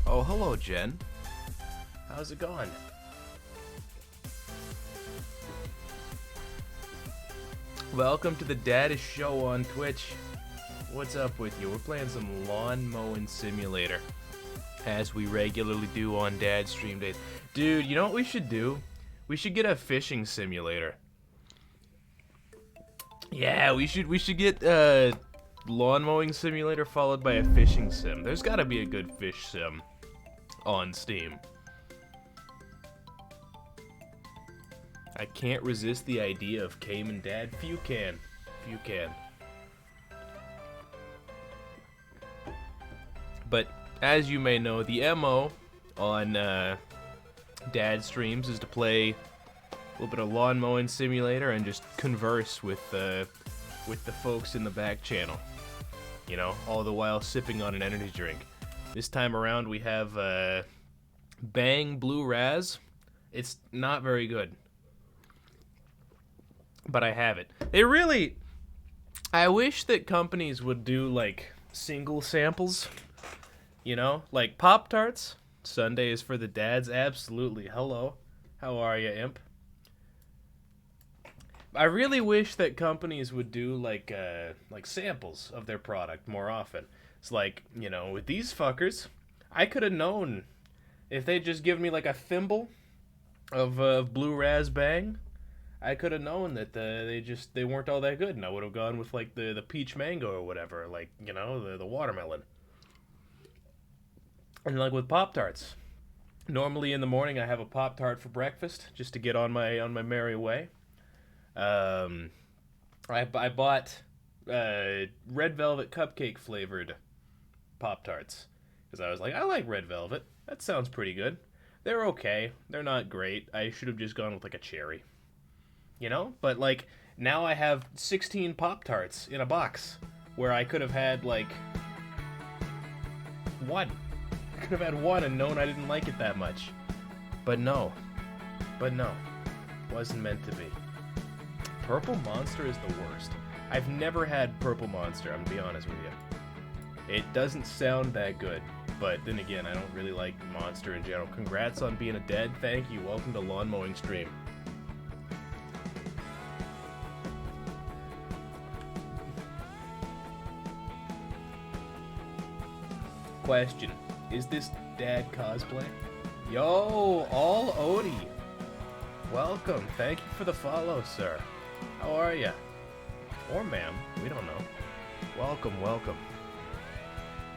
Oh, hello, Jen. How's it going? Welcome to the Daddish Show on Twitch. What's up with you? We're playing some lawn mowing simulator, as we regularly do on Dad stream days. Dude, you know what we should do? We should get a fishing simulator. Yeah, we should get lawn mowing simulator followed by a fishing sim. There's gotta be a good fish sim on Steam. I can't resist the idea of Caiman Dad. Few can. But as you may know, the MO on Dad streams is to play a little bit of lawn mowing simulator and just converse with the folks in the back channel. You know, all the while sipping on an energy drink. This time around we have Bang Blue Raz. It's not very good, but I have it. I wish that companies would do like single samples. You know, like Pop-Tarts. Sunday is for the dads. Absolutely. Hello. How are you, imp? I really wish that companies would do like samples of their product more often. It's like, you know, with these fuckers, I could have known if they'd just given me like a thimble of Blue Raz Bang. I could have known that they weren't all that good, and I would have gone with like the peach mango or whatever, like, you know, the watermelon. And like with Pop-Tarts, normally in the morning I have a Pop-Tart for breakfast just to get on my merry way. I bought red velvet cupcake flavored Pop-Tarts because I was like, I like red velvet. That sounds pretty good. They're okay. They're not great. I should have just gone with like a cherry. You know? But like now I have 16 Pop-Tarts in a box where I could have had like one. I could have had one and known I didn't like it that much. But no. Wasn't meant to be. Purple Monster is the worst. I've never had Purple Monster, I'm gonna be honest with you. It doesn't sound that good, but then again, I don't really like Monster in general. Congrats on being a dad. Thank you. Welcome to Lawn Mowing Stream. Question. Is this dad cosplay? Yo, all Odie. Welcome. Thank you for the follow, sir. How are ya? Or ma'am. We don't know. Welcome.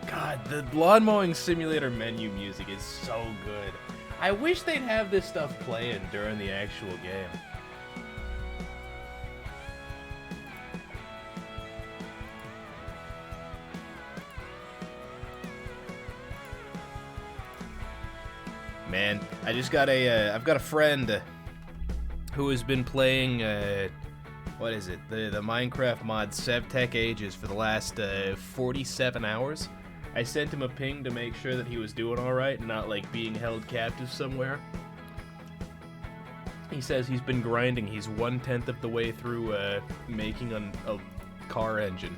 God, the lawn mowing simulator menu music is so good. I wish they'd have this stuff playing during the actual game. Man, I just got I've got a friend who has been playing, what is it, the Minecraft mod Sevtech Ages for the last 47 hours. I sent him a ping to make sure that he was doing alright and not like being held captive somewhere. He says he's been grinding. He's 1/10 of the way through making a car engine.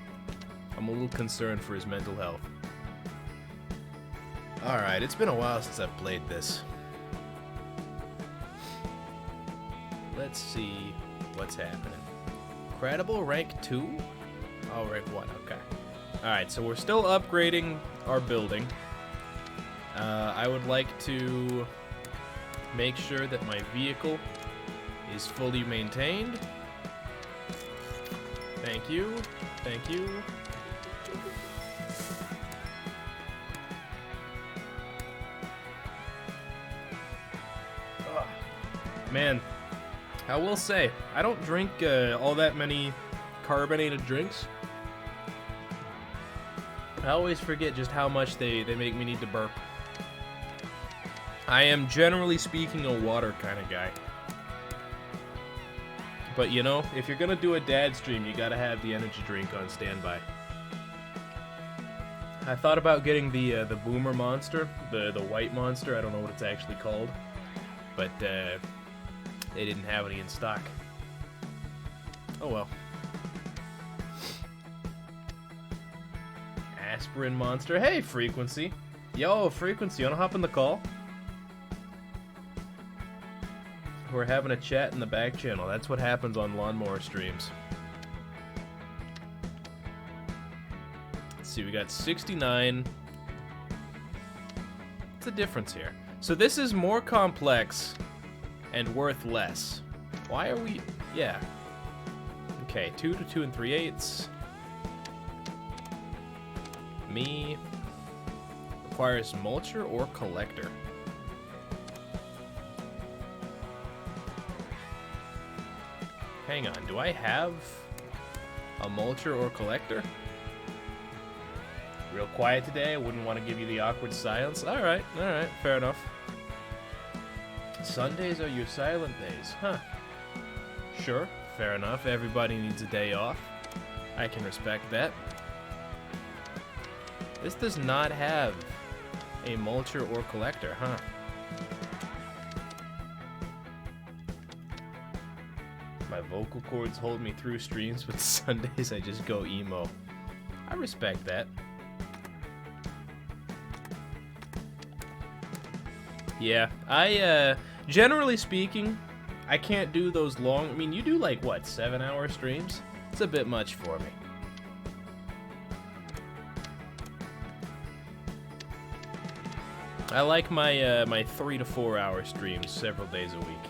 I'm a little concerned for his mental health. Alright, it's been a while since I've played this. Let's see what's happening. Credible rank 2? Oh, rank 1, okay. Alright, so we're still upgrading our building. I would like to make sure that my vehicle is fully maintained. Thank you. Man, I will say, I don't drink all that many carbonated drinks. I always forget just how much they make me need to burp. I am generally speaking a water kind of guy. But you know, if you're gonna do a dad stream, you gotta have the energy drink on standby. I thought about getting the Boomer Monster, the white monster. I don't know what it's actually called, but they didn't have any in stock. Oh well. Aspirin Monster. Hey, Frequency. Yo, Frequency, you wanna hop in the call? We're having a chat in the back channel. That's what happens on lawnmower streams. Let's see, we got 69. What's the difference here? So this is more complex and worth less. Why are we... Yeah. Okay, 2 to 2 3/8. Me. Requires mulcher or collector. Hang on, do I have a mulcher or collector? Real quiet today, I wouldn't want to give you the awkward silence. Alright, fair enough. Sundays are your silent days, huh? Sure, fair enough, everybody needs a day off. I can respect that. This does not have a mulcher or collector, huh? My vocal cords hold me through streams, but Sundays I just go emo. I respect that. Yeah, generally speaking, I can't do those long... I mean, you do like, what, 7-hour streams? It's a bit much for me. I like my my 3 to 4 hour streams several days a week.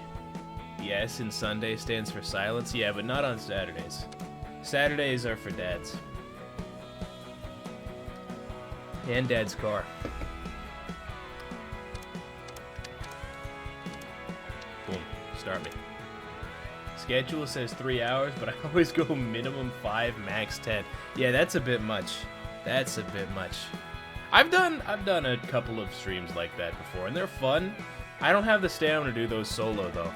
The S in Sunday stands for silence. Yeah, but not on Saturdays. Saturdays are for dads. And dad's car. Boom. Start me. Schedule says 3 hours, but I always go minimum 5, max 10. Yeah, that's a bit much. That's a bit much. I've done a couple of streams like that before, and they're fun. I don't have the stamina to do those solo, though.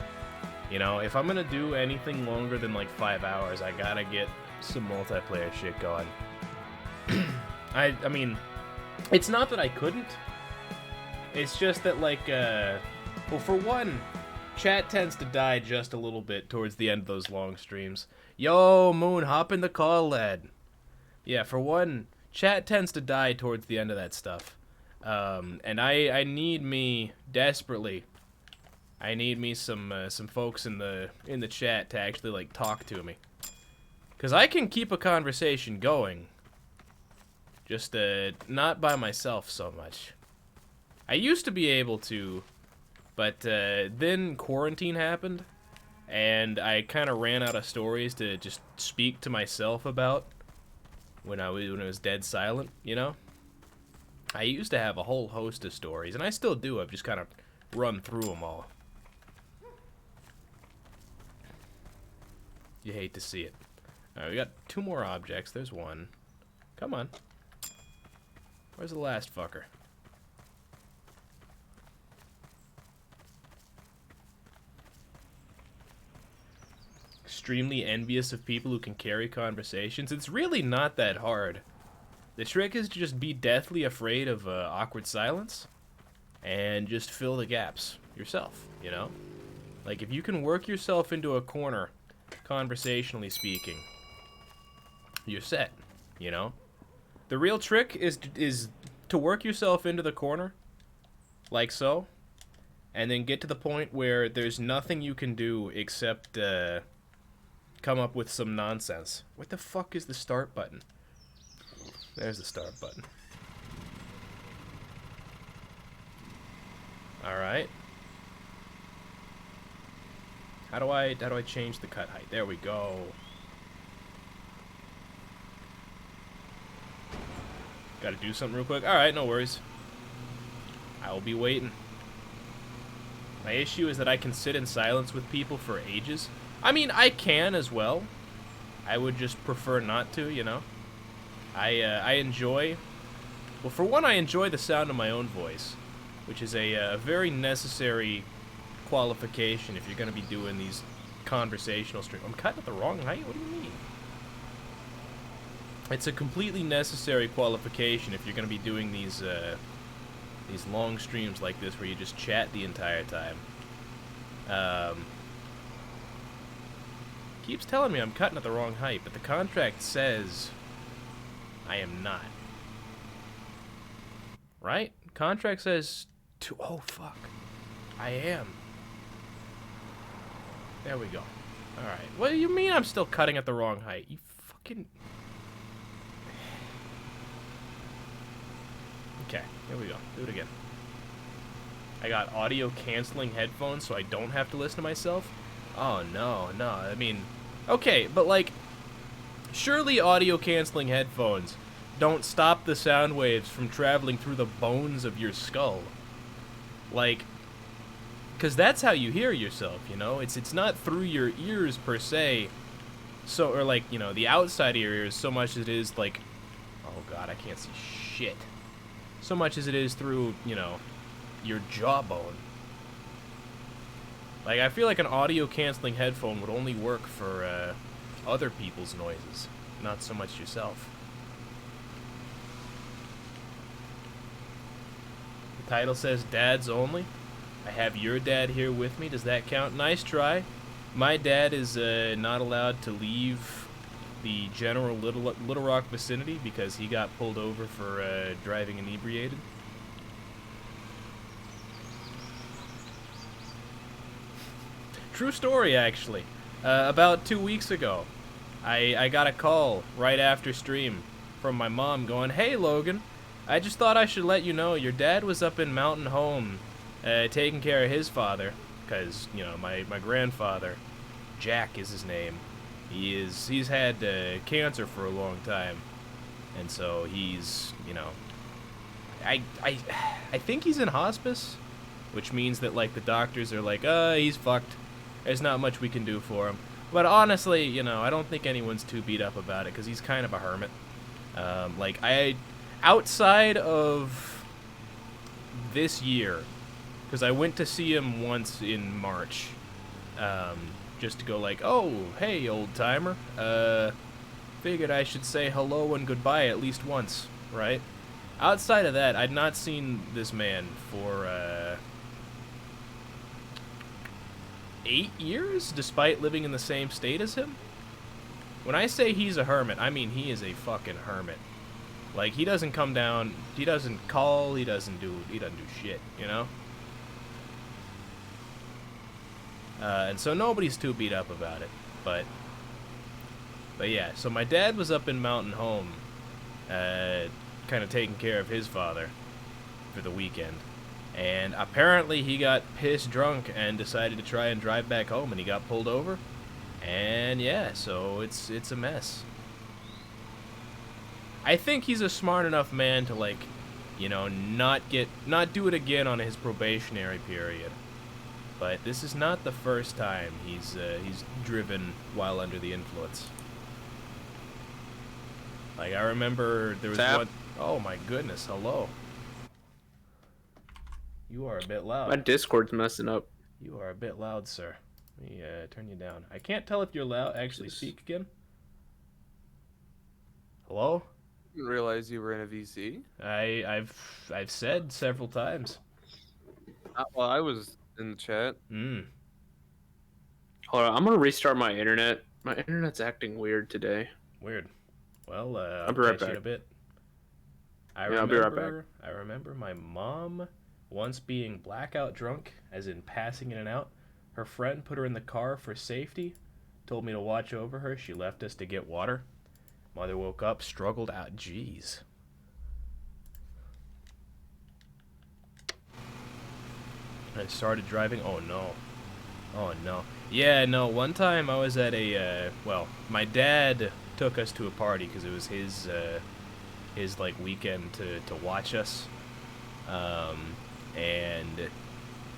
You know, if I'm gonna do anything longer than like 5 hours, I gotta get some multiplayer shit going. I mean, it's not that I couldn't. It's just that, like, well, for one, chat tends to die just a little bit towards the end of those long streams. Yo, Moon, hop in the call, lad. Yeah, for one, chat tends to die towards the end of that stuff. And I need me desperately. I need me some folks in the chat to actually like talk to me, cause I can keep a conversation going. Just not by myself so much. I used to be able to, but then quarantine happened, and I kind of ran out of stories to just speak to myself about when it was dead silent. You know, I used to have a whole host of stories, and I still do. I've just kind of run through them all. You hate to see it. Alright, we got 2 more objects. There's one. Come on. Where's the last fucker? Extremely envious of people who can carry conversations. It's really not that hard. The trick is to just be deathly afraid of awkward silence and just fill the gaps yourself, you know? Like, if you can work yourself into a corner, conversationally speaking, you're set, you know? The real trick is to work yourself into the corner, like so, and then get to the point where there's nothing you can do except come up with some nonsense. What the fuck is the start button? There's the start button. Alright. How do I change the cut height? There we go. Gotta do something real quick. Alright, no worries. I will be waiting. My issue is that I can sit in silence with people for ages. I mean, I can as well. I would just prefer not to, you know? I enjoy... Well, for one, I enjoy the sound of my own voice, which is a very necessary qualification if you're going to be doing these conversational streams. I'm cutting it the wrong height? What do you mean? It's a completely necessary qualification if you're going to be doing these long streams like this where you just chat the entire time. Keeps telling me I'm cutting it the wrong height, but the contract says I am not. right? Contract says two. Oh, fuck. I am. There we go. Alright. What do you mean I'm still cutting at the wrong height? You fucking... Okay, here we go. Do it again. I got audio canceling headphones so I don't have to listen to myself? Oh, no. I mean... Okay, but like... Surely audio canceling headphones don't stop the sound waves from traveling through the bones of your skull. Like... Because that's how you hear yourself, you know? It's not through your ears, per se. So, or like, you know, the outside of your ears so much as it is, like... Oh, God, I can't see shit. So much as it is through, you know, your jawbone. Like, I feel like an audio-canceling headphone would only work for, other people's noises. Not so much yourself. The title says, Dads Only. I have your dad here with me. Does that count? Nice try. My dad is not allowed to leave the general Little Rock vicinity because he got pulled over for driving inebriated. True story, actually. About 2 weeks ago, I got a call right after stream from my mom going, "Hey, Logan, I just thought I should let you know your dad was up in Mountain Home taking care of his father, because, you know, my grandfather, Jack is his name. He's had cancer for a long time, and so he's, you know, I think he's in hospice, which means that, like, the doctors are like, he's fucked. There's not much we can do for him. But honestly, you know, I don't think anyone's too beat up about it, because he's kind of a hermit. Like, outside of this year, because I went to see him once in March, just to go like, oh, hey, old-timer, figured I should say hello and goodbye at least once, right? Outside of that, I'd not seen this man for, 8 years, despite living in the same state as him? When I say he's a hermit, I mean he is a fucking hermit. Like, he doesn't come down, he doesn't call, he doesn't do shit, you know? And so nobody's too beat up about it, but yeah, so my dad was up in Mountain Home, kind of taking care of his father for the weekend, and apparently he got pissed drunk and decided to try and drive back home, and he got pulled over, and yeah, so it's a mess. I think he's a smart enough man to, like, you know, not do it again on his probationary period. But this is not the first time he's driven while under the influence. Like, I remember there was one... Oh my goodness, hello. You are a bit loud. My Discord's messing up. You are a bit loud, sir. Let me turn you down. I can't tell if you're loud. Actually, speak again. Hello? I didn't realize you were in a VC. I've said several times. Well, I was in the chat. Hold on, I'm gonna restart my internet. My internet's acting weird today. Weird. Well, I'll be right back. In a bit. I'll be right back. I remember my mom once being blackout drunk, as in passing in and out. Her friend put her in the car for safety, told me to watch over her. She left us to get water. Mother woke up, struggled out. Jeez. I started driving. Oh no. Oh no. Yeah, no. One time I was at a, well, my dad took us to a party because it was his like weekend to watch us. And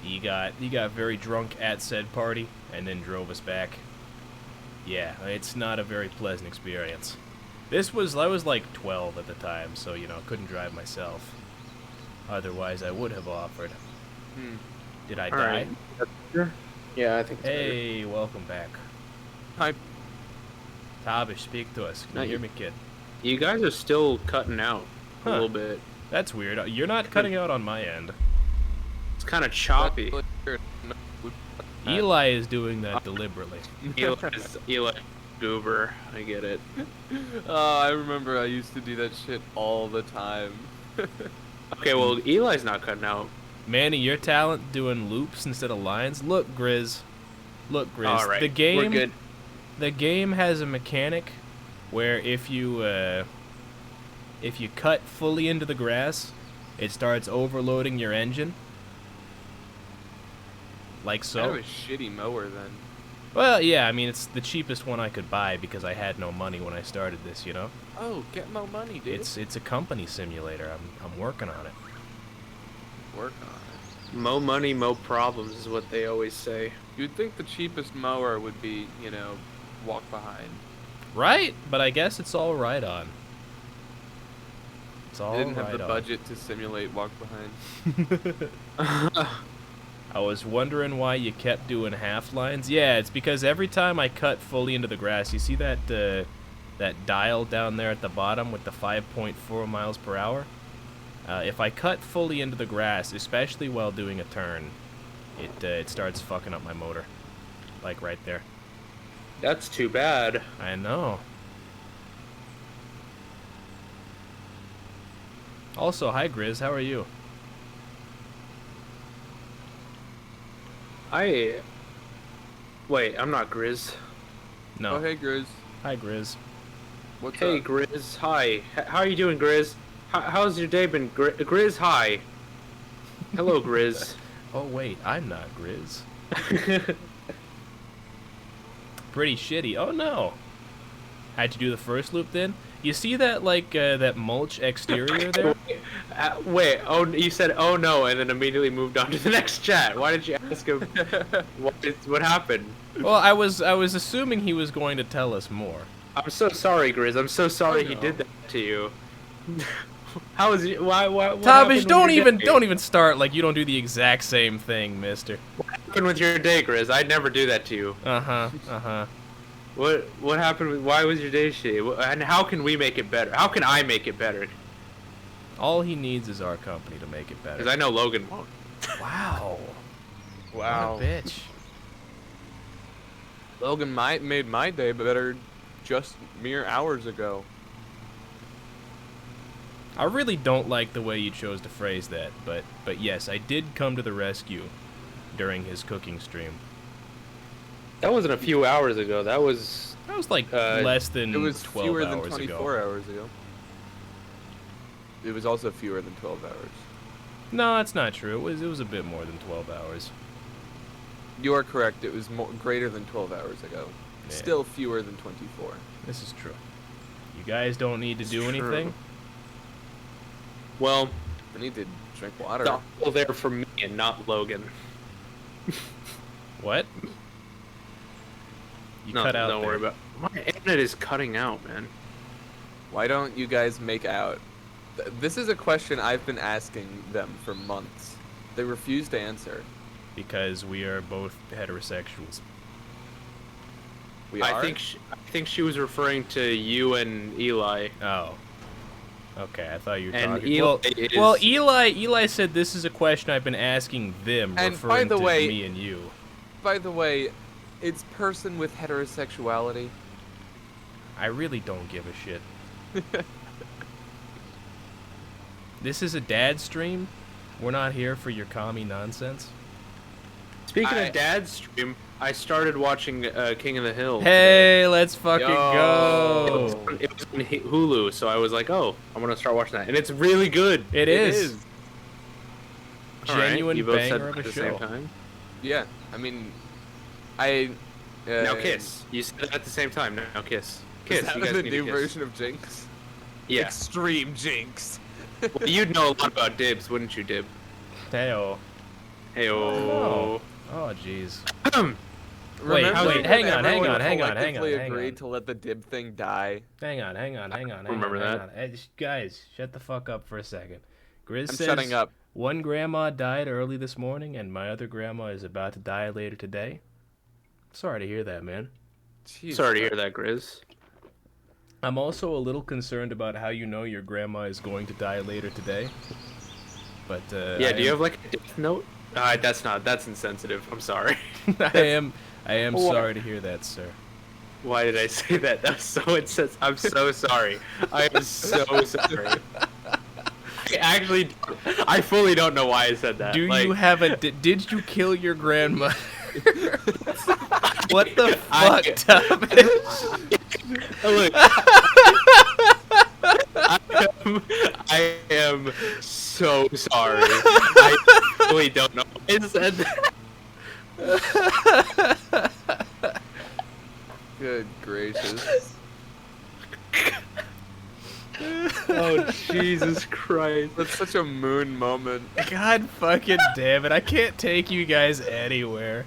he got very drunk at said party and then drove us back. Yeah, it's not a very pleasant experience. I was like 12 at the time, so, you know, couldn't drive myself. Otherwise, I would have offered. Did I die? Right. Yeah, I think it's Hey, welcome back. Hi. Tabish, speak to us. Can you hear me, kid? You guys are still cutting out a little bit. That's weird. You're not cutting out on my end. It's kind of choppy. Eli is doing that deliberately. Eli Goober. I get it. I remember I used to do that shit all the time. Okay, well, Eli's not cutting out. Manny, your talent doing loops instead of lines. Look, Grizz. Look, Grizz. All right, The game, we're good. the game has a mechanic where if you cut fully into the grass, it starts overloading your engine. Like so. Kind of a shitty mower then. Well, yeah, I mean, it's the cheapest one I could buy because I had no money when I started this, you know? Oh, get more money, dude. It's a company simulator. I'm working on it. Work on it. Mo money, mo problems is what they always say. You'd think the cheapest mower would be, you know, walk behind. Right? But I guess it's all right on. It's all They didn't have right the on. budget to simulate walk behind. I was wondering why you kept doing half lines. Yeah, it's because every time I cut fully into the grass, you see that that dial down there at the bottom with the 5.4 miles per hour? If I cut fully into the grass, especially while doing a turn, it starts fucking up my motor. Like right there. That's too bad. I know. Also, hi Grizz, how are you? Wait, I'm not Grizz. No. Oh, hey, Grizz. Hi Grizz. What's Hey, up? Grizz. Hi. How are you doing, Grizz? How's your day been, Grizz? Hi. Hello, Grizz. Oh wait, I'm not Grizz. Pretty shitty. Oh no. Had to do the first loop then? You see that like that mulch exterior there? Wait. Oh, you said oh no, and then immediately moved on to the next chat. Why did you ask him? What happened? Well, I was assuming he was going to tell us more. I'm so sorry, Grizz. I'm so sorry he no. did that to you. How is it? Why? What Tavish, happened with your day? don't even start like you don't do the exact same thing, mister. What happened with your day, Grizz? I'd never do that to you. Uh-huh. What happened? Why was your day shitty? And how can we make it better? How can I make it better? All he needs is our company to make it better. Because I know Logan won't. Wow. Wow. What a bitch. Logan made my day better just mere hours ago. I really don't like the way you chose to phrase that, but yes, I did come to the rescue during his cooking stream. That wasn't a few hours ago. That was like less than It was 12 fewer hours than 24 ago. hours ago. It was also fewer than 12 hours. No, that's not true. It was a bit more than 12 hours. You are correct. It was greater than 12 hours ago. Yeah. Still fewer than 24. This is true. You guys don't need to It's do true. anything. well, I need to drink water. it's all there for me and not Logan. What? You No, cut out don't there. worry about. My internet is cutting out, man. Why don't you guys make out? This is a question I've been asking them for months. They refuse to answer. Because we are both heterosexuals. We are? I think she was referring to you and Eli. Oh. Okay, I thought you were And talking. Eli Well, is- Eli said this is a question I've been asking them, And referring by the to way- me and you. By the way, it's person with heterosexuality. I really don't give a shit. This is a dad stream. We're not here for your commie nonsense. Speaking I- of Dad's stream, I started watching King of the Hill. Hey, let's fucking Yo. go. It was on Hulu, so I was like, oh, I'm gonna start watching that, and it's really good. It is. All right, Genuine you both said banger of that a at the same show. time. Yeah, I mean, I. Now kiss. You said that at the same time. Now kiss. Kiss. Is that You guys the need to new kiss. version of Jinx? Yeah. Extreme Jinx. Well, you'd know a lot about dibs, wouldn't you, Dib? Heyo. Hey, oh. Oh, jeez. Remember wait, when hang on, everyone hang on. collectively agreed to let the dib thing die? Hang on. Remember that? Hey, guys, shut the fuck up for a second. Grizz I'm says shutting up. one grandma died early this morning, and my other grandma is about to die later today. Sorry to hear that, man. Jeez, Sorry to hear that, Grizz. I'm also a little concerned about how you know your grandma is going to die later today. But Yeah, do you have like a death note? That's insensitive. I'm sorry. I am What? sorry to hear that, sir. Why did I say that? That's so insensitive. I'm so sorry. I am so sorry. I fully don't know why I said that. Do Like, you have a? Did you kill your grandmother? What the fuck, Thomas? Look, I am so sorry. I really don't know why I said that. Good gracious. Oh, Jesus Christ. That's such a moon moment. God fucking damn it! I can't take you guys anywhere.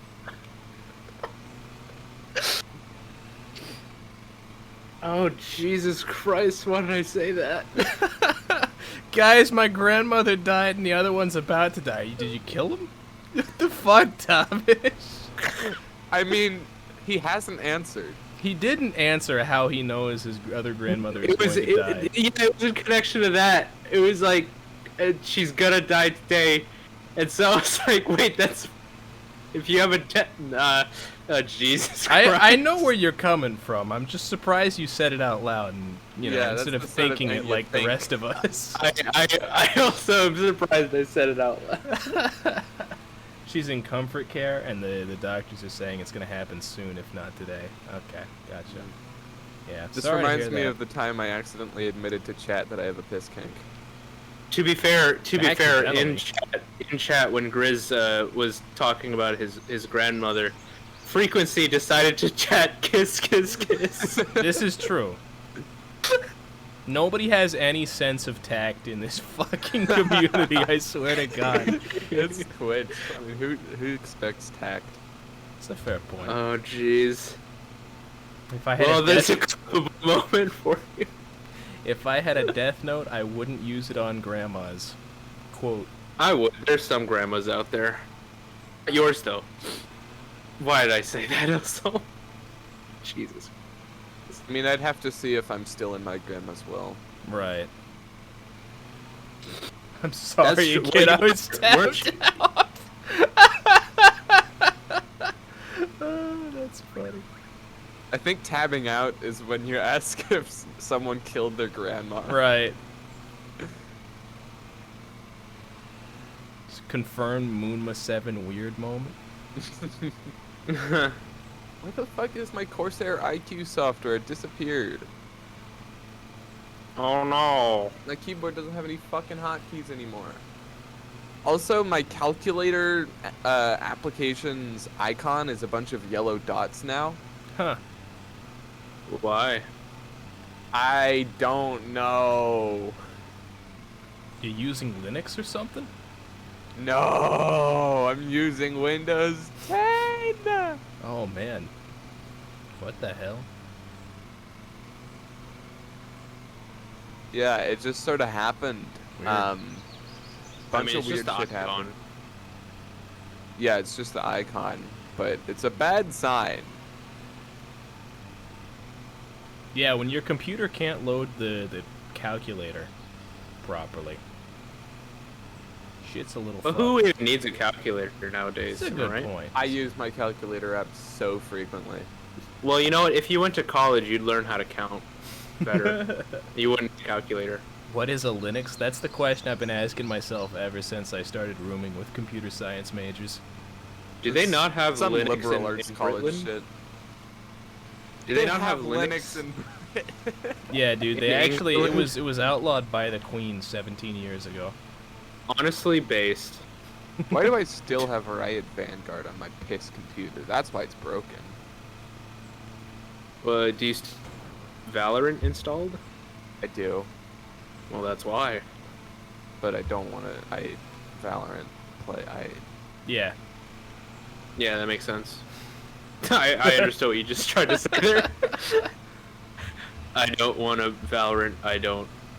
Oh, Jesus Christ, why did I say that? Guys, my grandmother died and the other one's about to die. Did you kill him? What the fuck, Thomas? I mean, he hasn't answered. He didn't answer how he knows his other grandmother is going to die. Yeah, it was in connection to that. It was like, she's gonna die today. And so I was like, wait, that's... If you have a Jesus Christ. I know where you're coming from. I'm just surprised you said it out loud and, you know, Yeah, instead of that's the sort of thinking thing it you like the think. rest of us. I also am surprised I said it out loud. She's in comfort care, and the doctors are saying it's going to happen soon, if not today. Okay, gotcha. Yeah, This sorry to reminds hear me that. of the time I accidentally admitted to chat that I have a piss kink. To be fair, Accidentally. in chat when Grizz was talking about his grandmother, Frequency decided to chat kiss kiss kiss. This is true. Nobody has any sense of tact in this fucking community, I swear to God. It's Twitch. I mean, who expects tact? It's a fair point. Oh jeez. If I had Well, a there's a death, moment for you. if I had a death note, I wouldn't use it on grandmas. Quote, I would. There's some grandmas out there. Yours though. Why did I say that also? Jesus. I mean, I'd have to see if I'm still in my grandma's will. right. I'm sorry, true. kid, I Wait, was tapped out. Oh, that's funny. I think tabbing out is when you ask if someone killed their grandma. Right. Confirmed Moonma 7 weird moment. Where the fuck is my Corsair IQ software? It disappeared. Oh no. My keyboard doesn't have any fucking hotkeys anymore. Also, my calculator application's icon is a bunch of yellow dots now. Huh. Why? I don't know. You using Linux or something? No, I'm using Windows 10. Oh man. What the hell? Yeah, it just sort of happened. Weird. Bunch of weird shit happened. Yeah, it's just the icon, but it's a bad sign. Yeah, when your computer can't load the calculator properly. Shit's a little But fucked. who even needs a calculator nowadays, That's a good right? point. I use my calculator app so frequently. Well, you know what? If you went to college, you'd learn how to count better. You wouldn't need a calculator. What is a Linux? That's the question I've been asking myself ever since I started rooming with computer science majors. Do they not have Some Linux liberal in, arts in college Britain? shit. Do they not have Linux? in Yeah, dude, they In actually England? it was outlawed by the Queen 17 years ago. Honestly based. Why do I still have Riot Vanguard on my piss computer? That's why it's broken. Do you Valorant installed? I do, Well, that's why. but I don't want to. Valorant play. Yeah. Yeah, that makes sense. I understood what you just tried to say there. I don't want a Valorant.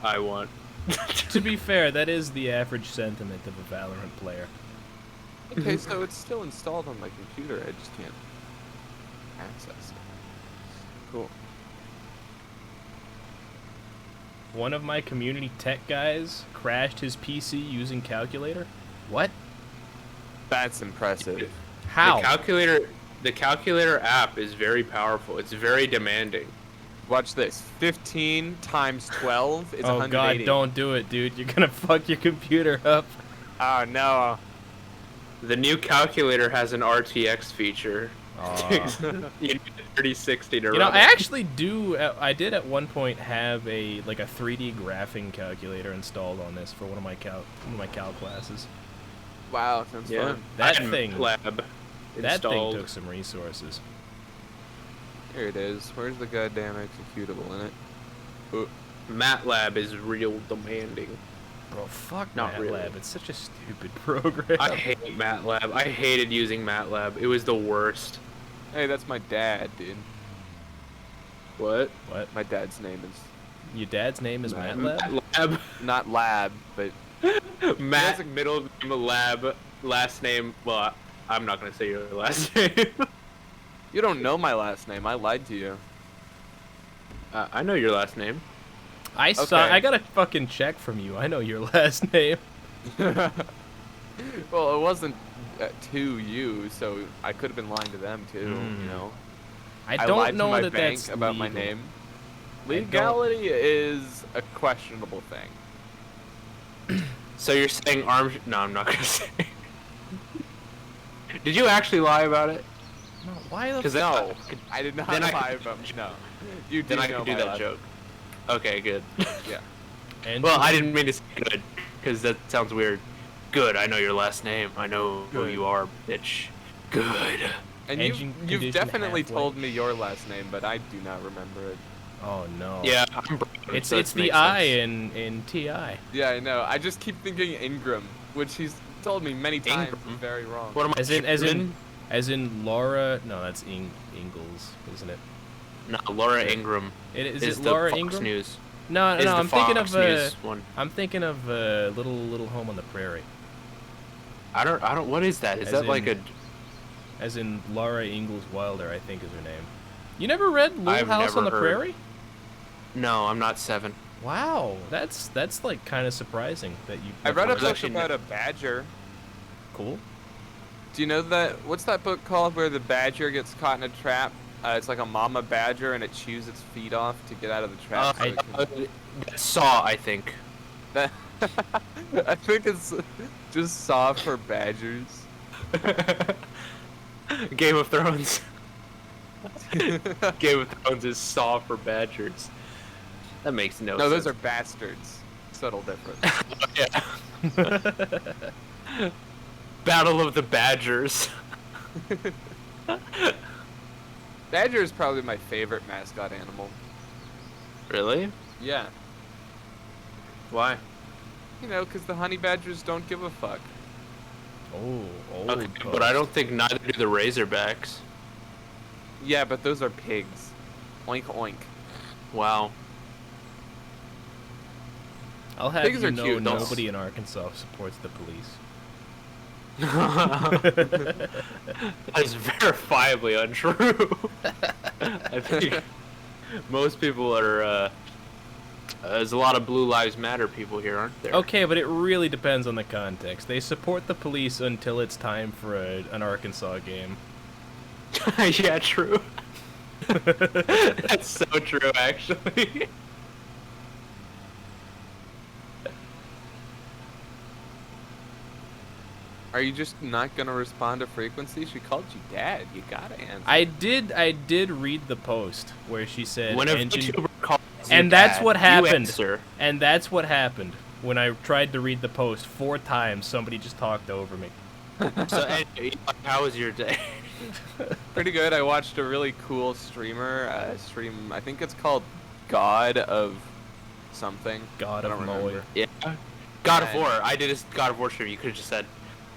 I want. To be fair, that is the average sentiment of a Valorant player. Okay, so it's still installed on my computer. I just can't access it. Cool. One of my community tech guys crashed his PC using calculator. What? That's impressive. How? The calculator app is very powerful. It's very demanding. Watch this. 15 times 12 is Oh 180. god, don't do it, dude. You're gonna fuck your computer up. Oh no. The new calculator has an RTX feature. You need a 3060 to You know, run I it. actually do. I did at one point have a 3D graphing calculator installed on this for one of my cal classes. Wow, sounds Yeah. fun. That I had thing- MATLAB That installed. thing took some resources. Here it is. Where's the goddamn executable in it? MATLAB is real demanding. Bro, fuck Not MATLAB. really. It's such a stupid program. I hate MATLAB. I hated using MATLAB. It was the worst. Hey, that's my dad, dude. What? What? My dad's name is Your dad's name is MATLAB? MATLAB. not Lab, but Matt, middle name Lab, last name. Well, I'm not gonna say your last name. you don't know my last name. I lied to you. I know your last name. I saw. Okay. I got a fucking check from you. I know your last name. Well, it wasn't to you, so I could have been lying to them too. Mm. You know. I lied don't to know my that bank that's about my legal. name. I don't- Legality is a questionable thing. So you're saying arms? No, I'm not gonna say. Did you actually lie about it? No, why the? Because No, I did not then I lie could- about. No, you then do I know could do my that last- joke. Okay, good. Yeah. And Well, I didn't mean to say good, because that sounds weird. Good, I know your last name. I know who Good. you are, bitch. Good. And Engine you've condition definitely halfway. told me your last name, but I do not remember it. Oh no. Yeah, I'm brown, It's so it's it the makes I sense. in TI. Yeah, I know. I just keep thinking Ingram, which he's told me many times Ingram? is very wrong. What am I? As in Laura. No, that's Ingalls, isn't it? No, Laura Ingram Is is it the Laura Fox Ingram? News. No, Is no. the I'm thinking Fox of News one. I'm thinking of Little Home on the Prairie. I don't. What is that? Is As that like in- a? As in Laura Ingalls Wilder, I think is her name. You never read Little I've House on the never heard. Prairie? No, I'm not 7. Wow, that's like kind of surprising that you. I read a There's book actually about a badger. Cool. Do you know that? What's that book called where the badger gets caught in a trap? It's like a mama badger and it chews its feet off to get out of the trap. so it can- Saw, I think. That- I think it's just Saw for badgers. Game of Thrones. Game of Thrones is Saw for badgers. That makes no No, sense. those are bastards. Subtle difference. Yeah. Battle of the Badgers. Badger is probably my favorite mascot animal. Really? Yeah. Why? You know, because the honey badgers don't give a fuck. Oh, old Okay, but I don't think neither do the Razorbacks. Yeah, but those are pigs. Oink oink. Wow. I'll have Pigs you are know cute, don't- nobody in Arkansas supports the police. That is verifiably untrue. I think most people are. There's a lot of Blue Lives Matter people here, aren't there? Okay, but it really depends on the context. They support the police until it's time for an Arkansas game. Yeah, true. That's so true, actually. Are you just not gonna respond to frequency? She called you dad. You gotta answer. I did read the post where she said When a engine, YouTuber calls you and that's dad, what you happened. answer. And that's what happened when I tried to read the post 4 times. Somebody just talked over me. So, anyway, how was your day? Pretty good. I watched a really cool streamer stream. I think it's called God of something. God I of don't Mowing. remember. Yeah. God of And- War. I did a God of War stream. You could have just said,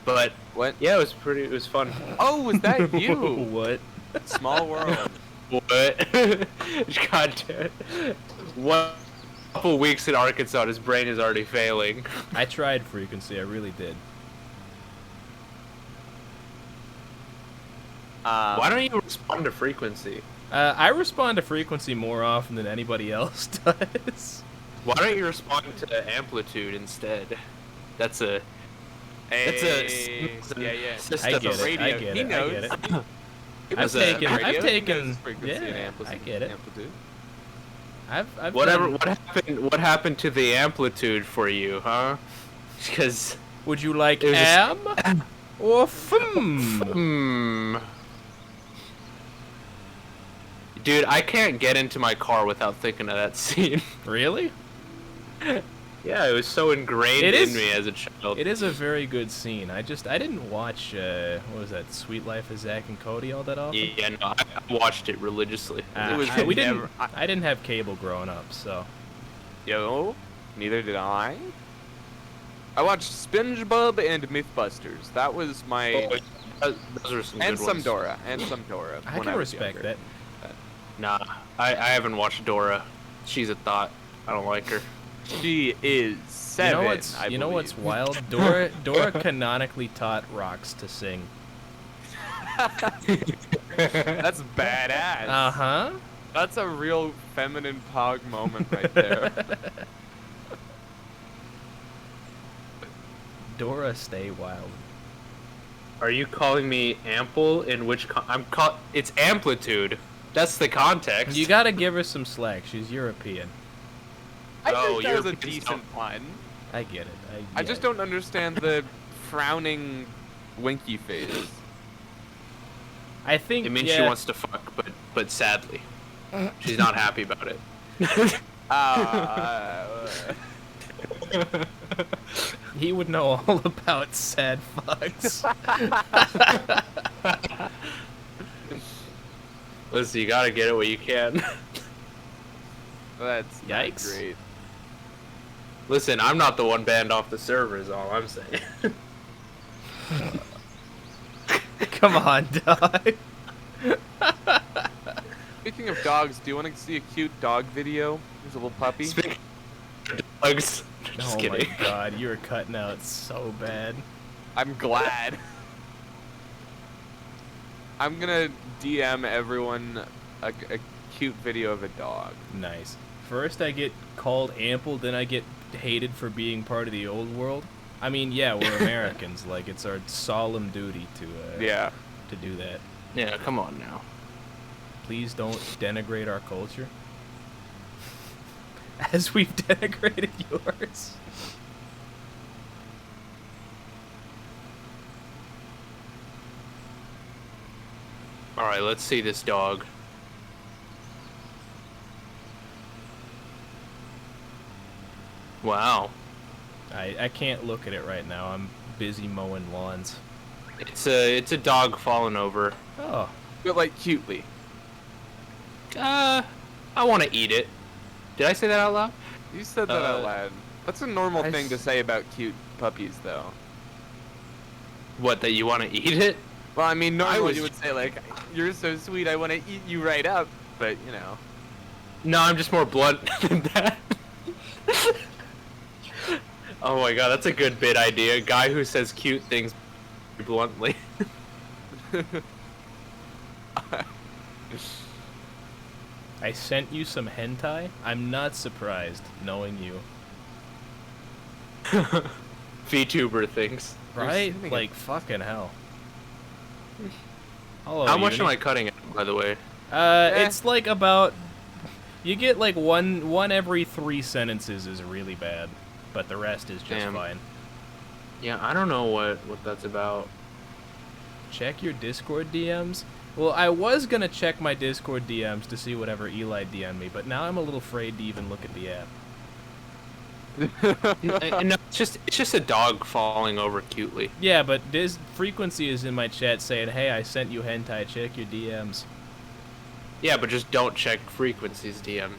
but What? yeah, it was fun. Oh, was that you? What? Small world. What? God damn it. One couple weeks in Arkansas, and his brain is already failing. I tried frequency. I really did. Why don't you respond to frequency? I respond to frequency more often than anybody else does. Why don't you respond to amplitude instead? That's a Hey. Yeah, yeah. system I get of it. radio. I get He it. I knows. get it. It I've was taken- radio. I've He taken- knows frequency and yeah, amplitude. I get it. Amplitude. I've Whatever. done- What happened to the amplitude for you, huh? Because Would you like it was just- am or fm? Dude, I can't get into my car without thinking of that scene. Really? Yeah, it was so ingrained It in is- me as a child. It is a very good scene. I didn't watch what was that, Sweet Life of Zack and Cody all that often. Yeah, no, I watched it religiously. It was we didn't. never- I didn't have cable growing up, so Yo, neither did I. I watched SpongeBob and MythBusters. That was my Those are some and good some ones. Dora and some Dora. I when can was respect younger. that. Nah, I haven't watched Dora. She's a thought. I don't like her. She is 7. You know what's believe. wild? Dora canonically taught rocks to sing. That's badass. Uh-huh. That's a real feminine pog moment right there. Dora, stay wild. Are you calling me ample? In which it's amplitude. That's the context. You gotta give her some slack. She's European. I Oh, think that was a Europeans decent pun. I get it. I just don't understand the frowning winky face. I think It means yeah, she wants to fuck, but sadly, she's not happy about it. he would know all about sad fucks. Listen, you gotta get it where you can. That's not Yikes. great. Listen, I'm not the one banned off the server, is all I'm saying. Come on, dog. Speaking of dogs, do you want to see a cute dog video? There's a little puppy. Speaking of dogs, just Oh kidding. my god, you're cutting out so bad. I'm glad. I'm gonna DM everyone a cute video of a dog. Nice. First I get called ample, then I get hated for being part of the old world. I mean, yeah, we're Americans. Like, it's our solemn duty to Yeah. to do that. Yeah, come on now. Please don't denigrate our culture. As we've denigrated yours. Alright, let's see this dog. Wow. I can't look at it right now. I'm busy mowing lawns. It's a dog falling over. Oh, But like cutely. I want to eat it. Did I say that out loud? You said that out loud. That's a normal I thing to s- say about cute puppies, though. What, that you want to eat it? Well, I mean, normally was- you would say like, "You're so sweet, I want to eat you right up," but you know. No, I'm just more blunt than that. Oh my god, that's a good bit idea. Guy who says cute things bluntly. I sent you some hentai? I'm not surprised, knowing you. VTuber things. You're Right? sending Like, fucking hell. Hello, How much am I Uni. cutting it, by the way? It's like about... You get like one every 3 sentences is really bad, but the rest is just Damn. fine. Yeah, I don't know what that's about. Check your Discord DMs? Well, I was gonna check my Discord DMs to see whatever Eli DM'd me, but now I'm a little afraid to even look at the app. No, it's just a dog falling over cutely. Yeah, but this frequency is in my chat saying, "Hey, I sent you hentai. Check your DMs." Yeah, but just don't check frequencies DM.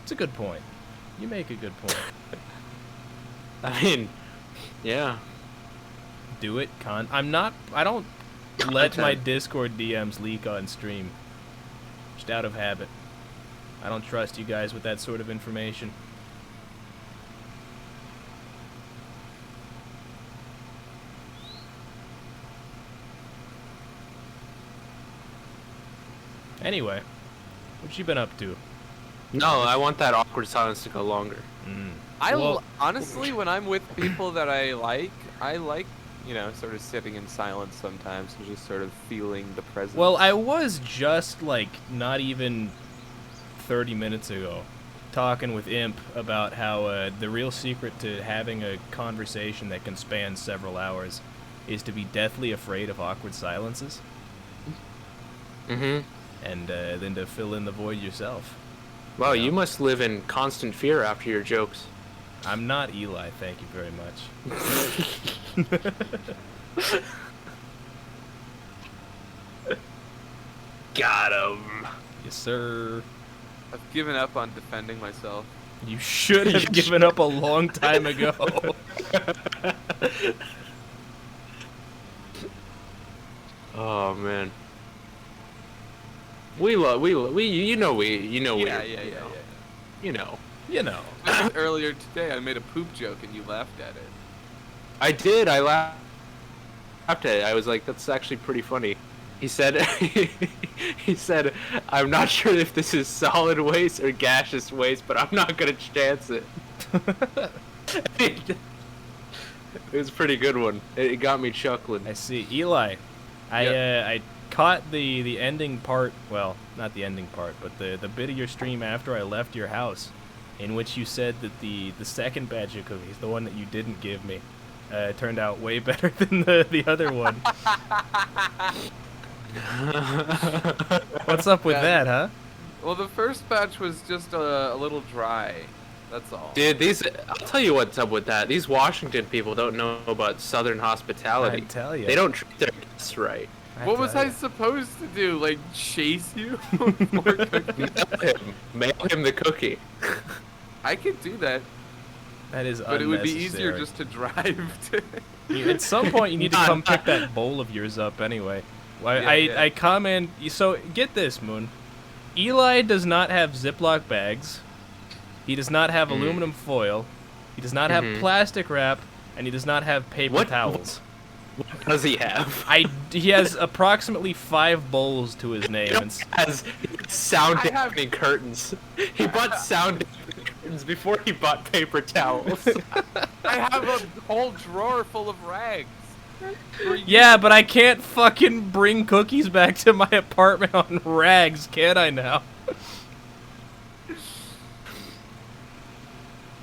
It's a good point. You make a good point. I mean, yeah. Do it, con. I don't let my Content. Discord DMs leak on stream. Just out of habit. I don't trust you guys with that sort of information. Anyway, what you been up to? No, I want that awkward silence to go longer. Well- Honestly, when I'm with people that I like, you know, sort of sitting in silence sometimes and just sort of feeling the presence. Well, I was just like not even 30 minutes ago, talking with Imp about how the real secret to having a conversation that can span several hours is to be deathly afraid of awkward silences. Mm-hmm. And then to fill in the void yourself. Wow, You know? you must live in constant fear after your jokes. I'm not Eli, thank you very much. Got him. Yes, sir. I've given up on defending myself. You should have given up a long time ago. Oh man. We you know Yeah. you know. You know. Earlier today, I made a poop joke and you laughed at it. I did. I laughed at it. I was like, that's actually pretty funny. He said, he said, I'm not sure if this is solid waste or gaseous waste, but I'm not gonna chance it. It was a pretty good one. It got me chuckling. I see. Eli, I caught the ending part, well, not the ending part, but the bit of your stream after I left your house, in which you said that the second batch of cookies, the one that you didn't give me, turned out way better than the other one. What's up with that, huh? Well, the first batch was just a little dry. That's all. Dude, I'll tell you what's up with that. These Washington people don't know about Southern hospitality. I tell ya. They don't treat their guests right. What was I tell supposed to do? Like, chase you? More cookies? Mail him the cookie. I could do that, ya. That is but it would be easier unnecessary. just to drive to. At some point, you need to come pick that bowl of yours up anyway. I comment. So get this, Moon. Eli does not have Ziploc bags. He does not have aluminum foil. He does not have plastic wrap, and he does not have paper towels. What does he have? He has approximately 5 bowls to his name. He And has sound dampening curtains. He bought sound dampening curtains before he bought paper towels. I have a whole drawer full of rags. yeah, but I can't fucking bring cookies back to my apartment on rags, can I now?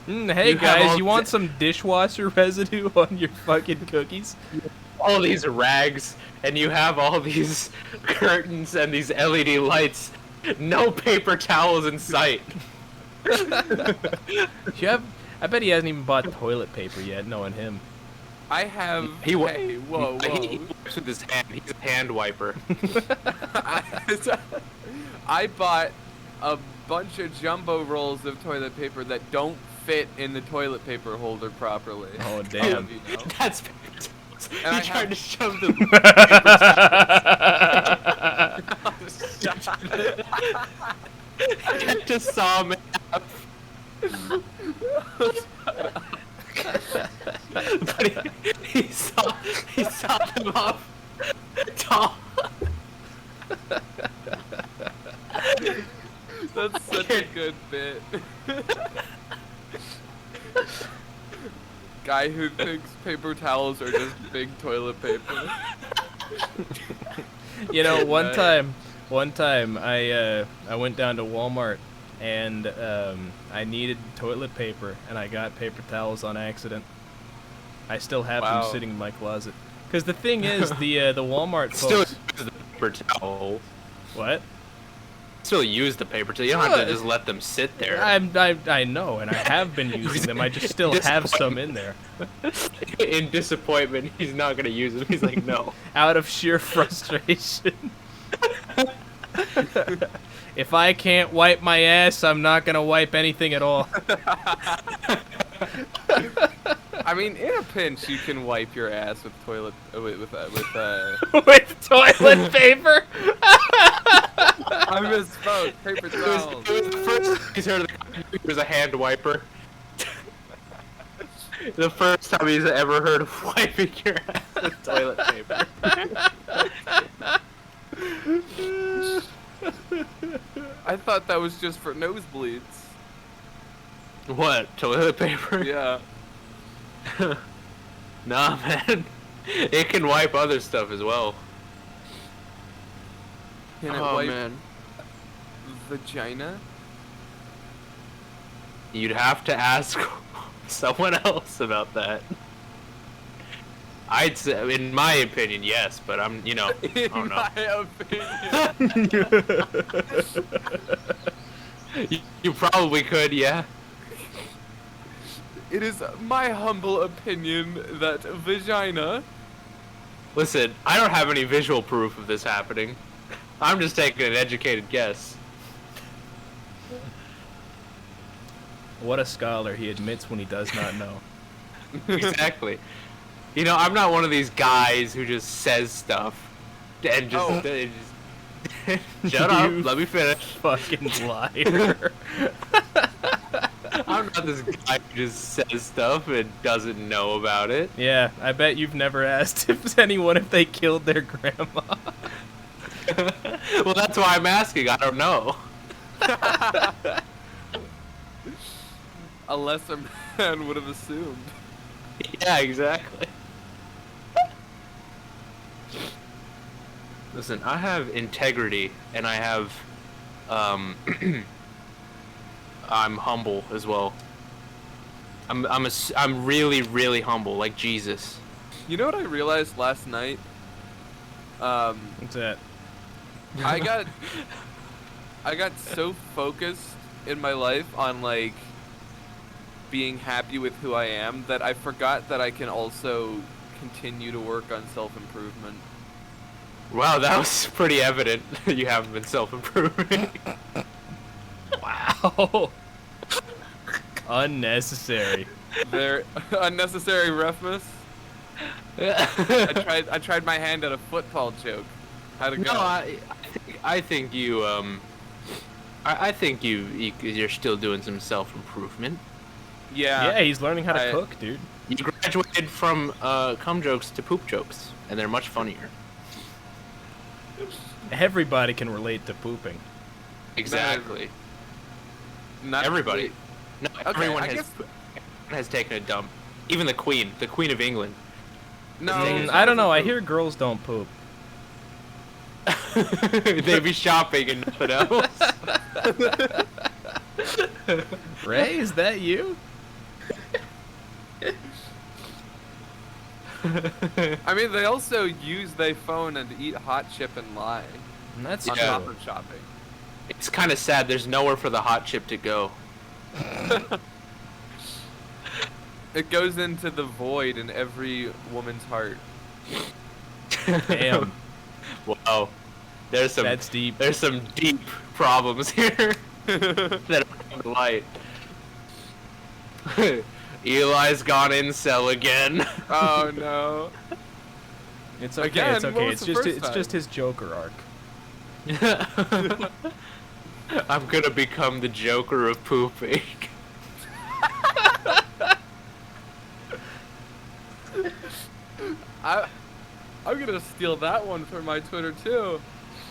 Hey You have guys, all you want some dishwasher residue on your fucking cookies? All these rags, and you have all these curtains and these LED lights. No paper towels in sight. I bet he hasn't even bought toilet paper yet, knowing him. I have. He whoa. He wipes with his hand. He's a hand wiper. I bought a bunch of jumbo rolls of toilet paper that don't fit in the toilet paper holder properly. Oh damn! You know? That's paper towels. And He I tried have- to shove them. Just saw him in half. But he saw them off tall. That's such a good bit. Guy who thinks paper towels are just big toilet paper. You know, one time I went down to Walmart and I needed toilet paper and I got paper towels on accident. I still have them Wow. sitting in my closet. Because the thing is, the Walmart Still folks. use the paper towel. What? Still use the paper towel. You don't have to just let them sit there. I know, and I have been using them. I just still have some in there. In disappointment, he's not gonna use them. He's like, no. Out of sheer frustration. If I can't wipe my ass, I'm not gonna wipe anything at all. I mean, in a pinch, you can wipe your ass with toilet with With toilet paper? I misspoke. Paper towels. It was the first he's heard of it was a hand wiper. The first time he's ever heard of wiping your ass with toilet paper. I thought that was just for nosebleeds. What? Toilet paper? Yeah. Nah, man. It can wipe other stuff as well. Can it Oh wipe man. vagina? You'd have to ask someone else about that. I'd say, in my opinion, yes, but I don't know. In my opinion. You probably could, yeah. It is my humble opinion that vagina. Listen, I don't have any visual proof of this happening. I'm just taking an educated guess. What a scholar, he admits when he does not know. Exactly. You know, I'm not one of these guys who just says stuff and just, shut up, let me finish. Fucking liar. I'm not this guy who just says stuff and doesn't know about it. Yeah, I bet you've never asked anyone if they killed their grandma. Well, that's why I'm asking. I don't know. A lesser man would have assumed. Yeah, exactly. Listen, I have integrity, and I have, I'm humble as well. I'm really, really humble, like Jesus. You know what I realized last night? What's that? I got so focused in my life on like being happy with who I am that I forgot that I can also continue to work on self-improvement. Wow, that was pretty evident. You haven't been self-improving. Wow. Unnecessary. There, unnecessary roughness. I tried my hand at a football joke. How'd it go? No, I think you I think you're still doing some self-improvement. Yeah. Yeah, he's learning how to cook, dude. You graduated from cum jokes to poop jokes, and they're much funnier. Everybody can relate to pooping. Exactly. Not Everybody. No, Okay, everyone I has taken a dump. Even the Queen of England. No, I don't know. I hear girls don't poop. They be shopping and nothing else. Ray, is that you? I mean, they also use their phone and eat hot chip and lie. And that's On true. top of shopping. It's kind of sad. There's nowhere for the hot chip to go. It goes into the void in every woman's heart. Damn. Wow. That's deep. There's some deep problems here that are coming to light. Eli's gone incel again. Oh no. It's okay. Again, It's what okay. was It's the just first it's time? just his Joker arc. I'm gonna become the Joker of pooping. I'm gonna steal that one for my Twitter too.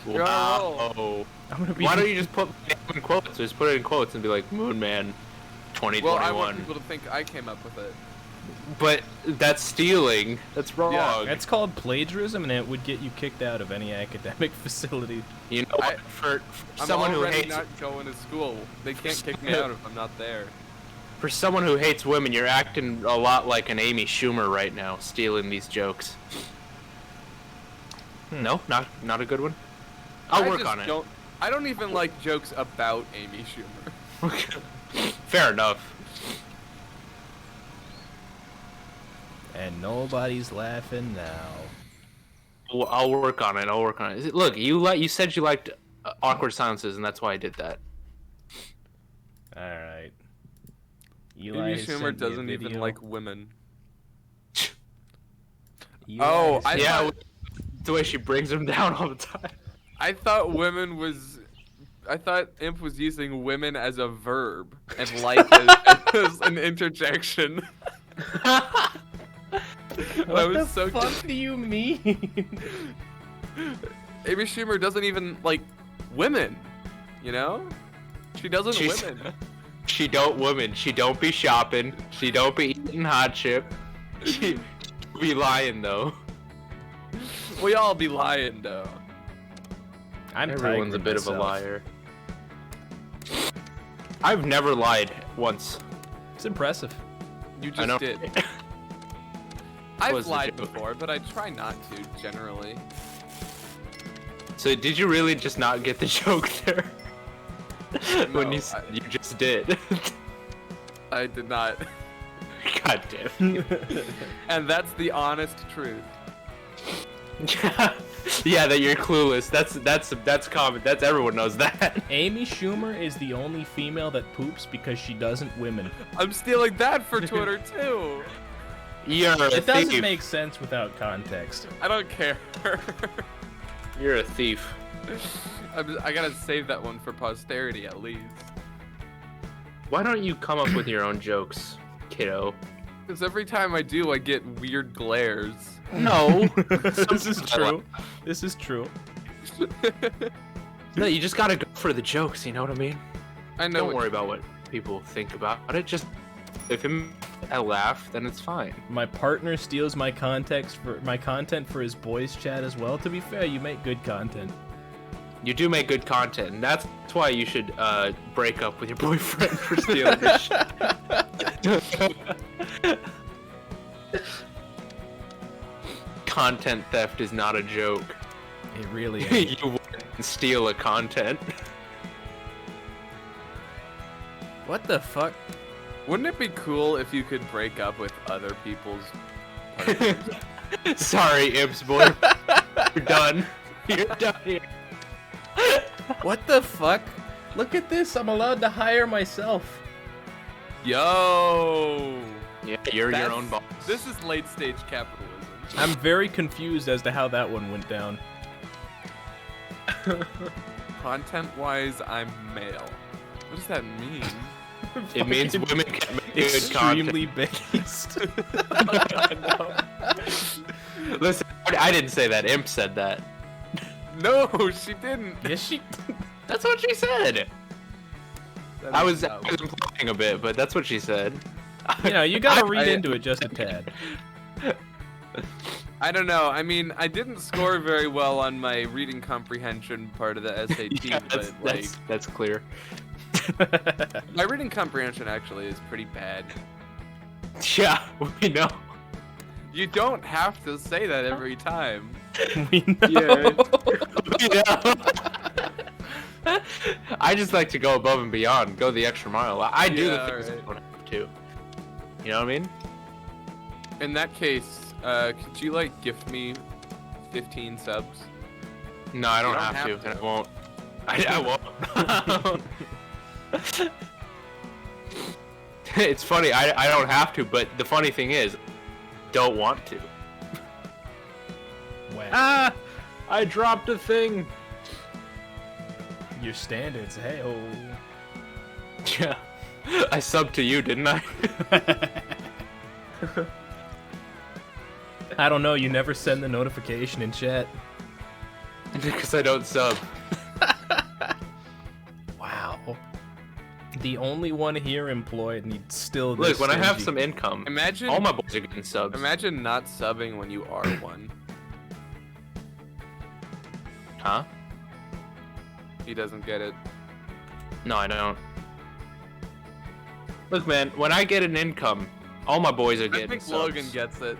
You're on a roll. Wow. I'm gonna be. Why don't you just put my name in quotes? Just put it in quotes and be like Moon Man 2021. Well, I want people to think I came up with it. But that's stealing. That's wrong. Yeah, That's called plagiarism, and it would get you kicked out of any academic facility. You know what? For I'm someone who already hates not going to school. They can't kick me out if I'm not there. for someone who hates women, you're acting a lot like an Amy Schumer right now, stealing these jokes. No, not a good one. I'll work on it. I don't even like jokes about Amy Schumer. Fair enough. And nobody's laughing now. Well, I'll work on it. Look, you said you liked awkward silences, and that's why I did that. All right. Amy Schumer doesn't even like women. Oh, Yeah, the way she brings them down all the time. I thought Imp was using women as a verb and like as an interjection. What the so fuck do you mean? Amy Schumer doesn't even like women, you know? She doesn't women. She don't women. She don't be shopping. She don't be eating hot chip. She be lying though. We all be lying though. I'm Everyone's Tiger a bit of a myself. liar. I've never lied once. It's impressive. You I know. just did. Was I've the lied joke. before, but I try not to, generally. So did you really just not get the joke there? When No, you said you just did. I did not. God damn. And that's the honest truth. Yeah, that you're clueless. That's common. That's everyone knows that. Amy Schumer is the only female that poops because she doesn't women. I'm stealing that for Twitter, too. You're a It doesn't thief. make sense without context. I don't care. You're a thief. I gotta save that one for posterity, at least. Why don't you come up with your own jokes, kiddo? Because every time I do, I get weird glares. No. This is true. This is true. No, you just gotta go for the jokes. You know what I mean? I know. Don't worry about what people think about it. Just if I laugh, then it's fine. My partner steals my content for his boys chat as well. To be fair, you make good content. You do make good content, and that's why you should break up with your boyfriend for stealing your shit. Content theft is not a joke. It really is. You wouldn't steal a content. What the fuck? Wouldn't it be cool if you could break up with other people's partners? Sorry, Imps boy. You're done. You're done here. What the fuck? Look at this. I'm allowed to hire myself. Yo! Yeah, you're your That's- own boss. This is late stage capitalism. I'm very confused as to how that one went down. Content-wise, I'm male. What does that mean? It means Fucking women can make good extremely based. content. Listen, I didn't say that. Imp said that. No, she didn't. Yes, she. That's what she said. That I is was dumb. implying a bit, but that's what she said. You know, you gotta read into it just a tad. I don't know. I mean, I didn't score very well on my reading comprehension part of the SAT, Yeah, but like, that's clear. my reading comprehension actually is pretty bad. Yeah, we know. You don't have to say that every time. We know. We know. I just like to go above and beyond, go the extra mile. I do Yeah, the things I alright. don't have to. You know what I mean? In that case, could you like gift me 15 subs? No, I don't, don't have, have to, to. and I won't. I won't. It's funny, I don't have to, but the funny thing is, don't want to. Wow. Ah! I dropped a thing. Your standards, hey oh. Yeah. I subbed to you, didn't I? I don't know. You never send the notification in chat. Because I don't sub. Wow. The only one here employed and he'd still. Look, this when I have stingy. some income, Imagine, all my boys are getting subs. imagine not subbing when you are one. Huh? He doesn't get it. No, I don't. Look, man, when I get an income, all my boys are I getting think subs. Logan gets it.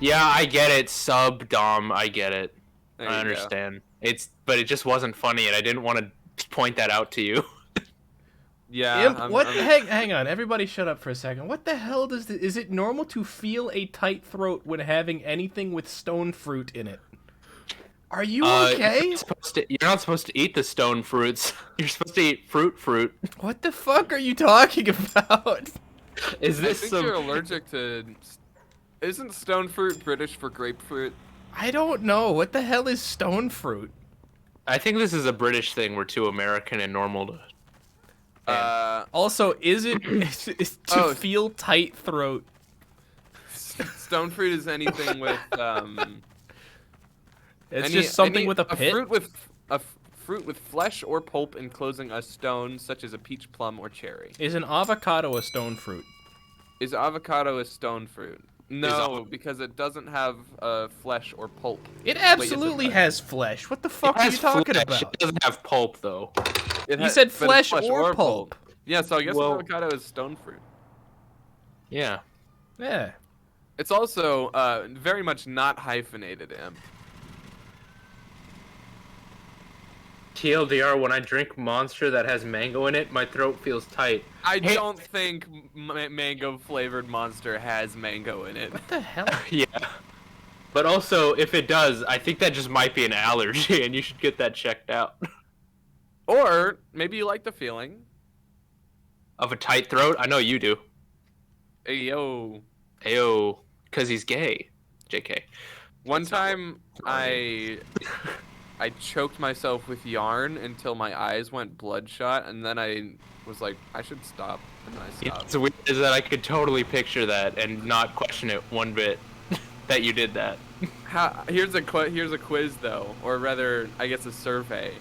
Yeah, I get it, sub Dom. I get it. There I you go. understand. But it just wasn't funny, and I didn't want to point that out to you. Yeah. Imp, I'm- what? I'm- Hang on. Everybody, shut up for a second. What the hell does? Is it normal to feel a tight throat when having anything with stone fruit in it? Are you okay? You're not supposed to eat the stone fruits. You're supposed to eat fruit. What the fuck are you talking about? Is I this think some? you're allergic to. Isn't stone fruit British for grapefruit? I don't know. What the hell is stone fruit? I think this is a British thing. We're too American and normal to. Also, is it is to Oh. feel tight throat? Stone fruit is anything with It's just something with a a pit. fruit with flesh or pulp enclosing a stone, such as a peach, plum, or cherry. Is an avocado a stone fruit? Is avocado a stone fruit? No, avo- because it doesn't have flesh or pulp. It Wait, is it absolutely flesh? has flesh. What the fuck It are has you talking flesh. about? It doesn't have pulp though. It You said but flesh it's or pulp. Yeah, so I guess Well- avocado is stone fruit. Yeah. Yeah. It's also very much not hyphenated, Em. TLDR, when I drink Monster that has mango in it, my throat feels tight. I Hey- don't think mango flavored Monster has mango in it. What the hell? Yeah. But also, if it does, I think that just might be an allergy, and you should get that checked out. Or maybe you like the feeling. Of a tight throat? I know you do. Hey, yo. Ayo. Because he's gay. JK. One That's not time what I choked myself with yarn until my eyes went bloodshot, and then I was like, I should stop, and then I stopped. It's weird is that I could totally picture that and not question it one bit that you did that. Here's a quiz though, or rather, I guess a survey.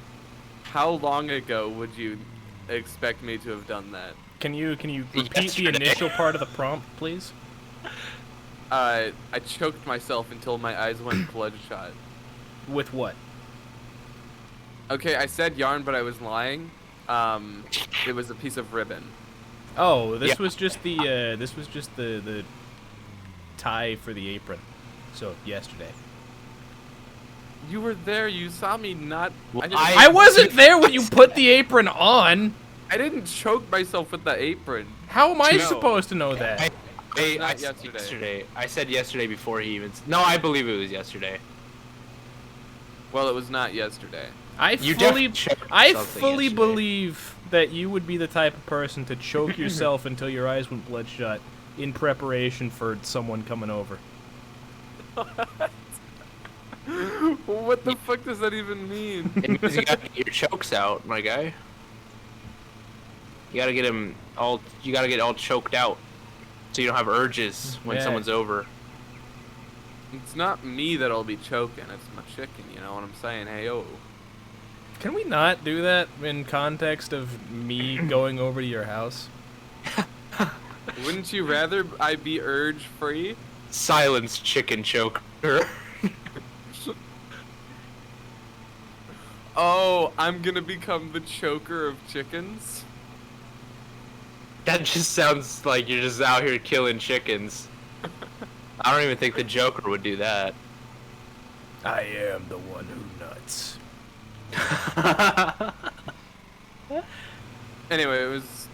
How long ago would you expect me to have done that? Can you repeat Yesterday. the initial part of the prompt, please? I choked myself until my eyes went bloodshot. With what? Okay, I said yarn, but I was lying. It was a piece of ribbon. Oh, this Yeah. was just the tie for the apron. So yesterday. You were there. You saw me not. Well, I wasn't there when you put the apron on. I didn't choke myself with the apron. How am I No. supposed to know that? I Not said yesterday. I said yesterday before he even. No, I believe it was yesterday. Well, it was not yesterday. I You fully definitely choked I something fully yesterday. believe that you would be the type of person to choke yourself until your eyes went bloodshot in preparation for someone coming over. What the fuck does that even mean? It means you gotta get your chokes out, my guy. You gotta get him all. You gotta get all choked out, so you don't have urges when Yeah. someone's over. It's not me that'll be choking. It's my chicken. You know what I'm saying? Hey, yo. Can we not do that in context of me going over to your house? Wouldn't you rather I be urge free? Silence, chicken choker. Oh, I'm gonna become the choker of chickens? That just sounds like you're just out here killing chickens. I don't even think the Joker would do that. I am the one who nuts. Anyway, it was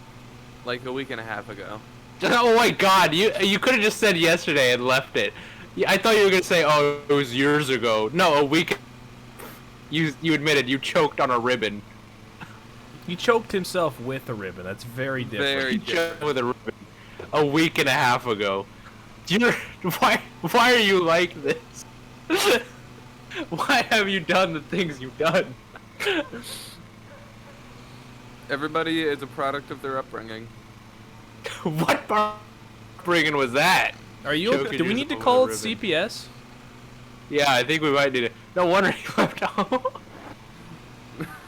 like a week and a half ago. Oh my God! You could have just said yesterday and left it. Yeah, I thought you were gonna say, oh, it was years ago. No, a week. You admitted you choked on a ribbon. He choked himself with a ribbon. That's very different. Very You choked with a ribbon a week and a half ago. Why are you like this? Why have you done the things you've done? Everybody is a product of their upbringing. What upbringing was that? Are you? Choking Do we need to yourself call with a ribbon. CPS? Yeah, I think we might need it. No wonder he left home.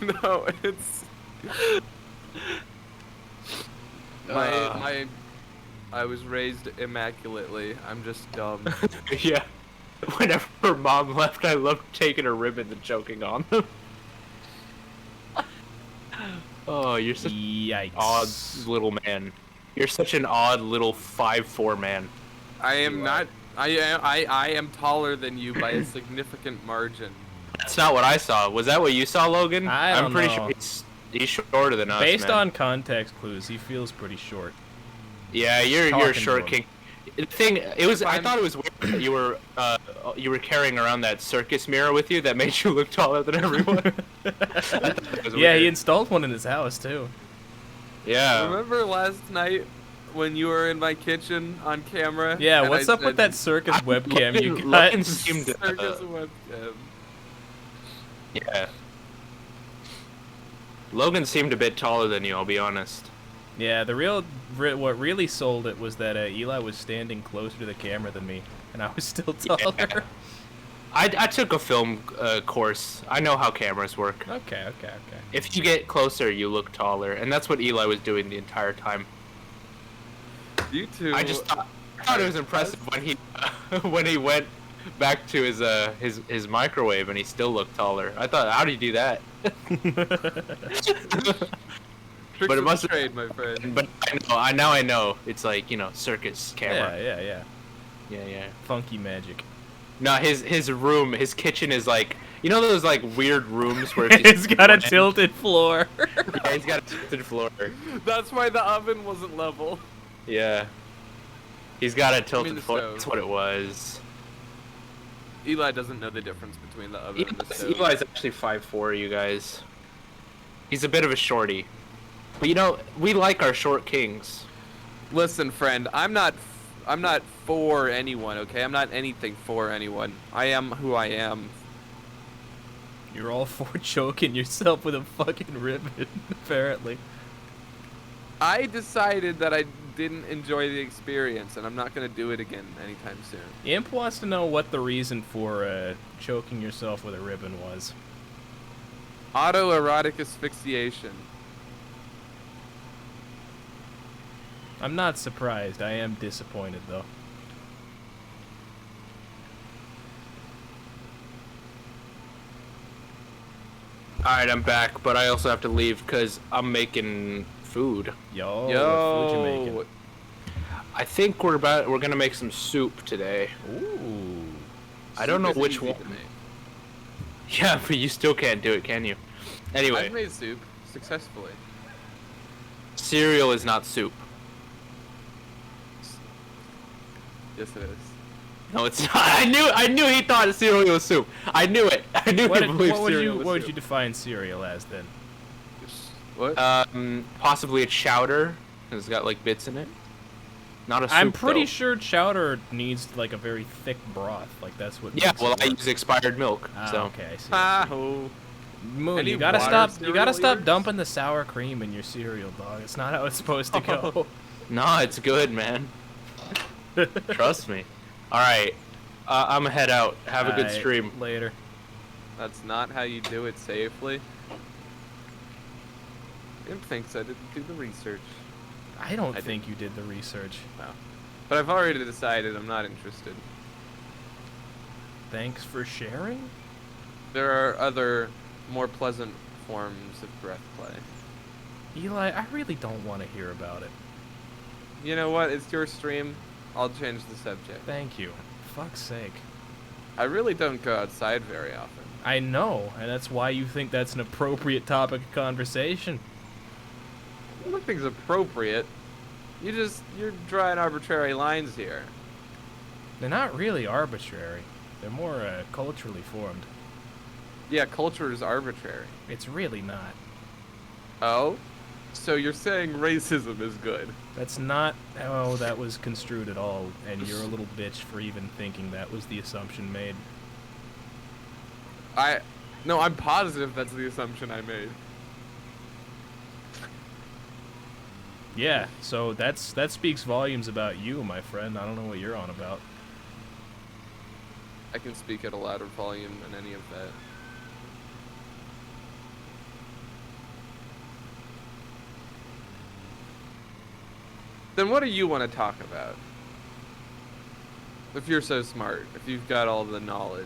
No, it's I was raised immaculately. I'm just dumb. Yeah. Whenever mom left, I loved taking her ribbons and choking on them. Oh, you're such an Yikes. odd little man. You're such an odd little 5'4" man. I am not. I am taller than you by a significant margin. That's not what I saw. Was that what you saw, Logan? I I'm don't pretty know. sure he's shorter than us, Based man. on context clues, he feels pretty short. Yeah, you're Talking a to short him. king. The thing, it was. I Fine. thought it was weird that you were carrying around that circus mirror with you that made you look taller than everyone. I thought that was Yeah, weird. he installed one in his house too. Yeah. Remember last night when you were in my kitchen on camera? Yeah, and what's I up with said, that circus webcam you got? Logan seemed Circus webcam. yeah. Logan seemed a bit taller than you. I'll be honest. Yeah, what really sold it was that Eli was standing closer to the camera than me, and I was still taller. Yeah. I took a film course. I know how cameras work. Okay. If you get closer, you look taller, and that's what Eli was doing the entire time. You two. I thought it was impressive when he when he went back to his microwave, and he still looked taller. I thought, how do you do that? Tricks But it of must the trade, my friend. But I know. It's like, circus camera. Yeah. Yeah. Funky magic. No, his room, his kitchen is like, those like weird rooms where It's got a tilted floor. Yeah, he's got a tilted floor. That's why the oven wasn't level. Yeah. He's got a tilted the floor. stove. That's what it was. Eli doesn't know the difference between the oven and the stove. Eli's actually 5'4", you guys. He's a bit of a shorty. But we like our short kings. Listen, friend, I'm not for anyone, okay? I'm not anything for anyone. I am who I am. You're all for choking yourself with a fucking ribbon, apparently. I decided that I didn't enjoy the experience, and I'm not gonna do it again anytime soon. Imp wants to know what the reason for choking yourself with a ribbon was. Autoerotic asphyxiation. I'm not surprised. I am disappointed, though. Alright, I'm back, but I also have to leave because I'm making food. Yo, what food you making? I think we're gonna make some soup today. Ooh. I don't know Soup is which easy one. to make. Yeah, but you still can't do it, can you? Anyway, I've made soup successfully. cereal is not soup. Yes, it is. No, it's not. I knew he thought cereal was soup. I knew it. I knew he believed cereal was What would you soup. define cereal as then? What? Possibly a chowder. It's got like bits in it. Not a soup. I'm pretty though. sure chowder needs like a very thick broth. Like that's what. Yeah, makes well, it I work. use expired milk. Ah, So okay, I see. Oh. Moon, Any you gotta water stop. You cereal gotta stop eaters? dumping the sour cream in your cereal, dog. It's not how it's supposed to go. no, it's good, man. Trust me. All right, I'm gonna head out. Have a good Alright, stream. later. That's not how you do it safely. Imp thinks I didn't do the research. I don't I think you did the research. No. But I've already decided I'm not interested. Thanks for sharing. There are other, more pleasant forms of breath play. Eli, I really don't want to hear about it. You know what? It's your stream. I'll change the subject. Thank you. Fuck's sake. I really don't go outside very often. I know, and that's why you think that's an appropriate topic of conversation. Nothing's appropriate. You're drawing arbitrary lines here. They're not really arbitrary. They're more culturally formed. Yeah, culture is arbitrary. It's really not. Oh? So you're saying racism is good? That's not how that was construed at all, and you're a little bitch for even thinking that was the assumption made. No, I'm positive that's the assumption I made. Yeah, so that speaks volumes about you, my friend. I don't know what you're on about. I can speak at a louder volume than any of that. Then what do you want to talk about? If you're so smart, if you've got all the knowledge.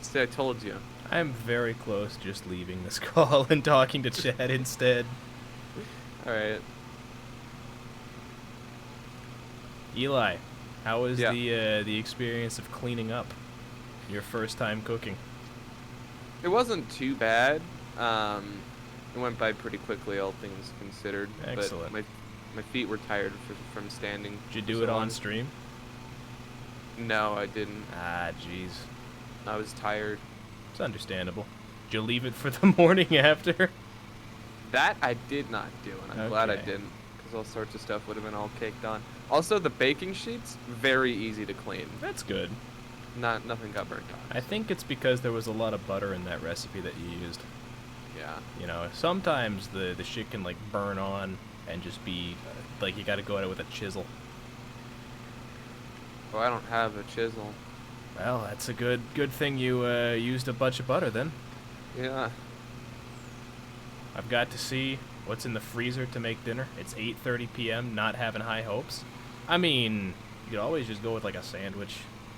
See, I told you. I'm very close just leaving this call and talking to Chad instead. Alright. Eli, how was Yeah. the experience of cleaning up? Your first time cooking? It wasn't too bad. It went by pretty quickly, all things considered. Excellent. But my feet were tired from standing. Did you do so it on long. stream? No, I didn't. Ah, jeez. I was tired. It's understandable. Did you leave it for the morning after? That I did not do, and I'm glad I Okay. didn't, because all sorts of stuff would have been all caked on. Also, the baking sheets, very easy to clean. That's good. Nothing got burnt on. I think it's because there was a lot of butter in that recipe that you used. Yeah. You know, sometimes the shit can like burn on and just be like you got to go at it with a chisel. Oh, I don't have a chisel. Well, that's a good thing you used a bunch of butter then. Yeah. I've got to see what's in the freezer to make dinner. It's 8:30 p.m. Not having high hopes. I mean, you could always just go with like a sandwich.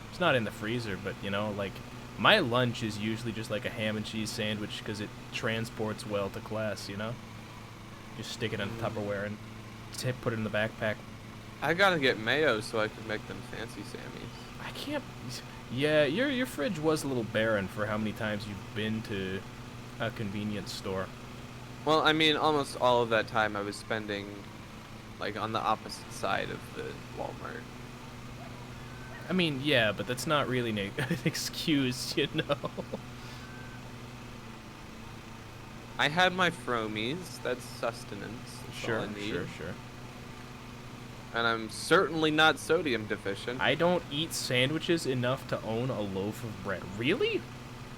It's not in the freezer, but you know, like my lunch is usually just like a ham and cheese sandwich because it transports well to class. You know, just stick it in a Tupperware and put it in the backpack. I gotta get mayo so I can make them fancy Sammys. I can't. Yeah, your fridge was a little barren for how many times you've been to a convenience store. Well, I mean, almost all of that time I was spending, like, on the opposite side of the Walmart. I mean, yeah, but that's not really an excuse, you know. I had my Fromies. That's sustenance. That's all I need. Sure. And I'm certainly not sodium deficient. I don't eat sandwiches enough to own a loaf of bread. Really?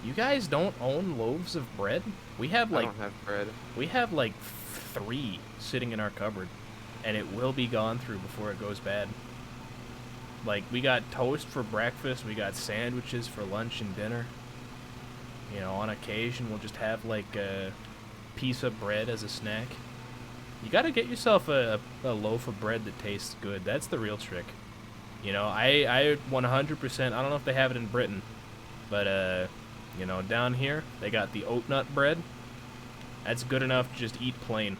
You guys don't own loaves of bread? We have I don't have bread. We have like 3 sitting in our cupboard, and it will be gone through before it goes bad. Like, we got toast for breakfast, we got sandwiches for lunch and dinner. You know, on occasion we'll just have like a piece of bread as a snack. You gotta get yourself a loaf of bread that tastes good. That's the real trick. You know, I 100%, I don't know if they have it in Britain, but, you know, down here, they got the oat nut bread. That's good enough to just eat plain.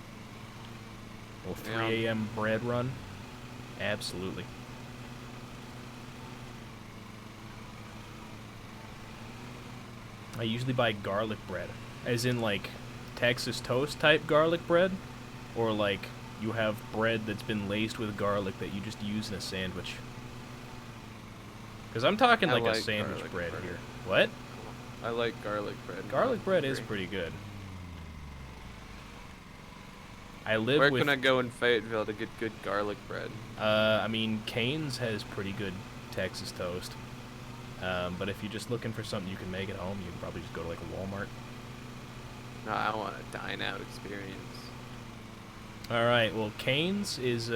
Well, 3 a.m. bread run? Absolutely. I usually buy garlic bread, as in, like, Texas toast type garlic bread, or, like, you have bread that's been laced with garlic that you just use in a sandwich. Because I'm talking like a sandwich bread here. What? I like garlic bread. Garlic bread is pretty good. I live Where with... can I go in Fayetteville to get good garlic bread? I mean, Cane's has pretty good Texas toast. But if you're just looking for something you can make at home, you can probably just go to, like, a Walmart. No, I want a dine-out experience. Alright, well, Cane's is,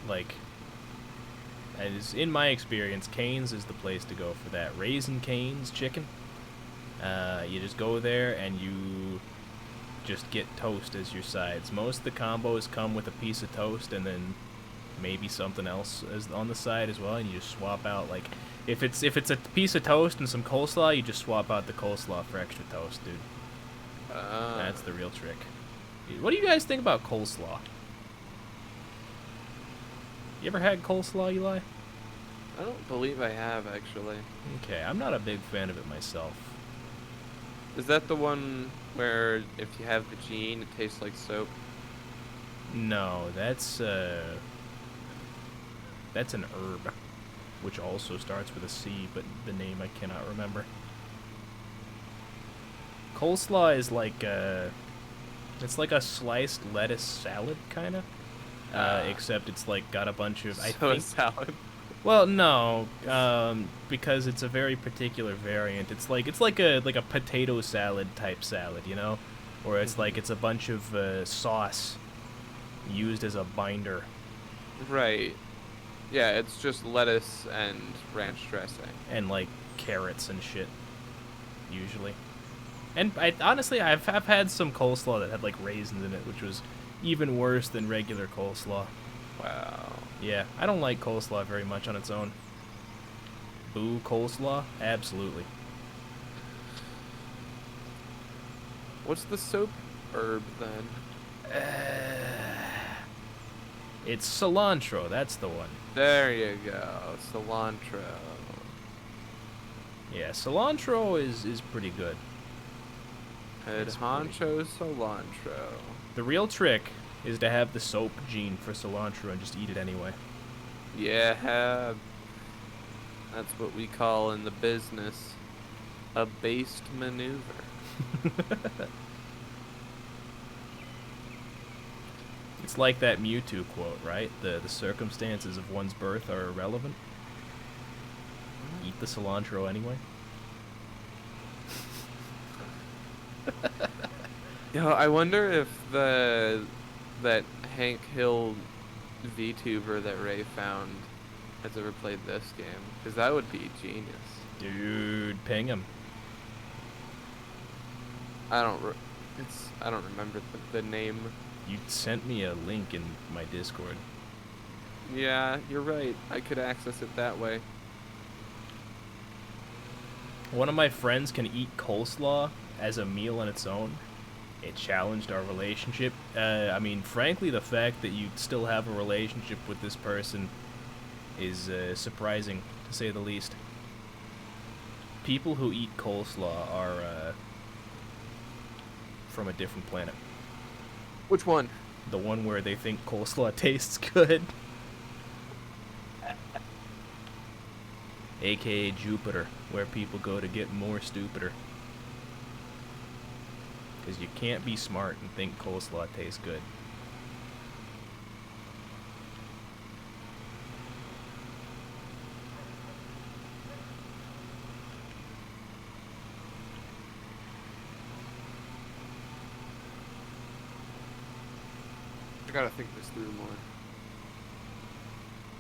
like... As in my experience, Cane's is the place to go for that. Raisin Cane's chicken. You just go there and you just get toast as your sides. Most of the combos come with a piece of toast and then maybe something else as on the side as well, and you just swap out, like, if it's a piece of toast and some coleslaw, you just swap out the coleslaw for extra toast, dude. That's the real trick. What do you guys think about coleslaw? You ever had coleslaw, Eli? I don't believe I have, actually. Okay, I'm not a big fan of it myself. Is that the one where if you have the gene, it tastes like soap? No, that's an herb, which also starts with a C, but the name I cannot remember. Coleslaw is like it's like a sliced lettuce salad, kind of. Except it's like got a bunch of Salad. Well, no, because it's a very particular variant. It's like a potato salad type salad, you know, or it's like it's a bunch of sauce used as a binder. Right. Yeah, it's just lettuce and ranch dressing. And like carrots and shit, usually. And honestly, I've had some coleslaw that had like raisins in it, which was even worse than regular coleslaw. Wow. Yeah, I don't like coleslaw very much on its own. Boo coleslaw? Absolutely. What's the soap herb then? It's cilantro, that's the one. There you go, cilantro. Yeah, cilantro is pretty good. Head honcho cilantro. The real trick is to have the soap gene for cilantro and just eat it anyway. Yeah, that's what we call in the business a based maneuver. It's like that Mewtwo quote, right? The circumstances of one's birth are irrelevant. Eat the cilantro anyway. Yo, I wonder if that Hank Hill VTuber that Ray found has ever played this game, because that would be genius. Dude, ping him. I don't remember the name. You sent me a link in my Discord. Yeah, you're right. I could access it that way. One of my friends can eat coleslaw as a meal on its own. It challenged our relationship. I mean, frankly, the fact that you still have a relationship with this person is surprising, to say the least. People who eat coleslaw are from a different planet. Which one? The one where they think coleslaw tastes good. AKA Jupiter, where people go to get more stupider. Because you can't be smart and think coleslaw tastes good. I gotta think this through more.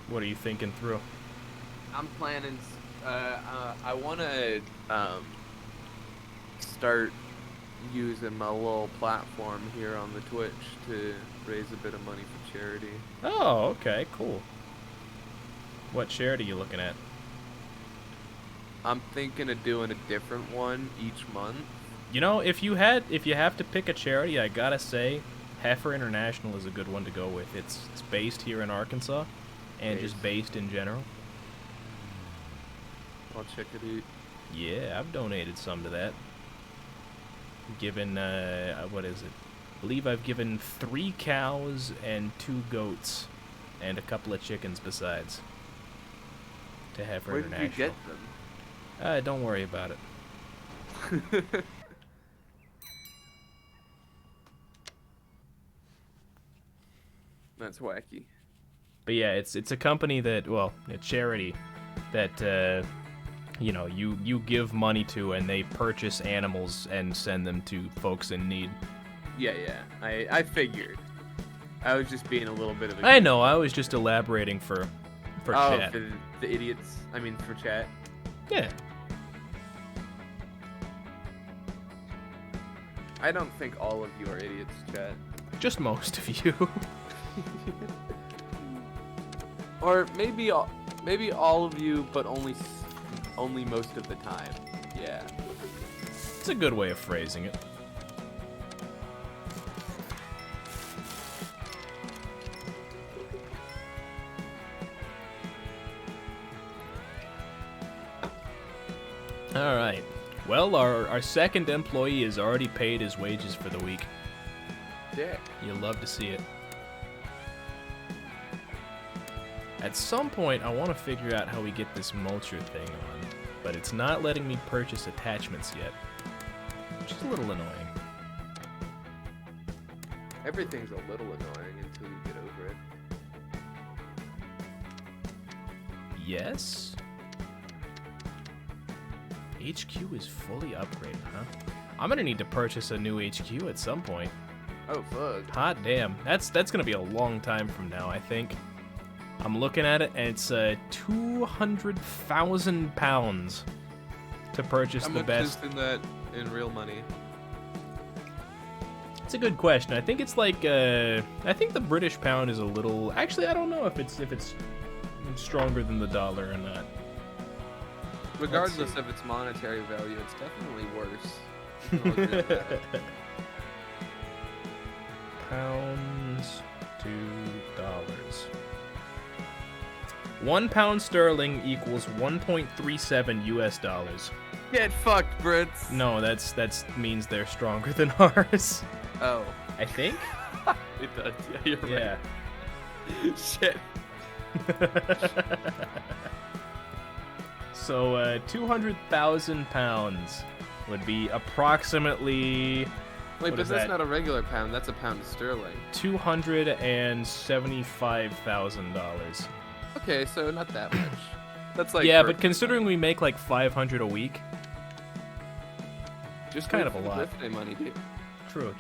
What are you thinking through? I'm planning. I wanna start using my little platform here on the Twitch to raise a bit of money for charity. Oh, okay, cool. What charity are you looking at? I'm thinking of doing a different one each month. You know, if you have to pick a charity, I gotta say, Heifer International is a good one to go with. It's based here in Arkansas, and just based in general. I'll check it out. Yeah, I've donated some to that. Given, what is it? I believe I've given 3 cows and 2 goats, and a couple of chickens besides, to Heifer Where did International. you get them? Don't worry about it. That's wacky. But yeah, it's a company that, well, a charity that, you know, you give money to, and they purchase animals and send them to folks in need. Yeah. I figured. I was just being a little bit of a... I know, I was just elaborating for chat. For the idiots. I mean, for chat. Yeah. I don't think all of you are idiots, chat. Just most of you. Or maybe all of you, but only most of the time. Yeah. It's a good way of phrasing it. Alright. Well, our second employee has already paid his wages for the week. Dick. You'll love to see it. At some point, I want to figure out how we get this mulcher thing on, but it's not letting me purchase attachments yet, which is a little annoying. Everything's a little annoying until you get over it. Yes? HQ is fully upgraded, huh? I'm gonna need to purchase a new HQ at some point. Oh, fuck. Hot damn. That's gonna be a long time from now, I think. I'm looking at it, and it's 200,000 pounds to purchase the best. How much is in that in real money? It's a good question. I think it's like I think the British pound is a little. Actually, I don't know if it's stronger than the dollar or not. Regardless of its monetary value, it's definitely worse. You can all agree with that. Pounds to dollars. 1 pound sterling equals 1.37 US dollars. Get fucked, Brits. No, that means they're stronger than ours. Oh. I think. It does. Yeah, you're Yeah. right. Shit. So 200,000 pounds would be approximately. Wait, what but is that's that? not a regular pound. That's a pound sterling. $275,000. Okay, so not that much. That's like Yeah, but considering we make like 500 a week, just kind wait of a for the lot. birthday money, dude. True.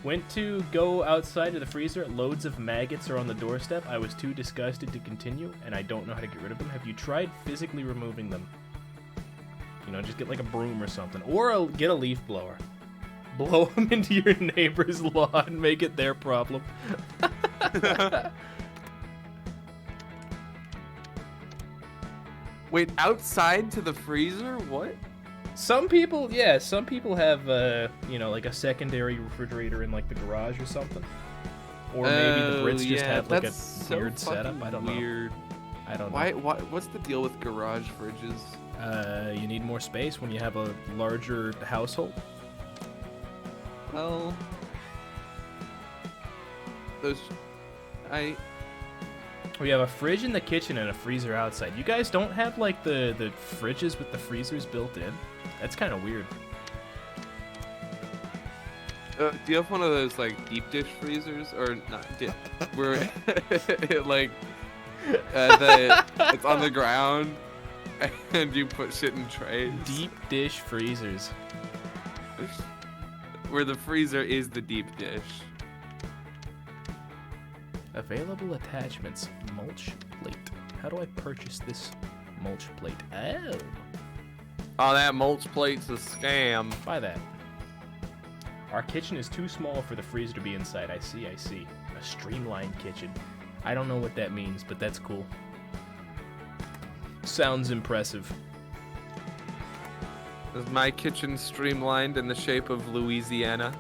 Went to go outside to the freezer. Loads of maggots are on the doorstep. I was too disgusted to continue, and I don't know how to get rid of them. Have you tried physically removing them? You know, just get like a broom or something. Or get a leaf blower. Blow them into your neighbor's lawn. Make it their problem. Wait, outside to the freezer? What? Some people have like a secondary refrigerator in like the garage or something. Or maybe the Brits just have like a weird setup. I don't know. I don't know. Why? What's the deal with garage fridges? You need more space when you have a larger household. Well, We have a fridge in the kitchen and a freezer outside. You guys don't have like the fridges with the freezers built in? That's kind of weird. Do you have one of those like deep dish freezers or not? Where like it's on the ground and you put shit in trays. Deep dish freezers. Where the freezer is the deep dish. Available attachments. Mulch plate. How do I purchase this mulch plate? Oh, that mulch plate's a scam. Buy that. Our kitchen is too small for the freezer to be inside. I see. A streamlined kitchen. I don't know what that means, but that's cool. Sounds impressive. Is my kitchen streamlined in the shape of Louisiana?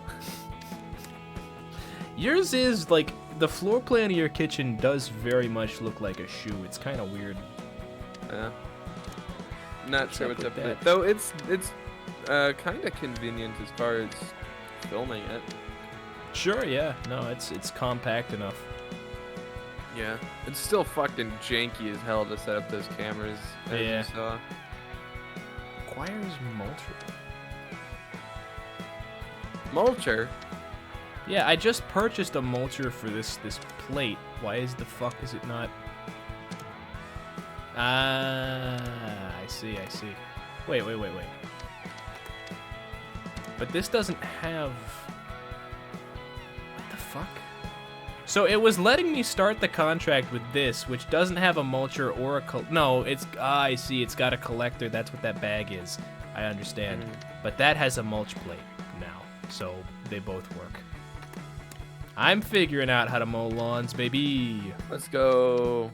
Yours is like the floor plan of your kitchen does very much look like a shoe. It's kind of weird. Yeah. Not sure What's what's up up with with that? though. It's kind of convenient as far as filming it. Sure, yeah. No, it's compact enough. Yeah. It's still fucking janky as hell to set up those cameras. As Yeah. You saw. Requires mulcher. Mulcher. Yeah, I just purchased a mulcher for this plate. Why is it not? I see. Wait. But this doesn't have... What the fuck? So it was letting me start the contract with this, which doesn't have a mulcher or a... No, it's... I see, it's got a collector. That's what that bag is. I understand. But that has a mulch plate now, so they both work. I'm figuring out how to mow lawns, baby. Let's go.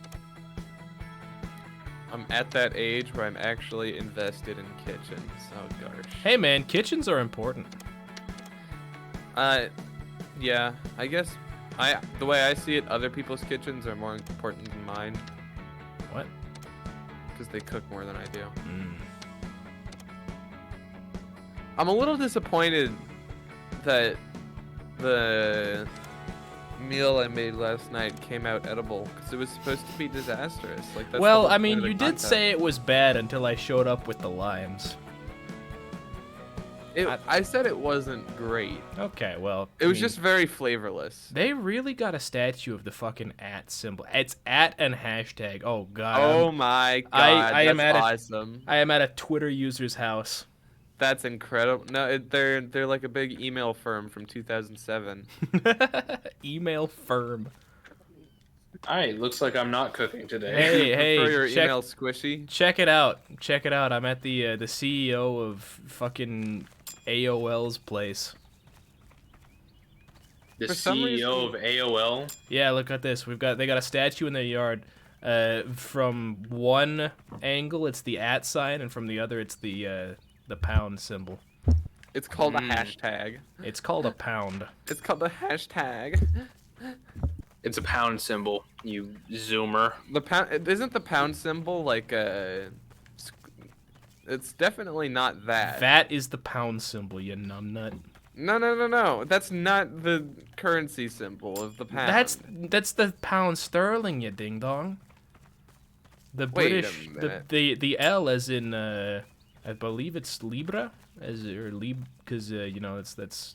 I'm at that age where I'm actually invested in kitchens. Oh gosh. Hey man, kitchens are important. Yeah. I guess the way I see it, other people's kitchens are more important than mine. What? Because they cook more than I do. Mm. I'm a little disappointed that the meal I made last night came out edible because it was supposed to be disastrous. Like that's Well, the whole I mean, point of you the did content. say it was bad until I showed up with the limes. I said it wasn't great. Okay, well. It was just very flavorless. They really got a statue of the fucking @ symbol. It's @ and hashtag. Oh god. Oh my god, I am that's at awesome. I am at a Twitter user's house. That's incredible. No, they're like a big email firm from 2007. Email firm. Alright, looks like I'm not cooking today. Hey, For your check, email squishy. check it out. Check it out. I'm at the CEO of fucking AOL's place. The For some CEO of AOL. Yeah, look at this. They got a statue in their yard. From one angle, it's the @ sign, and from the other, it's the pound symbol. It's called a hashtag. It's called a pound. It's called a hashtag. It's a pound symbol, you zoomer. The pound isn't the pound symbol like a. It's definitely not that. That is the pound symbol, you numbnut. No. That's not the currency symbol of the pound. That's the pound sterling, you ding dong. The Wait a British, minute. the L as in I believe it's Libra because that's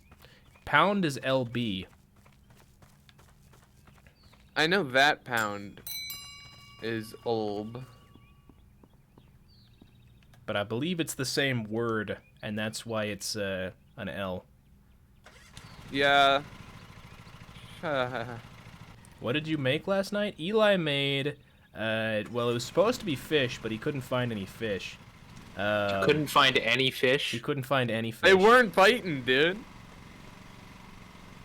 pound is LB. I know that pound is olb. But I believe it's the same word, and that's why it's an L. Yeah. What did you make last night? Eli made, well, it was supposed to be fish, but he couldn't find any fish. Couldn't find any fish. He couldn't find any fish. They weren't biting, dude.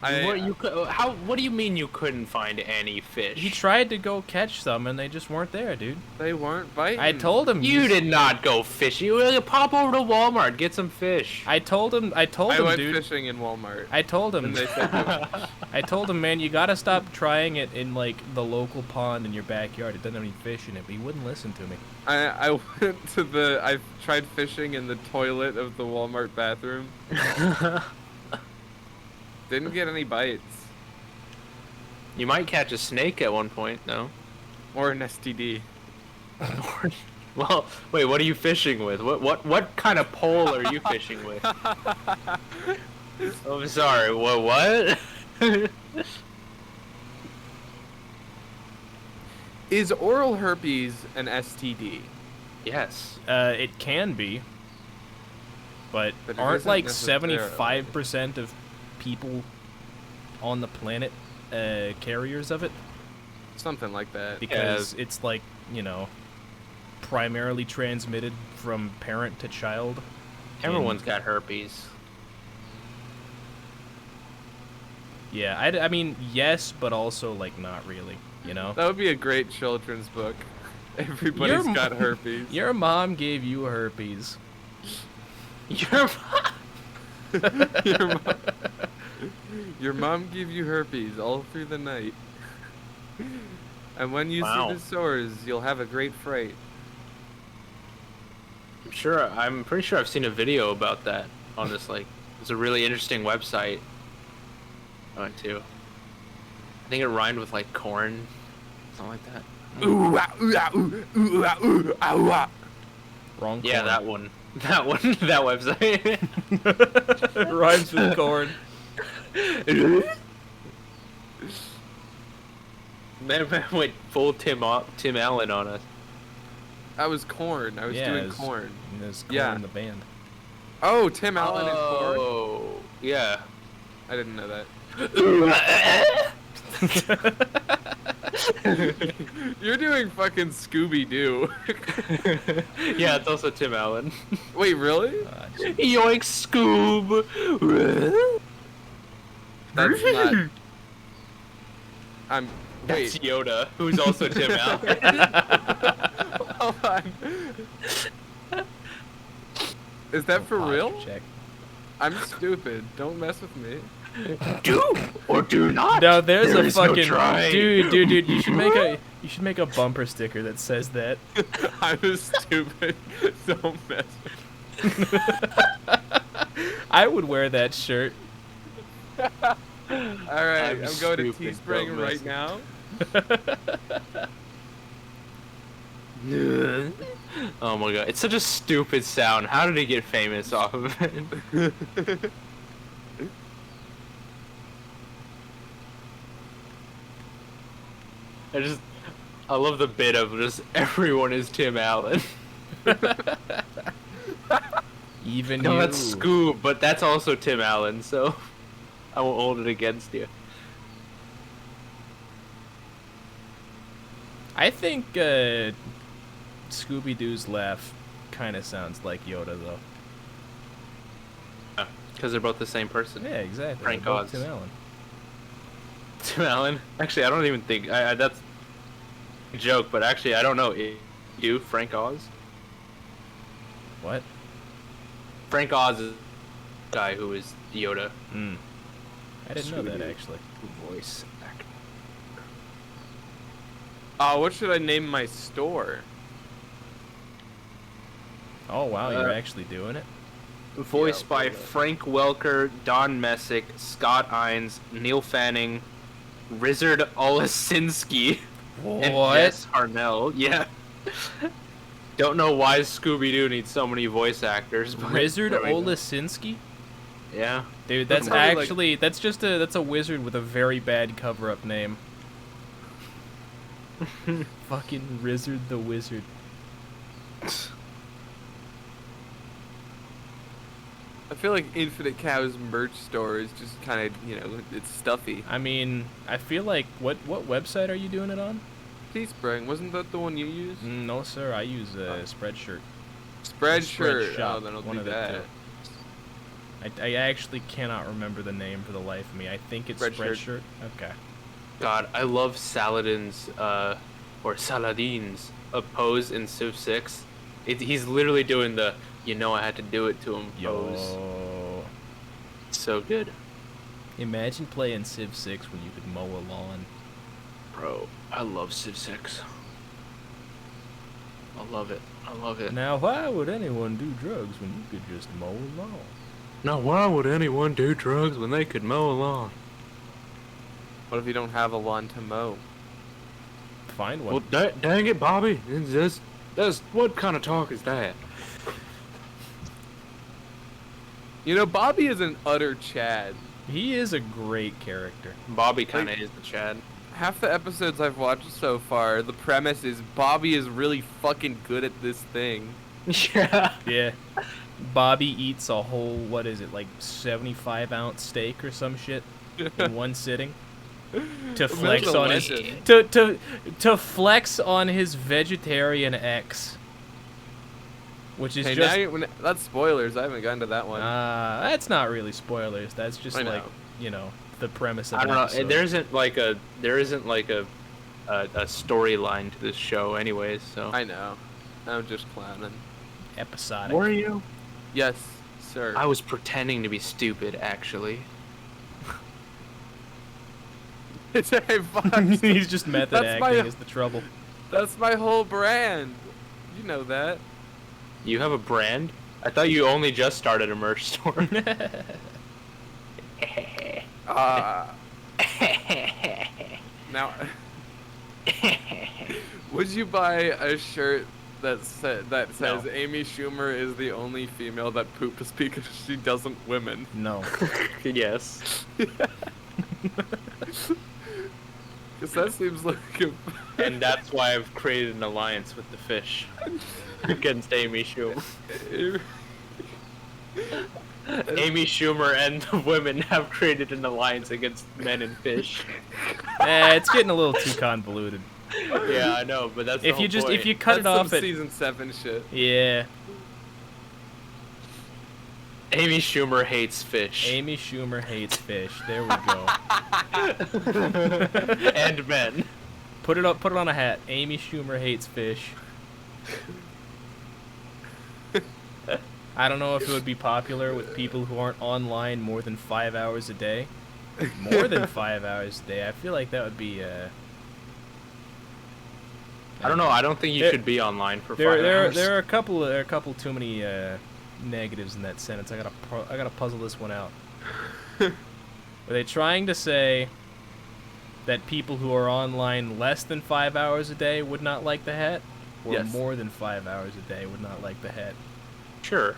What do you mean you couldn't find any fish? He tried to go catch some, and they just weren't there, dude. They weren't biting. I told him. You did not go fishing. You pop over to Walmart, get some fish. I told him, I went dude. fishing in Walmart. I told him. And they said, I told him, man, you gotta stop trying it in like the local pond in your backyard. It doesn't have any fish in it, but he wouldn't listen to me. I went to I tried fishing in the toilet of the Walmart bathroom. Didn't get any bites. You might catch a snake at one point, no? Or an STD. Well, wait, what are you fishing with? What kind of pole are you fishing with? Oh, sorry. What? Is oral herpes an STD? Yes. It can be, but But it aren't isn't like necessarily. 75% of people on the planet carriers of it? Something like that. Because it's like, you know, primarily transmitted from parent to child. Everyone's got herpes. Yeah, I mean, yes, but also like not really, you know? That would be a great children's book. Everybody's got herpes. Your mom gave you herpes. Your Your mom, your mom gave you herpes all through the night. And when you see the sores, you'll have a great fright. I'm pretty sure I've seen a video about that on this, like, it's a really interesting website I went to. I think it rhymed with, like, corn, something like that. Ooh, ah, ooh, ah, ooh, ooh, ah, ooh, ah, ooh, ah. Wrong corn. Yeah, that one. That website. Rhymes with corn. Man went full Tim Allen on us. I was corn. I was doing corn. There's corn Yeah. in the band. Oh, Tim Allen and corn? Oh, yeah. I didn't know that. You're doing fucking Scooby-Doo. Yeah, it's also Tim Allen. Wait, really? Yoink, Scoob. That's not... That's Wait. Yoda, who's also Tim Allen. Hold on. Is that for real? Check. I'm stupid. Don't mess with me. Do or do not. No, there's a no fucking try. dude. You should make a bumper sticker that says that. I was stupid. Don't mess with me. I would wear that shirt. Alright, I'm going to stupid, Teespring don't right mess now. Oh my god, it's such a stupid sound. How did he get famous off of it? I love the bit of just everyone is Tim Allen. Even No, you. that's Scoob, but that's also Tim Allen, so I won't hold it against you. I think Scooby-Doo's laugh kind of sounds like Yoda, though. Because they're both the same person. Yeah, exactly. Frank They're both Oz. Tim Allen. Tim Allen? Actually, I don't even think... that's a joke, but actually, I don't know. You, Frank Oz? What? Frank Oz is the guy who is Yoda. Hmm. I didn't know that, actually. Voice actor. What should I name my store? Oh, wow, you're actually doing it? Voiced by Frank Welker, Don Messick, Scott Ines, Neil Fanning, Rizard Olesinski, and Jess Harnell. Yeah. Don't know why Scooby-Doo needs so many voice actors. But Rizard there we go. Olesinski? Yeah. Dude, that's Probably actually that's a wizard with a very bad cover-up name. Fucking Rizard the Wizard. I feel like Infinite Cow's merch store is just kind of, you know, it's stuffy. I mean, I feel like what website are you doing it on? Teespring, wasn't that the one you used? No, sir. I use Spreadshirt. Spreadshirt. Shop, Oh, then I'll one do of the that. two. I actually cannot remember the name for the life of me. I think it's Spreadshirt. Okay. God, I love Saladin's, or Saladin's pose in Civ 6. He's literally doing the, I had to do it to him pose. Yo. So good. Imagine playing Civ 6 when you could mow a lawn. Bro, I love Civ 6. I love it. I love it. Now, why would anyone do drugs when you could just mow a lawn? Now, why would anyone do drugs when they could mow a lawn? What if you don't have a lawn to mow? Find one. Well, dang it, Bobby. That's what kind of talk is that? Bobby is an utter Chad. He is a great character. Bobby kind of is the Chad. Half the episodes I've watched so far, the premise is Bobby is really fucking good at this thing. Yeah. Yeah. Bobby eats a whole, 75-ounce steak or some shit in one sitting to flex on his to flex on his vegetarian ex, which is that's spoilers. I haven't gotten to that one. That's not really spoilers. That's just the premise of I don't know. episode. There isn't like a storyline to this show, anyways. So I know. I'm just clowning. Episodic. Were you? Yes, sir. I was pretending to be stupid, actually. He's just method acting is the trouble. That's my whole brand. You know that. You have a brand? I thought you only just started a merch store. Now, would you buy a shirt that says No. Amy Schumer is the only female that poops because she doesn't women? No. Yes. Because that seems like a... And that's why I've created an alliance with the fish against Amy Schumer. Amy Schumer and the women have created an alliance against men and fish. It's getting a little too convoluted. Yeah, I know, but that's the whole point. If you cut That's it off some at season 7 shit. yeah, Amy Schumer hates fish. Amy Schumer hates fish. There we go. And men. Put it on a hat. Amy Schumer hates fish. I don't know if it would be popular with people who aren't online more than 5 hours a day. More than 5 hours a day. I feel like that would be I don't know. I don't think you should be online for 5 hours. There are a couple too many negatives in that sentence. I gotta puzzle this one out. Are they trying to say that people who are online less than 5 hours a day would not like the hat, or Yes. more than 5 hours a day would not like the hat? Sure.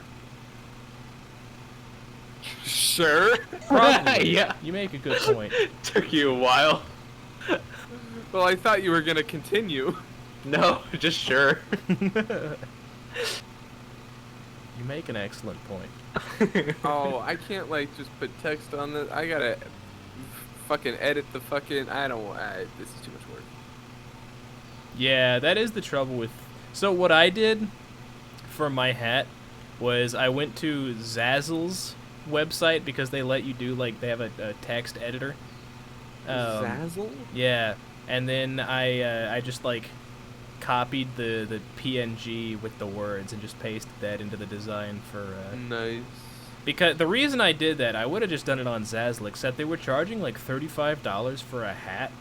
Sure. Probably. Yeah. You make a good point. Took you a while. Well, I thought you were gonna continue. No, just sure. You make an excellent point. Oh, I can't just put text on this. I gotta fucking edit the fucking. This is too much work. Yeah, that is the trouble with... So what I did for my hat was I went to Zazzle's website because they let you do, they have a text editor. Zazzle? Yeah, and then I just, copied the PNG with the words and just pasted that into the design for... Nice. Because the reason I did that, I would have just done it on Zazzle, except they were charging, $35 for a hat.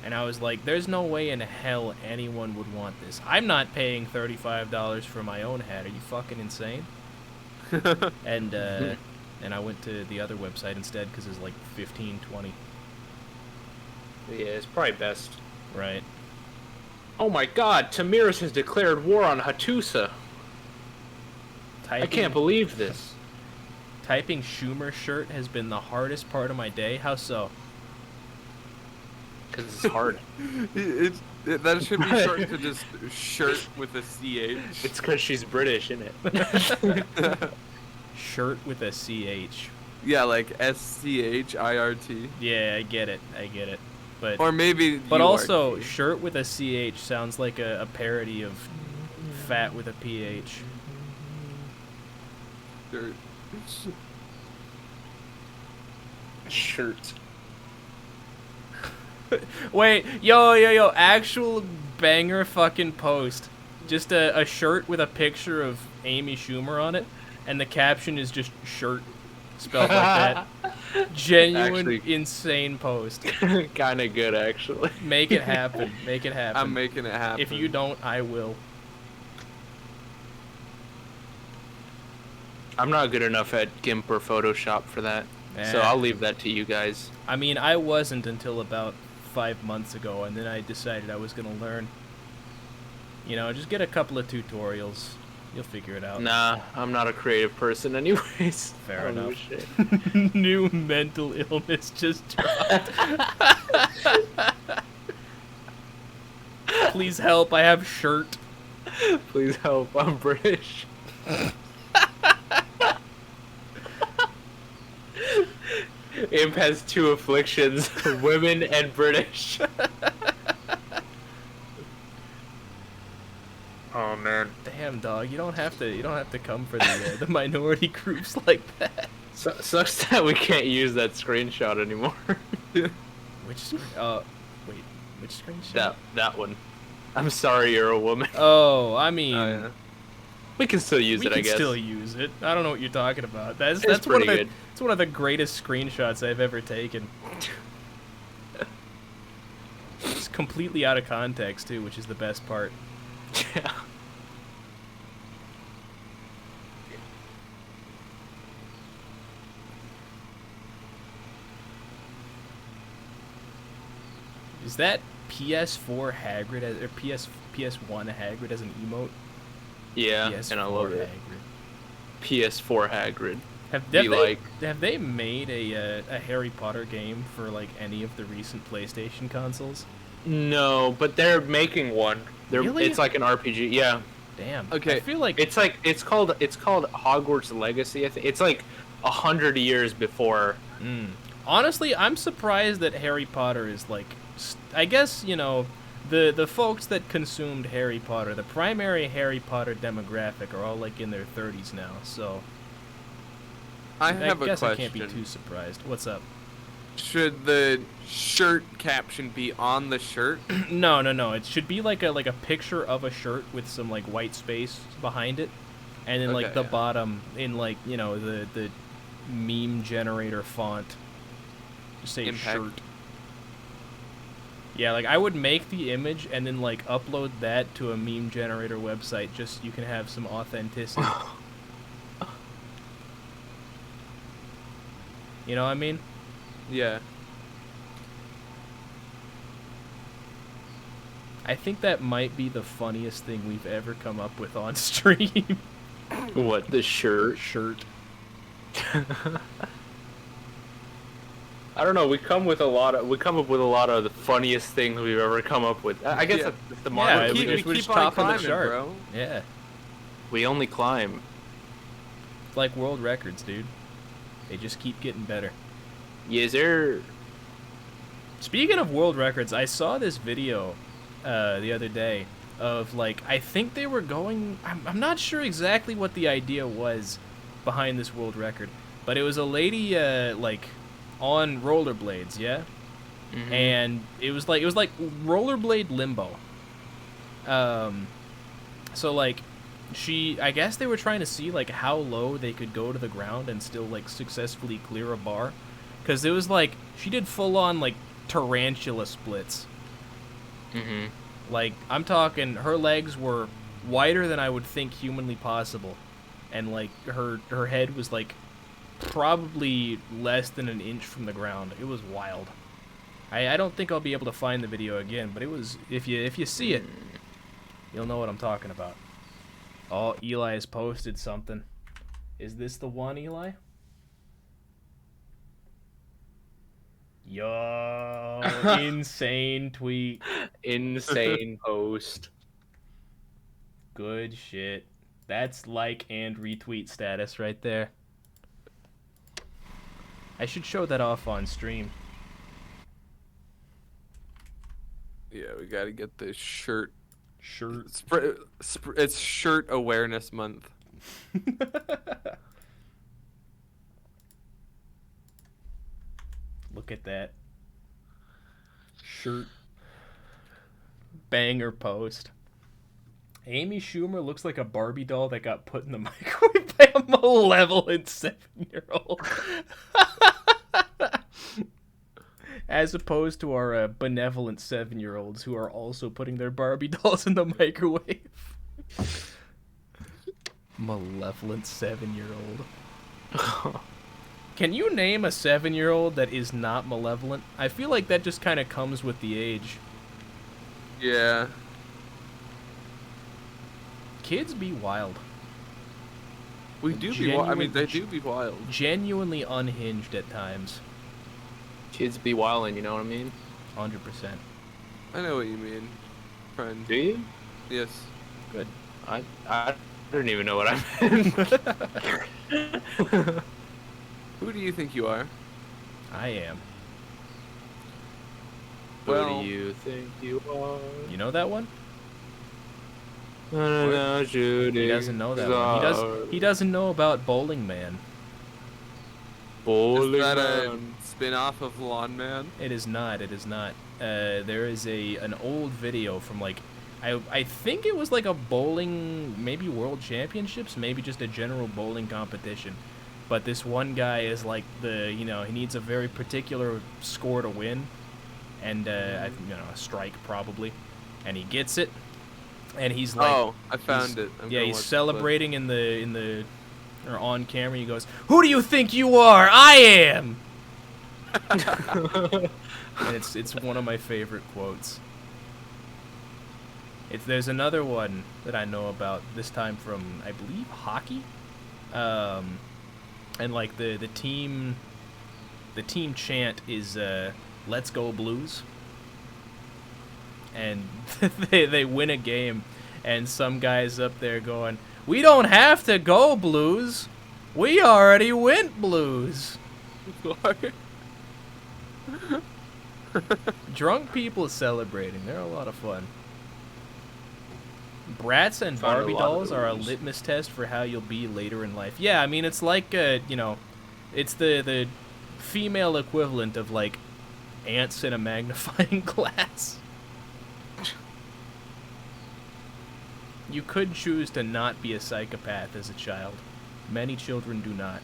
And I was like, there's no way in hell anyone would want this. I'm not paying $35 for my own hat. Are you fucking insane? And I went to the other website instead because it's $15, $20. Yeah, it's probably best. Right. Oh my god, Tamiris has declared war on Hattusa. I can't believe this. Typing Schumer shirt has been the hardest part of my day. How so? Because it's hard. That should be short to just shirt with a CH. It's because she's British, isn't it? Shirt with a CH. Yeah, like SCHIRT. Yeah, I get it. But Or maybe. But also, URT. shirt with a CH sounds like a parody of fat with a PH. Shirt. Shirt. Wait, yo, actual banger fucking post. Just a shirt with a picture of Amy Schumer on it, and the caption is just shirt spelled like that. Genuine, Actually- insane post. Kind of good, actually. Make it happen. Make it happen. I'm making it happen. If you don't, I will. I'm not good enough at GIMP or Photoshop for that, so I'll leave that to you guys. I mean, I wasn't until about 5 months ago, and then I decided I was gonna learn. You know, just get a couple of tutorials. You'll figure it out. Nah, I'm not a creative person anyways. Fair I don't enough. give a shit. New mental illness just dropped. Please help, I have shirt. Please help, I'm British. Imp has 2 afflictions, women and British. Oh man. Damn, dog, you don't have to come for the minority groups like that. Sucks that we can't use that screenshot anymore. Which wait, which screenshot? That one. I'm sorry you're a woman. Oh, I mean, Oh, yeah. We can still use we it, I can guess. still use it. I don't know what you're talking about. That's It's one of pretty the good. it's one of the greatest screenshots I've ever taken. It's completely out of context too, which is the best part. Yeah. Is that PS4 Hagrid as, or PS1 Hagrid as an emote? Yeah, PS4 and I love it. Hagrid. PS4 Hagrid. Have they made a Harry Potter game for like any of the recent PlayStation consoles? No, but they're making one. Really? It's like an RPG. Yeah. Damn. Okay, I feel like It's called Hogwarts Legacy. I think it's like 100 years before. honestly, I'm surprised that Harry Potter is like. I guess you know, the folks that consumed Harry Potter, the primary Harry Potter demographic, are all like in their 30s now. So I have a guess question. I can't be too surprised. What's up? Should the shirt caption be on the shirt? No. It should be like a picture of a shirt with some like white space behind it, and then like Okay, the yeah. bottom in like you know the meme generator font. Just say Impact. shirt. Yeah, like I would make the image and then like upload that to a meme generator website just so you can have some authenticity. You know what I mean? Yeah. I think that might be the funniest thing we've ever come up with on stream. What, the shirt? Shirt. I don't know. We come up with a lot of the funniest things we've ever come up with. I guess Yeah. that's the Yeah, market. we we just- we're keep just on topping the climbing, chart. bro. Yeah. We only climb. It's like world records, dude. They just keep getting better. Yeah, is there? Speaking of world records, I saw this video the other day of like I think they were going. I'm not sure exactly what the idea was behind this world record, but it was a lady like on rollerblades, yeah, Mhm. and it was like rollerblade limbo. So like I guess they were trying to see like how low they could go to the ground and still like successfully clear a bar, because it was like she did full on like tarantula splits. Mhm. Like I'm talking, her legs were wider than I would think humanly possible, and like her head was like probably less than an inch from the ground. It was wild. I don't think I'll be able to find the video again, but it was if you see it, you'll know what I'm talking about. Oh, Eli has posted something. Is this the one, Eli? Yo, insane tweet. Insane post. Good shit. That's like and retweet status right there. I should show that off on stream. Yeah, we gotta get this shirt. Shirt. It's Shirt Awareness Month. Look at that. Shirt. Banger post. Amy Schumer looks like a Barbie doll that got put in the microwave by a malevolent 7-year-old. As opposed to our benevolent 7-year-olds who are also putting their Barbie dolls in the microwave. Malevolent 7-year-old. Can you name a 7-year-old that is not malevolent? I feel like that just kind of comes with the age. Yeah. Kids be wild. We do be wild. I mean, they do be wild. Genuinely unhinged at times. Kids be wildin', you know what I mean? 100%. I know what you mean, friend. Do you? Yes. Good. I don't even know what I meant. Who do you think you are? I am. Well, Who do you think you are? You know that one? He He doesn't know that one. He doesn't know about Bowling Man. Bowling is that Man. a spin-off of Lawn Man? It is not. It is not. There is an old video from like, I think it was like a bowling, maybe world championships, maybe just a general bowling competition. But this one guy is like he needs a very particular score to win, and a strike probably, and he gets it, and he's like, Oh, I found it. I'm gonna he's watch the celebrating or on camera. He goes, "Who do you think you are? I am." And it's one of my favorite quotes. There's another one that I know about, this time from, I believe, hockey. And like the team chant is "Let's Go Blues." And they win a game, and some guy's up there going, "We don't have to go Blues. We already went Blues." Drunk people celebrating. They're a lot of fun. Brats and Found a Barbie lot of dolls are a those. litmus test for how you'll be later in life. Yeah, I mean, it's like, it's the female equivalent of, like, ants in a magnifying glass. You could choose to not be a psychopath as a child. Many children do not.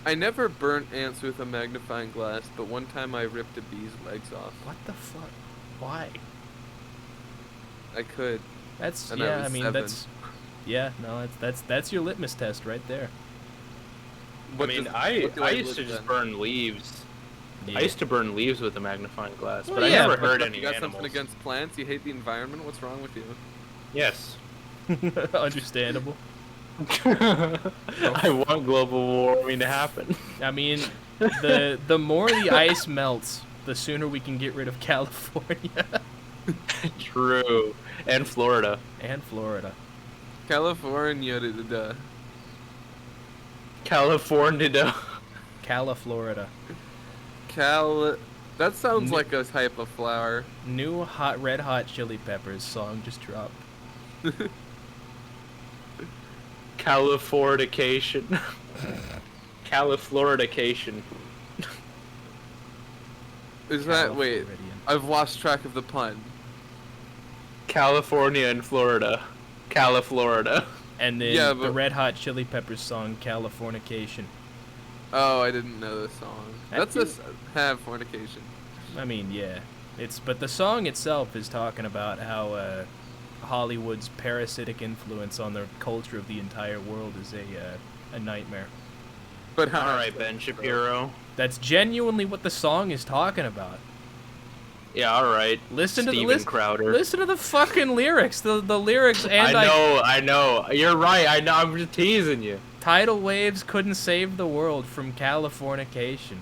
I never burnt ants with a magnifying glass, but one time I ripped a bee's legs off. What the fuck? Why? I could. That's, And yeah, was I mean, 7. that's your litmus test right there. What I mean, does- I what do used to look just then? burn leaves. Yeah. I used to burn leaves with a magnifying glass, Well, but yeah, I never but hurt You any got animals. something against plants? You hate the environment? What's wrong with you? Yes. Understandable. I want global warming to happen. I mean, the more the ice melts, the sooner we can get rid of California True. And Florida. and Florida. California. California. Califlorida. That sounds like a type of flower. New Red Hot Chili Peppers song just dropped. Californication. Califloridication. Is that wait? Califloridian. I've lost track of the pun. California and Florida. Califlorida. And then Yeah, the but- Red Hot Chili Peppers song Californication. Oh, I didn't know this song. That That's have fornication. I mean, yeah. But the song itself is talking about how Hollywood's parasitic influence on the culture of the entire world is a nightmare. But how? Alright, Ben Shapiro. That's genuinely what the song is talking about. Yeah, alright. Listen to Steven Crowder. Listen to the fucking lyrics. The lyrics and I know. You're right. I know. I'm just teasing you. tidal waves couldn't save the world from Californication.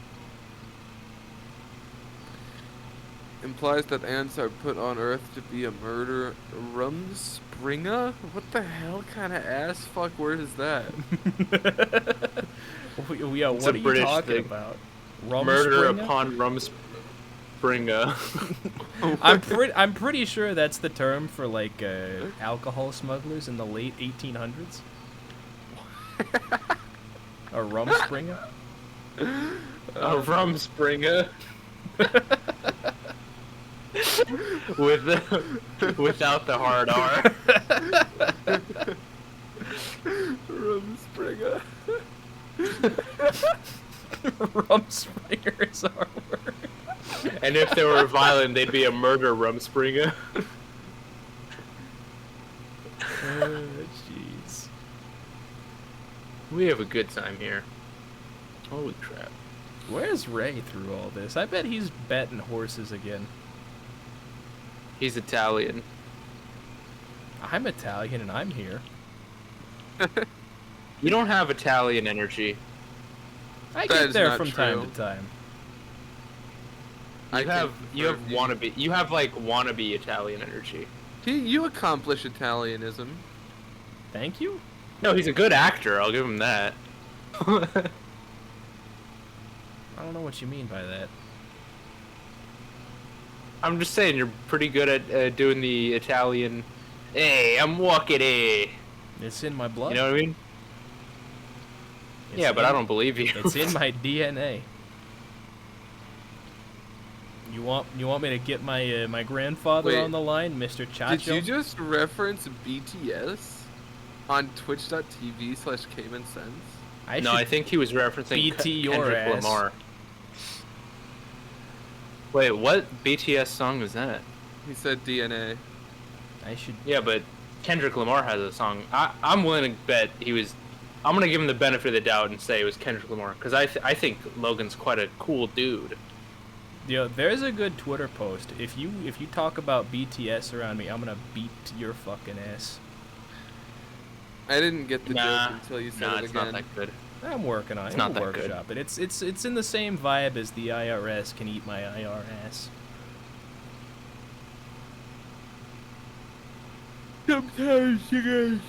Implies that ants are put on Earth to be a murder. Rumspringa? What the hell kind of ass fuck word is that? Yeah, It's what a are you British talking thing. about? Murder Rumspringa? upon Rumspringa. I'm pretty sure that's the term for like alcohol smugglers in the late 1800s. A Rumspringa? A Rumspringa. Without the hard R. Rumspringa. Rumspringer is our word. And if they were violent, they'd be a murder Rumspringa. Jeez. We have a good time here. Holy crap. Where's Ray through all this? I bet he's betting horses again. He's Italian. I'm Italian and I'm here. You don't have Italian energy. I That get is there not from time true. to time. I You have confirm wannabe. You have like wannabe Italian energy. You accomplish Italianism. Thank you. No, he's a good actor. I'll give him that. I don't know what you mean by that. I'm just saying you're pretty good at doing the Italian. Hey, I'm walking. It's in my blood. You know what I mean? It's Yeah, but in- I don't believe you. It's in my DNA. You want me to get my my grandfather Wait. on the line, Mr. Chacho? Did you just reference BTS on twitch.tv/Cayman Sense? No, I think he was referencing BT your Kendrick ass. Lamar. Wait, what BTS song is that? He said DNA. I should. Yeah, but Kendrick Lamar has a song. I'm willing to bet he was. I'm gonna give him the benefit of the doubt and say it was Kendrick Lamar because I think Logan's quite a cool dude. Yo, there's a good Twitter post. If you talk about BTS around me, I'm gonna beat your fucking ass. I didn't get the Nah, joke until you said nah, it it's again. not that good. I'm working on it. It's not We'll that good. workshop it. It's in the same vibe as the IRS can eat my IR ass. Sometimes you guys.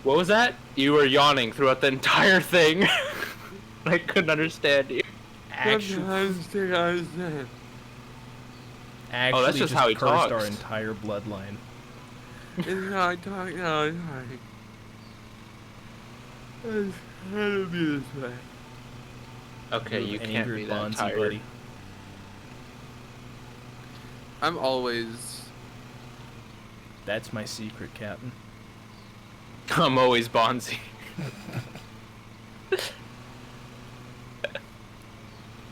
What was that? You were yawning throughout the entire thing. I couldn't understand you. Actually, Sometimes you guys. actually that's just how he cursed our talks. entire bloodline. It's not talking. No, it's not. It's gotta be this way. Okay, you can't Angry be that Bonzi tired. buddy. I'm always. That's my secret, Captain. I'm always Bonzi.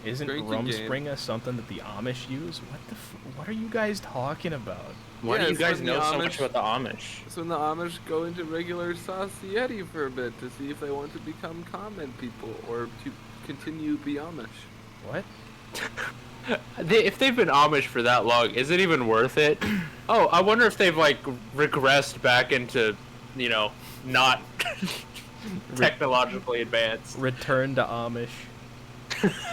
Isn't Drinking Rumspringa something that the Amish use? What are you guys talking about? Why Yeah, do you it's guys when the know so Amish- much about the Amish? It's when the Amish go into regular society for a bit to see if they want to become common people or to continue be Amish. What? If they've been Amish for that long, is it even worth it? Oh, I wonder if they've like regressed back into, you know, not technologically advanced. Return to Amish.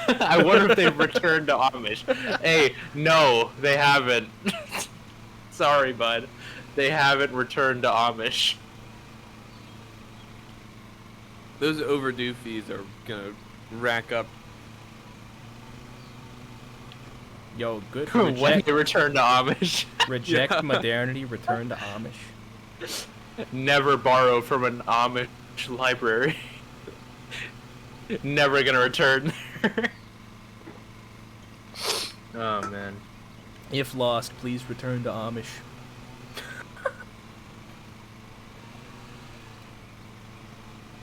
I wonder if they've returned to Amish. Hey, no, they haven't. Sorry, bud. They haven't returned to Amish. Those overdue fees are gonna rack up. Yo, good. When Reject, they return to Amish. reject Yeah. modernity, return to Amish. Never borrow from an Amish library. Never gonna return there. Oh, man. If lost, please return to Amish.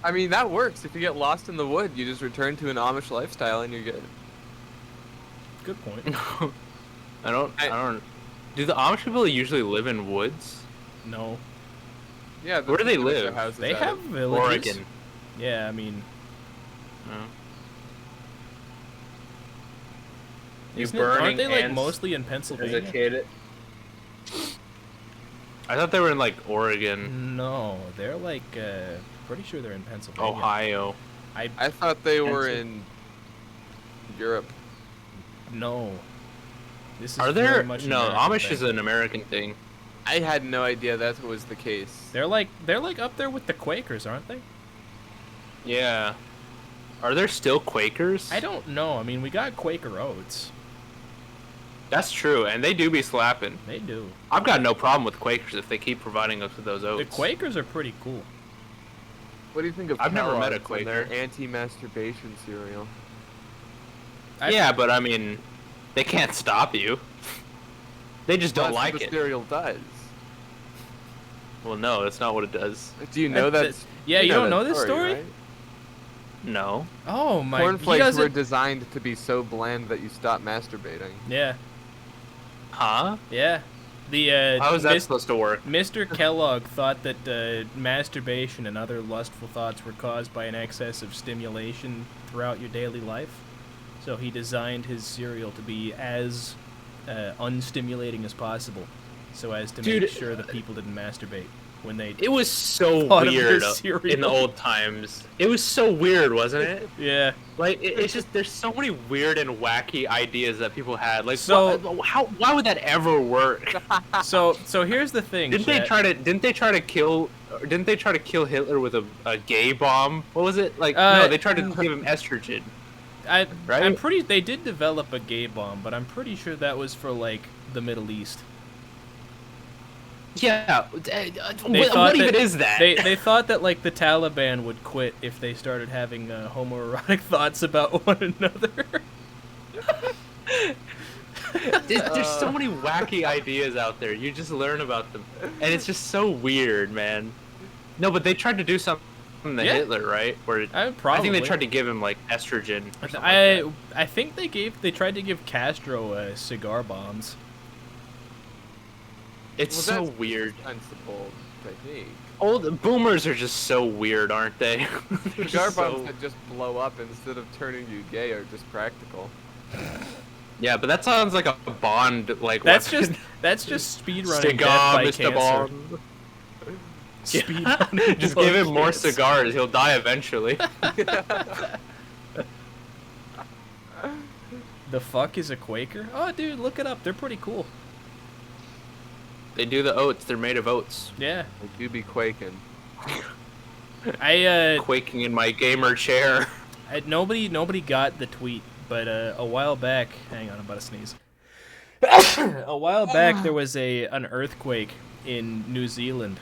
I mean, that works. If you get lost in the wood, you just return to an Amish lifestyle and you're good. Good point. I don't. Do the Amish people usually live in woods? No. Yeah. Where do they that's their live? houses They at. have villages. Oregon. Yeah, I mean, Oh. You isn't it, burning aren't they like ants mostly in as a Pennsylvania? kid? I thought they were in like Oregon, No, they're like, pretty sure they're in Pennsylvania. Ohio. I thought they were Pennsy- in Europe. No. This is Are very there? much No, American Amish thing. is an American thing. I had no idea that was the case. They're like up there with the Quakers, aren't they? Yeah. Are there still Quakers? I don't know. I mean, we got Quaker Oats. That's true, and they do be slapping. They do. I've got no problem with Quakers if they keep providing us with those oats. The Quakers are pretty cool. What do you think of I've never met a Kellogg's and their Quaker. anti-masturbation cereal? Yeah, but I mean, they can't stop you. They just don't That's like what the it. cereal does. Well, no, that's not what it does. Do you know that? Yeah, you don't know this that story? Right? No. Oh my! Cornflakes were designed to be so bland that you stop masturbating. Yeah. Huh? Yeah. The How is that supposed to work? Mr. Kellogg thought that masturbation and other lustful thoughts were caused by an excess of stimulation throughout your daily life. So he designed his cereal to be as unstimulating as possible, so as to make sure that people didn't masturbate when they. It was so thought of weird this cereal. in the old times. It was so weird, wasn't it? Yeah. Like it's just there's so many weird and wacky ideas that people had. Like, So- why would that ever work? So here's the thing. Didn't they try to kill Hitler with a gay bomb? What was it? Like no, they tried to give him estrogen. I'm Right? pretty. They did develop a gay bomb, but I'm pretty sure that was for like the Middle East. Yeah. They thought What even that- is that? They thought that like the Taliban would quit if they started having homoerotic thoughts about one another. There's so many wacky ideas out there. You just learn about them, and it's just so weird, man. No, but they tried to do something to Yeah. Hitler, right? Where I Probably. think they tried to give him like estrogen. Or something like I think they tried to give Castro cigar bombs. that. It's so that's weird. Sensible technique. Old boomers are just so weird, aren't they? They're Cigar just bombs so- that just blow up instead of turning you gay are just practical. Yeah, but that sounds like a Bond like. That's weapon. just speedrunning death Cigar, by Mr. cancer. Bond. Speedrunning Just give him more cancer. cigars. He'll die eventually. The fuck is a Quaker? Oh, dude, look it up. They're pretty cool. They do the oats. They're made of oats. Yeah. You be quaking. Quaking in my gamer chair. Nobody got the tweet, but a while back, hang on, I'm about to sneeze. A while back, there was an earthquake in New Zealand,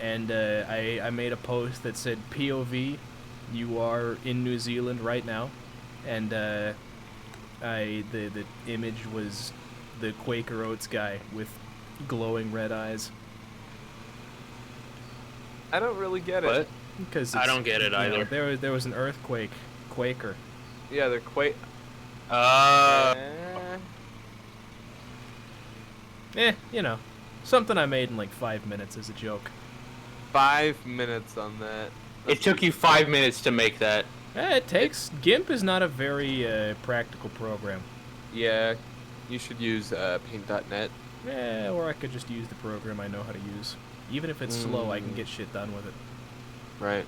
and I made a post that said, "POV, you are in New Zealand right now," and the image was the Quaker Oats guy with glowing red eyes. I don't really get it. What? Because I don't get it either. There was an earthquake, Quaker. Yeah, they're quite. Something I made in like 5 minutes as a joke. 5 minutes on that. It took you 5 minutes to make that. It takes. GIMP is not a very practical program. Yeah, you should use paint.net. Or I could just use the program I know how to use. Even if it's slow, I can get shit done with it. Right.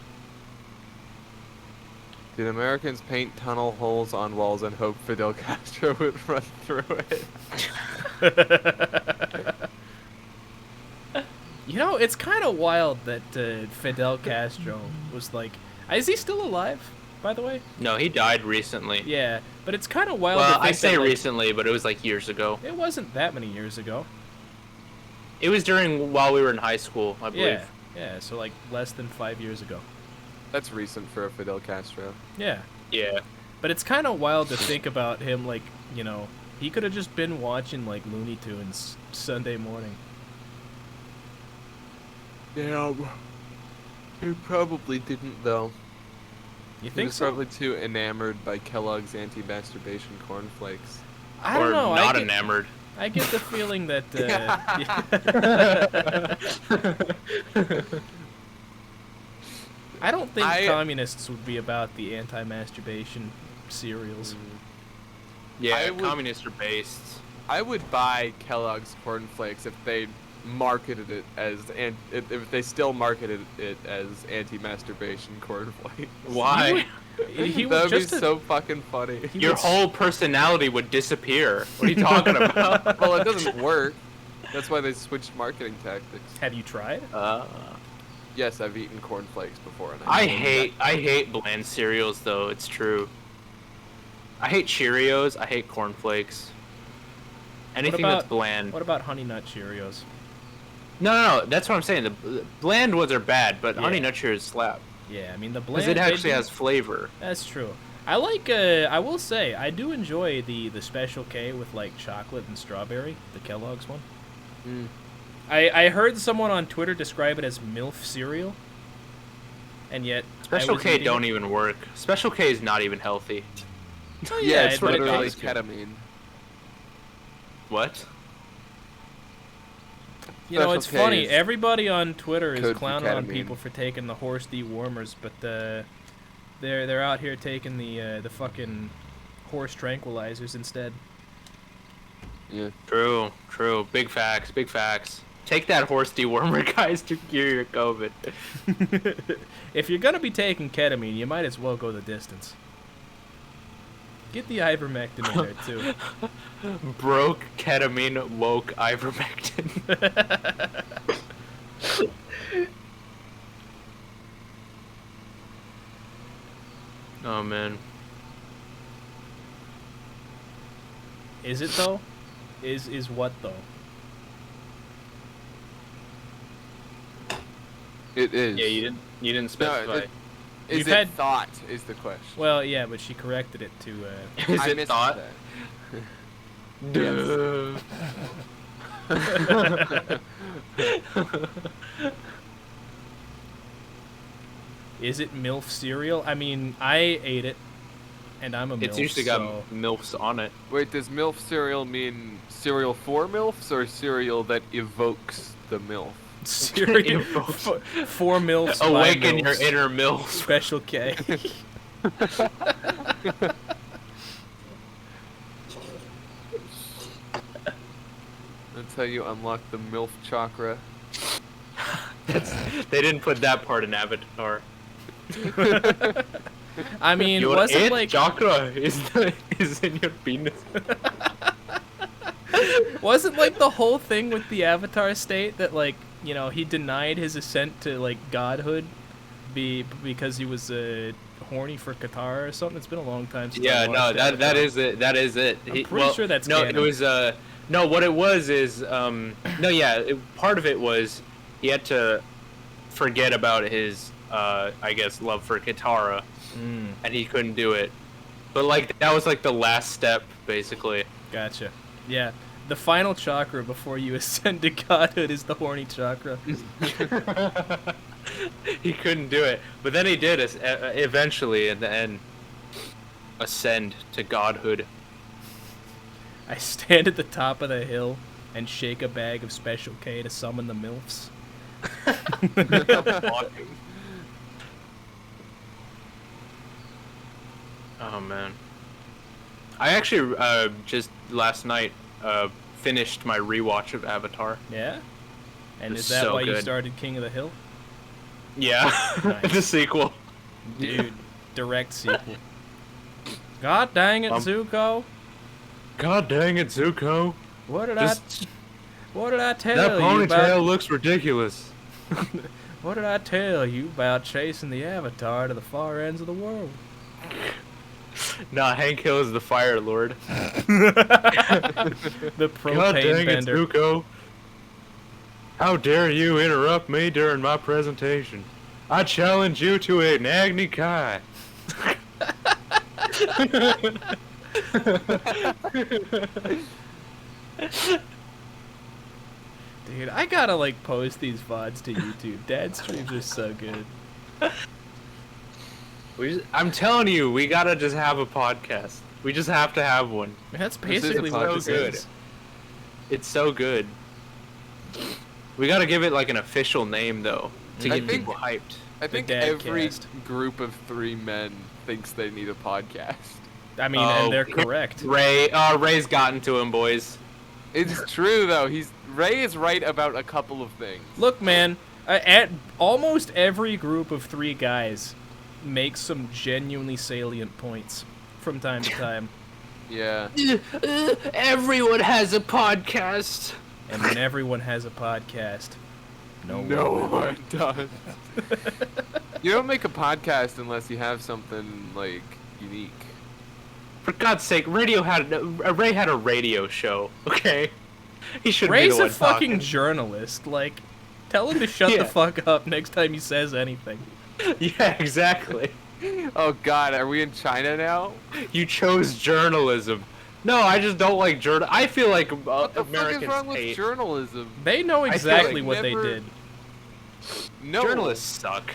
Did Americans paint tunnel holes on walls and hope Fidel Castro would run through it? It's kind of wild that Fidel Castro was like. Is he still alive, by the way? No, he died recently. Yeah, but it's kind of wild. Well, to think I say that, like, recently, but it was like years ago. It wasn't that many years ago. It was while we were in high school, I believe. Yeah, so like less than 5 years ago. That's recent for a Fidel Castro. Yeah. Yeah. But it's kind of wild to think about him, like, he could have just been watching, like, Looney Tunes Sunday morning. Yeah, he probably didn't, though. You He think was so? probably too enamored by Kellogg's anti-masturbation cornflakes. I don't or know. not enamored. I get the feeling that. I don't think communists would be about the anti-masturbation cereals. Yeah, I would- communists are based. I would buy Kellogg's cornflakes if they marketed it as if they still marketed it as anti-masturbation cornflakes. Why? He That was would be just so fucking funny. Your whole personality would disappear. What are you talking about? Well, it doesn't work. That's why they switched marketing tactics. Have you tried? Yes, I've eaten cornflakes before, and I hate bland cereals though. It's true. I hate Cheerios. I hate cornflakes. Anything that's bland. What about Honey Nut Cheerios? No. That's what I'm saying. The bland ones are bad, but Yeah. Honey Nut Cheerios slap Yeah, I mean the bland. because it actually they do- has flavor. That's true. I like. I will say I do enjoy the Special K with like chocolate and strawberry, the Kellogg's one. Mm. I heard someone on Twitter describe it as MILF cereal, and yet Special K don't even work. Special K is not even healthy. Oh, Yeah, yeah, it's but it literally tastes good. ketamine. What? You know, it's Special K funny. is Everybody on Twitter is code for clowning on ketamine. people for taking the horse dewormers, but they're out here taking the fucking horse tranquilizers instead. Yeah. True. Big facts. Take that horse dewormer, guys, to cure your COVID. If you're gonna be taking ketamine, you might as well go the distance. Get the ivermectin in there too. Broke ketamine, woke ivermectin. Oh man. Is it though? Is what though? It is. Yeah, you didn't No, specify. is You've it had- thought is the question. Well, yeah, but she corrected it to. Is I it missed thought? that. Is it MILF cereal? I mean, I ate it, and I'm a MILF. It's usually got so... MILFs on it. Wait, does MILF cereal mean cereal for MILFs or cereal that evokes the MILF? cereal for MILFs. by Awaken MILFs. your inner MILF. Special K. That's how you unlock the MILF chakra. They didn't put that part in Avatar. I mean, Your wasn't eighth like chakra is in your penis. wasn't like the whole thing with the Avatar state that like he denied his ascent to like godhood, because he was horny for Qatar or something. It's been a long time since Yeah, I no, watched that Avatar. is it. That is it. I'm pretty sure that's no. canon. It was no. What it was is no. Yeah, part of it was he had to forget about his I guess love for Katara, and he couldn't do it. But like that was like the last step, basically. Gotcha. Yeah. The final chakra before you ascend to godhood is the horny chakra. He couldn't do it, but then he did eventually in the end ascend to godhood. I stand at the top of the hill and shake a bag of Special K to summon the MILFs. Oh man, I actually just last night finished my rewatch of Avatar. Yeah? And It's is that so why you good. started King of the Hill? Yeah, Nice. the sequel. Dude, direct sequel. God dang it, Zuko. God dang it, Zuko! What did Just, I tell that you ponytail about looks ridiculous. What did I tell you about chasing the Avatar to the far ends of the world? Nah, Hank Hill is the Fire Lord. The God propane dang bender. it, Zuko! How dare you interrupt me during my presentation? I challenge you to an Agni Kai. Dude, I gotta like post these VODs to YouTube. Dad streams are so good. I'm telling you, we gotta just have a podcast. We just have to have one. That's This is a basically what podcast. this So good. is. It's so good. We gotta give it like an official name though, to I get think- people hyped. I think Dad every cast. group of 3 men thinks they need a podcast. I mean, Oh, and they're correct. Ray's gotten to him, boys. It's true though. Ray is right about a couple of things. Look, man, at almost every group of 3 guys makes some genuinely salient points from time to time. Yeah. Everyone has a podcast. And when everyone has a podcast, no one. one does. You don't make a podcast unless you have something like unique. For God's sake, Ray had a radio show. Okay, he should be Ray's the a one fucking talking. journalist. Like, tell him to shut Yeah. the fuck up next time he says anything. Yeah, exactly. Oh God, are we in China now? You chose journalism. No, I just don't like I feel like What the Americans fuck is wrong with hate. journalism? They know feel exactly like what they never- did. No. Journalists suck.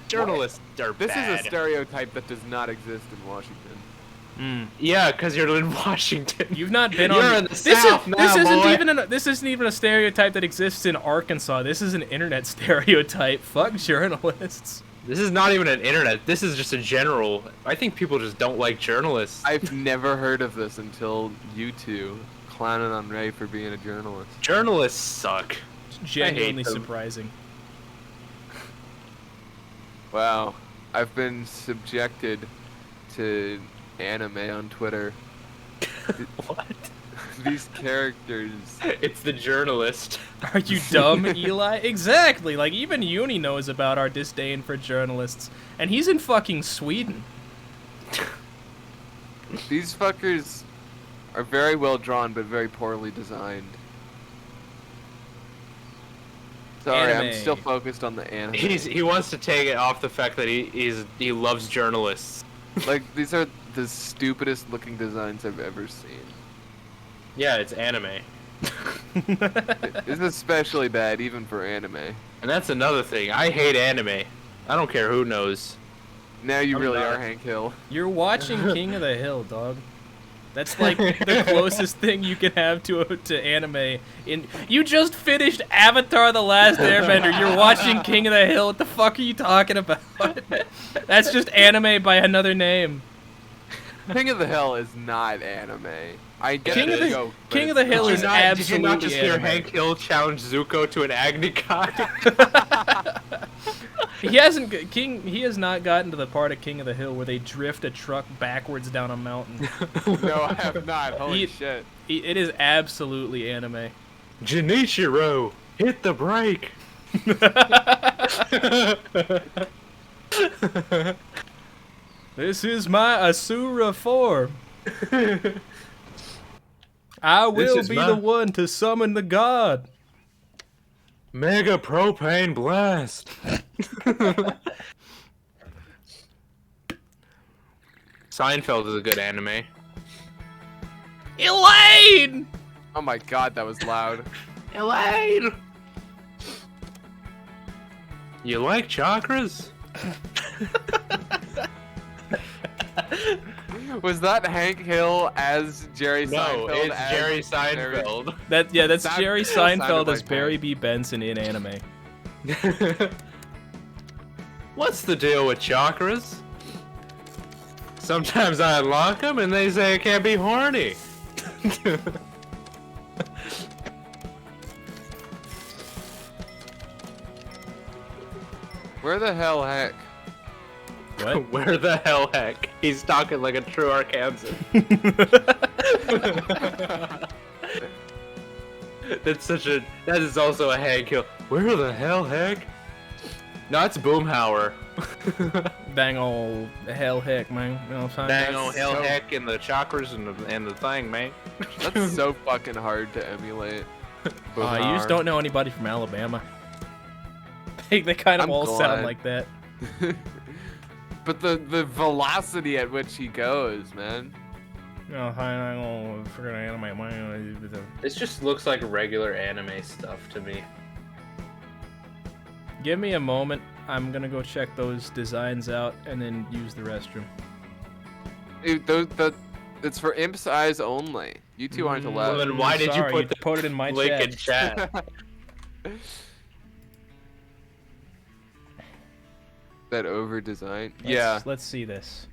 Journalists are This bad. is a stereotype that does not exist in Washington. Yeah, because you're in Washington. You've not been You're on. in the South now, boy. This isn't even a stereotype that exists in Arkansas. This is an internet stereotype. Fuck journalists. This is not even an internet. This is just a general. I think people just don't like journalists. I've never heard of this until you two clowning on Ray for being a journalist. Journalists suck. It's genuinely them. surprising. Wow, I've been subjected to anime on Twitter. What? These characters. It's the journalist. Are you dumb, Eli? Exactly. Like, even Uni knows about our disdain for journalists. And he's in fucking Sweden. These fuckers are very well drawn, but very poorly designed. Sorry, I'm Anime. still focused on the anime. He wants to take it off the fact that he loves journalists. Like, these are the stupidest looking designs I've ever seen. Yeah, it's anime. It's especially bad, even for anime. And that's another thing. I hate anime. I don't care who knows. Now you I'm really not. are Hank Hill. You're watching King of the Hill, dog. That's like the closest thing you can have to anime. You just finished Avatar: The Last Airbender. You're watching King of the Hill. What the fuck are you talking about? That's just anime by another name. King of the Hill is not anime. I get King of the joke, but King of it's the Hill not. is Did absolutely you not just hear anime. Hank Hill challenge Zuko to an Agni Kai? He hasn't. He has not gotten to the part of King of the Hill where they drift a truck backwards down a mountain. No, I have not. Holy He- shit. It is absolutely anime. Jinichiro, hit the brake. This is my Asura form. I will is be my- the one to summon the god. Mega propane blast. Seinfeld is a good anime. Elaine! Oh my god, that was loud. Elaine! You like chakras? Was that Hank Hill as Jerry No, Seinfeld? it's as Jerry Seinfeld. That's That Jerry sounded Seinfeld as like Barry Hank. B. Benson in anime. What's the deal with chakras? Sometimes I unlock them and they say I can't be horny. Where the hell heck? What? Where the hell heck? He's talking like a true Arkansan. That is also a Hank Hill. Where the hell heck? No, it's Boomhauer. Dang ol' hell heck, man. You know what I'm saying? Dang on hell so- heck and the chakras and the thing, man. That's so fucking hard to emulate. You just don't know anybody from Alabama. They kind of I'm all sound glad. like that. But the velocity at which he goes, man. Oh, hi, I'm all freaking anime, man. This just looks like regular anime stuff to me. Give me a moment. I'm gonna go check those designs out and then use the restroom. Dude, it's for Imp's eyes only. You two aren't Well, allowed. then why did you Sorry, put the put it in my link chat? in chat? That over design. Let's- Yeah. Let's see this.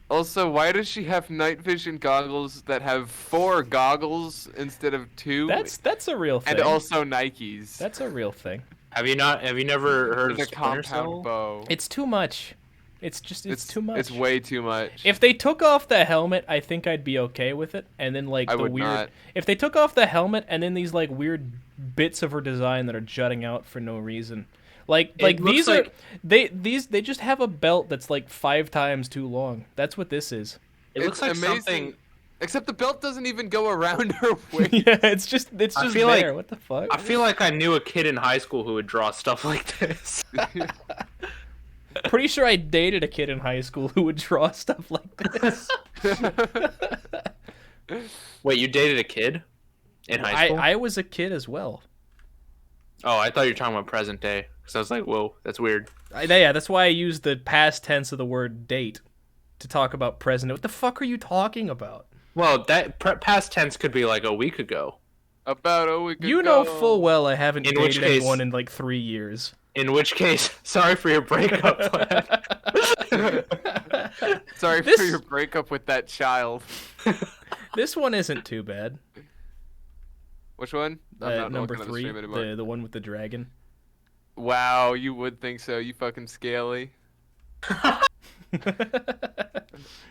Also, why does she have night vision goggles that have 4 goggles instead of 2? That's a real thing. and also Nikes. That's a real thing. Have you never heard of the Splinter compound Cell? bow. It's too much. It's too much. It's way too much. If they took off the helmet, I think I'd be okay with it. And then like I the would weird not. if they took off the helmet and then these like weird bits of her design that are jutting out for no reason. Like It looks these are like- they just have a belt that's like 5 times too long. That's what this is. It looks like It's amazing. something. Except the belt doesn't even go around her waist. Yeah, it's just I feel like- there. What the fuck? I feel like I knew a kid in high school who would draw stuff like this. Pretty sure I dated a kid in high school who would draw stuff like this. Wait, you dated a kid in high school? I was a kid as well. Oh, I thought you were talking about present day. So I was like, whoa, that's weird. Yeah, that's why I used the past tense of the word date to talk about present. What the fuck are you talking about? Well, that past tense could be like a week ago. About a week ago. You know full well I haven't In which dated case- anyone in like 3 years. In which case, sorry for your breakup, lad. Sorry This- for your breakup with that child. This one isn't too bad. Which one? I'm not Number looking at the 3, stream anymore. the one with the dragon. Wow, you would think so. You fucking scaly.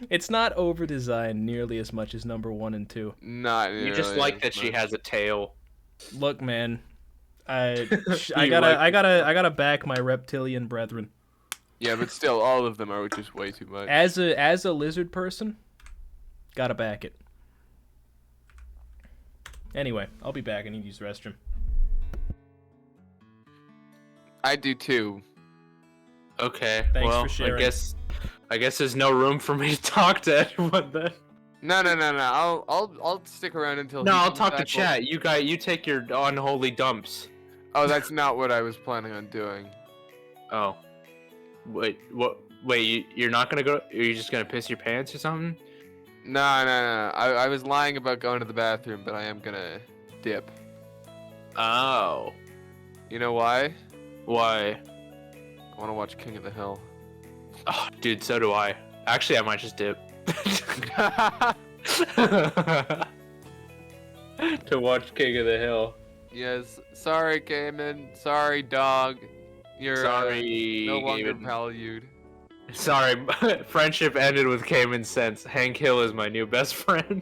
It's not over-designed nearly as much as number 1 and 2. Not You just nearly like as that she much. has a tail. Look, man, I You gotta back my reptilian brethren. Yeah, but still, all of them are just way too much. As a lizard person, gotta back it. Anyway, I'll be back. I need to use the restroom. I do too. Okay. Thanks well, for sharing. I guess there's no room for me to talk to anyone then. No. I'll stick around until. No, he I'll comes talk to back. chat. You take your unholy dumps. Oh, that's not what I was planning on doing. Oh. Wait, what? Wait, you're not gonna go? Are you just gonna piss your pants or something? No. I was lying about going to the bathroom, but I am gonna dip. Oh. You know why? Why? I want to watch King of the Hill. Oh, dude, so do I. Actually, I might just dip. To watch King of the Hill. Yes. Sorry, Cayman. Sorry, dog. You're Sorry. no longer Cayman. valued. Sorry, friendship ended with Cayman Sense. Hank Hill is my new best friend.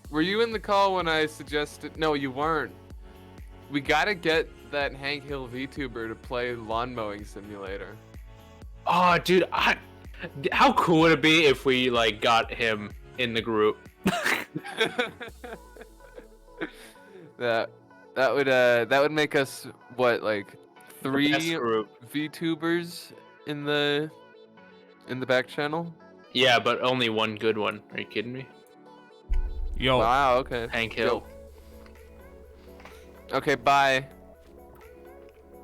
Were you in the call when I suggested? No, you weren't. We gotta get that Hank Hill VTuber to play Lawn Mowing Simulator. Oh, dude, how cool would it be if we like got him in the group? that would make us what, like Best 3 group. VTubers in the back channel? Yeah, but only one good one. Are you kidding me? Yo, Wow. Okay. Hank Hill. Okay. Bye.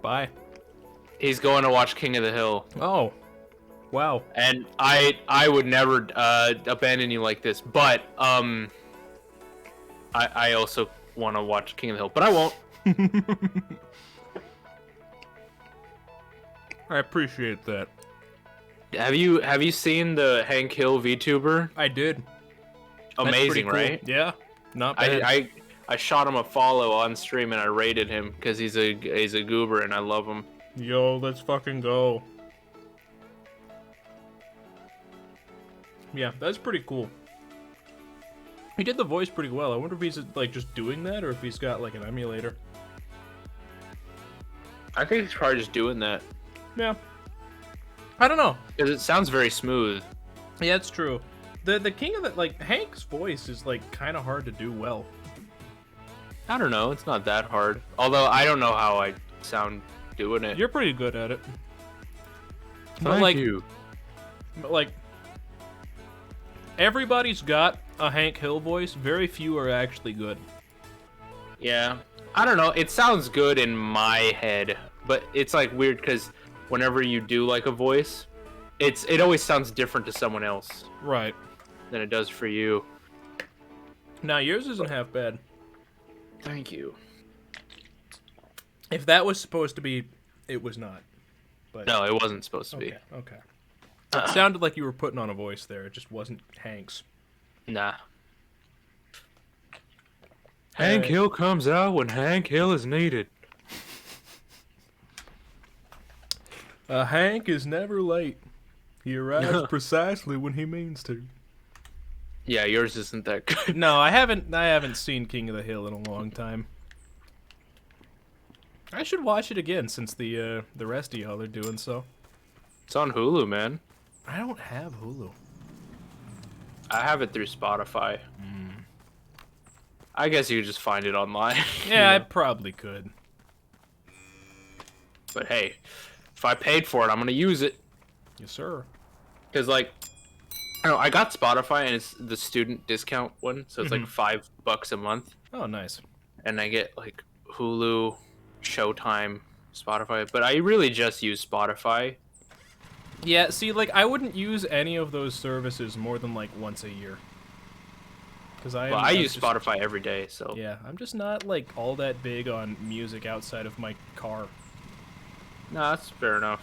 bye. He's going to watch King of the Hill, Oh, wow. and I would never abandon you like this, but I also want to watch King of the Hill, but I won't. I appreciate that. Have you seen the Hank Hill VTuber? I did. That's pretty Amazing, cool. right? Yeah, not bad. I shot him a follow on stream and I rated him because he's a goober and I love him. Yo, let's fucking go. Yeah, that's pretty cool. He did the voice pretty well. I wonder if he's like just doing that or if he's got like an emulator. I think he's probably just doing that Yeah. I don't know. because it sounds very smooth. Yeah, it's true. The king of the like Hank's voice is like kind of hard to do well. I don't know. It's not that hard. Although I don't know how I sound doing it. You're pretty good at it. Thank you. But like everybody's got a Hank Hill voice. Very few are actually good. Yeah. I don't know. It sounds good in my head, but it's like weird because whenever you do like a voice, it always sounds different to someone else Right. than it does for you. Now yours isn't half bad. Thank you. If that was supposed to be, it was not. But No, it wasn't supposed to be. okay, okay. It sounded like you were putting on a voice there. It just wasn't Hank's. Nah. Hank Hill comes out when Hank Hill is needed. Hank is never late. He arrives precisely when he means to. Yeah, yours isn't that good. No, I haven't seen King of the Hill in a long time. I should watch it again since the rest of y'all are doing so. It's on Hulu, man. I don't have Hulu. I have it through Spotify. I guess you could just find it online. Yeah, I probably could. But hey, if I paid for it, I'm gonna use it. Yes, sir. Cause like, I don't know, I got Spotify and it's the student discount one, so it's like $5 a month, Oh, nice. and I get like Hulu, Showtime, Spotify. But I really just use Spotify. Yeah, see, like, I wouldn't use any of those services more than, like, once a year. Because I use Spotify every day, so. Yeah, I'm just not, like, all that big on music outside of my car. No, that's fair enough.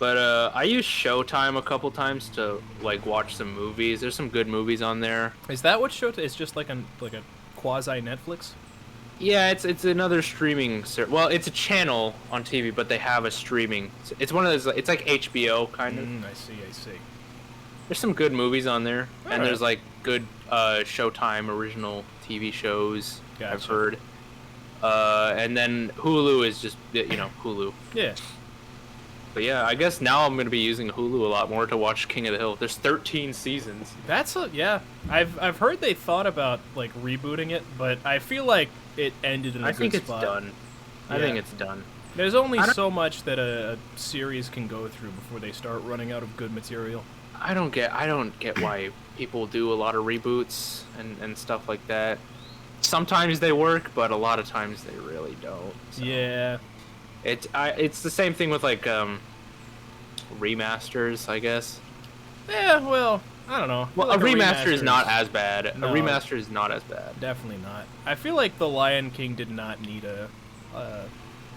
But I use Showtime a couple times to like watch some movies. There's some good movies on there. Is that what Showtime? It's just like a quasi Netflix. Yeah, it's another streaming. Well, it's a channel on TV, but they have a streaming. It's one of those. It's like HBO kind of. I see. There's some good movies on there, and Alright. there's like good Showtime original TV shows. Gotcha. I've heard. And then Hulu is just Hulu. Yeah. But yeah, I guess now I'm gonna be using Hulu a lot more to watch King of the Hill. There's 13 seasons. Yeah. I've heard they thought about like rebooting it, but I feel like it ended in a I good think it's spot. done. I Yeah. think it's done. There's only so much that a series can go through before they start running out of good material. I don't get why people do a lot of reboots and stuff like that. Sometimes they work, but a lot of times they really don't. So. Yeah. It's the same thing with like remasters, I guess. Yeah, well, I don't know. I feel Well, like a remaster is not as bad. No. A remaster is not as bad. Definitely not. I feel like The Lion King did not need a.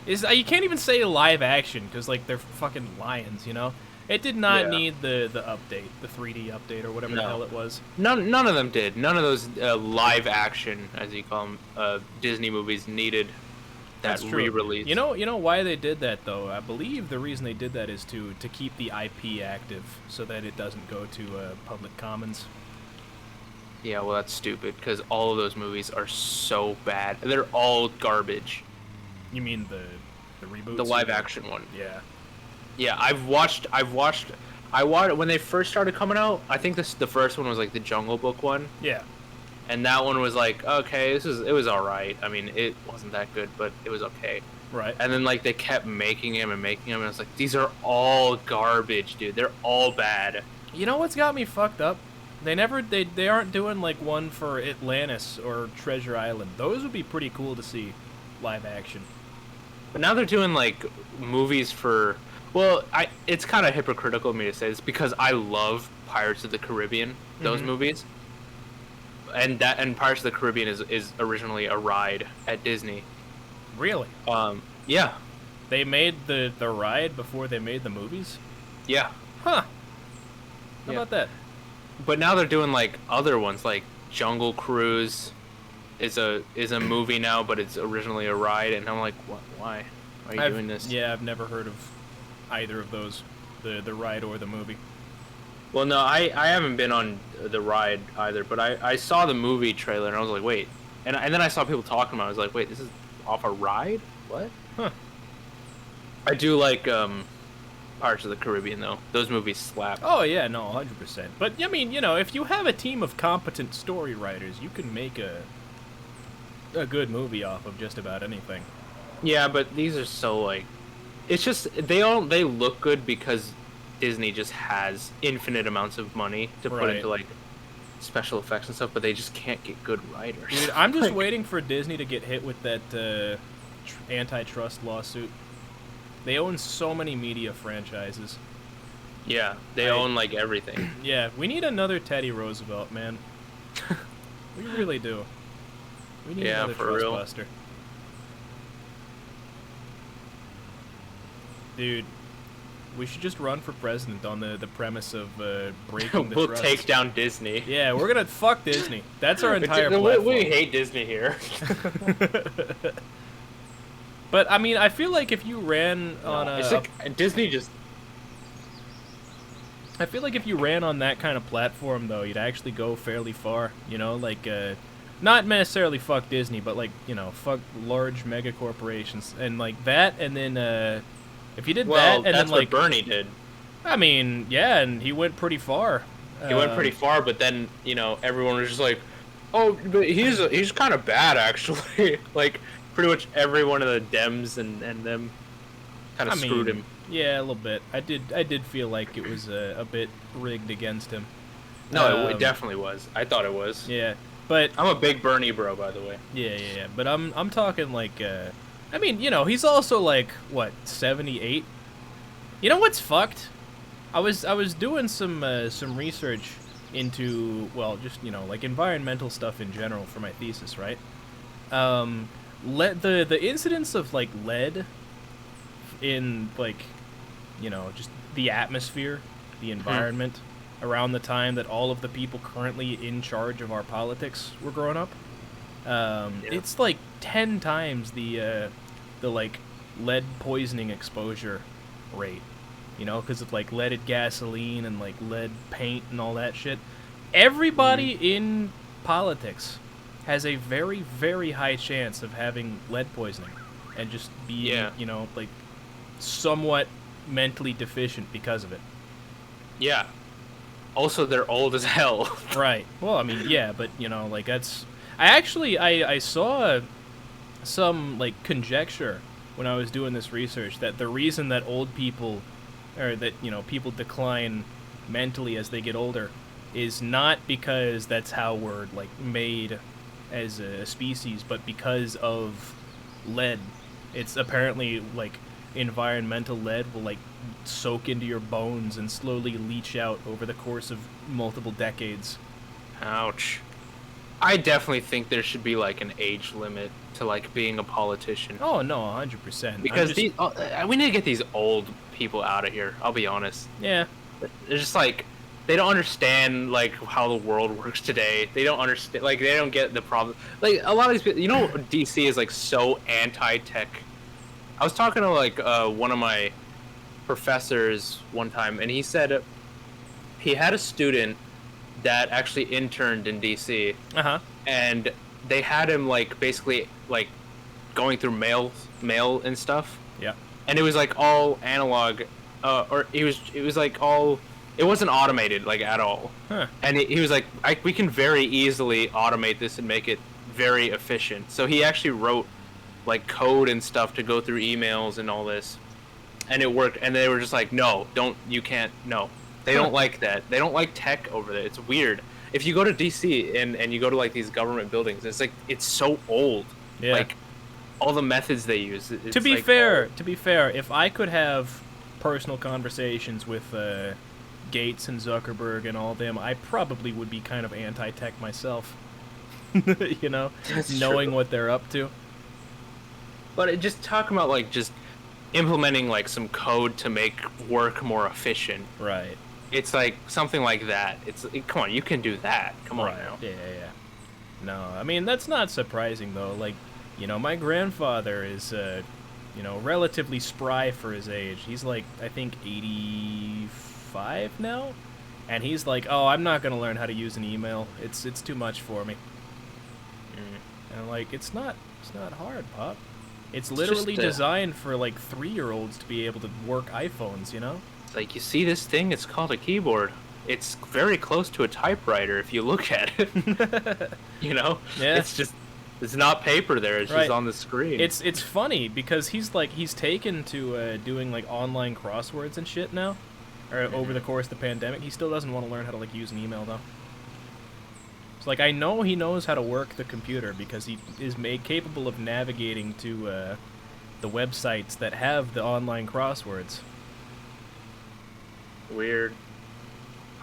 You can't even say live action because like they're fucking lions, you know. It did not Yeah. need the update, the 3D update or whatever the No. hell it was. None of them did. None of those live action, as you call them, Disney movies needed that That's true. re-release. You know why they did that though? I believe the reason they did that is to keep the IP active so that it doesn't go to public commons. Yeah, well, that's stupid because all of those movies are so bad. They're all garbage. You mean the reboots? The live action one. Yeah. Yeah, I watched when they first started coming out. I think the first one was like the Jungle Book one, Yeah. and that one was like, okay, it was all right. I mean, it wasn't that good, but it was okay. Right. And then like they kept making them, and I was like, these are all garbage, dude. They're all bad. You know what's got me fucked up? They aren't doing like one for Atlantis or Treasure Island. Those would be pretty cool to see live action. But now they're doing like movies for. Well, it's kind of hypocritical of me to say this because I love Pirates of the Caribbean, those movies. And Pirates of the Caribbean is originally a ride at Disney. Really? Yeah. They made the ride before they made the movies? Yeah. Huh. How Yeah. about that? But now they're doing like other ones like Jungle Cruise is a movie now, but it's originally a ride, and I'm like, what? Why are you doing this? Yeah, I've never heard of either of those, the ride or the movie. Well, no, I haven't been on the ride either, but I saw the movie trailer and I was like, wait, and then I saw people talking about it. I was like, wait, this is off a ride? What? Huh. I do like Pirates of the Caribbean though. Those movies slap. Oh yeah, no, 100%. But I mean, you know, if you have a team of competent story writers, you can make a good movie off of just about anything. Yeah, but these are so like, it's just they look good because Disney just has infinite amounts of money to put Right. into like special effects and stuff, but they just can't get good writers. Dude, I'm just waiting for Disney to get hit with that antitrust lawsuit. They own so many media franchises. Yeah, they own like everything. Yeah, we need another Teddy Roosevelt, man. We really do. We need Yeah, another for trust real. buster. Dude, we should just run for president on the premise of breaking the We'll trust. take down Disney. Yeah, we're gonna fuck Disney. That's our entire we platform. hate Disney here. But I mean, I feel like if you ran on It's like Disney just. I feel like if you ran on that kind of platform, though, you'd actually go fairly far. You know, like not necessarily fuck Disney, but like, you know, fuck large mega corporations and like that, and then if you did Well, that, and that's then like what Bernie did. I mean, yeah, and he went pretty far. He went pretty far, but then everyone was just like, "Oh, but he's kind of bad actually." Like pretty much every one of the Dems and them kind of screwed him. Yeah, a little bit. I did feel like it was a bit rigged against him. No, it definitely was. I thought it was. Yeah, but I'm a big Bernie bro, by the way. yeah. But I'm talking like, I mean, you know, he's also like what 78. You know what's fucked? I was doing some research into, well, just, you know, like environmental stuff in general for my thesis, right? The incidence of like lead in, like, you know, just the atmosphere, the environment, around the time that all of the people currently in charge of our politics were growing up, it's like 10 times the like lead poisoning exposure rate, you know, because of like leaded gasoline and like lead paint and all that shit. Everybody in politics has a very, very high chance of having lead poisoning and just being, you know, like somewhat mentally deficient because of it. Yeah. Also, they're old as hell. Right. Well, I mean, yeah, but, you know, like, that's... I saw some, like, conjecture when I was doing this research that the reason that old people, or that, you know, people decline mentally as they get older is not because that's how we're, like, made as a species, but because of lead. It's apparently, like, environmental lead will, like, soak into your bones and slowly leach out over the course of multiple decades. Ouch. I definitely think there should be like an age limit to like being a politician. Oh no, 100%. Because we need to get these old people out of here. I'll be honest. Yeah. They're just like, they don't understand like how the world works today. They don't understand, like they don't get the problem. Like a lot of these people, you know, DC is like so anti-tech. I was talking to like one of my professors one time, and he said he had a student that actually interned in DC, and they had him like basically like going through mail and stuff. Yeah, and it was like all analog, or it was like all, it wasn't automated like at all. And he was like, we can very easily automate this and make it very efficient. So he actually wrote like code and stuff to go through emails and all this, and it worked. And they were just like, no, you can't, no. They don't like that. They don't like tech over there. It's weird. If you go to DC and you go to like these government buildings, it's like, it's so old. Yeah. Like all the methods they use. To be fair, if I could have personal conversations with Gates and Zuckerberg and all of them, I probably would be kind of anti-tech myself. You know, knowing what they're up to. But just talking about like just implementing like some code to make work more efficient. Right. It's like something like that. Come on, you can do that. Come on now. Yeah. No, I mean, that's not surprising though. Like, you know, my grandfather is, you know, relatively spry for his age. He's like, I think 85 now, and he's like, oh, I'm not gonna learn how to use an email. It's too much for me. And I'm like, it's not hard, Pop. It's literally designed for like 3-year-olds to be able to work iPhones, you know? Like, you see this thing? It's called a keyboard. It's very close to a typewriter if you look at it. You know? Yeah. It's not paper there. It's just on the screen. It's funny because he's taken to doing like online crosswords and shit now, or over the course of the pandemic. He still doesn't want to learn how to like use an email though. It's like, I know he knows how to work the computer because he is capable of navigating to the websites that have the online crosswords. Weird.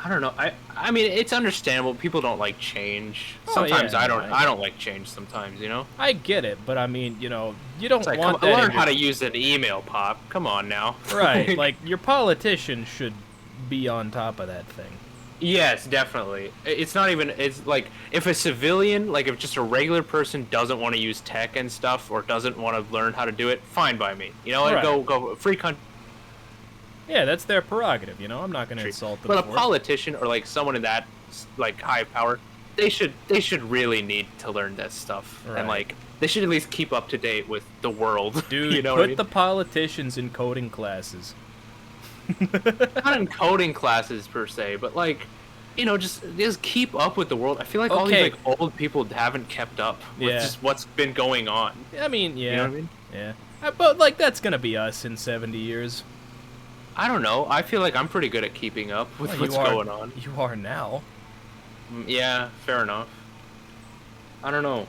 I don't know. I mean, it's understandable. People don't like change. Sometimes I don't like change. Sometimes, you know. I get it, but I mean, you know, you don't want that. Learn how to use an email, Pop. Come on now. Right. Like, your politician should be on top of that thing. Yes, definitely. It's not even. It's like, if a civilian, like if just a regular person doesn't want to use tech and stuff, or doesn't want to learn how to do it, fine by me. You know, right. Go free country. Yeah, that's their prerogative, you know? I'm not going to insult them. But a politician or like someone in that like high power, they should really need to learn that stuff. Right. And like they should at least keep up to date with the world. Dude, you know put the politicians in coding classes. Not in coding classes per se, but like, you know, just keep up with the world. I feel like all these like old people haven't kept up with just what's been going on. I mean, yeah. You know what I mean? Yeah. But like that's gonna be us in 70 years. I don't know. I feel like I'm pretty good at keeping up with Well, what's going on. You are now. Yeah, fair enough. I don't know.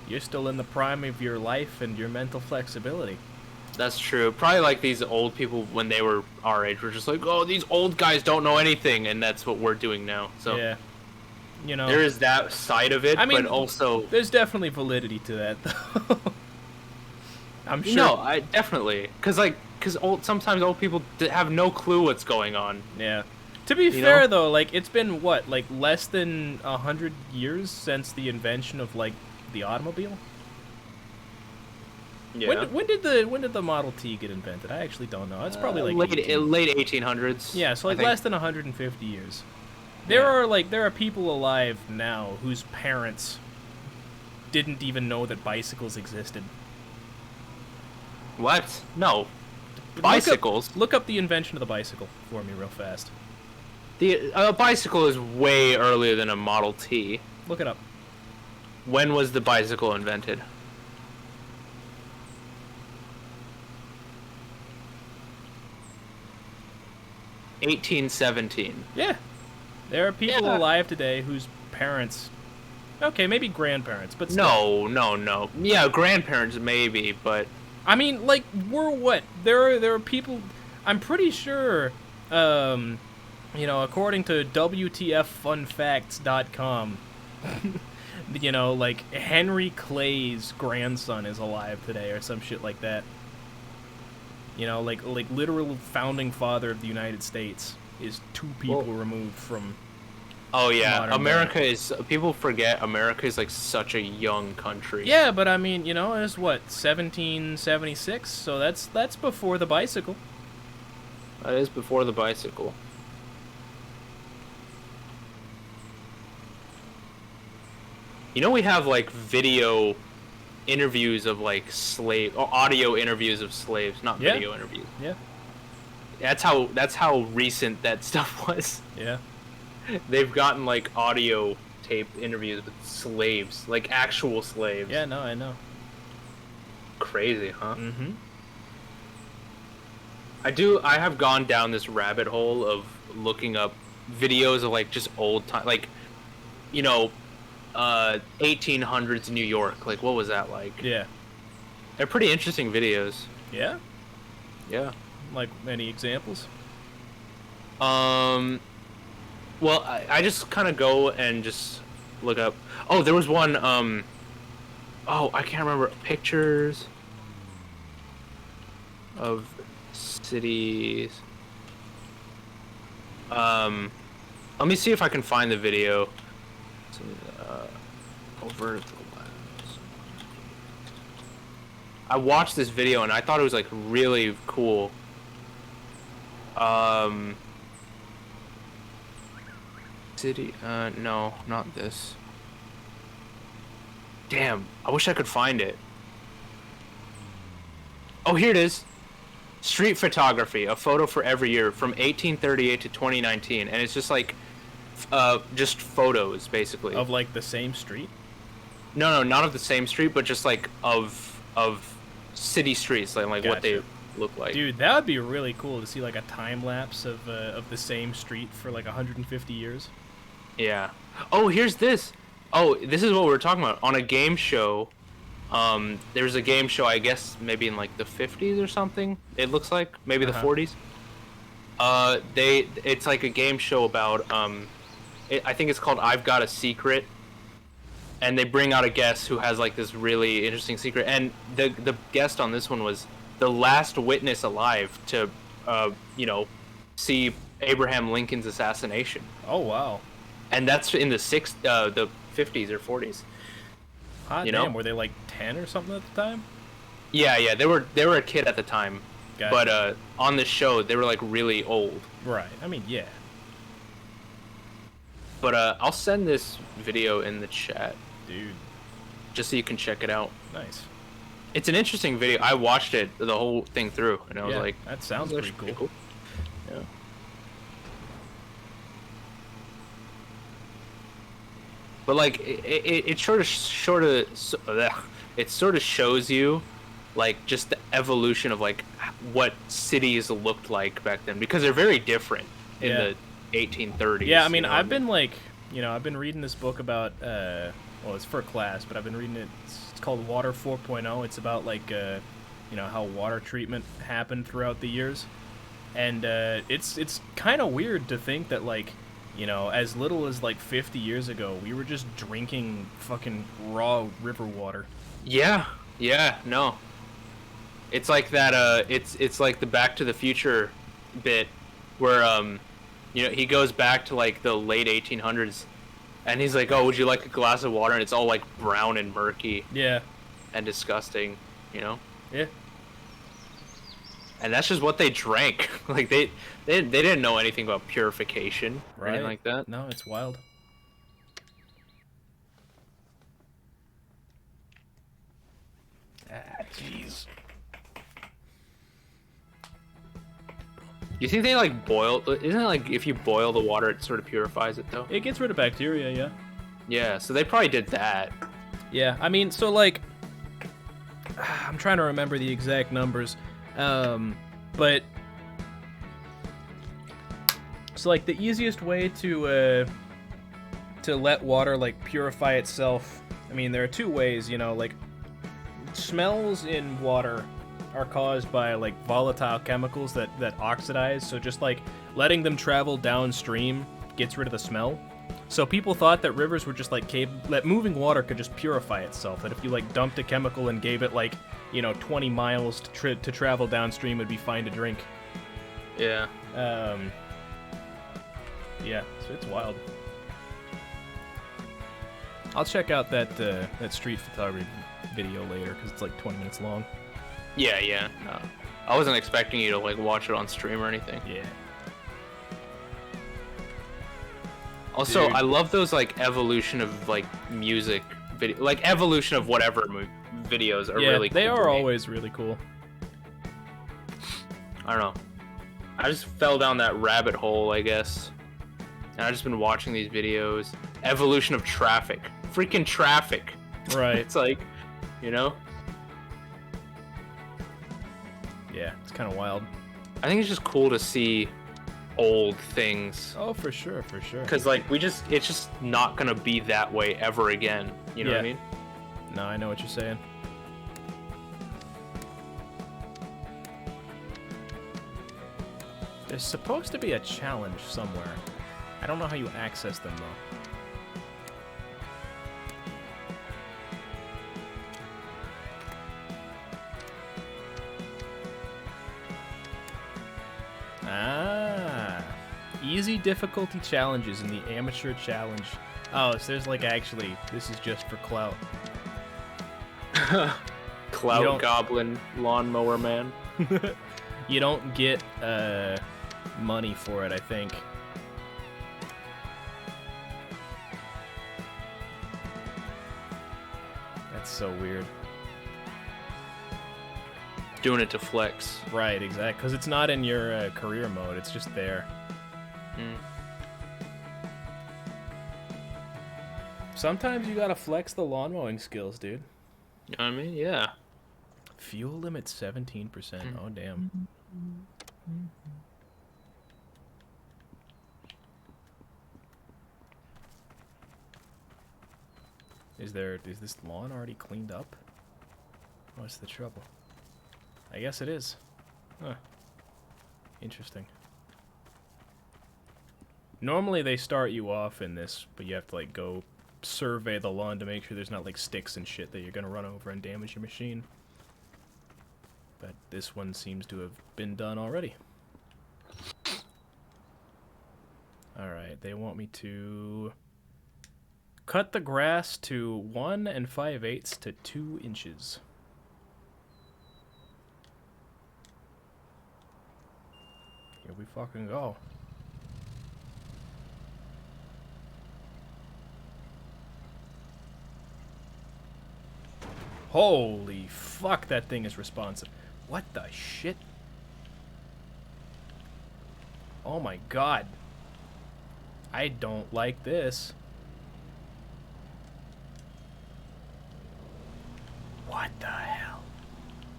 You're still in the prime of your life and your mental flexibility. That's true. Probably like these old people when they were our age were just like, oh, these old guys don't know anything, and that's what we're doing now. So yeah, you know, there is that side of it, I mean, but also there's definitely validity to that, though. I'm sure. no, I definitely because sometimes old people have no clue what's going on. Yeah. To be fair, though, like it's been what, like less than 100 years since the invention of like the automobile. Yeah. When did the Model T get invented? I actually don't know. It's probably like late 1800s. Yeah, so like less than 150 years. There are people alive now whose parents didn't even know that bicycles existed. What? No. Bicycles? Look up the invention of the bicycle for me real fast. A bicycle is way earlier than a Model T. Look it up. When was the bicycle invented? (1817). Yeah. There are people alive today whose parents... Okay, maybe grandparents, but still. No. Yeah, grandparents maybe, but... I mean, like, we're what? There are people... I'm pretty sure, you know, according to WTFFunFacts.com, you know, like, Henry Clay's grandson is alive today or some shit like that. You know, like literal founding father of the United States is 2 people removed from... Oh yeah, America is... People forget America is like such a young country. Yeah, but I mean, you know, it's what, 1776? So that's before the bicycle. That is before the bicycle. You know, we have like video interviews of like audio interviews of slaves, not video interviews. Yeah. That's how recent that stuff was. Yeah. They've gotten like audio taped interviews with slaves, like actual slaves. Yeah, no, I know. Crazy, huh? Mm-hmm. I have gone down this rabbit hole of looking up videos of like just old time, like, you know, 1800s New York. Like, what was that like? Yeah. They're pretty interesting videos. Yeah? Yeah. Like, any examples? Well, I just kind of go and just look up. Oh, there was one, oh, I can't remember. Pictures of cities. Let me see if I can find the video. Over the lens. I watched this video and I thought it was like really cool. City, no, not this. Damn, I wish I could find it. Oh, here it is. Street photography, a photo for every year from 1838 to 2019, and it's just like, just photos basically. Of like the same street? No, not of the same street, but just like of city streets, like Gotcha. What they look like. Dude, that would be really cool to see like a time lapse of the same street for like 150 years. Yeah. Oh, here's this. Oh, this is what we were talking about. On a game show, there was a game show, I guess maybe in like the 50s or something. It looks like maybe the 40s. It's like a game show about I think it's called I've Got a Secret. And they bring out a guest who has like this really interesting secret, and the guest on this one was the last witness alive to you know, see Abraham Lincoln's assassination. Oh wow. And that's in the 50s or 40s. Hot you damn, know? were they like 10 or something at the time? Yeah, they were a kid at the time. Gotcha. But on the show they were like really old. Right. I mean, yeah. But I'll send this video in the chat, Dude. just so you can check it out. Nice. It's an interesting video. I watched it the whole thing through, and I was like, that sounds pretty cool. Yeah. But like it sort of shows you like just the evolution of like what cities looked like back then, because they're very different in the 1830s. Yeah, I mean, you know I've what I been like, I've been reading this book about, well, it's for class, but I've been reading it. It's called Water 4.0. It's about like, how water treatment happened throughout the years, and it's kind of weird to think that like, as little as like 50 years ago, we were just drinking fucking raw river water. Yeah, no. It's like that. It's like the Back to the Future bit, where he goes back to like the late 1800s, and he's like, "Oh, would you like a glass of water?" And it's all like brown and murky. Yeah. And disgusting, Yeah. And that's just what they drank. Like they didn't know anything about purification or anything like that. No, it's wild. Jeez. You think they like boil? Isn't it like if you boil the water, it sort of purifies it though? It gets rid of bacteria, yeah. Yeah, so they probably did that. Yeah, I mean, so like, I'm trying to remember the exact numbers, but so like the easiest way to let water like purify itself. I mean, there are two ways, like smells in water are caused by like volatile chemicals that oxidize, so just like letting them travel downstream gets rid of the smell. So people thought that rivers were just like that moving water could just purify itself, that if you like dumped a chemical and gave it like 20 miles to travel downstream, it'd be fine to drink. Yeah. Yeah, so it's wild. I'll check out that street photography video later because it's like 20 minutes long. Yeah. No. I wasn't expecting you to like watch it on stream or anything. Yeah. Also, Dude. I love those like evolution of like music video, like evolution of whatever videos are really cool. They are to me. always really cool. I don't know. I just fell down that rabbit hole, I guess. And I've just been watching these videos. Evolution of traffic. Freaking traffic. Right. It's like, Yeah, it's kind of wild. I think it's just cool to see old things. Oh, for sure. Because, like, it's just not going to be that way ever again. You know what I mean? No, I know what you're saying. There's supposed to be a challenge somewhere. I don't know how you access them, though. Easy difficulty challenges in the amateur challenge. Oh, so there's like actually, this is just for clout. Clout Goblin Lawnmower Man. You don't get money for it, I think. That's so weird. Doing it to flex. Right, exactly. Because it's not in your career mode, it's just there. Sometimes you gotta flex the lawn mowing skills, dude. You know what I mean? Yeah. Fuel limit 17%. Oh, damn. Is this lawn already cleaned up? What's the trouble? I guess it is. Huh. Interesting. Normally they start you off in this, but you have to like go survey the lawn to make sure there's not like sticks and shit that you're gonna run over and damage your machine. But this one seems to have been done already. Alright, they want me to cut the grass to 1 5/8 to 2 inches. Here we fucking go. Holy fuck, that thing is responsive. What the shit? Oh my god. I don't like this. What the hell?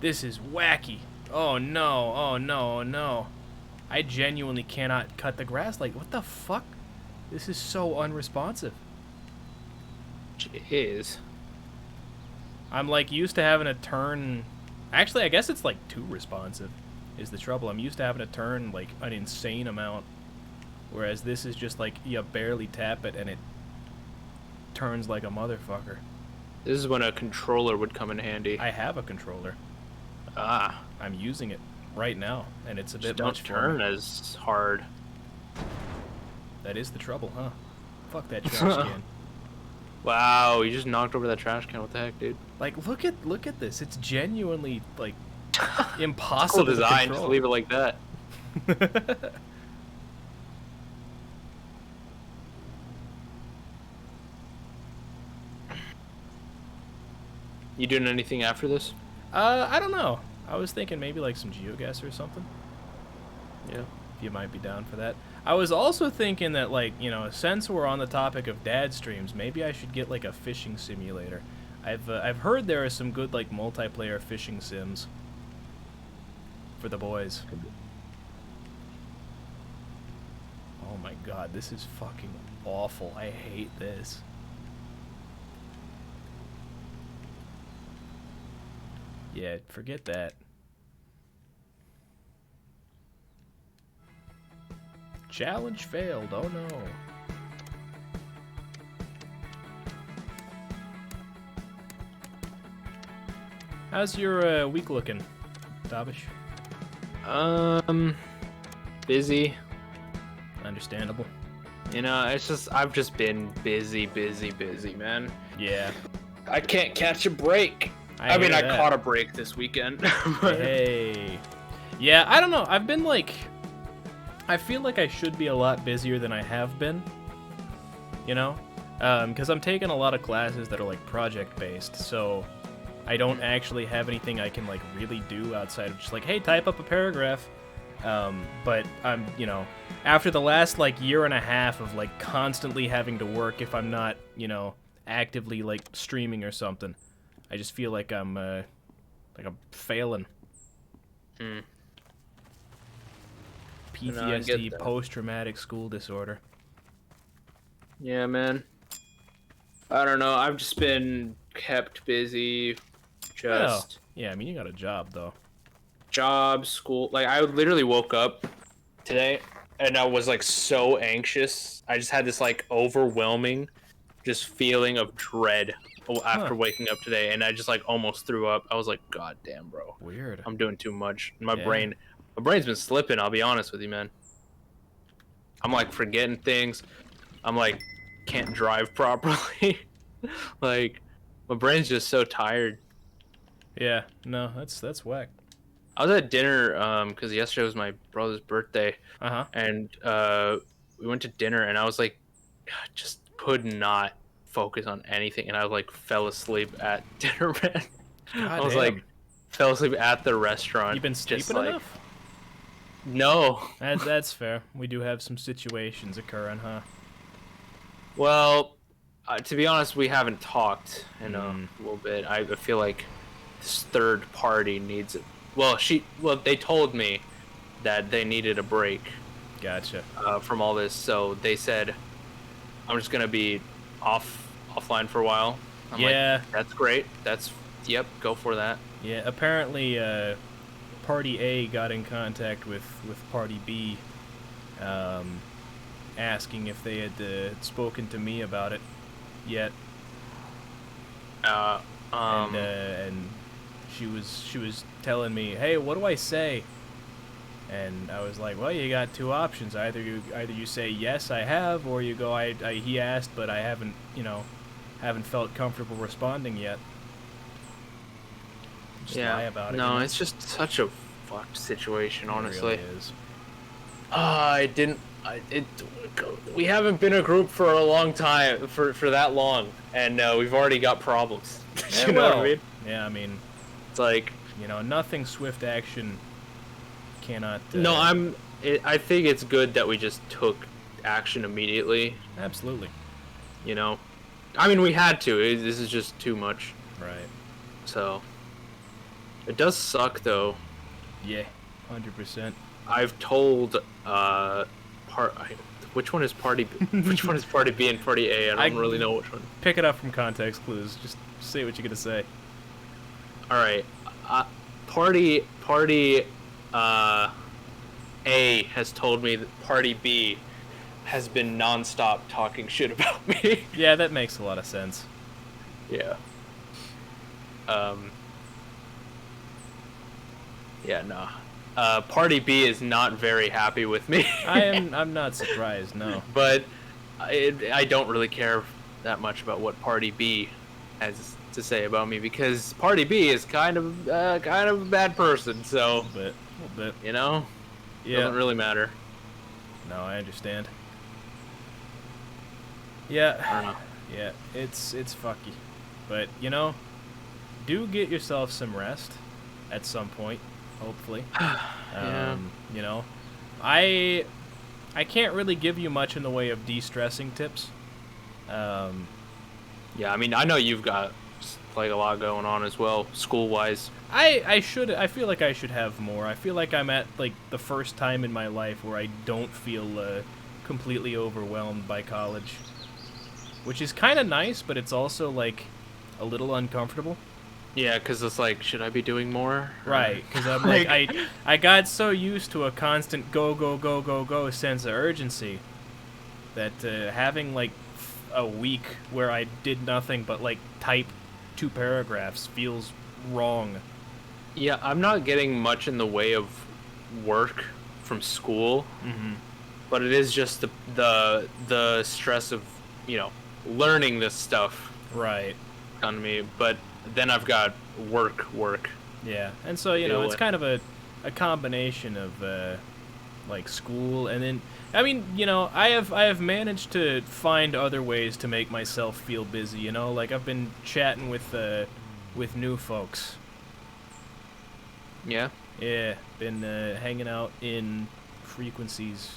This is wacky. Oh no, oh no, oh no. I genuinely cannot cut the grass. Like, what the fuck? This is so unresponsive. Jeez. I'm like used to having to turn. Actually, I guess it's like too responsive is the trouble. I'm used to having to turn like an insane amount. Whereas this is just like you barely tap it and it turns like a motherfucker. This is when a controller would come in handy. I have a controller. Ah. I'm using it right now, and it's a Just bit don't much for turn me. as hard. That is the trouble, huh? Fuck that trash can. Wow, you just knocked over that trash can. What the heck, dude? Like, look at this. It's genuinely like Cool impossible to design. Just control. leave it like that. You doing anything after this? I don't know. I was thinking maybe like some geoguess or something. Yeah. If you might be down for that. I was also thinking that, like, you know, since we're on the topic of dad streams, maybe I should get like a fishing simulator. I've heard there are some good like multiplayer fishing sims for the boys. Oh my god, this is fucking awful. I hate this. Yeah, forget that. Challenge failed. Oh no. How's your week looking, Dabish? Busy. Understandable. You know, I've just been busy, man. Yeah. I can't catch a break. I mean, I caught a break this weekend. Hey. Yeah, I don't know. I've been like, I feel like I should be a lot busier than I have been. You know? Because I'm taking a lot of classes that are like project based, so I don't actually have anything I can like really do outside of just like, hey, type up a paragraph. But I'm, you know, after the last like year and a half of like constantly having to work if I'm not, you know, actively like streaming or something, I just feel like I'm failing. PTSD, post-traumatic school disorder. Yeah, man. I don't know. I've just been kept busy. Just yeah, I mean, you got a job though. Job, school. Like, I literally woke up today and I was like so anxious. I just had this like overwhelming just feeling of dread after waking up today, and I just like almost threw up. I was like, god damn, bro. Weird. I'm doing too much. My brain's been slipping, I'll be honest with you, man. I'm like forgetting things. I'm like can't drive properly. Like my brain's just so tired. Yeah, no, that's whack. I was at dinner because yesterday was my brother's birthday. And we went to dinner, and I was like, just could not focus on anything, and I like fell asleep at dinner, man. I was like, fell asleep at the restaurant. You been sleeping enough? No. That's fair. We do have some situations occurring, huh? Well, to be honest, we haven't talked in a little bit. I feel like this third party needs it. Well, they told me that they needed a break. Gotcha. From all this, so they said I'm just gonna be offline for a while. I'm like, that's great. Yep, go for that. Yeah, apparently Party A got in contact with Party B, asking if they had spoken to me about it yet. And she was telling me, hey, what do I say? And I was like, well, you got two options. Either you say yes, I have, or you go, he asked, but I haven't, haven't felt comfortable responding yet. Just lie about it. No, it's just such a fucked situation, honestly. It really is. We haven't been a group for a long time, for that long, and we've already got problems. You know what I mean? Yeah, I mean, it's like, nothing swift action cannot. No, I think it's good that we just took action immediately. Absolutely. I mean, we had to. This is just too much. Right. So. It does suck though. Yeah, 100%. I've told which one is party which one is party B and party A? I don't really know which one. Pick it up from context clues. Just say what you're gonna say. All right, party A has told me that party B has been nonstop talking shit about me. Yeah, that makes a lot of sense. Yeah. Yeah, no. Party B is not very happy with me. I'm not surprised, no. But I don't really care that much about what Party B has to say about me, because Party B is kind of a bad person. So A little bit. you know, Yeah. doesn't really matter. No, I understand. I Yeah. don't know. Yeah, it's fucky. But, you know, do get yourself some rest at some point, hopefully. Yeah. You know, I can't really give you much in the way of de-stressing tips. Yeah, I mean, I know you've got like a lot going on as well, school-wise. I feel like I should have more. I feel like I'm at like the first time in my life where I don't feel completely overwhelmed by college, which is kind of nice, but it's also like a little uncomfortable. Yeah, because it's like, should I be doing more? Right, because I'm like, I got so used to a constant go, go, go, go, go sense of urgency that having like a week where I did nothing but like type 2 paragraphs feels wrong. Yeah, I'm not getting much in the way of work from school, but it is just the stress of, you know, learning this stuff Right. on me. But then I've got work. Yeah, and so, you know, Deal it's with. kind of a combination of like school, and then I mean, you know, I have managed to find other ways to make myself feel busy, you know, like I've been chatting with new folks. Yeah. Yeah, been hanging out in Frequency's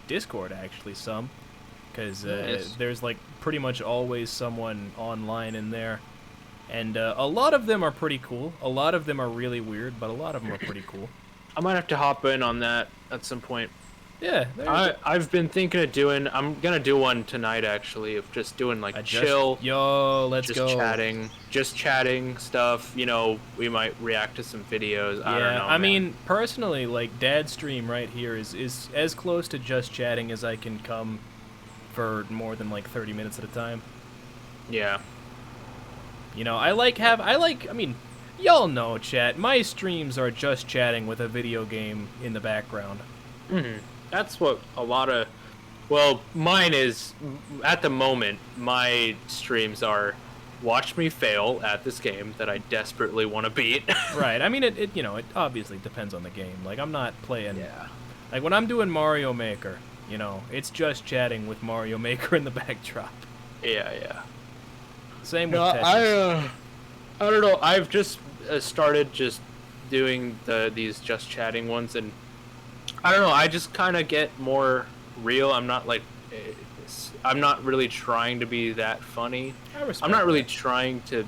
Discord actually some, because Nice. there's like pretty much always someone online in there, and a lot of them are pretty cool. A lot of them are really weird, but a lot of them are pretty cool. I might have to hop in on that at some point. Yeah, I've been thinking of doing. I'm gonna do one tonight actually, of just doing like chill, Yo, let's just go. chatting stuff. You know, we might react to some videos. I don't know. I man. mean, personally, like Dad's stream right here is as close to just chatting as I can come for more than like 30 minutes at a time. Yeah. You know, I mean, y'all know, chat. My streams are just chatting with a video game in the background. That's what a lot of. Well, mine is at the moment. My streams are watch me fail at this game that I desperately want to beat. Right. I mean, it you know, it obviously depends on the game. Like, I'm not playing. Yeah. Like when I'm doing Mario Maker, you know, it's just chatting with Mario Maker in the backdrop. Yeah. Same with No, Tetris. I don't know. I've just started just doing these just chatting ones, and I don't know. I just kind of get more real. I'm not like, I'm not really trying to be that funny. I respect I'm not really that. trying to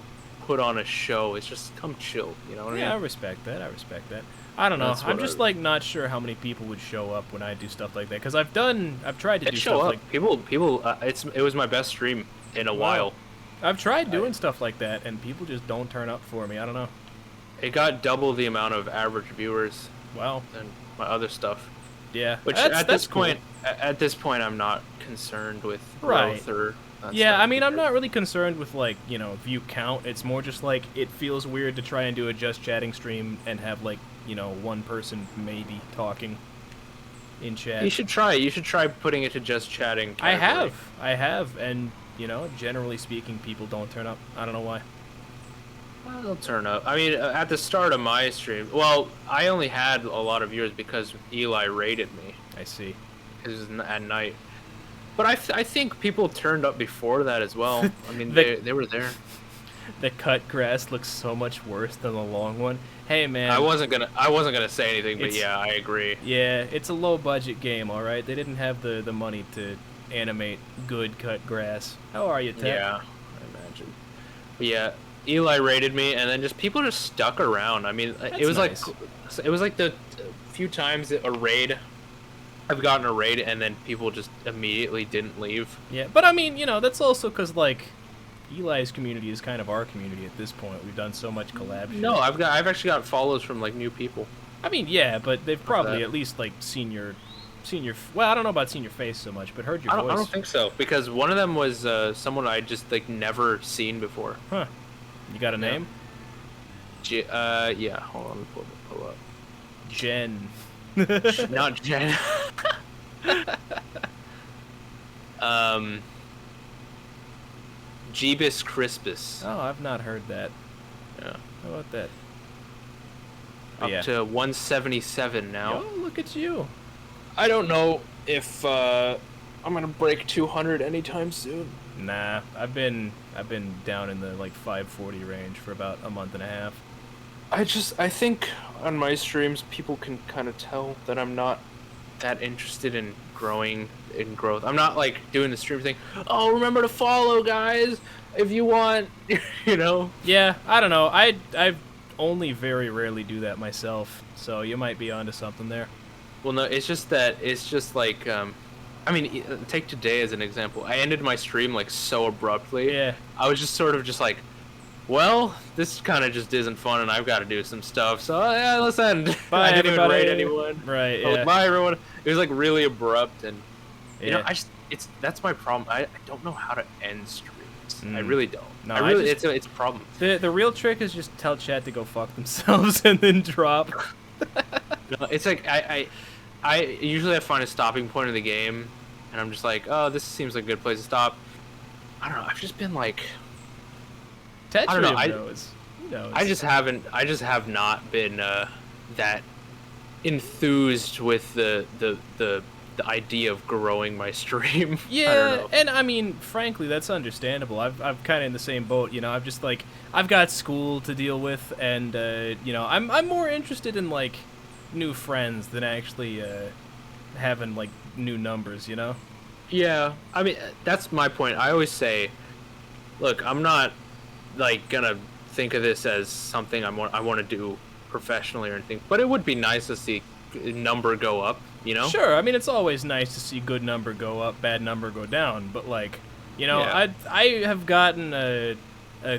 put on a show. It's just come chill. You know what Yeah, I I mean? respect that. I respect that. I don't know. That's I'm what just I- like not sure how many people would show up when I do stuff like that. Cause I've tried to It do show stuff up. like People. It was my best stream in a while. I've tried doing stuff like that, and people just don't turn up for me. I don't know. It got double the amount of average viewers Well, than my other stuff. yeah. Which that's cool. at this point, I'm not concerned with Right. growth or. That Yeah, stuff I mean, I'm because- not really concerned with like, you know, view count. It's more just like it feels weird to try and do a just chatting stream and have like, you know, one person maybe talking in chat. You should try. You should try putting it to just chatting. I category. have, and you know, generally speaking, people don't turn up. I don't know why. Well, they'll turn up. I mean, at the start of my stream, well, I only had a lot of viewers because Eli raided me. I see. It was at night. But I think people turned up before that as well. I mean, The- they were there. The cut grass looks so much worse than the long one. Hey man. I wasn't gonna say anything, but It's- yeah, I agree. Yeah, it's a low budget game, all right. They didn't have the money to animate good cut grass. How are you, Tech? Yeah, I imagine. But yeah, Eli raided me, and then just people just stuck around. I mean, it was nice. like the few times that I've gotten a raid, and then people just immediately didn't leave. Yeah, but I mean, that's also because like Eli's community is kind of our community at this point. We've done so much collab shit. No, I've actually got follows from like new people. I mean, yeah, but they've probably at least like seen your. Well, I don't know about seen your face so much, but heard your voice. I don't think so, because one of them was someone I just like never seen before. Huh? You got a name? Yeah. Hold on, let me pull up. Jen. Not Jen. Jeebus Crispus. Oh, I've not heard that. Yeah. How about that? Up to 177 now. Oh, look at you. I don't know if I'm gonna break 200 anytime soon. Nah, I've been down in the like 540 range for about a month and a half. I think on my streams people can kind of tell that I'm not that interested in growth. I'm not like doing the stream thing. Oh, remember to follow, guys, if you want. Yeah, I don't know. I've only very rarely do that myself, so you might be onto something there. Well, no, it's just like, I mean, take today as an example. I ended my stream like so abruptly. Yeah. I was just sort of just like, well, this kind of just isn't fun, and I've got to do some stuff. So yeah, let's end. Bye, I didn't even everybody. raid anyone. Right. Oh, Yeah. bye, everyone. It was like really abrupt, and Yeah. that's my problem. I don't know how to end streams. I really don't. No, it's a problem. The real trick is just tell chat to go fuck themselves and then drop. No, it's like I usually find a stopping point in the game, and I'm just like, oh, this seems like a good place to stop. I don't know. I've just been like, Tetrium I don't know. knows. He knows. I just have not been that enthused with the idea of growing my stream. Yeah, I don't know. and I mean, frankly, that's understandable. I'm kind of in the same boat. I've just like I've got school to deal with, and I'm more interested in like new friends than actually having like new numbers. Yeah, I mean, that's my point. I always say, look, I'm not like gonna think of this as something I want to do professionally or anything, but it would be nice to see number go up. Sure. I mean, it's always nice to see good number go up, bad number go down. But like, Yeah. I have gotten a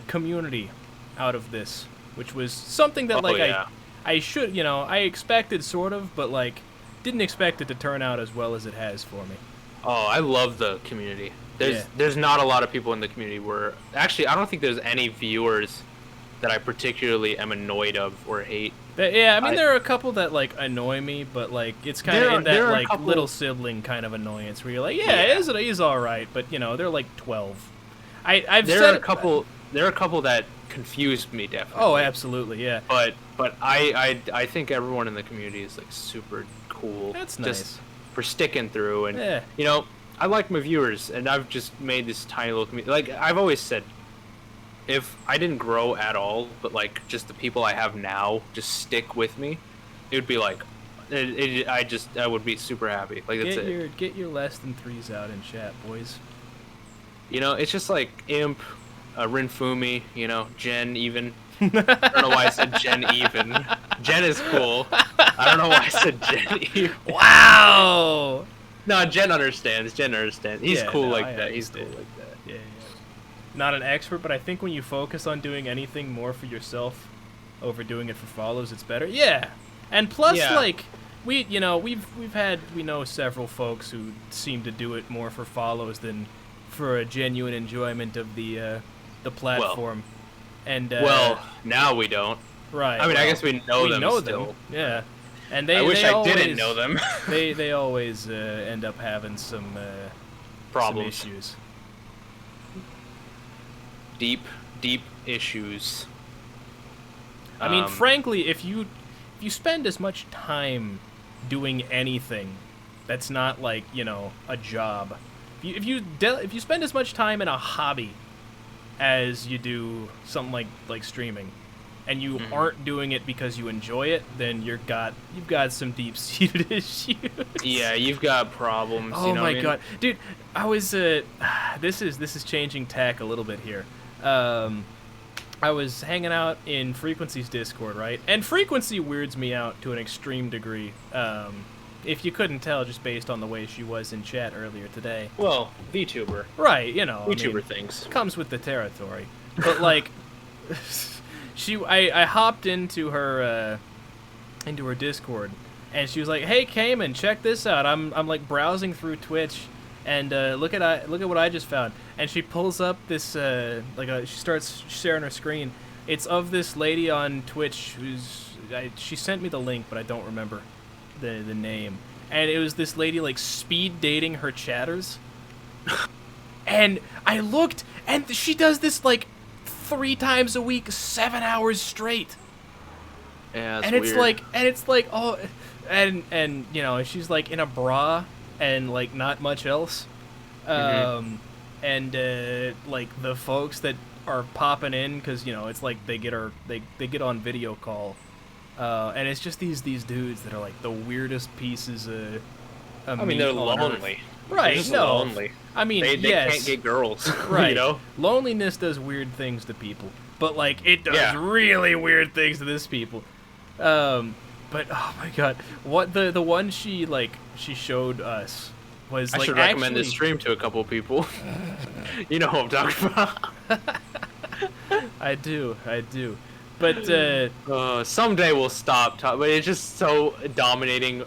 community out of this, which was something that like yeah. I should I expected sort of, but like didn't expect it to turn out as well as it has for me. Oh, I love the community. There's not a lot of people in the community where actually I don't think there's any viewers that I particularly am annoyed of or hate. Yeah, I mean there are a couple that like annoy me, but like it's kind of in that like little sibling kind of annoyance where you're like, he's all right, but they're like 12. There are a couple that confused me definitely. Oh, absolutely, yeah. But I think everyone in the community is like super cool. That's nice. Just for sticking through, and yeah. I like my viewers, and I've just made this tiny little community. Like I've always said, if I didn't grow at all, but like just the people I have now just stick with me, it would be like, I would be super happy. Like that's it. Get your less than 3s out in chat, boys. It's just like Imp, Rinfumi, Jen even. I don't know why I said Jen even. Jen is cool. I don't know why I said Jen even. Wow. No, Jen understands. He's cool like that. He's understand. cool like that. Yeah. Not an expert, but I think when you focus on doing anything more for yourself over doing it for follows, it's better. Yeah. And plus, like, we know several folks who seem to do it more for follows than for a genuine enjoyment of the platform. Well, now we don't. Right. I mean, I guess we know them still. Yeah. And I wish I didn't know them. they always end up having some problems, some issues. Deep issues. I mean, frankly, if you spend as much time doing anything that's not like a job, if you spend as much time in a hobby as you do something like streaming, and you aren't doing it because you enjoy it, then you've got some deep-seated issues. Yeah, you've got problems. Oh my god, dude! I was this is changing tack a little bit here. I I was hanging out in Frequency's Discord, right? And Frequency weirds me out to an extreme degree. If you couldn't tell just based on the way she was in chat earlier today. Well, VTuber. Right, you know. VTuber things. Comes with the territory. But, like, I hopped into her Discord, and she was like, "Hey, Cayman, check this out. I'm like browsing through Twitch, and look at what I just found." And she pulls up this she starts sharing her screen. It's of this lady on Twitch she sent me the link, but I don't remember the name. And it was this lady like speed dating her chatters. And I looked, and she does this like 3 times a week, 7 hours straight. Yeah, that's and it's weird. like oh, and you know, she's like in a bra and like not much else. And like the folks that are popping in, because you know it's like they get on video call, and it's just these dudes that are like the weirdest pieces of I mean, they're lonely. Right? They're just No, lonely. I mean, They yes, can't get girls. right. You know? Loneliness does weird things to people, but like it does Yeah. really weird things to this people. But oh my god, what the one she showed us was I like should recommend this actually- stream to a couple people. You know who I'm talking about. I do. But Someday we'll stop talking, but it's just so dominating.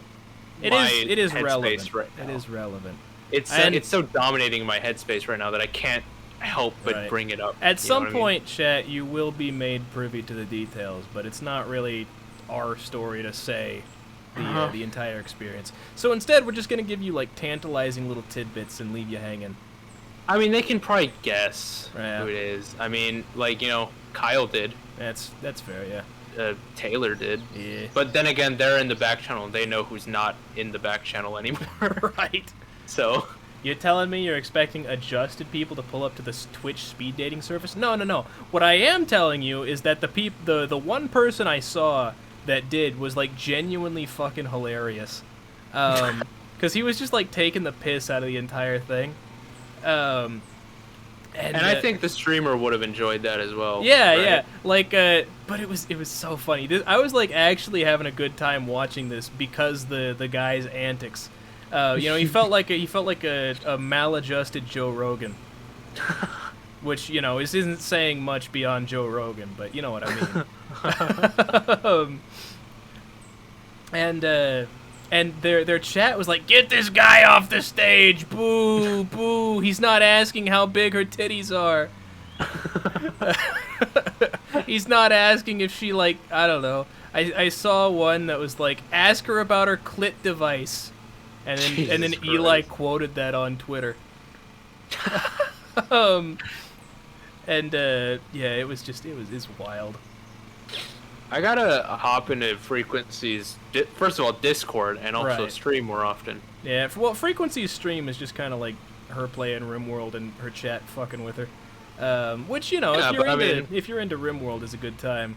it is headspace relevant. Right now. It is relevant. It's so dominating my headspace right now that I can't help but Right. bring it up. At You know some what I mean? point, chat, you will be made privy to the details, but it's not really our story to say the entire experience. So instead, we're just gonna give you like tantalizing little tidbits and leave you hanging. I mean, they can probably guess Yeah. who it is. I mean, like, you know, Kyle did. That's fair, yeah. Taylor did. Yeah. But then again, they're in the back channel, and they know who's not in the back channel anymore. Right. So, You're telling me you're expecting adjusted people to pull up to this Twitch speed dating service? No. What I am telling you is that the one person I saw that did was like genuinely fucking hilarious. Because he was just like taking the piss out of the entire thing. And I think the streamer would have enjoyed that as well. yeah, right? yeah. Like, but it was so funny. I was like actually having a good time watching this because the guy's antics. You know, he felt like a maladjusted Joe Rogan, which you know isn't saying much beyond Joe Rogan, but you know what I mean. And their chat was like, "Get this guy off the stage! Boo, boo! He's not asking how big her titties are. He's not asking if she like I don't know." I saw one that was like, "Ask her about her clit device," and then Jesus Eli Christ. quoted that on Twitter. Yeah, it's wild. I gotta hop into Frequency's, first of all, Discord, and also Right. stream more often. Yeah, well, Frequency's stream is just kind of like her playing RimWorld and her chat fucking with her. Which, you know, Yeah, if you're into RimWorld, is a good time.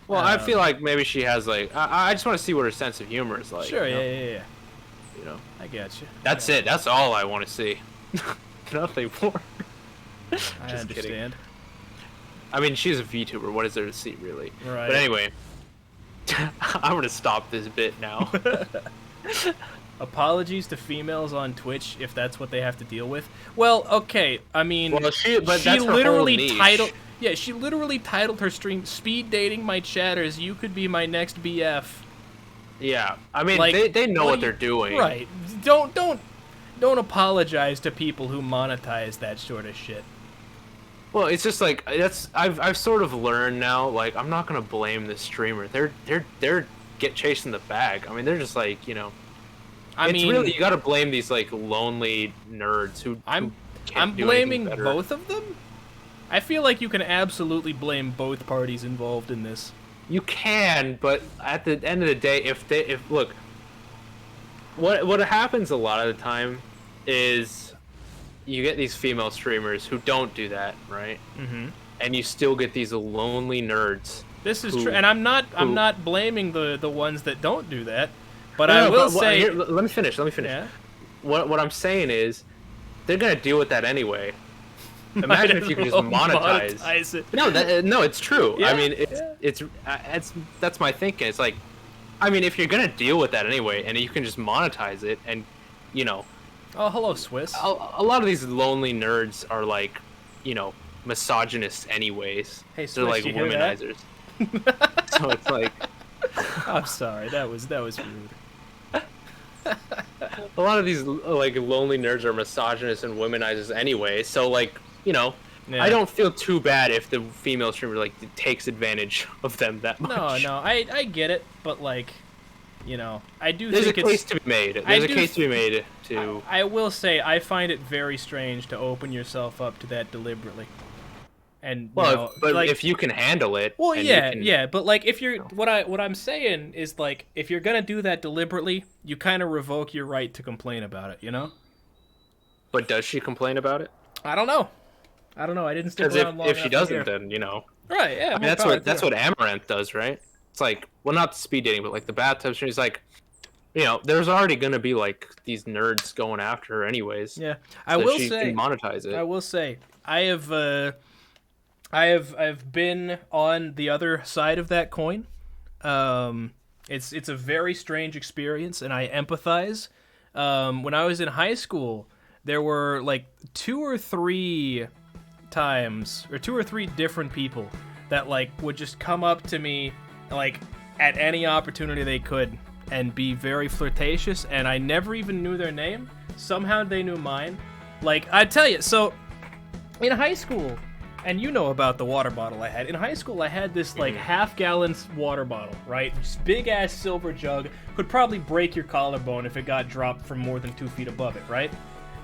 Well, I feel like maybe she has, like, I just want to see what her sense of humor is like. Sure, you know? yeah. You know? I got you. That's it. That's all I want to see. Nothing more. I Just understand. kidding. I mean, she's a VTuber. What is there to see, really? Right. But anyway, I'm gonna stop this bit now. Apologies to females on Twitch if that's what they have to deal with. Well, okay. I mean, Well, but she that's her whole literally niche. titled. Yeah, she literally titled her stream "Speed Dating My Chatters. You could be my next BF." Yeah, I mean, Like, they know what what do they're doing. Right. Don't apologize to people who monetize that sort of shit. Well, it's just like I've sort of learned now. Like, I'm not gonna blame the streamer. They're get chasing the bag. I mean, they're just like, you know. I it's mean, really, you gotta blame these like lonely nerds who. I'm can't do anything blaming better. both of them. I feel like you can absolutely blame both parties involved in this. You can, but at the end of the day, if look, what happens a lot of the time is you get these female streamers who don't do that, right? Mm-hmm. And you still get these lonely nerds. This is who- true, and I'm not who- blaming the ones that don't do that, but No, I no, will but say, here, let me finish. yeah, What I'm saying is, they're gonna deal with that anyway. Imagine if you could just monetize it. No, no, it's true. Yeah, I mean, it's that's my thinking. It's like, I mean, if you're gonna deal with that anyway, and you can just monetize it, and you know, Oh, hello, Swiss. a lot of these lonely nerds are like, you know, misogynists anyways. Hey, They're Swiss, like you hear that? womanizers. So it's like, I'm sorry, that was rude. a lot of these like lonely nerds are misogynists and womanizers anyway. So like, you know, Yeah. I don't feel too bad if the female streamer like takes advantage of them that much. No, I get it, but like, you know, I do There's a think case to be made. I There's a do case to be made to. I will say I find it very strange to open yourself up to that deliberately. And Well, you know, but like, if you can handle it. well, and you yeah, can- yeah, but like if you're what I'm saying is like if you're gonna do that deliberately, you kind of revoke your right to complain about it. You know? But does she complain about it? I don't know. I didn't stick Because around long if she enough to hear. doesn't, then you know. Right? Yeah. I mean, that's what Amaranth does, right? It's like, well, not the speed dating, but like the bathtub. She's like, you know, there's already gonna be like these nerds going after her anyways. Yeah. So I that will she say. can monetize it. I will say I've been on the other side of that coin. It's a very strange experience, and I empathize. When I was in high school, there were like two or three different people that like would just come up to me like at any opportunity they could and be very flirtatious, and I never even knew their name. Somehow they knew mine. Like, I tell you, so in high school, and you know about the water bottle I had. In high school, I had this like half-gallon water bottle, right? This big-ass silver jug. Could probably break your collarbone if it got dropped from more than 2 feet above it, right?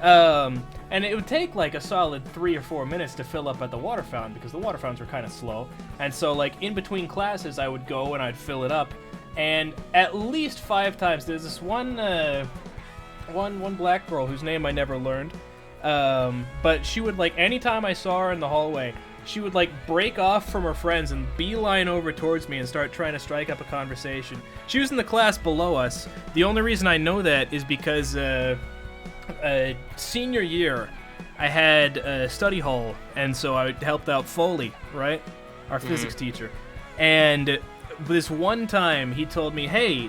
And it would take like a solid 3 or 4 minutes to fill up at the water fountain because the water fountains were kind of slow. And so like in between classes, I would go and I'd fill it up. And at least 5 times, there's this one black girl whose name I never learned. But she would like anytime I saw her in the hallway, she would like break off from her friends and beeline over towards me and start trying to strike up a conversation. She was in the class below us. The only reason I know that is because senior year I had a study hall, and so I helped out Foley, right? Our physics teacher. And this one time he told me, hey,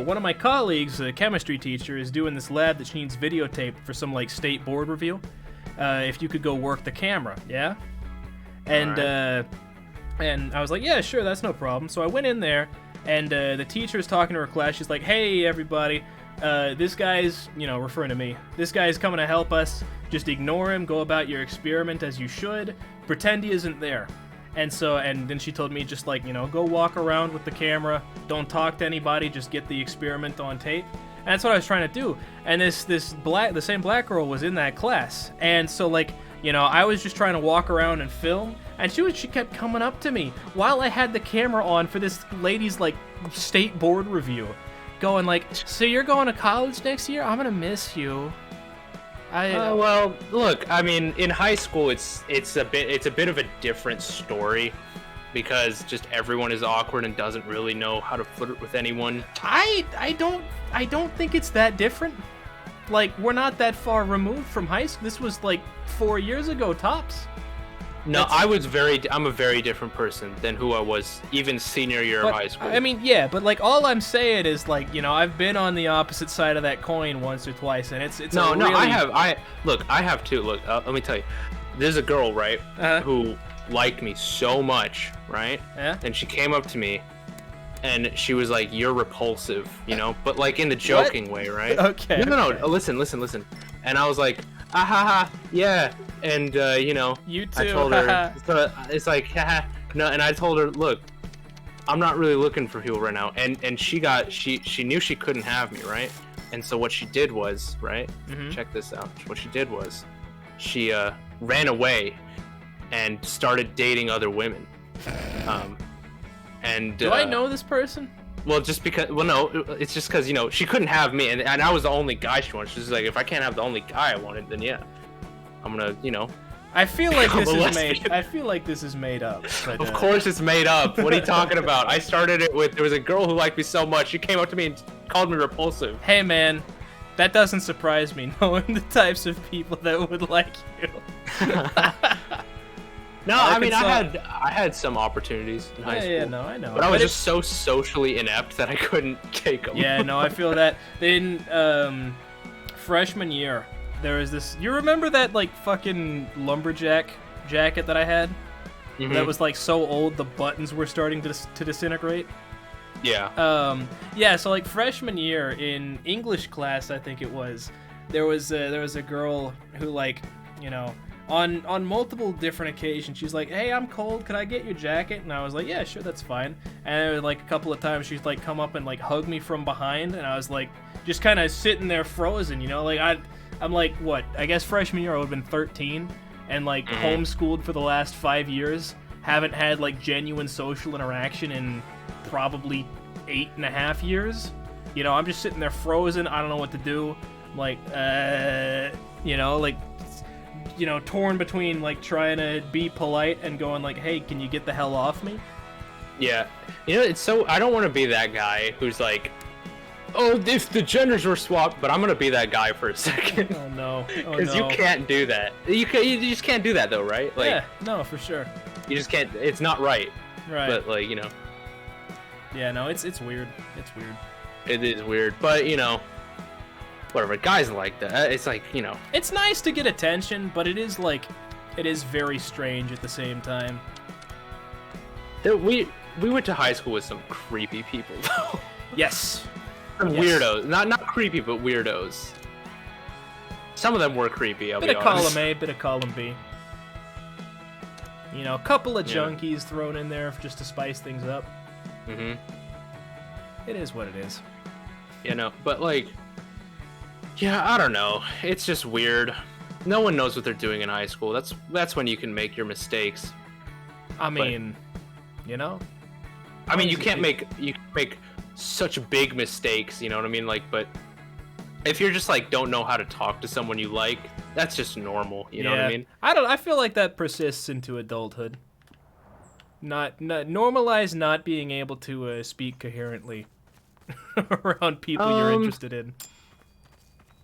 one of my colleagues, a chemistry teacher, is doing this lab that she needs videotaped for some like state board review. If you could go work the camera, yeah? And and I was like, yeah, sure, that's no problem. So I went in there, and the teacher's talking to her class. She's like, hey, everybody, this guy's, you know, referring to me, this guy's coming to help us. Just ignore him, go about your experiment as you should, pretend he isn't there. And so, and then she told me just like, you know, go walk around with the camera, don't talk to anybody, just get the experiment on tape. And that's what I was trying to do. And the same black girl was in that class. And so like, you know, I was just trying to walk around and film, and she kept coming up to me while I had the camera on for this lady's like state board review, going like, so you're going to college next year? I'm gonna miss you. Well, look, I mean, in high school, it's a bit of a different story, because just everyone is awkward and doesn't really know how to flirt with anyone. I don't think it's that different. Like, we're not that far removed from high school. This was like 4 years ago tops. No, I'm a very different person than who I was even senior year of high school. I mean, yeah, but like all I'm saying is like, you know, I've been on the opposite side of that coin once or twice, and it's no, really... I have too. Look, let me tell you, there's a girl, right, who liked me so much, right? Yeah. And she came up to me, and she was like, "You're repulsive," you know, but like in the joking way, right? Okay. No. Listen. And I was like, ah ha ha, yeah. And you know, You too. I told her, so it's like, haha, no. And I told her, look, I'm not really looking for people right now. And she knew she couldn't have me, right? And so what she did was, right? Check this out. What she did was, she ran away and started dating other women. And Do I know this person? well, just because, well, no, it's just because, you know, she couldn't have me, and I was the only guy she wanted. She's like, if I can't have the only guy I wanted, then yeah, I'm gonna, you know. I feel like this is lesbian. made. I feel like this is made up. But, Of course it's made up. What are you talking about? I started it with, there was a girl who liked me so much. She came up to me and called me repulsive. Hey man, That doesn't surprise me, knowing the types of people that would like you. No, I mean, I had some opportunities in high school. Yeah, no, I know. But I was just so socially inept that I couldn't take them. Yeah, no, I feel that. Then, freshman year, there was this... You remember that, like, fucking lumberjack jacket that I had? Mm-hmm. That was, like, so old the buttons were starting to disintegrate? Yeah. Yeah, so, like, freshman year in English class, I think it was, there was a girl who, like, you know... On multiple different occasions, she's like, "Hey, I'm cold. Could I get your jacket?" And I was like, "Yeah, sure, that's fine." And like a couple of times, she's like come up and like hug me from behind, and I was like, just kind of sitting there frozen, you know? Like I'm like, what? I guess freshman year I would have been 13, and like homeschooled for the last 5 years, haven't had like genuine social interaction in probably 8.5 years. You know, I'm just sitting there frozen. I don't know what to do. I'm like, you know, like. You know, torn between like trying to be polite and going like, "Hey, can you get the hell off me?" Yeah, you know, it's so I don't want to be that guy who's like, "Oh, if the genders were swapped," but I'm gonna be that guy for a second. Oh no, because you can't do that. You just can't do that though, right? Like, yeah, no, for sure. You just can't. It's not right. Right. But like, you know. Yeah, no, it's weird. It's weird. It is weird, but you know. Whatever, guys like that. It's like, you know. It's nice to get attention, but it is very strange at the same time. We went to high school with some creepy people, though. Yes. Some weirdos. Not creepy, but weirdos. Some of them were creepy, I'll be honest. Bit of column A, bit of column B. You know, a couple of junkies thrown in there just to spice things up. Mm-hmm. It is what it is. You know, but like... Yeah, I don't know. It's just weird. No one knows what they're doing in high school. That's when you can make your mistakes. I mean, you know. I mean, you can make such big mistakes. You know what I mean? Like, but if you're just like don't know how to talk to someone you like, that's just normal. You know what I mean? I feel like that persists into adulthood. Not normalize not being able to speak coherently around people you're interested in.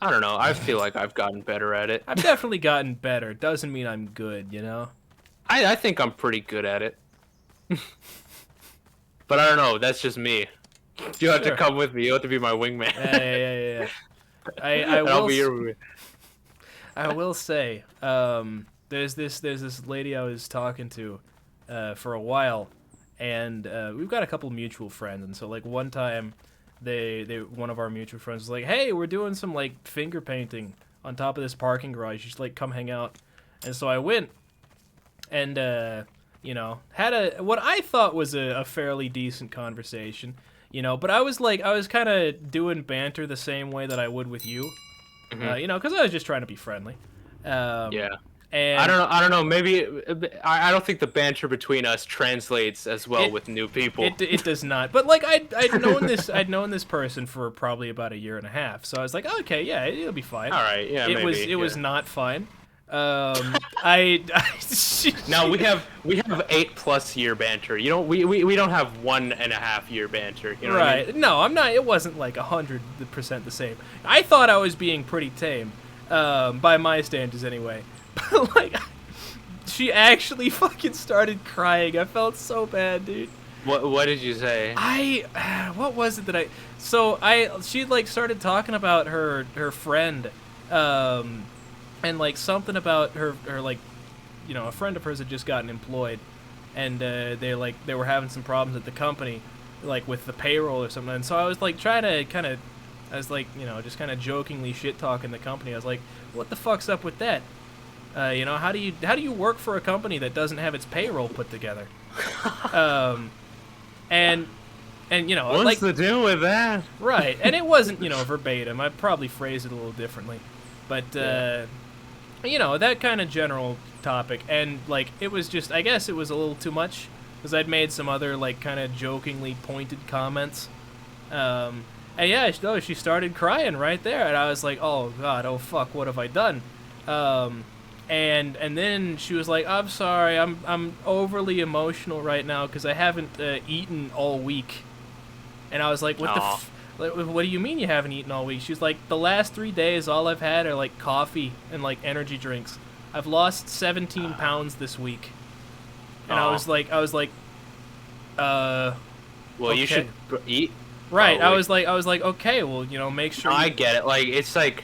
I don't know. I feel like I've gotten better at it. I've definitely gotten better. Doesn't mean I'm good, you know? I think I'm pretty good at it. But I don't know. That's just me. You have to come with me. You have to be my wingman. Yeah. I will say, there's this lady I was talking to for a while, and we've got a couple mutual friends, and so like one time... one of our mutual friends was like, "Hey, we're doing some like finger painting on top of this parking garage. You should like come hang out." And so I went, and you know, had what I thought was a fairly decent conversation, you know. But I was kind of doing banter the same way that I would with you, you know, because I was just trying to be friendly. Yeah. And I don't know. Maybe I don't think the banter between us translates as well with new people. It does not. But like I'd known this person for probably about a year and a half. So I was like, okay, yeah, it'll be fine. All right, yeah. It was not fine. Now we have 8+ year banter. You know, we don't have 1.5 year banter. You know right? What I mean? No, I'm not. It wasn't like 100% the same. I thought I was being pretty tame, by my standards anyway. But like, she actually fucking started crying. I felt so bad, dude. What did you say? What was it that she like started talking about her friend, and like something about her like, you know, a friend of hers had just gotten employed, and they were having some problems at the company, like with the payroll or something. And so I was like trying to I was like, you know, just kind of jokingly shit talking the company. I was like, what the fuck's up with that? You know, how do you work for a company that doesn't have its payroll put together? And you know, what's the deal with that? Right, and it wasn't, you know, verbatim. I probably phrased it a little differently, but you know, that kind of general topic. And like, it was just, I guess it was a little too much because I'd made some other like kind of jokingly pointed comments. And yeah, she started crying right there, and I was like, oh god, oh fuck, what have I done? And then she was like, I'm sorry, I'm overly emotional right now because I haven't eaten all week. And I was like, what Like, what do you mean you haven't eaten all week? She's like, the last 3 days, all I've had are like coffee and like energy drinks. I've lost 17 pounds this week. And I was like, well, okay. you should eat. Right. Probably. I was like, okay, well, you know, make sure. I get it. Like, it's like,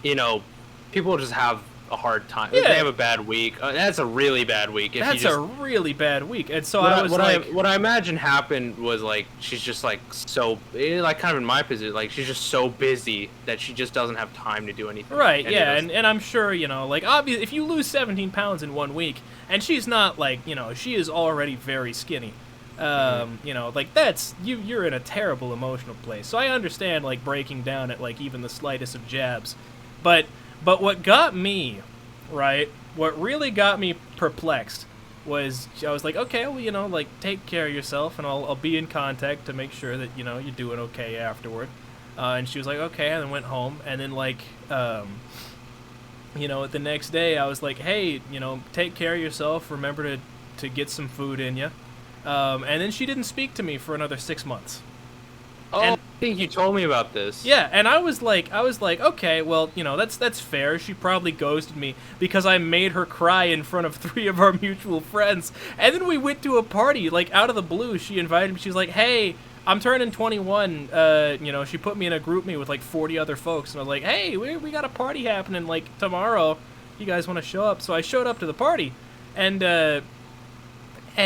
you know, people just have a hard time. Yeah. They have a bad week. That's a really bad week. If That's you just, a really bad week. And so what I was like, what I imagine happened was like she's just like so like kind of in my position, like she's just so busy that she just doesn't have time to do anything. right, yeah, and I'm sure, you know, like, obviously, if you lose 17 pounds in 1 week, and she's not, like, you know, she is already very skinny, you know, like, that's, you're in a terrible emotional place. So I understand, like, breaking down at, like, even the slightest of jabs. But what got me, right, what really got me perplexed was, I was like, okay, well, you know, like, take care of yourself, and I'll be in contact to make sure that, you know, you're doing okay afterward. And she was like, okay, and then went home, and then, like, you know, the next day, I was like, hey, you know, take care of yourself, remember to get some food in you. And then she didn't speak to me for another 6 months. Oh, And- I think you told me about this. Yeah, and I was like, okay, well, you know, that's fair. She probably ghosted me because I made her cry in front of 3 of our mutual friends. And then we went to a party, like, out of the blue. She invited me. She was like, hey, I'm turning 21. You know, she put me in a group meet with, like, 40 other folks. And I was like, hey, we got a party happening, like, tomorrow. You guys want to show up? So I showed up to the party. And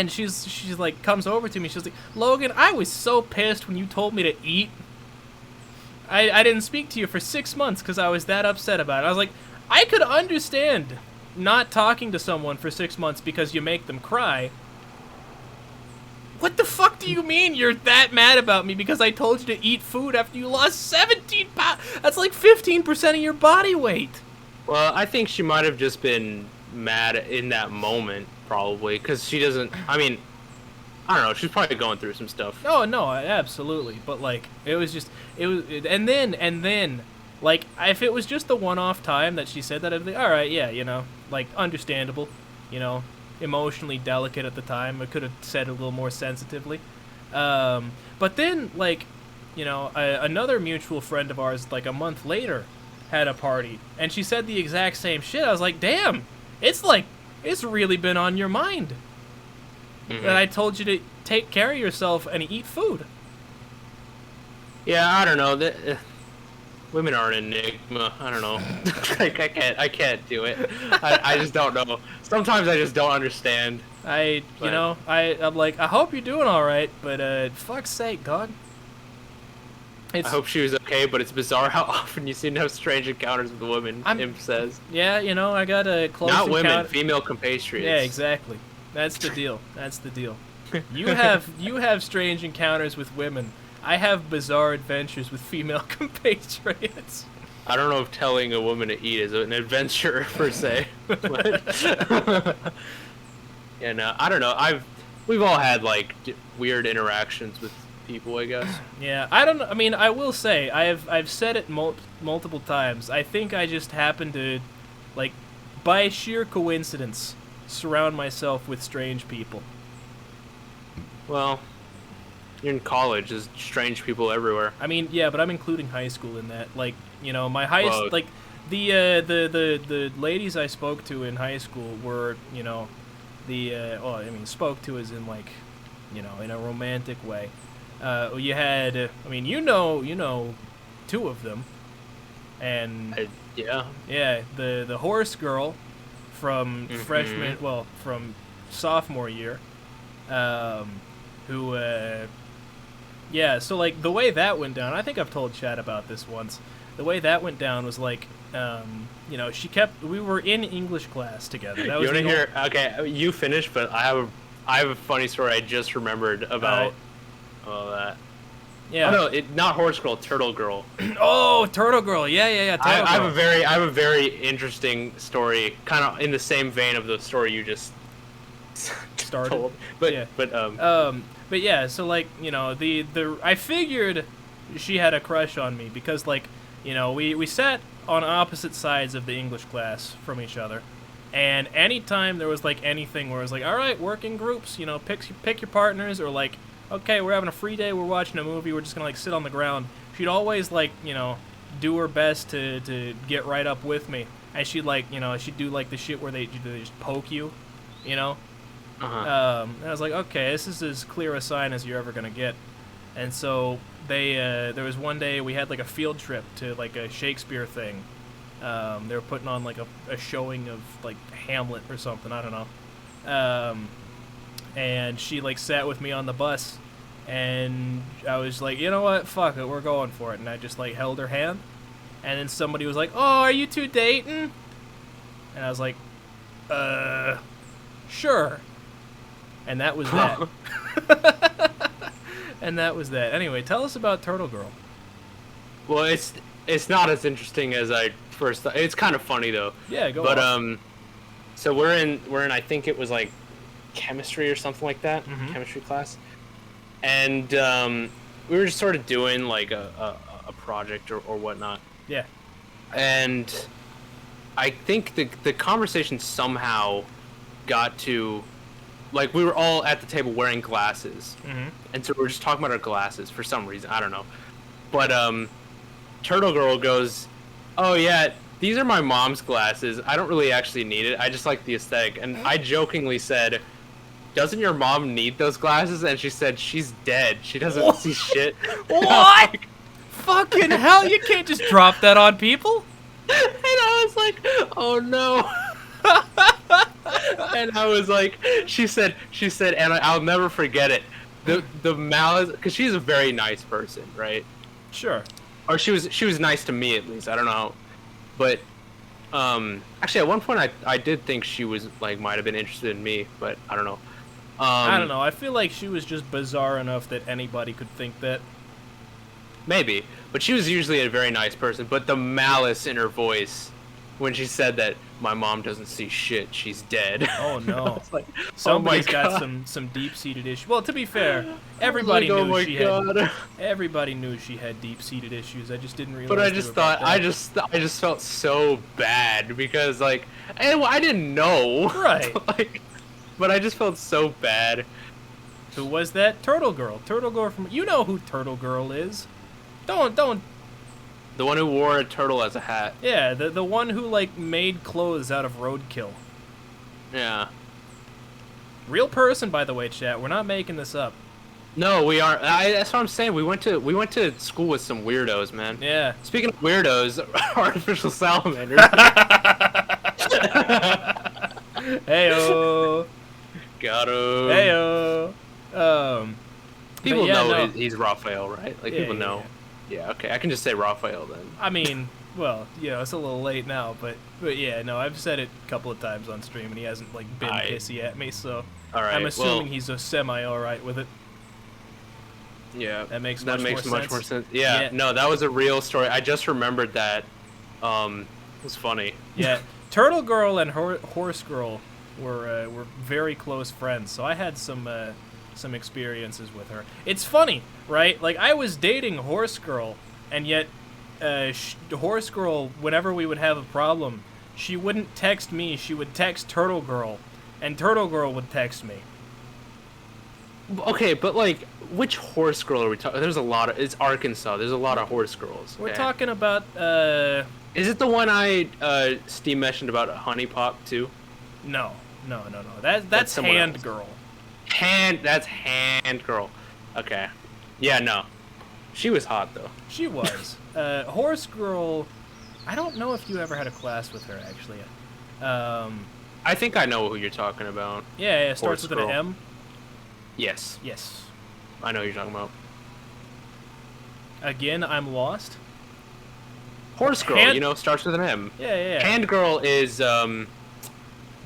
she's like, comes over to me. She's like, Logan, I was so pissed when you told me to eat. I didn't speak to you for 6 months because I was that upset about it. I was like, I could understand not talking to someone for 6 months because you make them cry. What the fuck do you mean you're that mad about me because I told you to eat food after you lost 17 pounds? That's like 15% of your body weight. Well, I think she might have just been mad in that moment, probably, because she doesn't. I mean, I don't know. She's probably going through some stuff. No, absolutely. But like, and then, like, if it was just the one-off time that she said that, I'd be like, all right, yeah, you know, like, understandable, you know, emotionally delicate at the time. I could have said it a little more sensitively. But then, like, you know, another mutual friend of ours, like, a month later, had a party, and she said the exact same shit. I was like, damn, it's really been on your mind. Mm-hmm. And I told you to take care of yourself and eat food. Yeah, I don't know. Women are an enigma. I don't know. Like, I can't do it. I just don't know. Sometimes I just don't understand. I'm like, I hope you're doing all right, but fuck's sake, dog. I hope she was okay, but it's bizarre how often you seem to have strange encounters with women. Imp says. Yeah, you know, I got a close Not encounter. women, female compatriots. Yeah, exactly. That's the deal. That's the deal. You have strange encounters with women. I have bizarre adventures with female compatriots. I don't know if telling a woman to eat is an adventure per se. But and I don't know. We've all had like weird interactions with people, I guess. Yeah, I don't know. I mean, I will say I've said it multiple times. I think I just happen to, like, by sheer coincidence, surround myself with strange people. Well, you're in college. There's strange people everywhere. I mean, yeah, but I'm including high school in that. Like, you know, my high Well, like the ladies I spoke to in high school were, you know, spoke to as in, like, you know, in a romantic way. You had, I mean, you know, 2 of them, and yeah, the horse girl from from sophomore year, who, yeah, so, like, the way that went down, I think I've told Chad about this once. The way that went down was, like, you know, we were in English class together. That was you want to hear? Okay, you finish, but I have a funny story I just remembered about. All that. Yeah. Oh no, not horse girl, turtle girl. Oh, turtle girl. Yeah. Turtle I girl. have a very interesting story, kind of in the same vein of the story you just started. told. But yeah. But yeah. So, like, you know, I figured she had a crush on me because, like, you know, we sat on opposite sides of the English class from each other, and anytime there was, like, anything where it was like, all right, work in groups, you know, pick your partners, or, like, okay, we're having a free day, we're watching a movie, we're just gonna like sit on the ground, she'd always like, do her best to get right up with me. And she'd like, she'd do like the shit where they just poke you, Uh-huh. And I was like, okay, this is as clear a sign as you're ever gonna get. And so there was one day we had like a field trip to like a Shakespeare thing. They were putting on like a showing of like Hamlet or something, I don't know. And she like sat with me on the bus, and I was like, you know what, fuck it, we're going for it. And I just like held her hand, and then somebody was like, oh, are you two dating? And I was like, sure. And that was that. And that was that. Anyway, tell us about Turtle Girl. Well, it's not as interesting as I first thought. It's kind of funny though. Yeah, go But on. so we're in I think it was like chemistry or something like that, Mhm. chemistry class, and we were just sort of doing like a project or whatnot, Yeah. and I think the conversation somehow got to, like, we were all at the table wearing glasses, Mhm. and so we were just talking about our glasses for some reason, I don't know, but Turtle Girl goes, oh yeah, these are my mom's glasses, I don't really actually need it, I just like the aesthetic. And I jokingly said, doesn't your mom need those glasses? And she said, she's dead, she doesn't see shit. What? Fucking hell, you can't just drop that on people. And I was like, oh no. And I was like, she said, and I'll never forget it, the malice, because she's a very nice person, right? Sure. Or she was nice to me, at least, I don't know. But actually at one point I did think she was like, might have been interested in me, but I don't know. I don't know. I feel like she was just bizarre enough that anybody could think that. Maybe, but she was usually a very nice person. But the malice in her voice when she said that my mom doesn't see shit, she's dead. Oh I no. was like, Somebody's oh my got God. some deep-seated issues. Well, to be fair, everybody I was like, knew oh my she God. had. Everybody knew she had deep-seated issues. I just didn't realize. But I they just were about thought, I that. just felt so bad because like, and I didn't know. Right. Like, but I just felt so bad. Who was that? Turtle Girl. Turtle Girl from. You know who Turtle Girl is. Don't. The one who wore a turtle as a hat. Yeah, the one who like made clothes out of roadkill. Yeah. Real person, by the way, chat. We're not making this up. No, we aren't. That's what I'm saying. We went to school with some weirdos, man. Yeah. Speaking of weirdos, artificial salamanders. Heyo. Got him. Heyo. People but yeah, know no. he's Raphael, right? Like, Yeah, people yeah, know. Yeah, okay. I can just say Raphael then. I mean, well, it's a little late now, but yeah, no, I've said it a couple of times on stream, and he hasn't like been pissy at me, so All right. I'm assuming well, he's a semi all right with it. yeah. That makes much more more sense. sense. Yeah, Yeah. No, that was a real story. I just remembered that. It was funny. Yeah, Turtle Girl and Horse Girl were very close friends, so I had some experiences with her. It's funny, right? Like, I was dating Horse Girl, and yet Horse Girl, whenever we would have a problem, she wouldn't text me, she would text Turtle Girl, and Turtle Girl would text me. Okay, but like, which horse girl are we talking? There's a lot of. It's Arkansas. There's a lot of horse girls. We're okay? talking about, Is it the one I Steve mentioned about Honey Pop too? no. That's someone Hand else. Girl. That's Hand Girl. Okay. Yeah, no. She was hot though. She was. Horse Girl, I don't know if you ever had a class with her, actually. I think I know who you're talking about. Yeah, it starts Horse with an Girl. M. Yes, Yes. I know who you're talking about. Again, I'm lost. Horse Girl, Hand- starts with an M. Yeah. Hand Girl is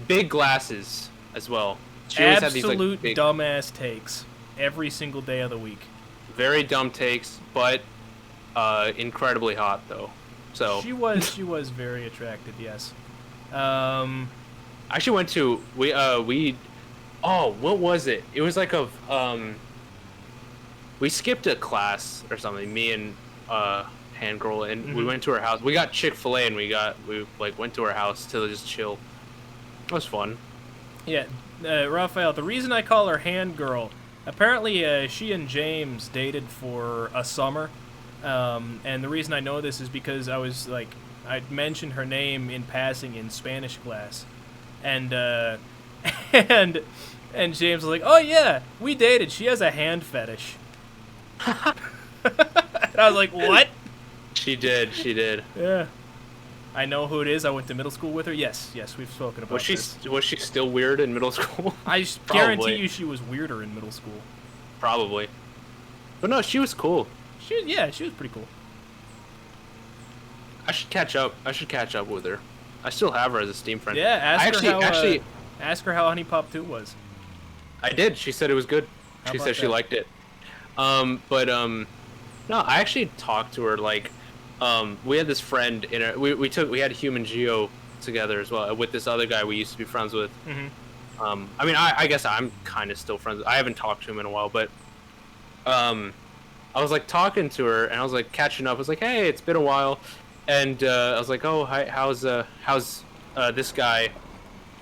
big glasses as well. She always had these Absolute like big, dumbass takes every single day of the week. very dumb takes, but incredibly hot though. So She was very attractive, yes. I actually went to what was it? It was like we skipped a class or something. Me and Hand Girl, and we Mhm. went to her house. We got Chick-fil-A and we went to her house to just chill. It was fun. Yeah, Raphael, the reason I call her Hand Girl, Apparently, she and James dated for a summer, and the reason I know this is because I mentioned her name in passing in Spanish class, and and James was like, "Oh yeah, we dated. She has a hand fetish." And I was like, "What?" She did. Yeah. I know who it is. I went to middle school with her. Yes, we've spoken about this. Was she still weird in middle school? I guarantee you she was weirder in middle school. Probably. But no, she was cool. She was pretty cool. I should catch up with her. I still have her as a Steam friend. Yeah, ask her how Honey Pop 2 was. I did. She said it was good. How She about said she that? liked it. No, I actually talked to her like, we had this friend we had Human Geo together as well with this other guy we used to be friends with. Mm-hmm. I mean, I guess I'm kind of still friends. I haven't talked to him in a while, but I was like talking to her and I was like catching up. I was like, hey, it's been a while, and I was like, oh, hi, how's this guy?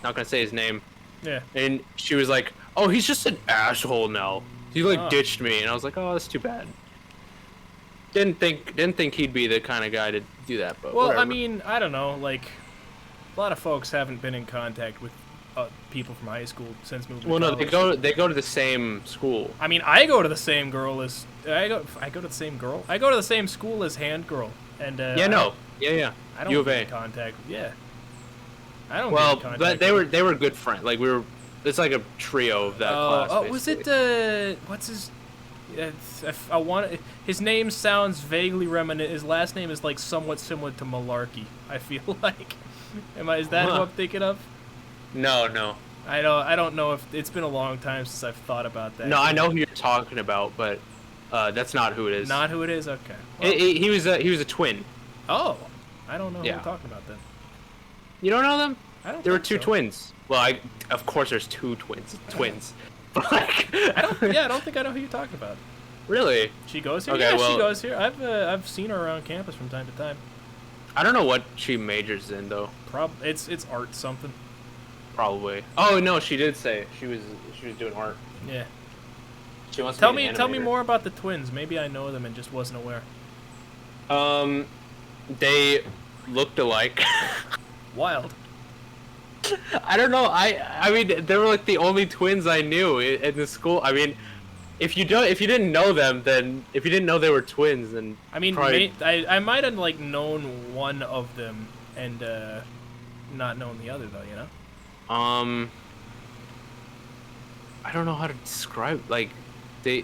Not gonna say his name. Yeah. And she was like, oh, he's just an asshole now. He like Oh. ditched me, and I was like, oh, that's too bad. Didn't think he'd be the kind of guy to do that, but Well, whatever. I mean, I don't know. Like, a lot of folks haven't been in contact with people from high school since moving. well, to no, college. they go to the same school. I mean, I go to the same girl as I go to the same girl. I go to the same school as Hand Girl, and Yeah, no, yeah. I don't U of get A. in contact. Yeah. I don't. Well, get in contact but they were good friends. Like we were, it's like a trio of that class. Oh, was it what's his? I want his name sounds vaguely reminiscent. His last name is like somewhat similar to Malarkey. I feel like. Is that who Huh. I'm thinking of? No. I don't know if it's been a long time since I've thought about that. No, I know who you're talking about, but that's not who it is. Not who it is. Okay. Well, He was a twin. oh, I don't know who Yeah. we're talking about then. You don't know them? I don't. There were think two so. twins. Well, of course there's two twins. Twins. But like, I don't think I know who you're talking about. Really? She goes here. Okay, Yeah, she well- goes here. I've seen her around campus from time to time. I don't know what she majors in though. It's art something. Probably. Oh no, she did say she was doing art. Yeah. She wants to Tell be me an tell me animator. more about the twins. Maybe I know them and just wasn't aware. They looked alike. Wild. I don't know. I mean, they were like the only twins I knew in the school. I mean, if you didn't know them, then if you didn't know they were twins, then I mean, probably, I might have like known one of them and not known the other though. You know. I don't know how to describe. Like, they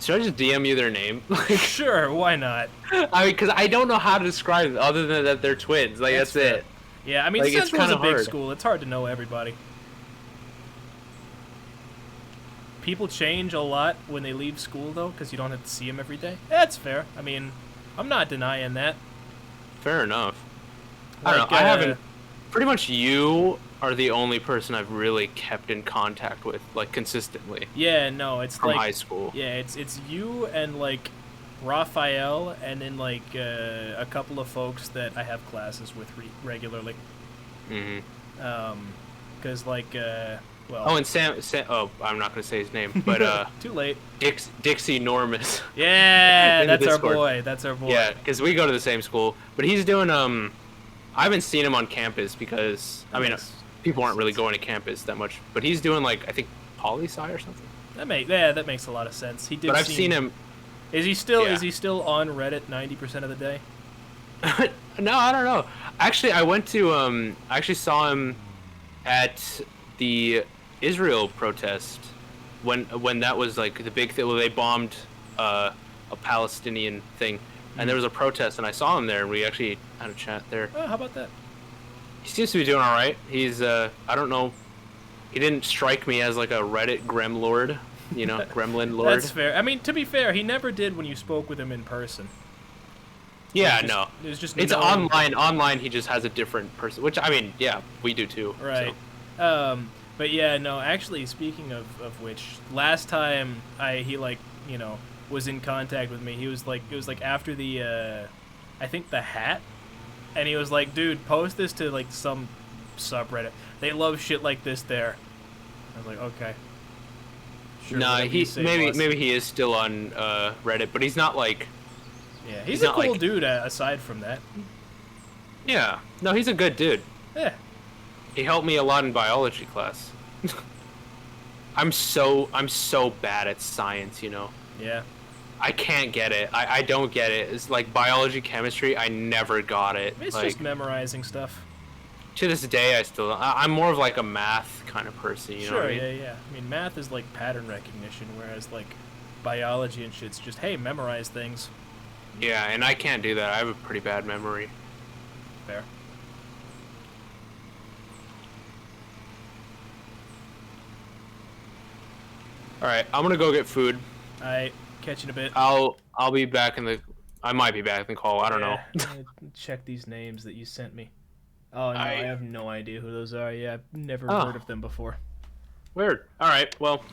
should I just DM you their name? Like, Sure. Why not? I mean, because I don't know how to describe it other than that they're twins. Like that's fair. it. Yeah. I mean, Like, it's Central's a kinda big hard. school. It's hard to know everybody. People change a lot when they leave school though, because you don't have to see them every day. That's fair. I mean, I'm not denying that. Fair enough. I don't Like, know. I haven't. Pretty much, you are the only person I've really kept in contact with, like consistently, Yeah, no, it's from like high school. yeah, it's you and like Raphael, and then like a couple of folks that I have classes with regularly. hmm Because like well, Oh, and Sam. Oh, I'm not gonna say his name, but too late. Dixie Normus. Yeah, In the that's our Discord. boy. That's our boy. Yeah, because we go to the same school, but he's doing I haven't seen him on campus because I mean Nice. people aren't really going to campus that much, but he's doing like I think poli-sci or something. that makes a lot of sense. He did. But I've seen him. Is he still Yeah. is he still on Reddit 90% of the day? No, I don't know. Actually, I went to I actually saw him at the Israel protest when that was like the big thing. Well, they bombed a Palestinian thing, and there was a protest, and I saw him there, and we actually had a chat there. Oh, how about that? He seems to be doing all right. He's I don't know. He didn't strike me as like a Reddit Grem Lord, you know, Gremlin Lord. That's fair. I mean, to be fair, he never did when you spoke with him in person. Yeah, It was just- no. It was just It's known- online. Online, he just has a different person. Which I mean, yeah, we do too. Right. So. But yeah, no. Actually, speaking of which, last time he like was in contact with me, he was like it was like after the I think the hat, and he was like, dude, post this to like some subreddit. They love shit like this there. I was like, okay. Sure, Nah, whatever you say, boss. maybe he is still on Reddit, but he's not like. Yeah, he's he's a not, cool like- dude. Aside from that, Yeah, no, he's a good dude. yeah. He helped me a lot in biology class. I'm so bad at science, you know. Yeah. I can't get it. I don't get it. It's like biology, chemistry. I never got it. It's like, just memorizing stuff. to this day, I'm more of like a math kind of person. You know what I mean? Yeah. I mean, math is like pattern recognition, whereas like biology and shit's just, hey, memorize things. Yeah, and I can't do that. I have a pretty bad memory. Fair. All right, I'm gonna go get food. Alright, catch you in a bit. I'll be back in the. I might be back in the call. I don't know. Check these names that you sent me. Oh no, I have no idea who those are. Yeah, I've never heard of them before. Weird. All right. Well,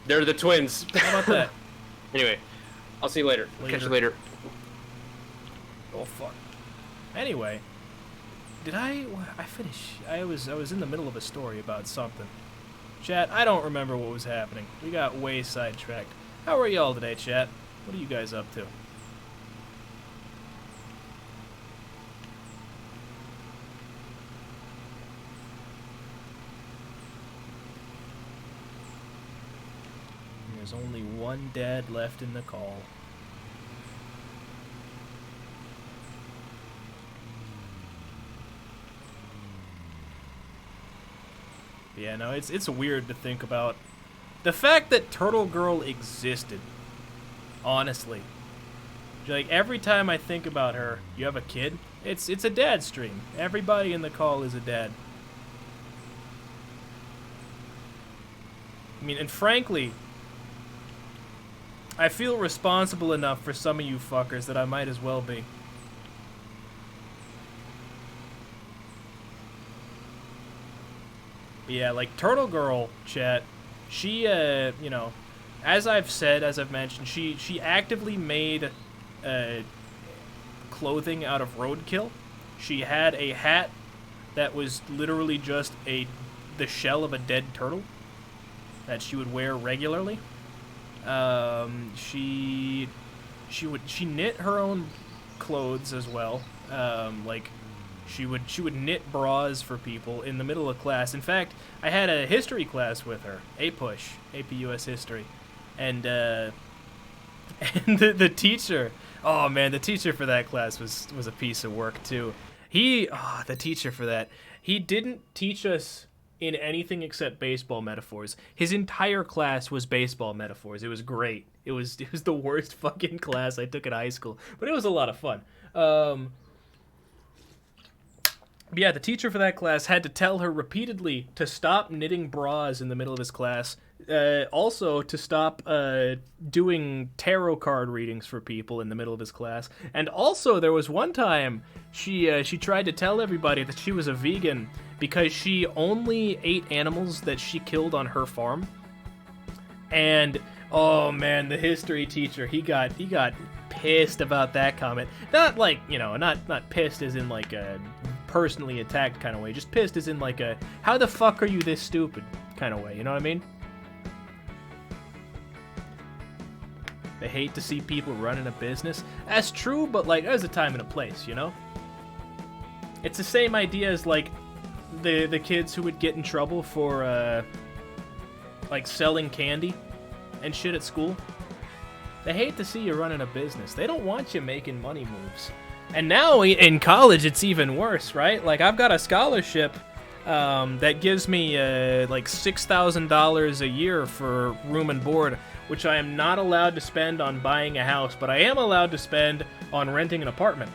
they're the twins. How about that? Anyway, I'll see you later. Catch you later. Oh fuck. Anyway, did I finish? I was in the middle of a story about something. Chat, I don't remember what was happening. We got way sidetracked. How are y'all today, chat? What are you guys up to? There's only one dad left in the call. Yeah, no, it's weird to think about. The fact that Turtle Girl existed, honestly. Like, every time I think about her, you have a kid, it's a dad stream. Everybody in the call is a dad. I mean, and frankly, I feel responsible enough for some of you fuckers that I might as well be. But yeah, like, Turtle Girl, chat, she, you know, as I've mentioned, she actively made, clothing out of roadkill. She had a hat that was literally just the shell of a dead turtle that she would wear regularly. She knit her own clothes as well. Like, she would knit bras for people in the middle of class. In fact, I had a history class with her, AP US History, and and the teacher, oh man, the teacher for that class was a piece of work too. The teacher for that, he didn't teach us in anything except baseball metaphors. His entire class was baseball metaphors. It was great. It was the worst fucking class I took in high school, but it was a lot of fun. But yeah, the teacher for that class had to tell her repeatedly to stop knitting bras in the middle of his class. Also, to stop doing tarot card readings for people in the middle of his class. And also, there was one time she tried to tell everybody that she was a vegan because she only ate animals that she killed on her farm. And oh man, the history teacher, he got pissed about that comment. Not like, you know, not pissed as in like a personally attacked kind of way, just pissed as in like a how the fuck are you this stupid kind of way, you know what I mean? They hate to see people running a business. That's true, but like there's a time and a place, you know? It's the same idea as like the kids who would get in trouble for like selling candy and shit at school. They hate to see you running a business. They don't want you making money moves. And now in college, it's even worse, right? Like, I've got a scholarship that gives me like $6,000 a year for room and board, which I am not allowed to spend on buying a house, but I am allowed to spend on renting an apartment.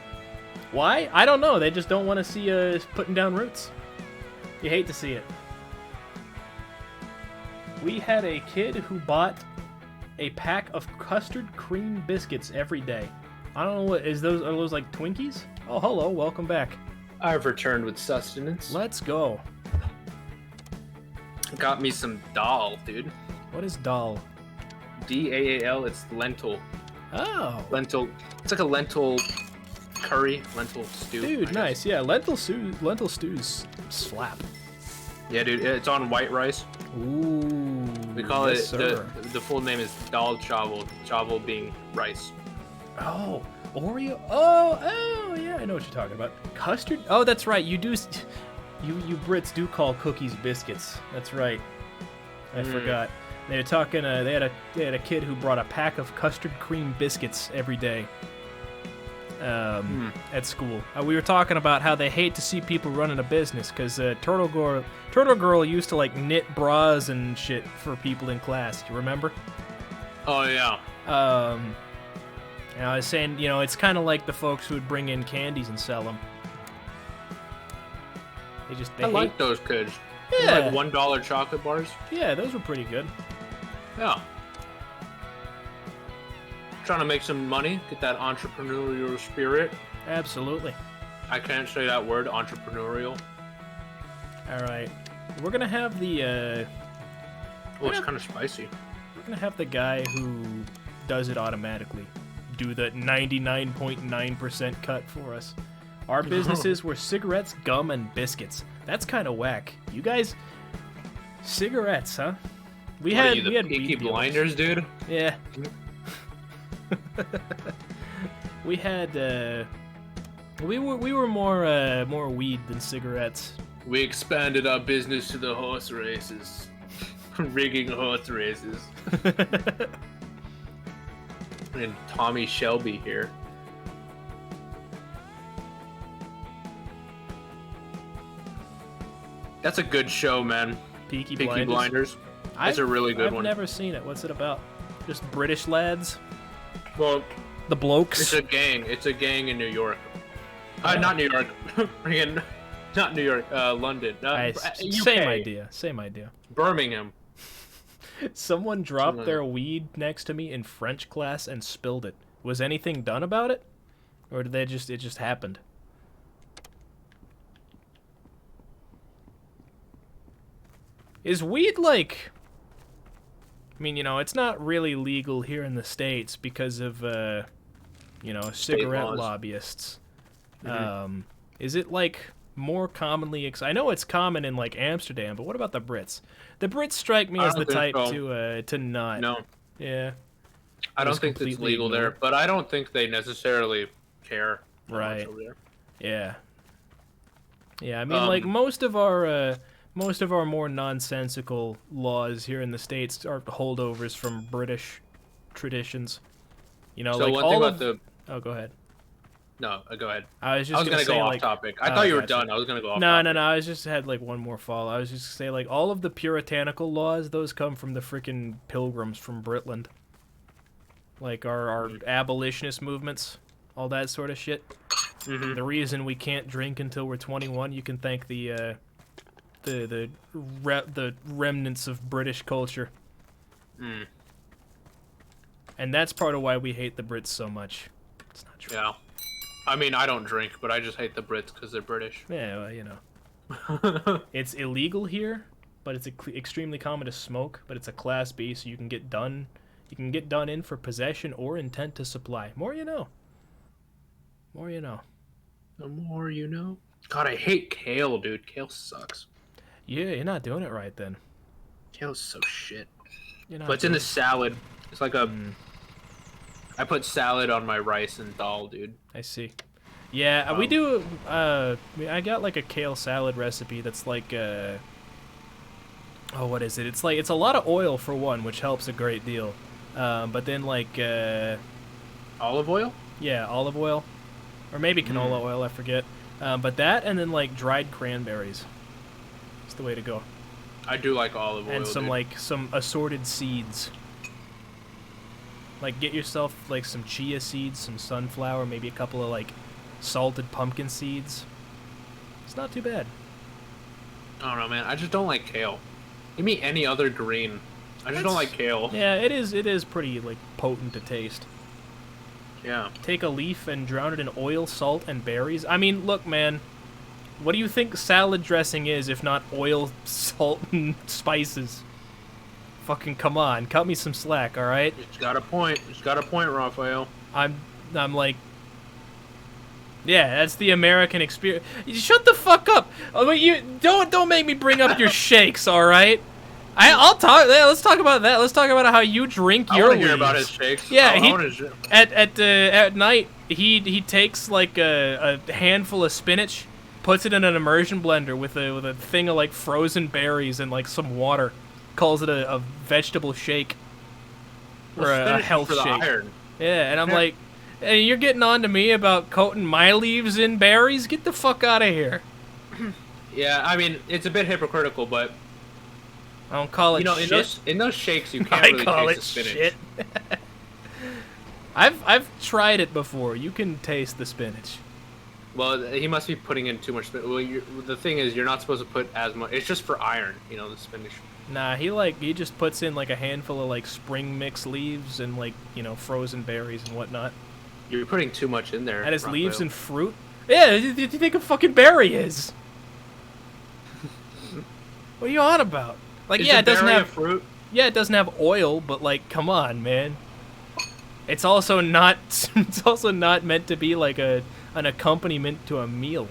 Why? I don't know. They just don't want to see us putting down roots. You hate to see it. We had a kid who bought a pack of custard cream biscuits every day. I don't know what are those like Twinkies? Oh, hello, welcome back. I've returned with sustenance. Let's go. Got me some dal, dude. What is dal? DAAL. It's lentil. Oh. Lentil. It's like a lentil curry, lentil stew. Dude, nice. Yeah, lentil stews slap. Yeah, dude. It's on white rice. Ooh. We call yes, it sir. the full name is dal chawal. Chawal being rice. Oh, Oreo. Oh, yeah, I know what you're talking about. Custard. Oh, that's right. You do. You Brits do call cookies biscuits. That's right. I forgot. They were talking. They had a kid who brought a pack of custard cream biscuits every day. At school. We were talking about how they hate to see people running a business because Turtle Girl used to like knit bras and shit for people in class. You remember? Oh yeah. And I was saying, you know, it's kind of like the folks who would bring in candies and sell them. They I hate. like those kids. Yeah. Like $1 chocolate bars. Yeah, those were pretty good. Yeah. Trying to make some money, get that entrepreneurial spirit. Absolutely. I can't say that word, entrepreneurial. All right, we're gonna have the. Oh, it's kind of spicy. We're gonna have the guy who does it automatically do the 99.9% cut for us. Our businesses were cigarettes, gum, and biscuits. That's kind of whack. You guys, cigarettes, huh? We What had are you, the we had Peaky weed dealers. Blinders, dude? Yeah. we had we were more weed than cigarettes. We expanded our business to the horse races. Rigging horse races. And Tommy Shelby here. That's a good show, man. Peaky Peaky Blinders. That's a really good one. I've never seen it. What's it about? Just British lads? Well, The blokes? it's a gang. It's a gang in New York. Not New York. Friggin- not New York. London. UK. Same idea. Same idea. Birmingham. Someone dropped their weed next to me in French class and spilled it. Was anything done about it? Or did it just happened? Is weed like... I mean, you know, it's not really legal here in the States because of, you know, cigarette laws. lobbyists. Is it like more commonly... I know it's common in like Amsterdam, but what about the Brits? The Brits strike me I as the don't think type so. to not. No, Yeah. I was don't think it's completely legal there, ignored. but I don't think they necessarily care. that much Right. over there. Yeah. Yeah, I mean, like most of our more nonsensical laws here in the States are holdovers from British traditions. You know, So like one all thing of about the Oh, go ahead. no, go ahead. I was just I was gonna say, go off like, topic. I oh, thought you were gotcha. done. I was gonna go off. No, topic. no, no. I just had like one more follow. I was just gonna say like all of the puritanical laws, those come from the freaking pilgrims from Britland. Like our abolitionist movements, all that sort of shit. Mhm. The reason we can't drink until we're 21, you can thank the remnants of British culture. Mm. And that's part of why we hate the Brits so much. It's not true. Yeah. I mean, I don't drink, but I just hate the Brits because they're British. Yeah, well, you know. It's illegal here, but it's extremely common to smoke, but it's a Class B, so you can get done in for possession or intent to supply. More you know. More you know. The more you know. God, I hate kale, dude. Kale sucks. Yeah, you're not doing it right then. Kale's so shit. You're not But it's in doing the salad. It's like a... I put salad on my rice and dal, dude. I see. Yeah, we do. I got like a kale salad recipe that's like. Oh, what is it? It's like it's a lot of oil for one, which helps a great deal. But then like. Olive oil? Yeah, olive oil, or maybe canola oil. I forget. But that and then like dried cranberries. It's the way to go. I do like olive oil, And some dude. like some assorted seeds. Like get yourself like some chia seeds, some sunflower, maybe a couple of like salted pumpkin seeds. It's not too bad. I don't know, man. I just don't like kale. Give me any other green. I just don't like kale. Yeah, it is pretty like potent to taste. Yeah. Take a leaf and drown it in oil, salt, and berries. I mean, look, man. What do you think salad dressing is if not oil, salt, and spices? Fucking come on, cut me some slack, all right? It's got a point. It's got a point, Raphael. I'm like, yeah, that's the American experience. Shut the fuck up! Oh, wait, you don't make me bring up your shakes, all right? I'll talk. Yeah, let's talk about that. Let's talk about how you drink I your want to hear leaves. about his shakes. Yeah, I wanna hear- at night he takes like a handful of spinach, puts it in an immersion blender with a thing of like frozen berries and like some water, calls it a vegetable shake or Well, a spinach is health for the shake. iron. Yeah, and I'm Yeah. like, hey, you're getting on to me about coating my leaves in berries? Get the fuck out of here. Yeah, I mean it's a bit hypocritical, but I don't call it you know, shit. in those shakes you can't I really call taste it the spinach. shit. I've tried it before. You can taste the spinach. Well, he must be putting in too much spinach. Well, the thing is, you're not supposed to put as much. It's just for iron, you know, the spinach. Nah, he just puts in like a handful of like spring mix leaves and like, you know, frozen berries and whatnot. You're putting too much in there. And his Raphael. leaves and fruit. Yeah, what do you think a fucking berry is? What are you on about? Like, Is yeah, a it doesn't berry a have fruit. yeah, it doesn't have oil, but like, come on, man. It's also not it's also not meant to be like an accompaniment to a meal.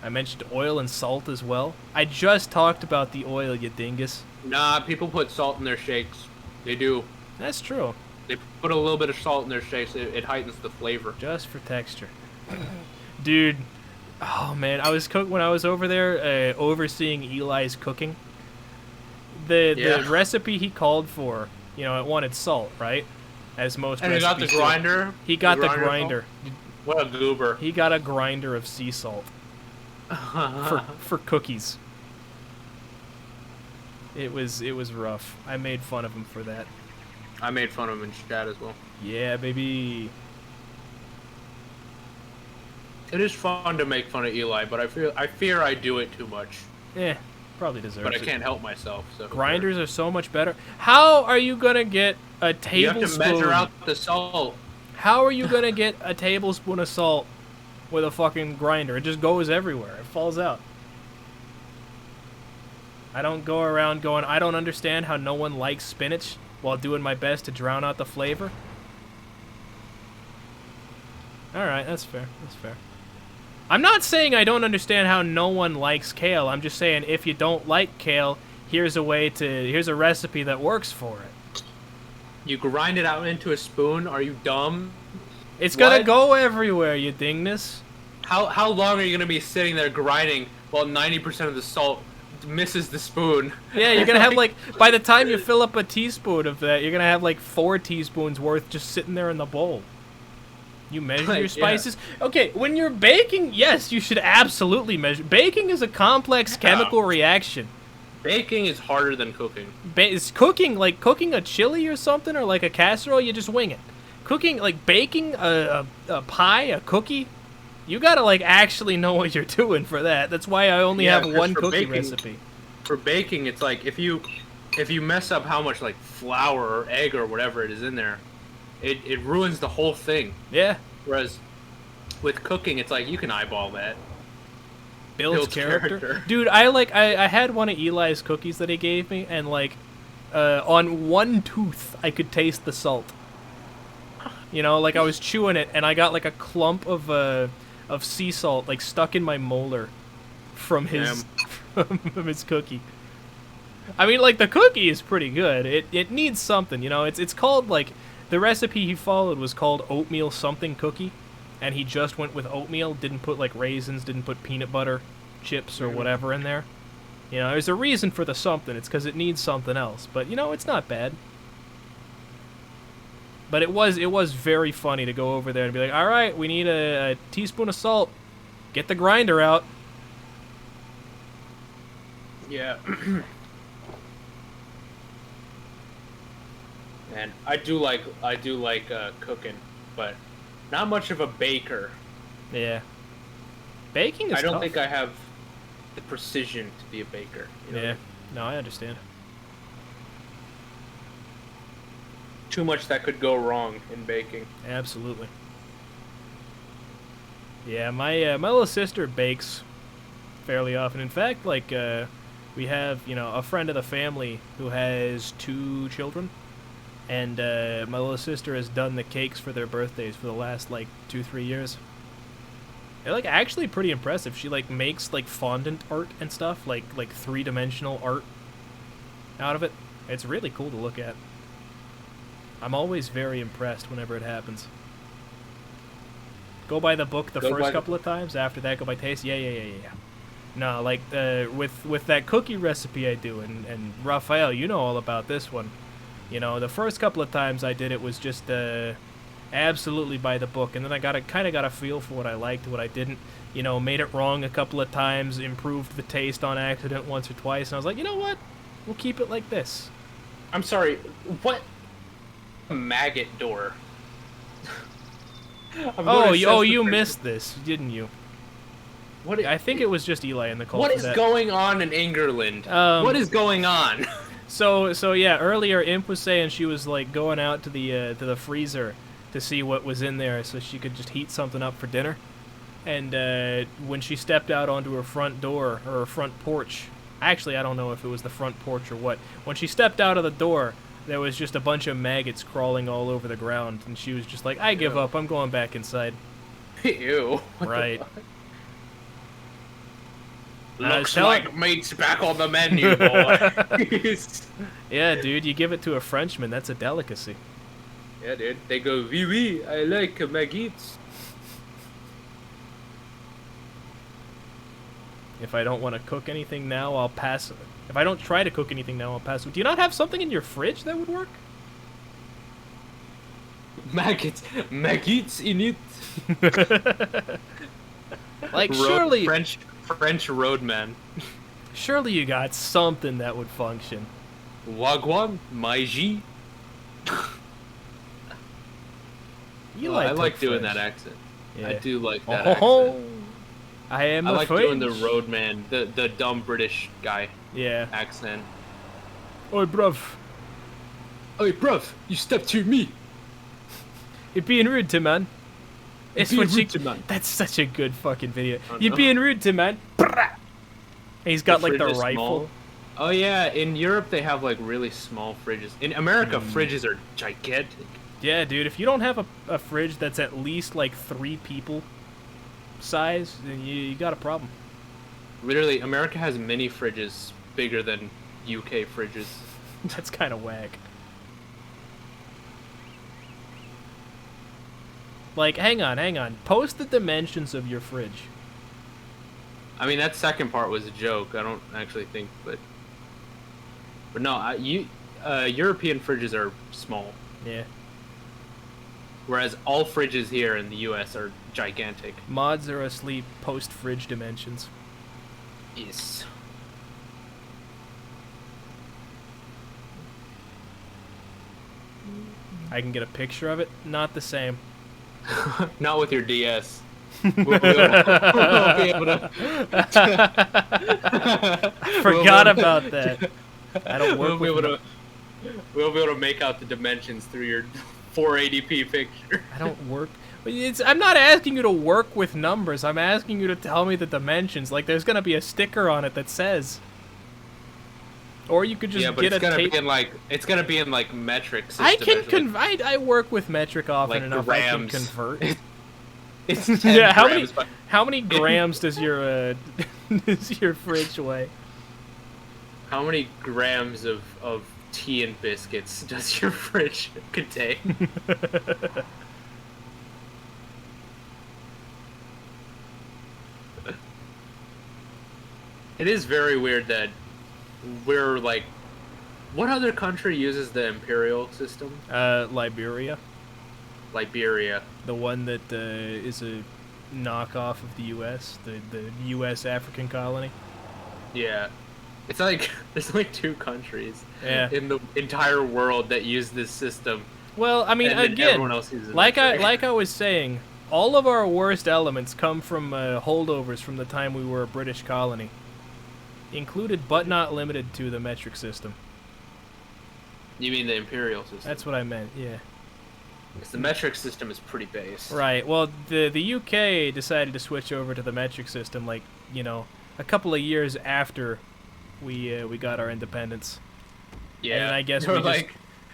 I mentioned oil and salt as well. I just talked about the oil, you dingus. Nah, people put salt in their shakes. They do. That's true. They put a little bit of salt in their shakes. It heightens the flavor. Just for texture. Dude, oh man, when I was over there overseeing Eli's cooking. The Yeah. recipe he called for, you know, it wanted salt, right? As most And he got the recipes do. grinder. He got the salt? grinder. What a goober. He got a grinder of sea salt for cookies. It was rough. I made fun of him for that. I made fun of him in chat as well. Yeah, baby. It is fun to make fun of Eli, but I fear I do it too much. Probably deserves But I it. can't help myself. So Grinders are so much better. How are you gonna get a You have to tablespoon? measure out the salt. How are you gonna get a tablespoon of salt with a fucking grinder? It just goes everywhere. It falls out. I don't go around going, I don't understand how no one likes spinach while doing my best to drown out the flavor. Alright, that's fair. That's fair. I'm not saying I don't understand how no one likes kale. I'm just saying if you don't like kale, here's a recipe that works for it. You grind it out into a spoon. Are you dumb? It's gonna What? go everywhere, you dingness. How long are you gonna be sitting there grinding while 90% of the salt misses the spoon? Yeah, you're gonna have like, by the time you fill up a teaspoon of that, you're gonna have like 4 teaspoons worth just sitting there in the bowl. You measure Like, your yeah. spices? Okay, when you're baking, yes, you should absolutely measure. Baking is a complex chemical reaction. Baking is harder than cooking. Is cooking, like cooking a chili or something, or like a casserole, you just wing it. Cooking, like baking a pie, a cookie, you gotta like actually know what you're doing for that. That's why I only Yeah, have 'cause one for cookie baking- recipe. For baking, it's like if you mess up how much like flour or egg or whatever it is in there, it ruins the whole thing. Yeah, Whereas with cooking, it's like you can eyeball that. builds Builds character. character. Dude, I had one of Eli's cookies that he gave me, and like, on one tooth, I could taste the salt. You know, like I was chewing it, and I got like a clump of sea salt like stuck in my molar from his from his cookie. I mean, like the cookie is pretty good. It needs something, you know. It's called like the recipe he followed was called oatmeal something cookie, and he just went with oatmeal. Didn't put like raisins. Didn't put peanut butter chips or whatever in there. You know, there's a reason for the something. It's because it needs something else. But you know, it's not bad. But it was very funny to go over there and be like, all right, we need a teaspoon of salt. Get the grinder out. Yeah. And I do like cooking, but not much of a baker. Yeah. Baking is I don't tough. think I have the precision to be a baker. You know? Yeah. No, I understand. Too much that could go wrong in baking. Absolutely. Yeah, my little sister bakes fairly often. In fact, like we have, you know, a friend of the family who has 2 children, and my little sister has done the cakes for their birthdays for the last like 2-3 years. They're like actually pretty impressive. She like makes like fondant art and stuff, like 3-dimensional art out of it. It's really cool to look at. I'm always very impressed whenever it happens. Go by the book the first couple of times. After that, go by taste. Yeah. No, like with that cookie recipe I do, and Raphael, you know all about this one. You know, the first couple of times I did it was just absolutely by the book, and then I kind of got a feel for what I liked, what I didn't. You know, made it wrong a couple of times, improved the taste on accident once or twice, and I was like, you know what? We'll keep it like this. I'm sorry, what? A maggot door. You missed this, didn't you? What? I think it was just Eli and Nicole. What is going on in England? What is going on? So yeah, earlier Imp was saying she was like going out to the freezer to see what was in there so she could just heat something up for dinner. And when she stepped out onto her front door or her front porch, actually I don't know if it was the front porch or what. When she stepped out of the door, there was just a bunch of maggots crawling all over the ground, and she was just like, "I give up. I'm going back inside." Ew. Right. Looks like meat's back on the menu, boy. Yeah, dude, you give it to a Frenchman, that's a delicacy. Yeah, dude. They go, oui, I like maggots. If I don't want to cook anything now, I'll pass. If I don't try to cook anything now, I'll pass. Do you not have something in your fridge that would work? Maggots in it. Like, surely... French roadman. Surely you got something that would function. Wagwan, Maiji. I like doing that accent. Yeah. I do like that accent. I am I like French. doing the roadman, the dumb British guy. Yeah. Accent. Oi, bruv. Oi, bruv, you stepped to me. You're being rude to man. It's being rude to man. That's such a good fucking video. You're being rude to man. He's got like the rifle. Small. Oh yeah, in Europe they have like really small fridges. In America, fridges are gigantic. Yeah, dude, if you don't have a fridge that's at least like 3 people size, then you got a problem. Literally, America has mini fridges bigger than UK fridges. That's kind of whack. Like, hang on. Post the dimensions of your fridge. I mean, that second part was a joke. I don't actually think, but no, European fridges are small. Yeah. Whereas all fridges here in the U.S. are gigantic. Mods are asleep. Post fridge dimensions. Yes. I can get a picture of it. Not the same. Not with your DS. We'll be able to... Forgot about that. I don't work we'll be able to make out the dimensions through your 480p picture. I don't work. I'm not asking you to work with numbers. I'm asking you to tell me the dimensions. Like, there's gonna be a sticker on it that says. Or you could just get a tape. It's gonna be in like metric system. I work with metric often like enough. Grams. I can convert. It's 10 yeah. grams, How many grams does your does your fridge weigh? How many grams of tea and biscuits does your fridge contain? It is very weird that we're like, what other country uses the imperial system? Liberia. Liberia. The one that is a knockoff of the U.S., the U.S. African colony. Yeah. It's like, there's like 2 countries in the entire world that use this system. Well, I mean, again, everyone else uses like I was saying, all of our worst elements come from holdovers from the time we were a British colony. Included but not limited to the metric system. You mean the imperial system? That's what I meant, yeah. Because the metric system is pretty base. Right, well, the UK decided to switch over to the metric system, like, you know, a couple of years after we got our independence. Yeah. And I guess we've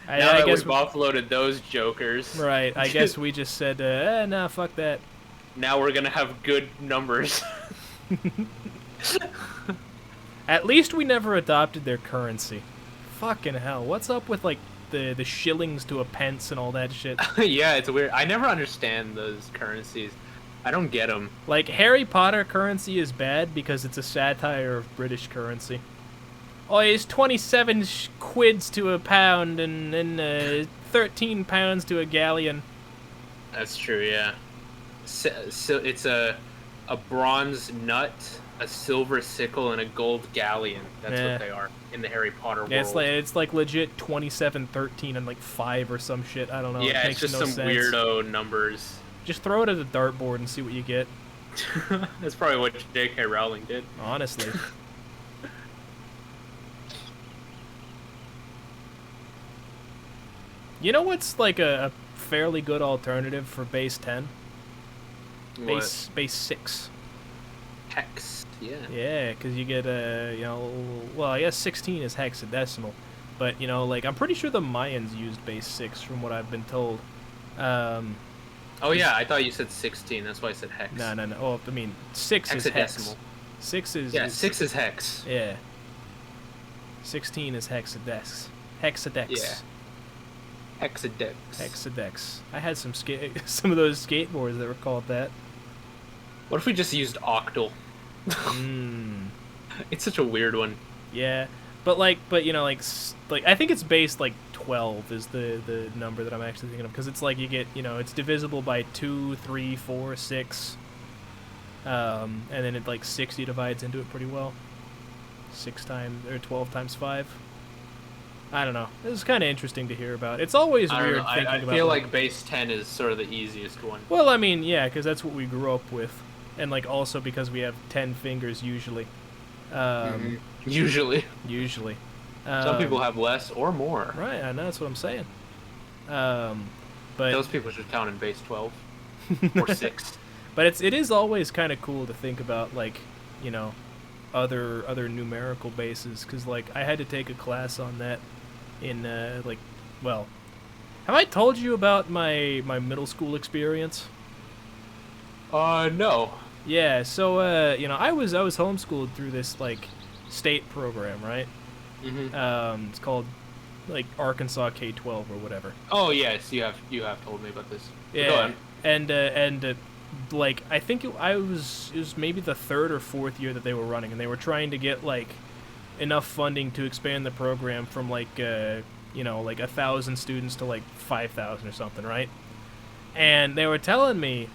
offloaded those jokers. Right, I guess we just said, nah, fuck that. now we're gonna have good numbers. At least we never adopted their currency. Fucking hell, what's up with like the shillings to a pence and all that shit? Yeah, it's weird. I never understand those currencies. I don't get them. Like, Harry Potter currency is bad because it's a satire of British currency. Oh, it's 27 quids to a pound and 13 pounds to a galleon. That's true, yeah. So it's a bronze nut, a silver sickle, and a gold galleon. That's Yeah. what they are in the Harry Potter world. Yeah, it's like legit 27, 13, and like 5 or some shit. I don't know. Yeah, it it's makes just no some sense. weirdo numbers. Just throw it at a dartboard and see what you get. That's probably what J.K. Rowling did. Honestly. You know what's like a fairly good alternative for base 10? Base 6. Hex. Yeah. Yeah, because you get well, I guess 16 is hexadecimal, but like I'm pretty sure the Mayans used base 6 from what I've been told. Oh yeah, I thought you said 16. That's why I said hex. No. Oh, I mean 6 is hex. Hexadecimal. 6 is 6 is hex. Yeah. 16 is hexadex. Hexadex. Yeah. Hexadex. Hexadex. I had some of those skateboards that were called that. What if we just used octal? It's such a weird one. Yeah, but like I think it's based like 12 is the number that I'm actually thinking of, because it's like you get it's divisible by 2, 3, 4, 6, and then it like 60 divides into it pretty well. 6 times or 12 times 5. I don't know. This is kind of interesting to hear about. It's always weird thinking I about. feel like base 10 is sort of the easiest one. Well, I mean, yeah, because that's what we grew up with, and like also because we have 10 fingers usually. Usually. Usually. Some people have less or more. Right, I know, that's what I'm saying. But Those people should count in base 12 or 6. But it is always kind of cool to think about, like, other numerical bases, because like I had to take a class on that in well, have I told you about my middle school experience? No. Yeah, so I was homeschooled through this like state program, right? Mm-hmm. It's called like Arkansas K-12 or whatever. Oh yes, you have told me about this. Yeah, Go on. and like I think it was maybe the 3rd or 4th year that they were running, and they were trying to get like enough funding to expand the program from like like 1,000 students to like 5,000 or something, right? And they were telling me,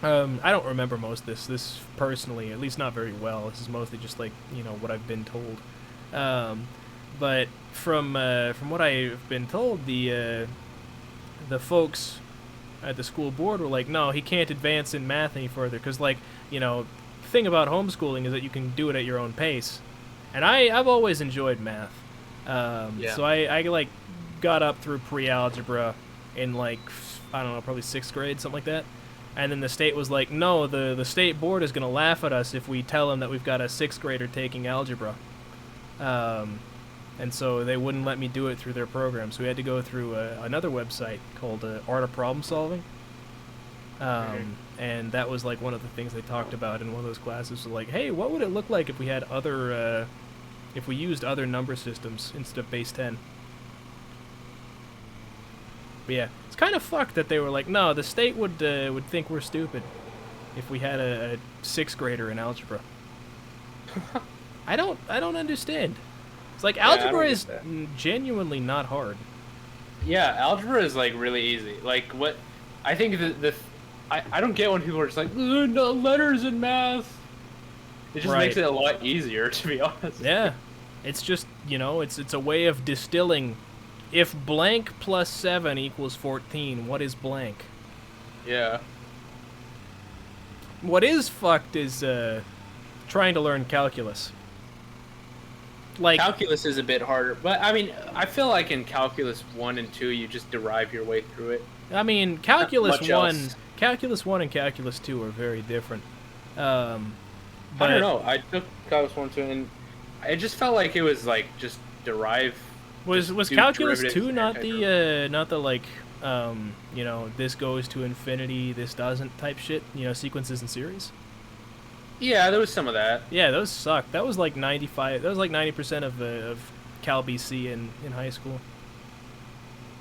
I don't remember most of this personally, at least not very well. This is mostly just like what I've been told. But from what I've been told, the folks at the school board were like, no, he can't advance in math any further, because like the thing about homeschooling is that you can do it at your own pace, and I've always enjoyed math. So I like got up through pre-algebra in like I don't know, probably 6th grade, something like that. And then the state was like, no, the state board is going to laugh at us if we tell them that we've got a 6th grader taking algebra. And so they wouldn't let me do it through their program. So we had to go through another website called Art of Problem Solving. And that was like one of the things they talked about in one of those classes. So like, hey, what would it look like if we had if we used other number systems instead of base 10? But yeah, it's kind of fucked that they were like, no, the state would think we're stupid if we had a 6th grader in algebra. I don't understand. It's like algebra is genuinely not hard. Yeah, algebra is like really easy. Like what I think I don't get when people are just like no letters in math. It just makes it a lot easier, to be honest. Yeah, it's just it's a way of distilling. If blank plus 7 equals 14, what is blank? Yeah. What is fucked is trying to learn calculus. Like calculus is a bit harder, but I mean, I feel like in calculus 1 and 2, you just derive your way through it. I mean, calculus 1 else. Calculus 1 and calculus 2 are very different. But I don't know. I took calculus 1, 2, and it just felt like it was like just derive. Was calculus 2 not the like You know, this goes to infinity, this doesn't type shit, you know, sequences in series. Yeah, there was some of that. Yeah, those sucked. That was like 95, that was like 90% of Cal BC in high school.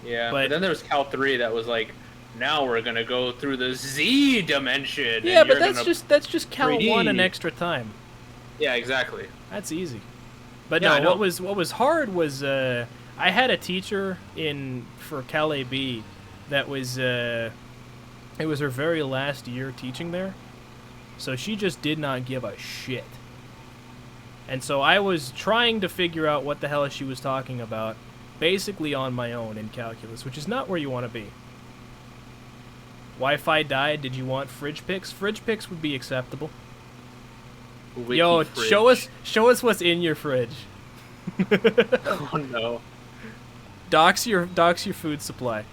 Yeah, But- but then there was Cal 3 that was like, now we're gonna go through the Z dimension. Yeah, and but you're that's just Cal 3D. 1 an extra time. Yeah, exactly. That's easy. But Yeah, I no, know. what was hard was I had a teacher for Cal AB that was it was her very last year teaching there. So she just did not give a shit. And so I was trying to figure out what the hell she was talking about, basically on my own in calculus, which is not where you want to be. Wi-Fi died. Did you want fridge pics? Fridge pics would be acceptable. Wiki Yo, fridge. show us what's in your fridge. Oh no. Dox your food supply.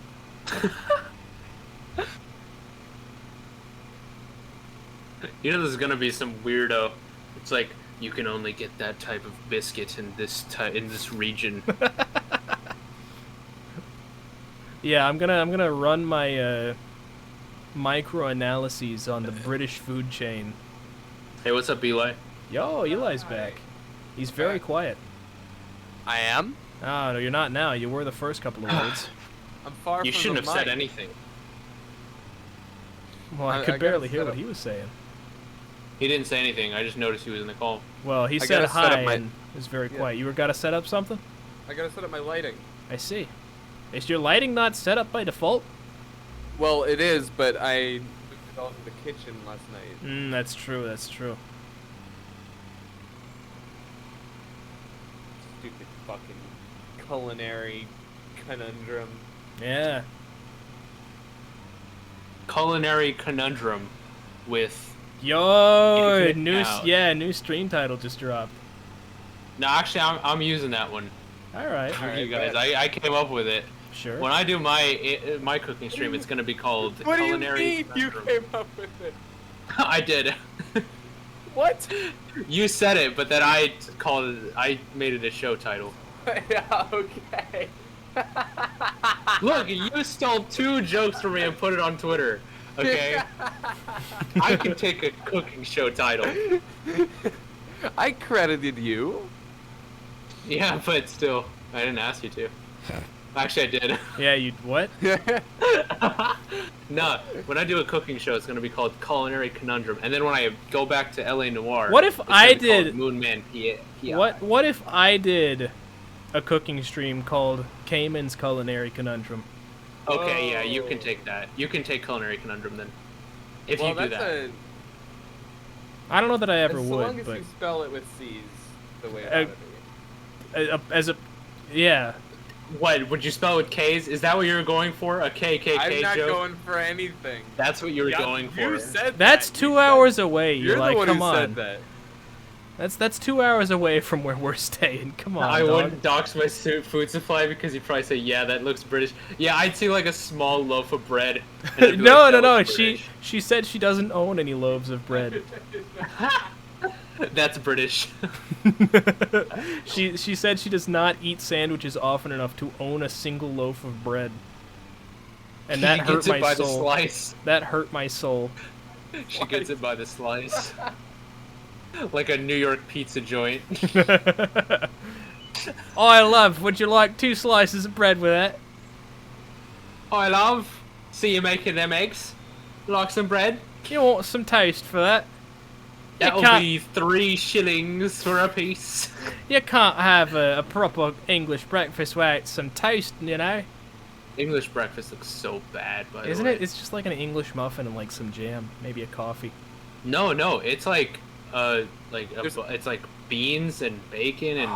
You know, there's gonna be some weirdo. It's like you can only get that type of biscuit in this region. Yeah, I'm gonna run my micro-analyses on the British food chain. Hey, what's up, Eli? Yo, Eli's back. He's very quiet. I am. Oh, no, you're not now. You were the first couple of words. I'm far You from shouldn't the have said mic. anything. Well, I I could gotta barely hear set what up- he was saying. He didn't say anything. I just noticed he was in the call. Well, he I said gotta set up hi my- and was very Yeah. quiet. You were gotta set up something? I gotta set up my lighting. I see. Is your lighting not set up by default? Well, it is, but I moved it all to the kitchen last night. That's true. That's true. Stupid fucking culinary conundrum. Yeah. Culinary conundrum with. Yo, Infinite new Couch. stream title just dropped. No, actually, I'm using that one. All right. For Alright, you guys, bet. I came up with it. Sure. When I do my cooking stream, it's gonna be called What do you Culinary mean you Conundrum. came up with it? I did. What? You said it, but then I made it a show title. Yeah, okay. Look, you stole 2 jokes from me and put it on Twitter. Okay? I can take a cooking show title. I credited you. Yeah, but still, I didn't ask you to. Actually, I did. Yeah, you what? No, when I do a cooking show, it's gonna be called Culinary Conundrum, and then when I go back to LA Noir, What if it's I gonna be called did- Moon Man PI. What if I did a cooking stream called Caiman's Culinary Conundrum? Okay, yeah, you Whoa. can take that. You can take Culinary Conundrum then, if Well, you do that's that. I don't know that I ever as long would, as but you spell it with C's, the way Uh, it ought to be. as a yeah. What would you spell it with K's? Is that what you were going for? A KKK I'm not joke? going for anything. That's what you were Yeah, going for. You said That's that. 2 You said- hours away. You're, You're like, the one come who on. said that. That's 2 hours away from where we're staying. Come on, I dog. wouldn't dox my food supply because you'd probably say, "Yeah, that looks British." Yeah, I'd see like a small loaf of bread. and I'd be No, like, no, "That no. looks She British." she said she doesn't own any loaves of bread. That's British. She said she does not eat sandwiches often enough to own a single loaf of bread. And that She hurt gets it my by the soul. slice. That hurt my soul. She gets it by the slice. Like a New York pizza joint. Oh, I love. Would you like 2 slices of bread with that? I love. See you making them eggs. Like some bread. You want some toast for that? That'll can't- be 3 shillings for a piece. You can't have a proper English breakfast without some toast, you know? English breakfast looks so bad, by the way. Isn't it? It's just like an English muffin and like some jam, maybe a coffee. No, it's like There's- it's like beans and bacon and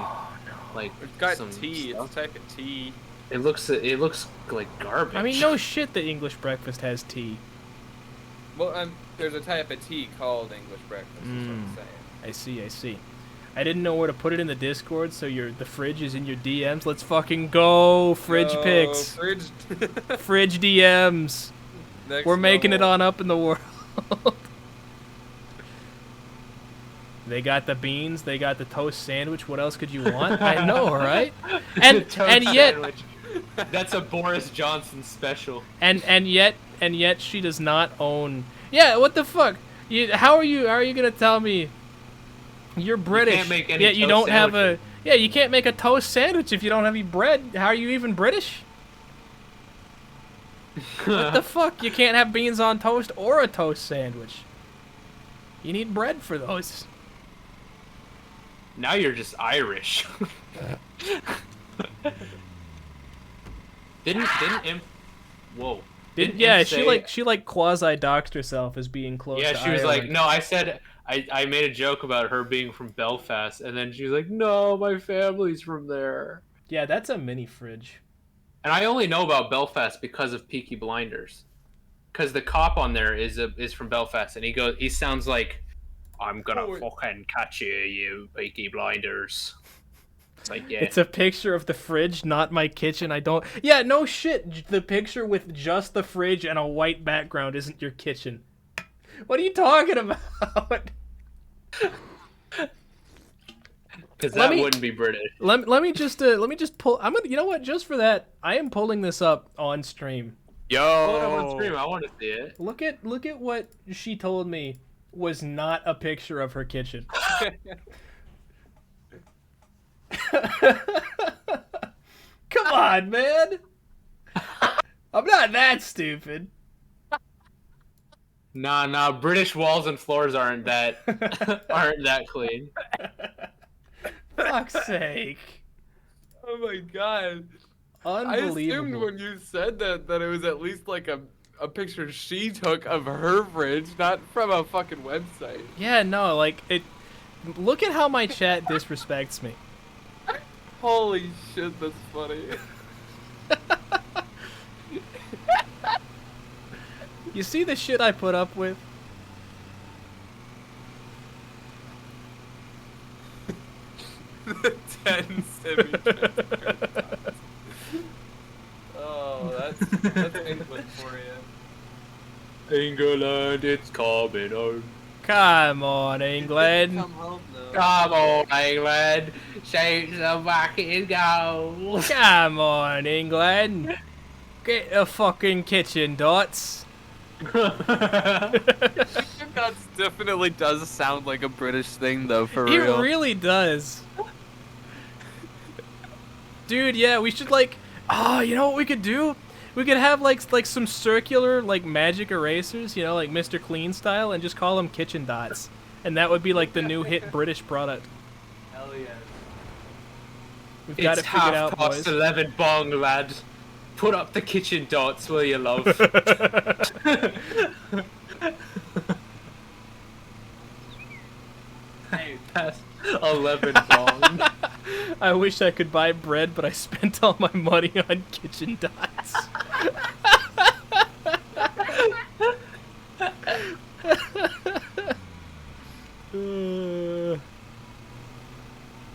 like It's got some tea. stuff. It's a type of tea. It looks like garbage. I mean, no shit that English breakfast has tea. Well, there's a type of tea called English breakfast. Is what I'm saying. I see. I didn't know where to put it in the Discord, so the fridge is in your DMs. Let's fucking go, fridge Yo, pics, Fridge. fridge DMs. Next We're making it level. on up in the world. They got the beans. They got the toast sandwich. What else could you want? I know, right? And Toast and yet sandwich. That's a Boris Johnson special. And yet she does not own. Yeah, what the fuck? How are you gonna tell me you're British? can't make any yet you toast don't have a. sandwiches. Yeah, you can't make a toast sandwich if you don't have any bread. How are you even British? What the fuck? You can't have beans on toast or a toast sandwich. You need bread for those. Now you're just Irish. didn't Imp... Whoa. Didn't Yeah, Imp say... she quasi doxed herself as being close Yeah, to she was like, Ireland. no, I said... I made a joke about her being from Belfast, and then she was like, no, my family's from there. Yeah, that's a mini fridge. And I only know about Belfast because of Peaky Blinders. Because the cop on there is from Belfast, and he sounds like, I'm gonna fucking catch you, you Peaky Blinders. It's like, yeah. It's a picture of the fridge, not my kitchen. I don't... Yeah, no shit. The picture with just the fridge and a white background isn't your kitchen. What are you talking about? Because that wouldn't be British. Let me just pull... I'm gonna... You know what? Just for that, I am pulling this up on stream. Pull it up on stream. I want to see it. Look at what she told me was not a picture of her kitchen. Come on, man. I'm not that stupid. Nah. British walls and floors aren't that clean. Fuck's sake. Oh my god. I Unbelievable. assumed when you said that it was at least like a picture she took of her fridge, not from a fucking website. Yeah, no, like it. Look at how my chat disrespects me. Holy shit, that's funny. You see the shit I put up with? The 10 semi-transparent dots. Oh, that's England for you. England, it's coming home. Come on, England. Come home though. Come on, England. Shoot some fucking goals. Come on, England. Get the fucking kitchen dots. That definitely does sound like a British thing, though, for It real. really does. Dude, yeah, we should like... Oh, you know what we could do? We could have like some circular like magic erasers, you know, like Mr. Clean style, and just call them kitchen dots. And that would be like the new hit British product. Hell yeah. We've got It's it figured out, 11:30 bong, lad. Put up the kitchen dots, will you, love? Hey, That's 11 bong. I wish I could buy bread, but I spent all my money on kitchen dots.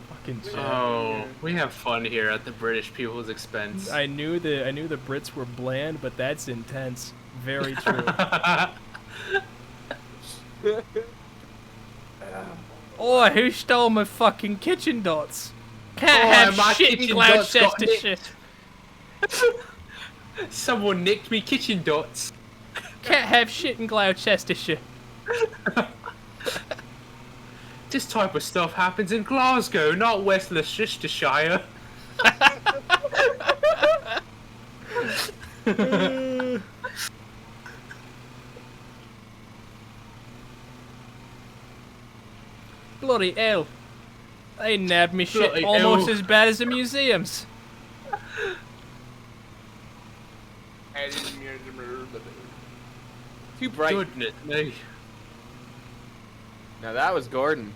Fucking shit. Oh, we have fun here at the British people's expense. I knew the Brits were bland, but that's intense. Very true. Oh, who stole my fucking kitchen dots? Can't my have shit in kitchen dots got Gloucestershire. Someone nicked me kitchen dots. Can't have shit in Gloucestershire. This type of stuff happens in Glasgow, not West Leicestershire. Bloody hell. They nabbed me shit Bloody almost hell. as bad as the museums. Too bright. Goodness me. Now that was Gordon.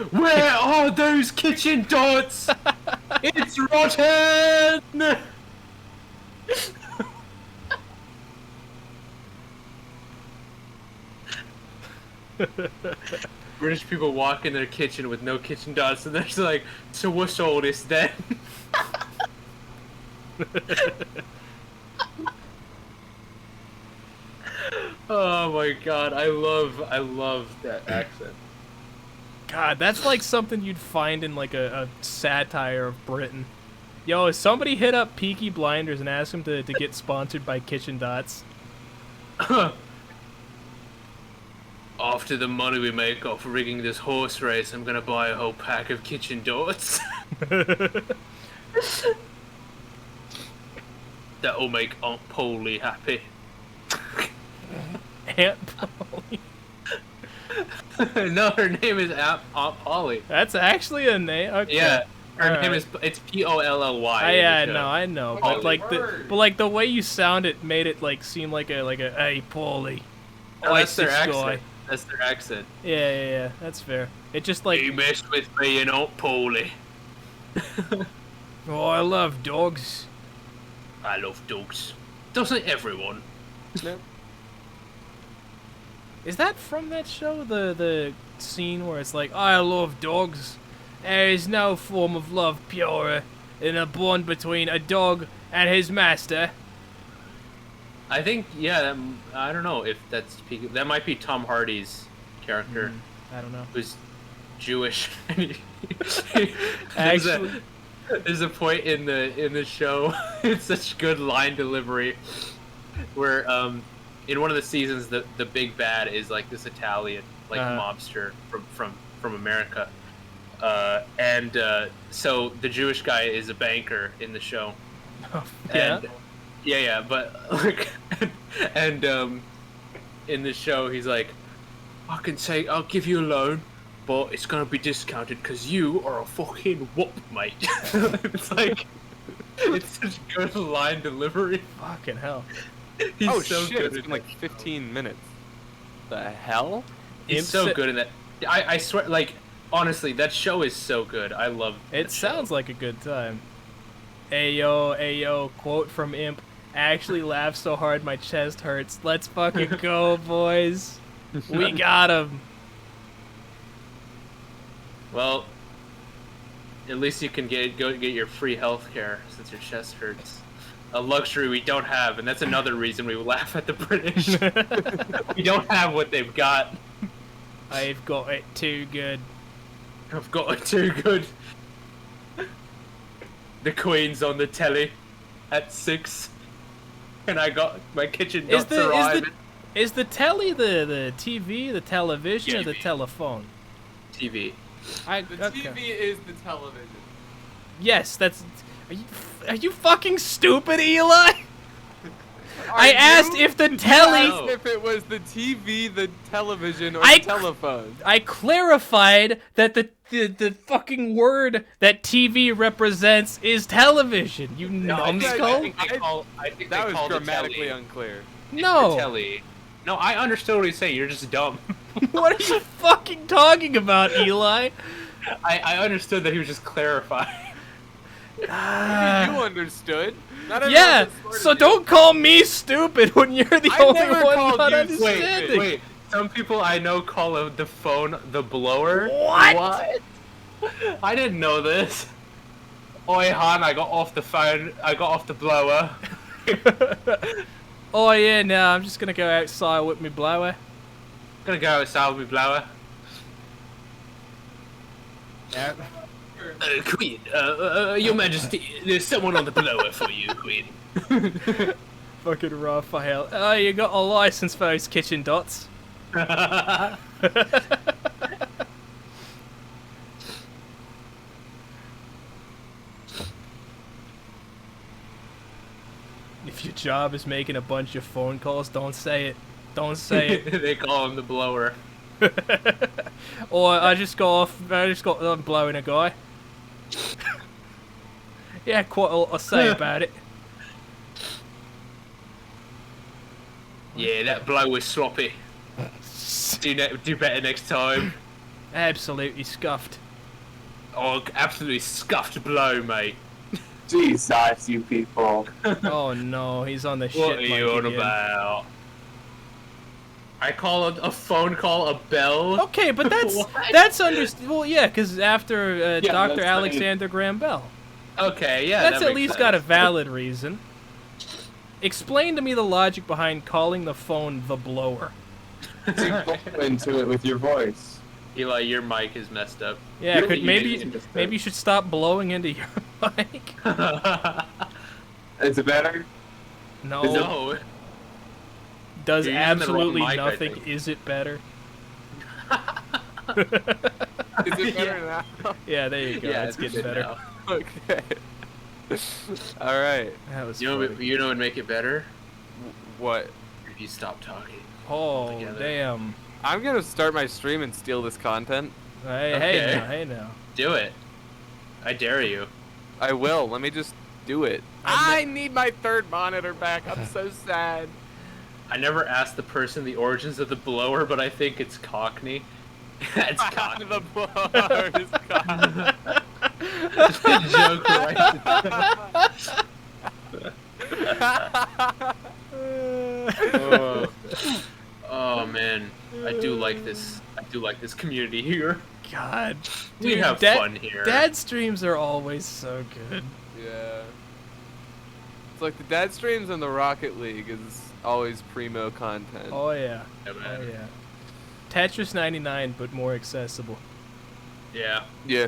Where are those kitchen dots? It's rotten! British people walk in their kitchen with no kitchen dots, and they're just like, so what's all this then? Oh my god, I love that accent. God, that's like something you'd find in like a satire of Britain. Yo, somebody hit up Peaky Blinders and ask him to get sponsored by Kitchen Dots. After the money we make off rigging this horse race, I'm gonna buy a whole pack of Kitchen Dots. That'll make Aunt Polly happy. Aunt Polly. No, her name is Aunt Polly. That's actually a name. Okay. Yeah, her All name right. is. It's Polly. Yeah, no, I know, but Polly. like the way you sound it made it like seem like a hey Paulie. Oh, that's their This accent. guy. That's their accent. Yeah, that's fair. It just like You messed with me and Aunt Polly. oh, I love dogs. I love dogs. Doesn't everyone? Is that from that show? The scene where it's like I love dogs. There is no form of love purer than a bond between a dog and his master. I think, yeah, I don't know if that's... That might be Tom Hardy's character, I don't know. who's Jewish. Actually, There's a point in the show, it's such good line delivery, where in one of the seasons the big bad is like this Italian mobster from America, and so the Jewish guy is a banker in the show. yeah. And, yeah, but like, and in the show he's like, I'll give you a loan, but it's gonna be discounted because you are a fucking whoop, mate. It's like, it's such good line delivery. Fucking hell. He's Oh so shit! good It's at been like 15 minutes. The hell? He's so good in that. I swear, like, honestly, that show is so good. I love It sounds like a good time. Ayo, quote from Imp. I actually laughed so hard my chest hurts. Let's fucking go, boys. We got him. Well, at least you can go get your free health care since your chest hurts. A luxury we don't have, and that's another reason we laugh at the British. We don't have what they've got. I've got it too good. I've got it too good. The Queen's on the telly at 6, and I got my kitchen nuts arriving. Is the telly the TV, the television, or the TV. telephone? TV. The TV is the television. Yes, that's. Are you fucking stupid, Eli? I asked if the telly. No. If it was the TV, the television, or I the telephone. I clarified that the fucking word that TV represents is television. You numbskull. I think That they was call the grammatically telly. unclear. No. The telly. No, I understood what he's saying. You're just dumb. What are you fucking talking about, Eli? I understood that he was just clarifying. You understood. Not everyone Yeah, is smart so as you. don't call me stupid when you're the I only never one called not you understanding. Wait. Some people I know call the phone the blower. What? I didn't know this. Oi, hon, I got off the phone. I got off the blower. Oh yeah, no, I'm just gonna go outside with me blower. Gonna go outside with my blower. Yeah. Queen, Your Majesty, there's someone on the blower for you, Queen. Fucking Raphael. Oh, you got a license for those kitchen dots. If your job is making a bunch of phone calls, don't say it. Don't say it. They call him the blower. Or I'm blowing a guy. Yeah, quite a lot to say about it. Yeah, that blower's sloppy. Do better next time. Absolutely scuffed. Oh, absolutely scuffed blow, mate. Jesus, you people. Oh no, he's on the What shit are mic you on again. about? I call a phone call a bell. Okay, but What? that's understandable. Well, yeah, because after Yeah, Dr. that's Alexander Graham Bell, Okay, yeah. that's that at makes least sense. got a valid reason. Explain to me the logic behind calling the phone the blower. You blow into it with your voice. Eli, your mic is messed up. Yeah, Really, maybe you need you should stop blowing into your mic. Is it better? No, No. does You're using the wrong absolutely mic, I nothing. think. Is it better? Is it better now? Yeah, there you go. Yeah, it's getting good better. now. Okay. All right. That was You know, funny. you know what would make it better? What? If you stop talking. Oh, together. damn. I'm gonna start my stream and steal this content. Hey, Okay. hey now. Do it. I dare you. I will. Let me just do it. I need my third monitor back. I'm so sad. I never asked the person the origins of the blower, but I think it's Cockney. It's Cockney. The blower is gone. Joke right. Oh. Oh man, I do like this. I do like this community here. God. We Dude, have fun here. Dad streams are always so good. Yeah. It's like the dad streams and the Rocket League is always primo content. Oh, yeah. Yeah, Oh, man. yeah. Tetris 99, but more accessible. Yeah. Yeah.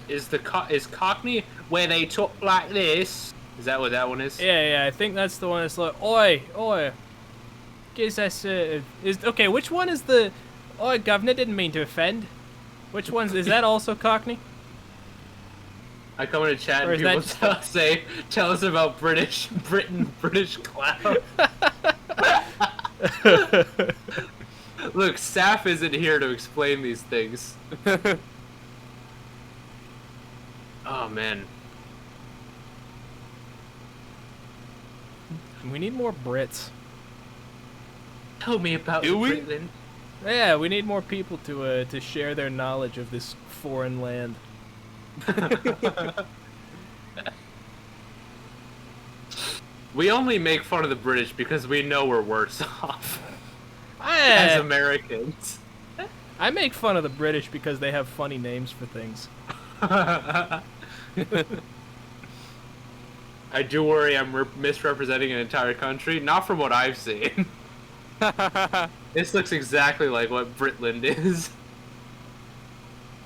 Is Cockney where they talk like this? Is that what that one is? Yeah, I think that's the one that's like, oi. Guess that's, okay, which one is the, oi, governor, didn't mean to offend. Which one's, is that also Cockney? I come in a chat Or and is people that- tell us about British cloud. Look, Saf isn't here to explain these things. Oh man. We need more Brits. Tell me about Do we? Britain. Yeah, we need more people to share their knowledge of this foreign land. We only make fun of the British because we know we're worse off as I, Americans. I make fun of the British because they have funny names for things. I do worry I'm misrepresenting an entire country, not from what I've seen. This looks exactly like what Britland is.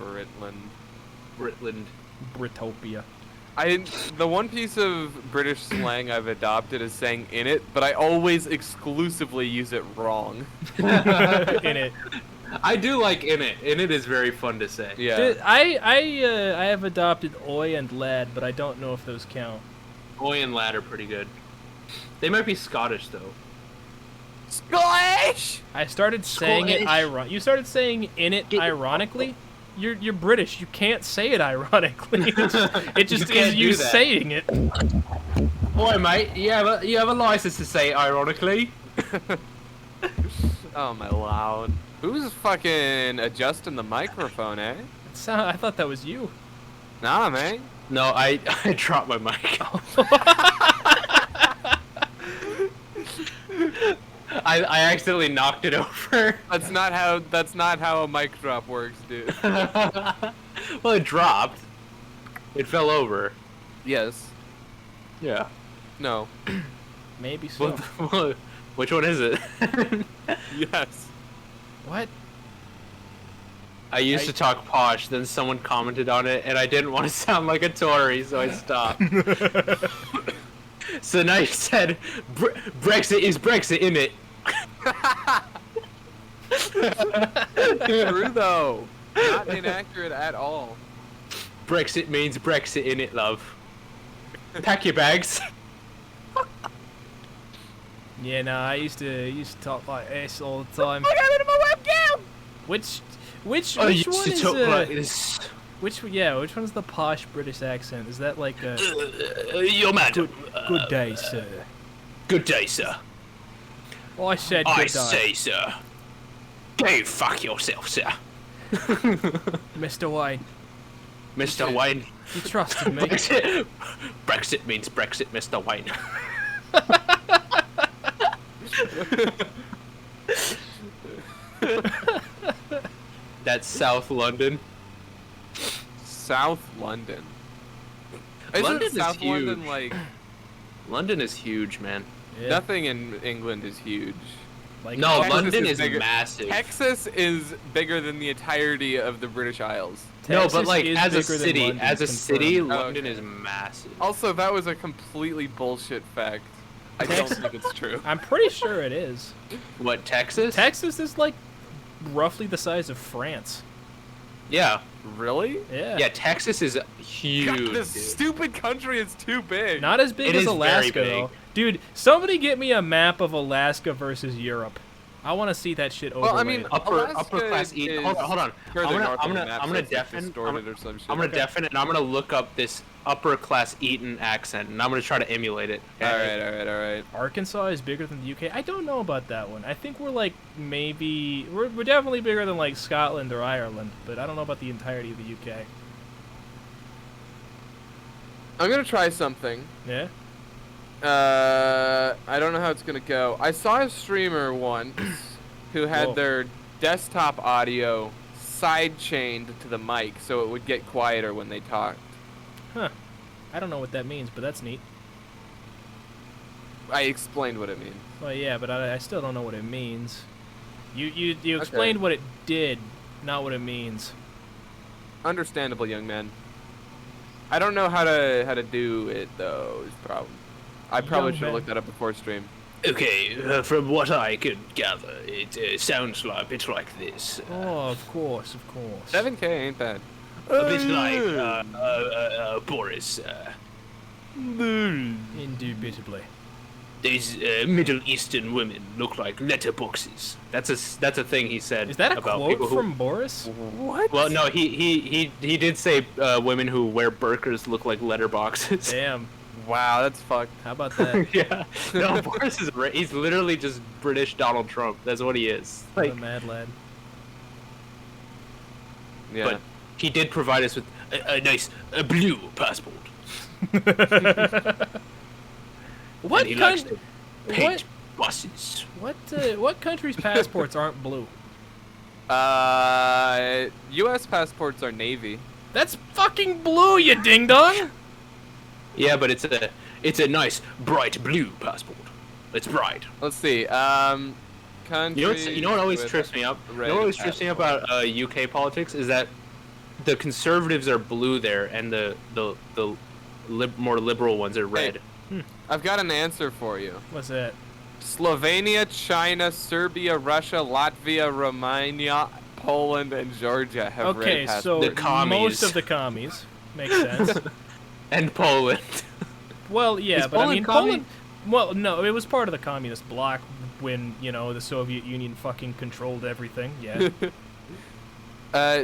Britland. Britland. Britopia. The one piece of British slang I've adopted is saying "in it," but I always exclusively use it wrong. In it. I do like in it. In it is very fun to say. Yeah. I have adopted oi and lad, but I don't know if those count. Oi and lad are pretty good. They might be Scottish though. Scottish. I started saying it You started saying in it ironically. You're British. You can't say it ironically. It just can't is you do that. saying it. Boy, mate, you have a license to say it ironically. Oh my loud. Who's fucking adjusting the microphone, eh? I thought that was you. Nah, man. No, I dropped my mic. I accidentally knocked it over. That's not how a mic drop works, dude. Well, it dropped. It fell over. Yes. Yeah. No. Maybe so. Which one is it? Yes. What? I used to talk posh, then someone commented on it, and I didn't want to sound like a Tory, so I stopped. So now you said, Brexit is Brexit, innit? True though. Not inaccurate at all. Brexit means Brexit, innit, love? Pack your bags. Yeah, no, I used to talk like this all the time. Look at it in my webcam! Which I one used to is talk like this. which one's the posh British accent? Is that like a Your madam. good day, sir? Good day, sir. I said good I day, say, sir. Go fuck yourself, sir. Mr. Wayne. Mr. Wayne. You trusted me. Brexit means Brexit, Mr. Wayne. That's South London. South London. London Isn't is South London huge. like London is huge, man. Yeah. nothing in England is huge. Like, No, Texas London is is bigger. massive. Texas is bigger than the entirety of the British Isles. No, Texas but like is as a bigger than city, London, as a city, confirmed. London Okay. is massive. Also, that was a completely bullshit fact. I don't Texas- think it's true. I'm pretty sure it is. What, Texas? Texas is like roughly the size of France. Yeah. Really? Yeah. Yeah, Texas is huge. God, this dude. stupid country is too big. Not as big It as is very Alaska, big. though. Dude, somebody get me a map of Alaska versus Europe. I want to see that shit overlaid. Well, I mean, upper Alaska class eat. is Hold on. further north on the map, I'm so gonna it's, like, deafen. distorted or some shit. I'm gonna Okay. deafen it, and I'm gonna look up this upper class Eton accent, and I'm gonna try to emulate it. Okay? All right. Arkansas is bigger than the UK. I don't know about that one. I think we're like maybe we're definitely bigger than like Scotland or Ireland, but I don't know about the entirety of the UK. I'm gonna try something. Yeah. I don't know how it's gonna go. I saw a streamer once who had Whoa. their desktop audio side chained to the mic so it would get quieter when they talked. Huh. I don't know what that means, but that's neat. I explained what it means. Well, yeah, but I still don't know what it means. You explained what it did, not what it means. Understandable, young man. I don't know how to do it though. Is the problem. I probably Young should have man. looked that up before stream. Okay, from what I could gather, it sounds like a bit like this. Oh, of course, of course. 7K ain't bad. A bit like Boris. Indubitably. These Middle Eastern women look like letterboxes. That's a thing he said. Is that a about quote people who- from Boris? What? Well, no, he did say women who wear burqas look like letterboxes. Damn. Wow, that's fucked. How about that? Yeah. No, Boris is he's literally just British Donald Trump. That's what he is. What Like, a mad lad. Yeah. but he did provide us with a nice blue passport. What And he likes country? to paint buses. What countries' passports aren't blue? U.S. passports are navy. That's fucking blue, you ding dong. Yeah, but it's a nice bright blue passport. It's bright. Let's see. Country. You know what always with trips me up? You red know what always trips me up passport. about UK politics is that the conservatives are blue there, and the more liberal ones are red. I've got an answer for you. What's that? Slovenia, China, Serbia, Russia, Latvia, Romania, Poland, and Georgia have Okay, red passports. so The commies. most of the commies makes sense. And Poland. Well, yeah, Is but I Poland mean commie? Poland. Well, no, it was part of the communist bloc when the Soviet Union fucking controlled everything. Yeah.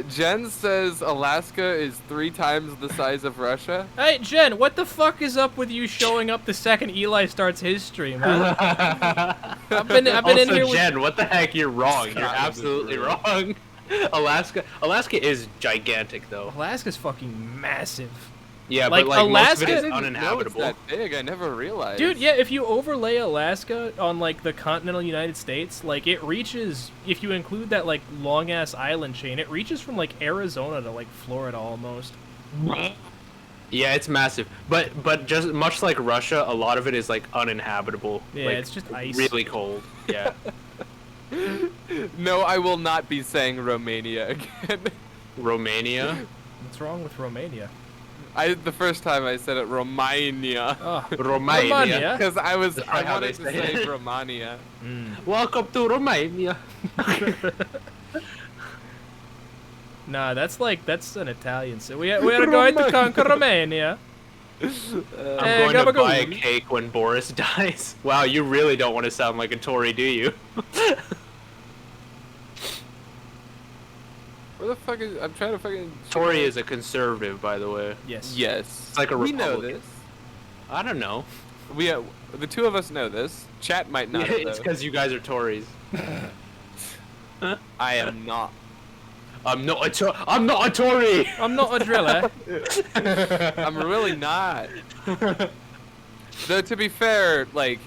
Jen says Alaska is 3 times the size of Russia. Hey, Jen, what the fuck is up with you showing up the second Eli starts his stream? Huh? I've been also, in here with. Jen, what the heck? You're wrong. You're Scotland is absolutely real. wrong. Alaska is gigantic, though. Alaska's fucking massive. Yeah, Like, but like most of Alaska- it I is didn't know it's uninhabitable. that big. I never realized. Dude, yeah, if you overlay Alaska on, like, the continental United States, like, it reaches, if you include that, like, long-ass island chain, it reaches from, like, Arizona to, like, Florida almost. Yeah, it's massive. But just much like Russia, a lot of it is like uninhabitable. Yeah, like, it's just ice. Really cold. Yeah. No, I will not be saying Romania again. Romania. What's wrong with Romania? The first time I said it, Romania. Oh, Romania. Romania. Because I probably how wanted they to say say it. Romania. Welcome to Romania. Nah, that's an Italian. So we are going to conquer Romania. I'm Hey, going to buy a gabagool. cake when Boris dies. Wow, you really don't want to sound like a Tory, do you? Where the fuck is? I'm trying to fucking. Tory is a conservative, by the way. Yes. Yes. It's like a We know Republican. this. I don't know. The two of us know this. Chat might not. it's though. because you guys are Tories. I am not. I'm not a Tory. I'm not a driller. I'm really not. Though to be fair, like,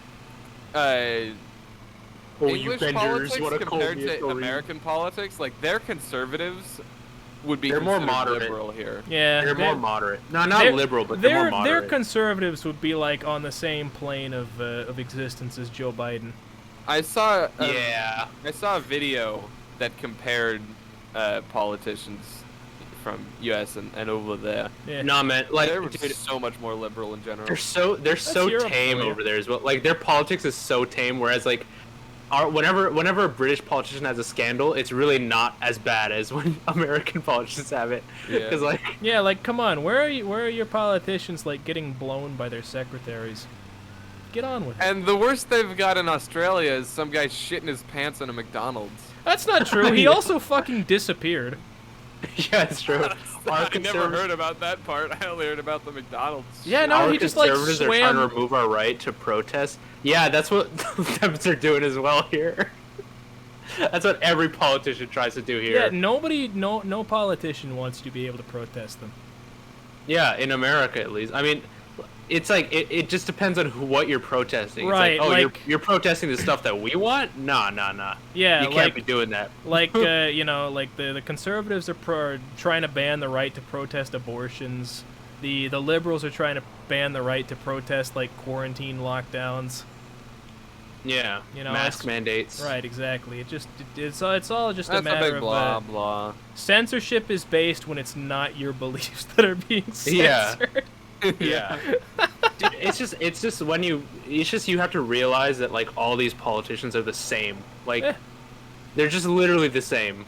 Oh, English politics compared to American politics, like their conservatives would be They're more considered moderate. liberal here. Yeah. They're more moderate. No, not they're- liberal, but they're more moderate. Their conservatives would be like on the same plane of existence as Joe Biden. I saw Yeah. I saw a video that compared politicians from U.S. and over there. Yeah. No, man, like, They're dude, so much more liberal in general. they're so Europe tame for you. over there as well. Like, their politics is so tame, whereas like, whenever a British politician has a scandal, it's really not as bad as when American politicians have it. Yeah. Because like, Yeah, like, come on, where are your politicians, like, getting blown by their secretaries? Get on with it. And the worst they've got in Australia is some guy shitting his pants in a McDonald's. That's not true. He also fucking disappeared. yeah, it's true. I never heard about that part. I only heard about the McDonald's. Yeah, no, Our he just, like, conservatives are trying to swam. remove our right to protest. Yeah, that's what the Dems are doing as well here. That's what every politician tries to do here. Yeah, no politician wants you to be able to protest them. Yeah, in America at least. I mean, it's like it just depends on what you're protesting. Right, It's like, oh, like- you're protesting the stuff that we want? Nah. Yeah, You can't like, be doing that. like you know, like the conservatives are trying to ban the right to protest abortions. The liberals are trying to ban the right to protest, like, quarantine lockdowns. Yeah, You know, mask it's- mandates. Right, exactly. It's all just a That's a matter big of blah blah. censorship is based when it's not your beliefs that are being Yeah. censored. Yeah. Dude, it's just when you have to realize that like all these politicians are the same. Like Eh. they're just literally the same,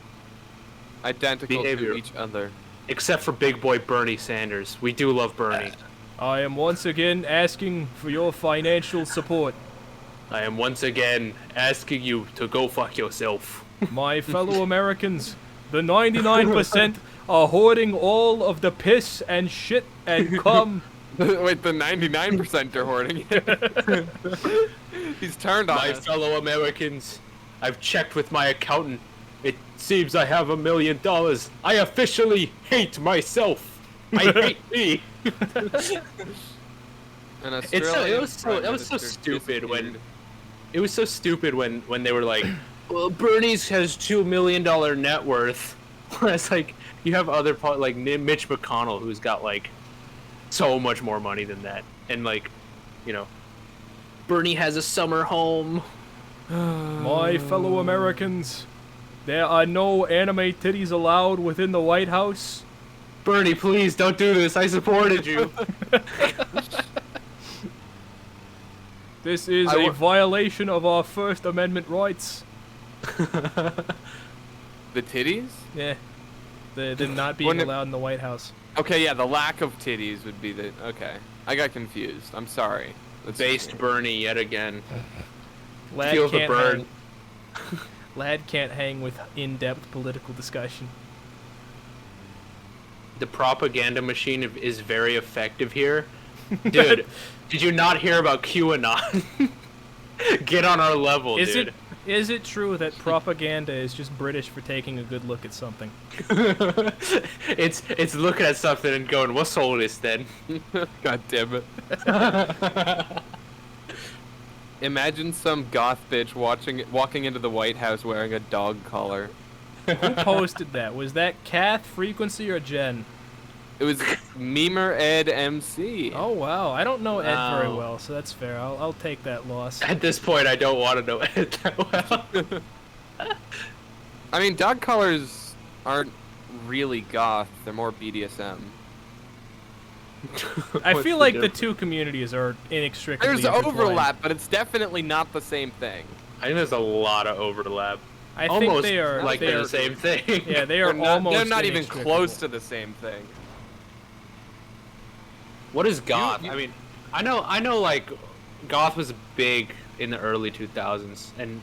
Identical Behavior. to each other. except for big boy Bernie Sanders. We do love Bernie. I am once again asking for your financial support. I am once again asking you to go fuck yourself. My fellow Americans, the 99% are hoarding all of the piss and shit and cum. Wait, the 99% are hoarding it. He's turned on My us. fellow Americans, I've checked with my accountant. It seems I have $1 million. I officially hate myself. I hate me. An It Australian was so prime it was so minister stupid when disappeared. it was so stupid when they were like, well, Bernie's has $2 million net worth, whereas like you have other like Mitch McConnell who's got like so much more money than that, and like, you know, Bernie has a summer home. My fellow Americans, there are no anime titties allowed within the White House. Bernie, please don't do this. I supported you. This is I a wa- violation of our First Amendment rights. The titties? Yeah. The not being Wouldn't it- allowed in the White House. Okay, yeah, the lack of titties would be the. Okay. I got confused. I'm sorry. That's Based Bernie yet again. Lad Feel the can't burn. hang. Lad can't hang with in-depth political discussion. The propaganda machine is very effective here. Dude, did you not hear about QAnon? Get on our level, Is dude. it true that propaganda is just British for taking a good look at something? It's looking at something and going, what's all this then? God damn it. Imagine some goth bitch walking into the White House wearing a dog collar. Who posted that? Was that Kath, Frequency, or Jen? It was Memer Ed MC. Oh wow, I don't know Ed very Wow. well, so that's fair. I'll take that loss. At this point, I don't want to know it that well. I mean, dog collars aren't really goth. They're more BDSM. I What's feel the like the difference? two communities are inextricably There's intertwined. overlap, but it's definitely not the same thing. I think there's a lot of overlap. I Almost think they are like they they're are, the same thing. Yeah, they are almost. They're not even inextricable. close to the same thing. What is goth? you- I mean, I know like goth was big in the early 2000s and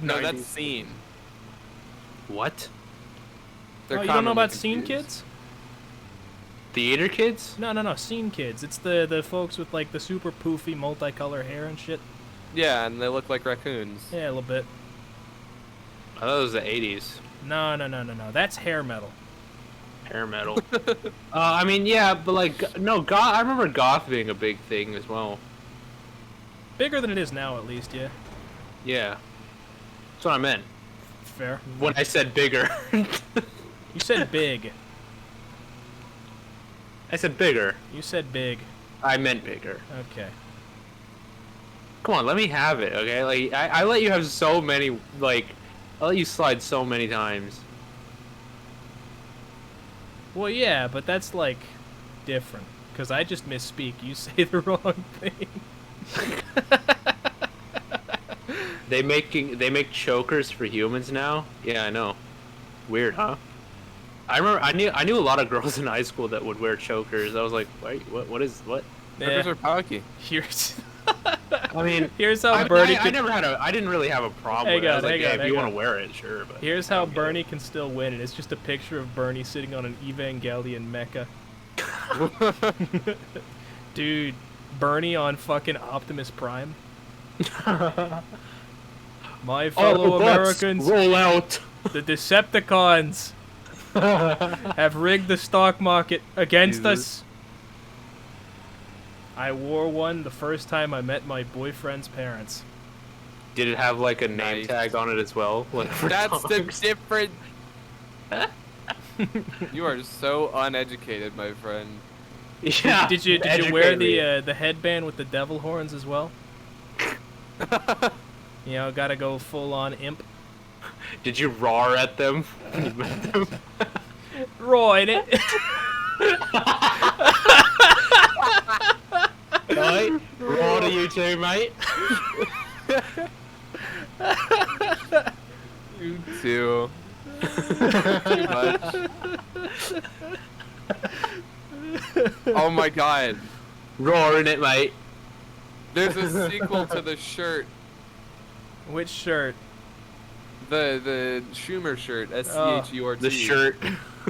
No, 90s. that's scene. What? They're Oh, you don't know commonly about Scene confused. Kids? Theater kids? No, Scene Kids. It's the folks with like the super poofy multicolor hair and shit. Yeah, and they look like raccoons. Yeah, a little bit. I thought it was the 80s. No. That's hair metal. Hair metal. I mean, yeah, but like, no, goth. I remember goth being a big thing as well. Bigger than it is now, at least. Yeah. Yeah. That's what I meant Fair. when I said bigger. You said big. I said bigger. You said big. I meant bigger. Okay. Come on, let me have it, okay? Like, I let you have so many, like, I let you slide so many times. Well, yeah, but that's like different because I just misspeak. You say the wrong thing. They make chokers for humans now? Yeah, I know. Weird, huh? I remember I knew a lot of girls in high school that would wear chokers. I was like, wait, what? Chokers are pokey. Here's I mean, here's how Bernie I never had I didn't really have a problem with it. I was like, yeah, if you want to wear it, sure. But here's how Bernie can still win, and it's just a picture of Bernie sitting on an Evangelion mecha. Dude, Bernie on fucking Optimus Prime. My fellow Americans, roll out. the Decepticons have rigged the stock market against us. I wore one the first time I met my boyfriend's parents. Did it have like a name Nice. tag on it as well? Like for That's the dogs? different. You are so uneducated, my friend. Yeah. Did you educate wear me. the headband with the devil horns as well? You know, gotta go full on imp. Did you roar at them? when you met them? Right it. Right? Roar to you too, mate. You too. Too much. Oh my god. Roaring it, mate. There's a sequel to the shirt. Which shirt? The Schumer shirt. SCHURT. The shirt.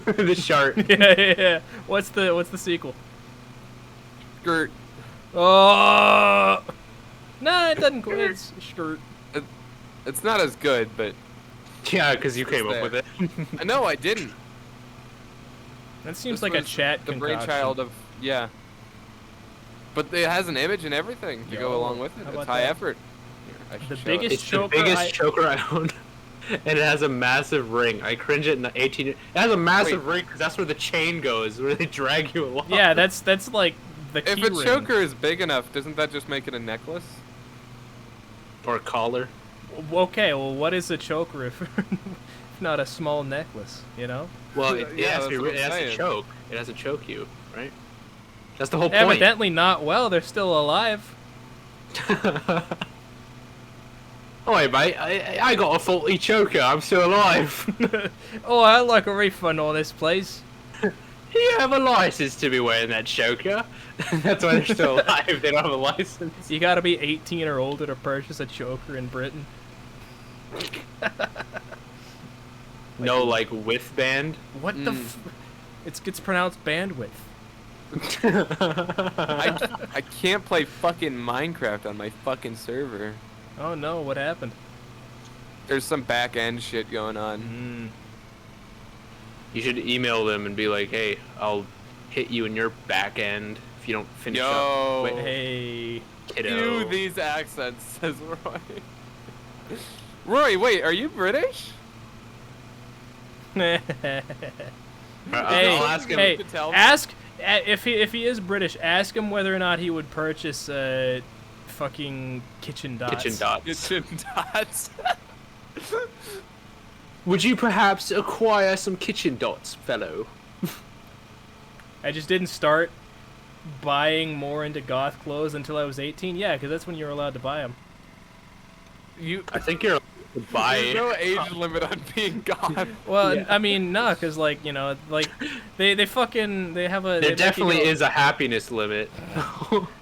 The shirt. Yeah. What's the sequel? Skirt. Oh. Nah, it doesn't. It's shirt. It's not as good, but Yeah, because you came up there. with it. no, I didn't. That seems This like a was chat The concoction. brainchild of But it has an image and everything to Yo, go along with it. how It's about high that? effort. Here, I should The show biggest it. It's the choker biggest choker I own. And it has a massive ring. I cringe it in the 18. It has a massive ring because that's where the chain goes, where they drag you along. Yeah, that's like the If key a ring. choker is big enough, doesn't that just make it a necklace? Or a collar. Okay, well, what is a choker if not a small necklace? You know. Well, it, Yeah, has, that's to, what it I'm has to saying. choke. It has to choke you, right? That's the whole point. Evidently not well. They're still alive. Oh, hey, mate, I got a faulty choker. I'm still alive. Oh, I'd like a refund on this, please. You have a license to be wearing that choker. That's why they're still alive. They don't have a license. You gotta be 18 or older to purchase a choker in Britain. No, like, width band. What the? It's pronounced bandwidth. I can't play fucking Minecraft on my fucking server. Oh no, what happened? There's some back end shit going on. Mm. You should email them and be like, hey, I'll hit you in your back end if you don't finish Yo. up. Wait, Hey. Do kiddo. these accents, says Roy. Roy, wait, are you British? Hey, I'll ask him. hey, You could tell me. ask if he is British. Ask him whether or not he would purchase fucking kitchen dots. Kitchen dots. Kitchen dots. Would you perhaps acquire some kitchen dots, fellow? I just didn't start buying more into goth clothes until I was 18. Yeah, because that's when you were allowed to buy them. I think you're allowed to buy. There's no age limit on being gone. Well, Yeah. I mean, no, because like like they have a. There they make definitely you go, is a happiness limit.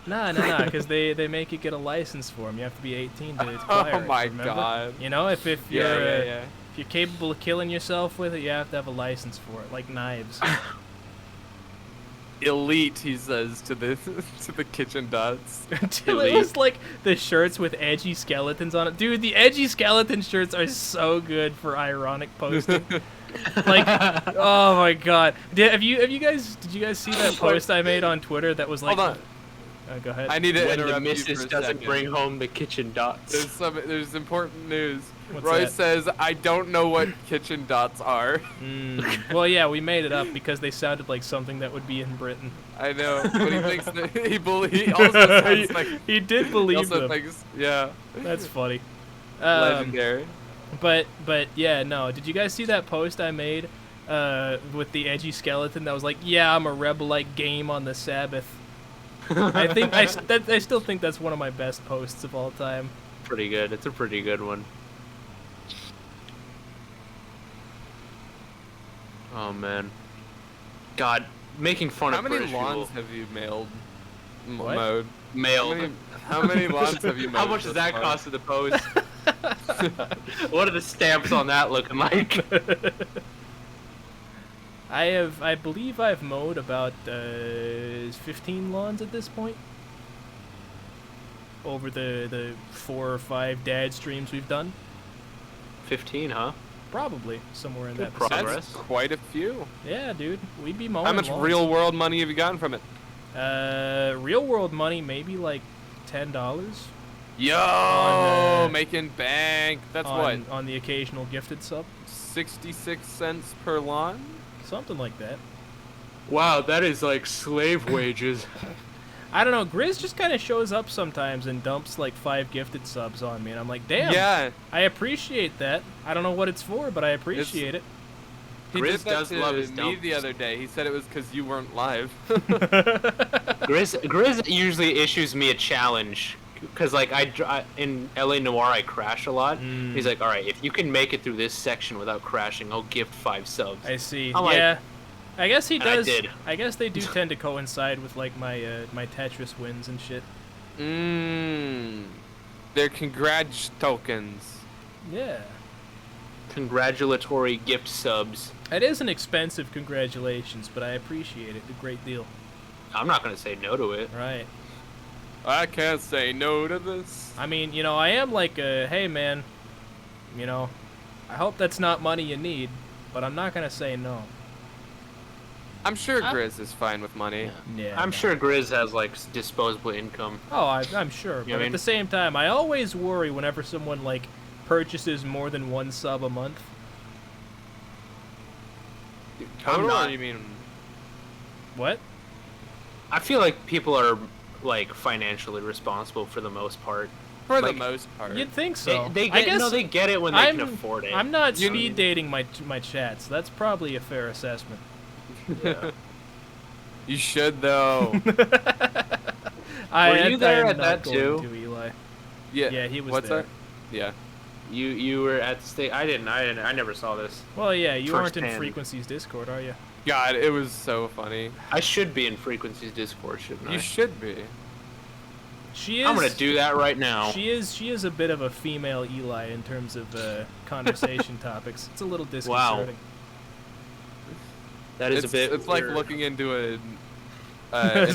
Nah, because they make you get a license for them. You have to be 18 to acquire Oh it, my remember? god. You know, if you're Yeah. if you're capable of killing yourself with it, you have to have a license for it, like knives. Elite, he says to the to the kitchen dots. Dude, it was like the shirts with edgy skeletons on it. Dude, the edgy skeleton shirts are so good for ironic posting. Like, oh my god. Did you guys see that post I made on Twitter that was like? Hold on. Go ahead. I need to When the interrupt you missus for a doesn't second. bring home the kitchen dots. There's important news. What's Roy that? says, I don't know what kitchen dots are. Well, yeah, we made it up because they sounded like something that would be in Britain. I know, but he thinks that he also sounds like he did he believe also them. thinks, yeah, That's funny. legendary. But yeah, no. Did you guys see that post I made with the edgy skeleton that was like, "Yeah, I'm a rebel like game on the Sabbath." I think I still think that's one of my best posts of all time. Pretty good. It's a pretty good one. Oh man, God, making fun How of many British lawns people. have you mailed? What? Mode. Mailed. How many lawns have you mailed? How much does that cost to the post? What are the stamps on that looking like? I believe I've mowed about 15 lawns at this point. Over the 4 or 5 dad streams we've done. 15, huh? Probably somewhere in Good that progress. vicinity. That's quite a few. Yeah, dude, we'd be mowing How much lawns. real world money have you gotten from it? Real world money, maybe like $10. Yo, On, making bank. That's what, on the occasional gifted sub, 66 cents per lawn? something like that. Wow, that is like slave wages. I don't know. Grizz just kind of shows up sometimes and dumps like 5 gifted subs on me, and I'm like, damn. Yeah, I appreciate that. I don't know what it's for, but I appreciate it. he Grizz did that does to love his me dumps. the other day. He said it was because you weren't live. Grizz usually issues me a challenge because like in LA Noire I crash a lot. He's like, all right, if you can make it through this section without crashing, I'll gift 5 subs. I see. I'm like- Yeah. I guess he And I does. did. I guess they do tend to coincide with like my Tetris wins and shit. They're congrat tokens. Yeah. Congratulatory gift subs. It is an expensive congratulations, but I appreciate it a great deal. I'm not gonna say no to it. Right. I can't say no to this. I mean, I am like hey man, I hope that's not money you need, but I'm not gonna say no. I'm sure Grizz is fine with money. Yeah. I'm no. sure Grizz has like disposable income. Oh, I'm sure, but know what I at mean? the same time, I always worry whenever someone like purchases more than 1 sub a month. Total, not- or you mean? What? I feel like people are like financially responsible for the most part. For the Like, most part. You'd think so. They I get guess no, they get it when they I'm, can afford it. I'm not You- speed dating my chats. That's probably a fair assessment. Yeah. You should though. Were you there am at not that going too? to, Eli. Yeah. Yeah, he was What's there. that? Yeah. You were at the state. I didn't. I never saw this. Well, yeah, you aren't in Firsthand. Frequency's Discord, are you? God, it was so funny. I should be in Frequency's Discord, shouldn't I? You should be. She is. I'm gonna do that right now. She is a bit of a female Eli in terms of conversation topics. It's a little disconcerting. That is It's, a bit. it's like weird. looking into an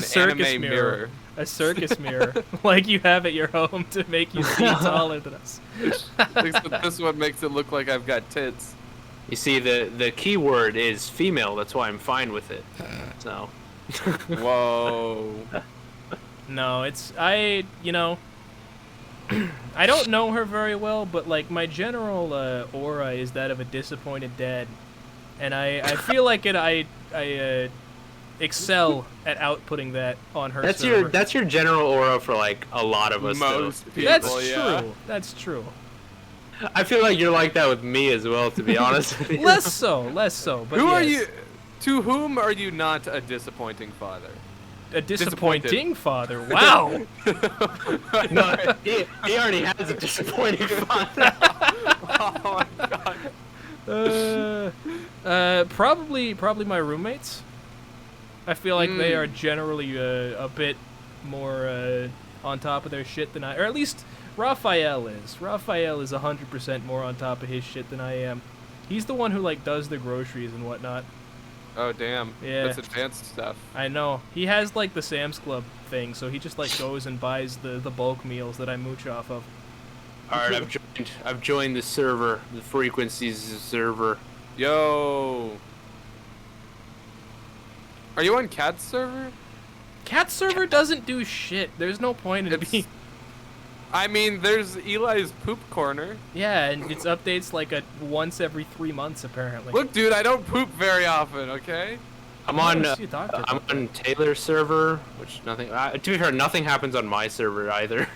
Circus anime mirror. A circus mirror, like you have at your home to make you seem taller than us. Except this one makes it look like I've got tits. You see, the key word is female. That's why I'm fine with it. So. Whoa. No, it's I don't know her very well, but like my general aura is that of a disappointed dad, and I feel like I excel at outputting that on her. That's server. your general aura for like a lot of us. Most though. people, That's yeah. true. That's true. I feel like you're like that with me as well, to be honest. with you. Less so. But Who are yes. you? To whom are you not a disappointing father? A disappointing Disappointed. father. Wow. No, he already has a disappointing father. Oh my god. Probably my roommates. I feel like they Mm. are generally a bit more on top of their shit than I, or at least Raphael is. Raphael is 100% more on top of his shit than I am. He's the one who like does the groceries and whatnot. Oh damn. Yeah. That's advanced stuff. I know. He has like the Sam's Club thing, so he just like goes and buys the bulk meals that I mooch off of. All right, I've joined the server, the Frequencies server. Yo. Are you on Cat's server? Cat server doesn't do shit. There's no point in It's- me. I mean, there's Eli's poop corner. Yeah, and it's updates like once every 3 months apparently. Look, dude, I don't poop very often, okay? I'm on Yes, you talked I'm about on Taylor's server, which nothing. To be fair, nothing happens on my server either.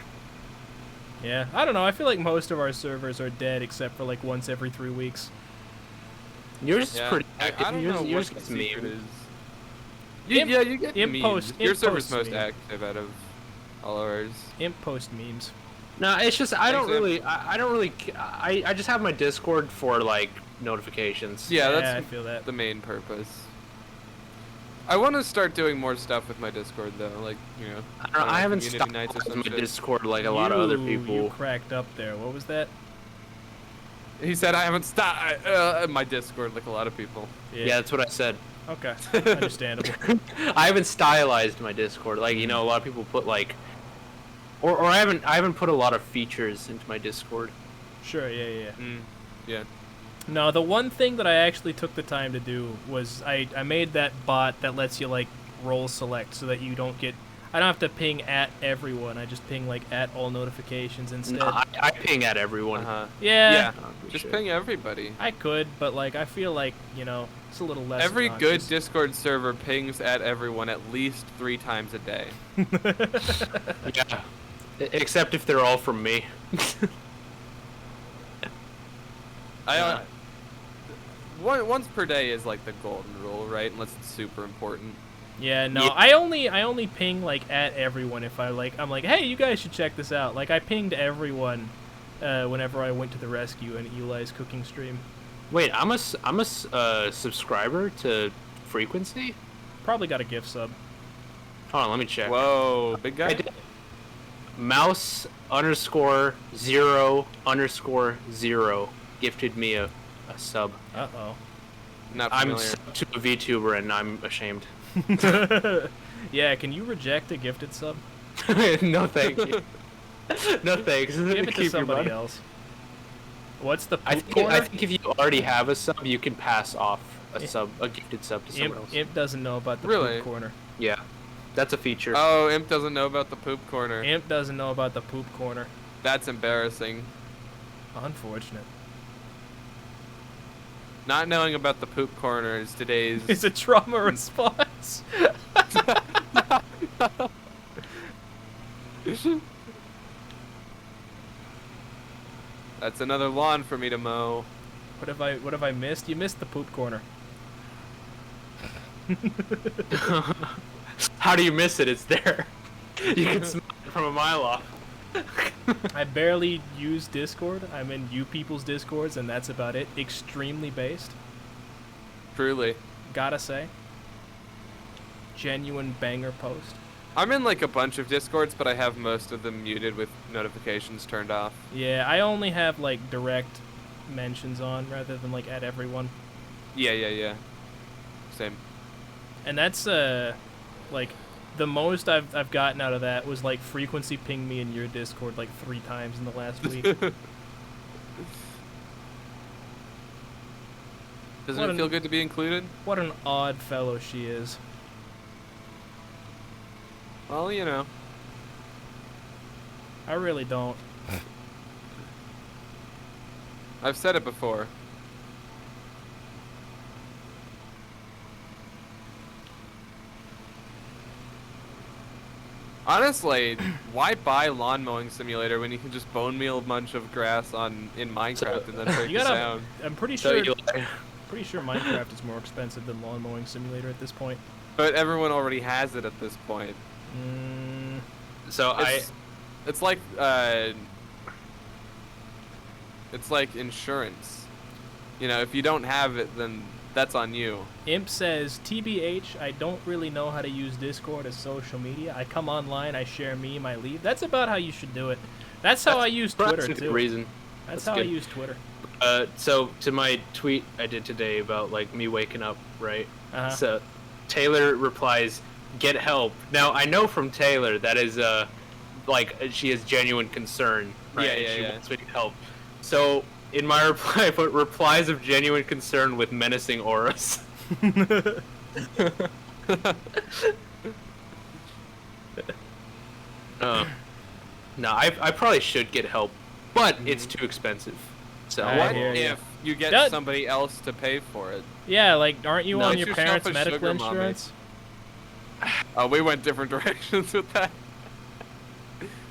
Yeah, I don't know. I feel like most of our servers are dead except for like once every 3 weeks. Yours is Yeah, pretty I active. don't yours know yours what gets the secret memed. is. Imp- Yeah, you get Imp memes. post- Your Imp server's posts most meme. active out of all ours. Imp post memes. No, it's just I don't Thanks, Imp. really. I don't really. I just have my Discord for like notifications. Yeah, I that's feel that. the main purpose. I want to start doing more stuff with my Discord though, like I haven't community stopped nights or using some my shit. Discord like a lot of other You people. cracked up there. What was that? He said I haven't stopped my Discord like a lot of people. Yeah, that's what I said. Okay. Understandable. I haven't stylized my Discord. Like a lot of people put like, or I haven't put a lot of features into my Discord. Sure. Yeah. Yeah. No, the one thing that I actually took the time to do was I made that bot that lets you like role select so that you don't get. I don't have to ping at everyone. I just ping like at all notifications instead. No, I ping at everyone. Yeah. Yeah. Oh, Just shit. ping everybody. I could, but like I feel like it's a little less. Every good obnoxious. Discord server pings at everyone at least 3 times a day. Yeah. Except if they're all from me. Once per day is like the golden rule, right? Unless it's super important. Yeah, no, Yeah. I only ping like at everyone if I'm like, hey, you guys should check this out. Like I pinged everyone whenever I went to the rescue in Eli's cooking stream. Wait, I'm a subscriber to Frequency. Probably got a gift sub. Hold on, let me check. Whoa, big guy. I did. Mouse_0_0 gifted me a sub. Uh Not I'm familiar. sub to a VTuber and I'm ashamed. oh. Yeah, can you reject a gifted sub? No thank you. No thanks. Give it to Keep your somebody money. else. What's the I poop think, corner? I think if you already have a sub, you can pass off a gifted sub to someone Imp, else. Imp doesn't know about the Really? poop corner. Yeah, that's a feature. Oh, Imp doesn't know about the poop corner. Imp doesn't know about the poop corner. That's embarrassing. Unfortunate. Not knowing about the poop corner is today's. It's a trauma response. That's another lawn for me to mow. What have I missed? You missed the poop corner. How do you miss it? It's there. You can smell it from a mile off. I barely use Discord. I'm in you people's Discords, and that's about it. Extremely based. Truly. Gotta say. Genuine banger post. I'm in like a bunch of Discords, but I have most of them muted with notifications turned off. Yeah, I only have like direct mentions on rather than like at everyone. Yeah. Same. And that's like the most I've gotten out of that was like frequency ping me in your Discord like 3 times in the last week. Doesn't What it an- feel good to be included? What an odd fellow she is. Well, you know. I really don't. I've said it before. Honestly, why buy Lawn Mowing Simulator when you can just bone meal a bunch of grass in Minecraft and then break You the gotta. sound? I'm pretty So sure. you Pretty sure Minecraft is more expensive than Lawn Mowing Simulator at this point. But everyone already has it at this point. Mm, so It's like insurance. You know, if you don't have it, then that's on you. Imp says, TBH, I don't really know how to use Discord as social media. I come online, I share meme, I leave. That's about how you should do it. That's how I use Twitter, that's a good too. reason. That's That's how I good. use Twitter. So to my tweet I did today about like me waking up, right? Uh-huh. So Taylor replies, "Get help." Now I know from Taylor that is like she has genuine concern, right? Yeah, She yeah. wants me to help. So in my reply I put replies of genuine concern with menacing auras. No, I probably should get help, but it's too expensive. So I What hear ya. if you get That- somebody else to pay for it. Yeah, like, aren't you No, on it's your yourself parents' a medical sugar mommy. insurance? We went different directions with that.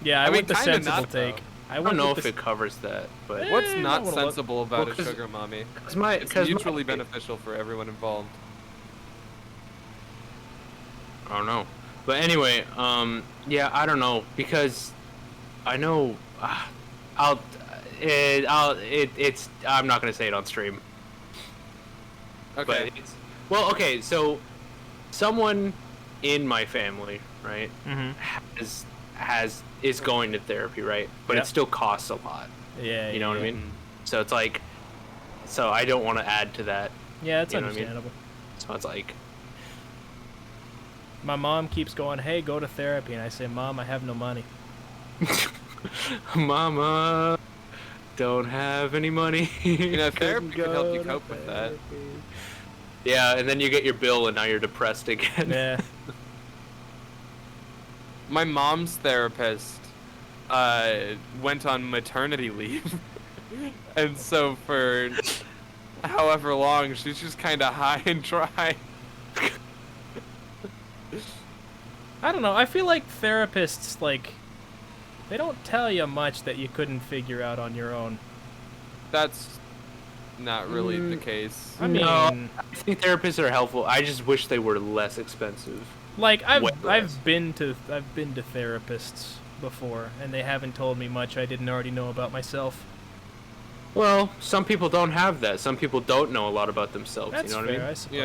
Yeah, I, I mean, went the kinda sensible not, take. though. I don't know if it covers that, but Eh, What's I not wanna look. sensible about Well, a 'cause- sugar mommy? It's cause mutually beneficial for everyone involved. I don't know. But anyway, yeah, I don't know because I know it's I'm not gonna say it on stream. Okay. But it's well, okay. So someone in my family, right, Mm-hmm. is going to therapy, right? But Yep. it still costs a lot. Yeah, You know what I yeah. mean? So it's like, so I don't want to add to that. Yeah, it's You know what I mean? understandable. So it's like, My mom keeps going, hey, go to therapy. And I say, Mom, I have no money. Mama, don't have any money. You know, therapy Couldn't can help go you to cope with that. therapy. Yeah, and then you get your bill, and now you're depressed again. Yeah. My mom's therapist went on maternity leave. And so for however long, she's just kind of high and dry. I don't know. I feel like therapists, like, they don't tell you much that you couldn't figure out on your own. That's not really the case. I mean, No, I think therapists are helpful. I just wish they were less expensive. like Way less. I've been to therapists before, and they haven't told me much I didn't already know about myself. Well, some people don't have that. Some people don't know a lot about themselves. That's you know fair, what I mean? I suppose.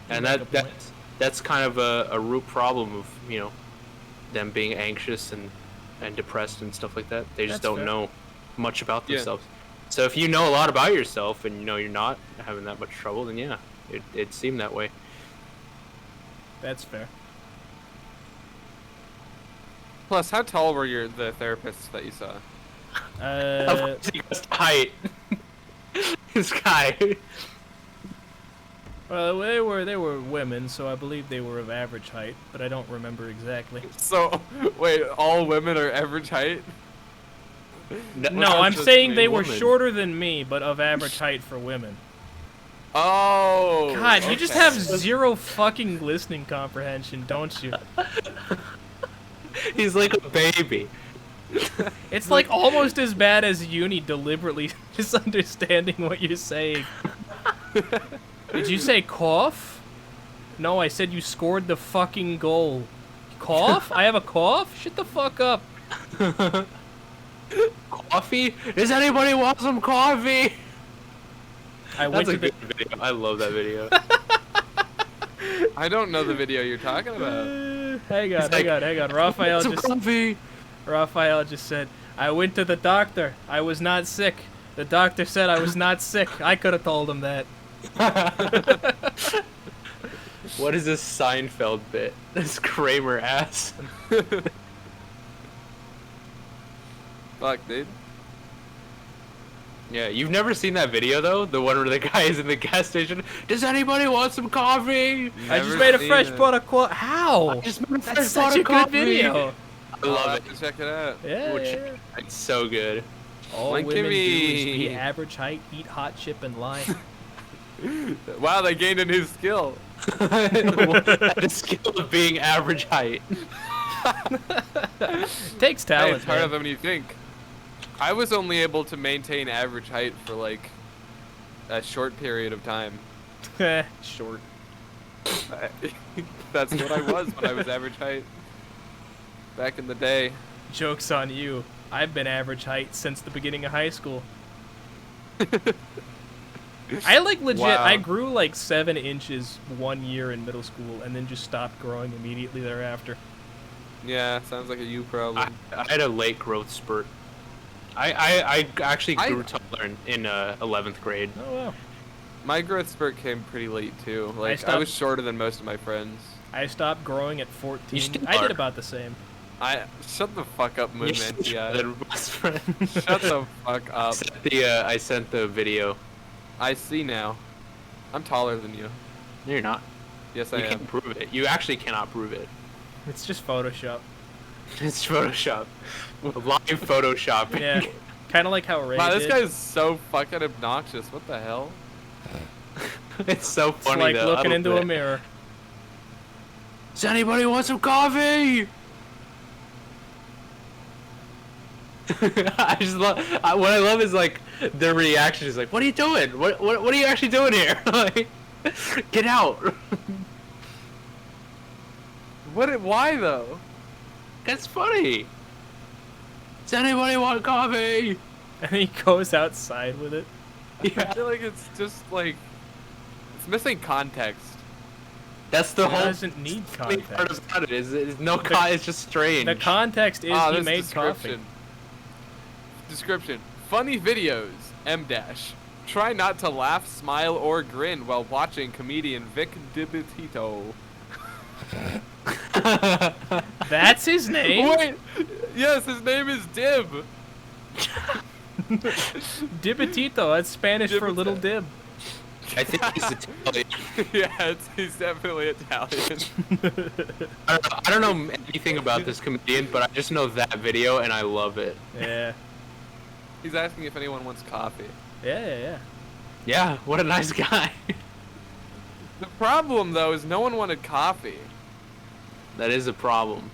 Yeah. And You make a point. that's kind of a root problem of them being anxious and depressed and stuff like that. They just That's don't fair. know much about Yeah. themselves. So if you know a lot about yourself and you're not having that much trouble, then yeah, it seemed that way. That's fair. Plus, how tall were the therapists that you saw? Of course he goes to height. This guy. Well, they were women, so I believe they were of average height, but I don't remember exactly. So, wait, all women are average height? No, Or I'm just saying me, they were woman? shorter than me, but of average height for women. Oh! God, you just okay. have zero fucking listening comprehension, don't you? He's like a baby. It's like almost as bad as uni deliberately misunderstanding what you're saying. Did you say cough? No, I said you scored the fucking goal. Cough? I have a cough? Shut the fuck up. Coffee? Does anybody want some coffee? I went That's a to the good video. I love that video. I don't know the video you're talking about. hang on, It's like, hang on. Raphael some just said, I went to the doctor. I was not sick. The doctor said I was not sick. I could have told him that. What is this Seinfeld bit? This Kramer ass. Fuck, dude. Yeah, you've never seen that video though? The one where the guy is in the gas station. Does anybody want some coffee? I just Never made a seen fresh it. pot of coffee. How? Just made a fresh That's pot such a of good coffee. video. I love it. Have to check it out. Yeah, Which- yeah. It's so good. All Like, women give do is me- be average height, eat hot chip, and lie. Wow, they gained a new skill. The skill of being average height. Takes Hey, talent, it's harder man. than you think. I was only able to maintain average height for like a short period of time. Short. That's what I was when I was average height. Back in the day. Joke's on you. I've been average height since the beginning of high school. I like legit, Wow. I grew like 7 inches 1 year in middle school and then just stopped growing immediately thereafter. Yeah, sounds like a you problem. I had a late growth spurt. I actually I- grew taller in 11th grade. Oh wow. My growth spurt came pretty late too. Like I stopped- was shorter than most of my friends. I stopped growing at 14. You still I are. did about the same. I shut the fuck up, Moon Man TI. Than best friend. Shut the fuck up. I sent the video. I see now. I'm taller than you. No, you're not. Yes, You I am. can't prove it. You actually cannot prove it. It's just Photoshop. It's Photoshop. Live Photoshop. Yeah. Kind of like how Ray Wow, did. this guy's so fucking obnoxious. What the hell? It's so It's funny like though. looking I into love a it. mirror. Does anybody want some coffee? I just love. What I love is like their reaction is like, "What are you doing? What are you actually doing here? Like, get out!" Why though? That's funny. Does anybody want coffee? And he goes outside with it. I Yeah, feel like it's just like it's missing context. that's the It whole doesn't need funny part context. about it. Is no con. It's just strange. The context is Ah, he this made description. coffee. Description: funny videos. M dash. Try not to laugh, smile, or grin while watching comedian Vic Dibitito. That's his name? Wait, yes, his name is Dib. Dibitito, that's Spanish for little dib. I think he's Italian. Yeah, he's definitely Italian. I don't know anything about this comedian, but I just know that video and I love it. Yeah. He's asking if anyone wants coffee. Yeah. Yeah, what a nice guy. The problem, though, is no one wanted coffee. That is a problem.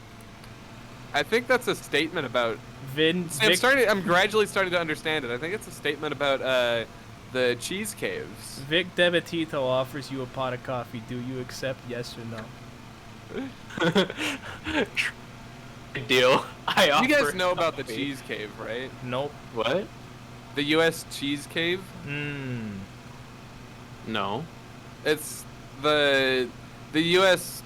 I think that's a statement about. I'm gradually starting to understand it. I think it's a statement about the cheese caves. Vic Debitito offers you a pot of coffee. Do you accept, yes or no? Good deal. You guys know about the cheese cave, right? Nope. What? The U.S. cheese cave. No. It's the U.S.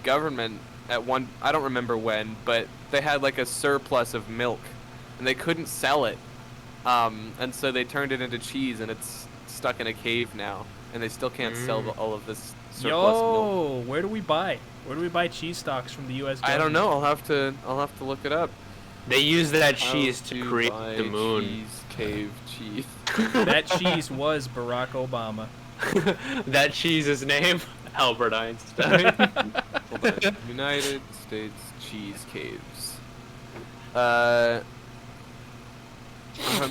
Government at one. I don't remember when, but they had like a surplus of milk, and they couldn't sell it, and so they turned it into cheese, and it's stuck in a cave now, and they still can't sell all of this surplus milk. Where do we buy? Where do we buy cheese stocks from the U.S. government? I don't know. I'll have to look it up. They use that cheese How to create buy the moon. Cheese cave cheese. That cheese was Barack Obama. That cheese's name? Albert Einstein. Hold on. United States cheese caves. From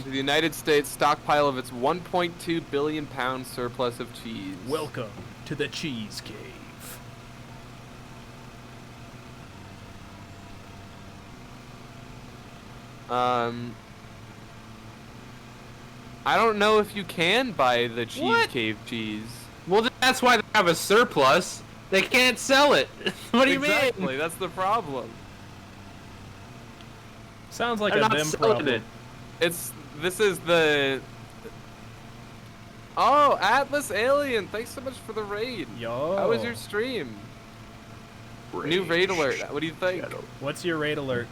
the United States stockpile of its 1.2 billion pound surplus of cheese. Welcome to the cheese cave. I don't know if you can buy the cheese What? cave cheese. Well, that's why they have a surplus. They can't sell it. What do you Exactly, mean? that's the problem. Sounds like They're a not them selling problem. it. This is the. Oh, Atlas Alien! Thanks so much for the raid. Yo. How was your stream? New raid alert. What do you think? What's your raid alert?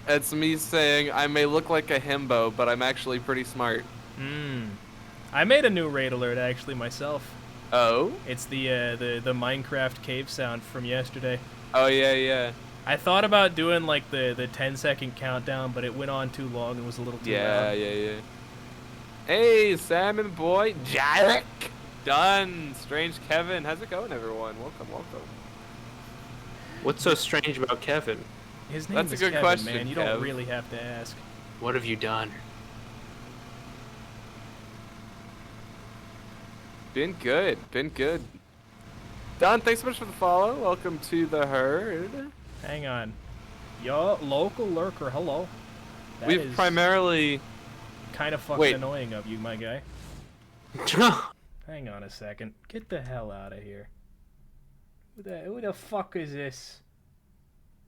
It's me saying I may look like a himbo, but I'm actually pretty smart. I made a new raid alert actually myself. Oh? It's the Minecraft cave sound from yesterday. Oh yeah. I thought about doing like the 10-second countdown, but it went on too long and was a little too Yeah. loud. Hey, Salmon Boy, Jarek, done. Strange Kevin, how's it going, everyone? Welcome. What's so strange about Kevin? His name That's a is good Kevin, question, man. You Kev. don't really have to ask. What have you done? Been good. Don, thanks so much for the follow. Welcome to the herd. Hang on. Yo, local lurker, hello. That We've is primarily. kind of fucking Wait. annoying of you, my guy. Hang on a second. Get the hell out of here. Who the fuck is this?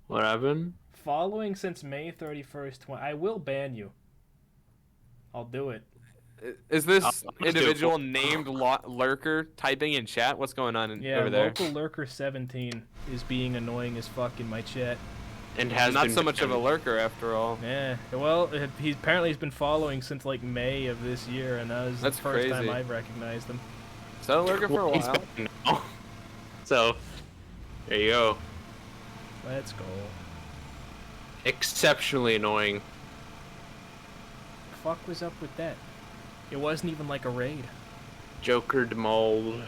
What happened? Following since May 31st. I will ban you. I'll do it. Is this I'll do it. individual named Lurker typing in chat? What's going on Yeah, over there? local lurker 17 is being annoying as fuck in my chat. And has Not been so much of a banned. lurker after all. Yeah, well, he's been following since like May of this year, and that was That's the first time crazy. I've recognized him. So lurker for a He's while. banned now. So, there you go. Let's go. Exceptionally annoying. The fuck was up with that? It wasn't even like a raid. Joker Demold.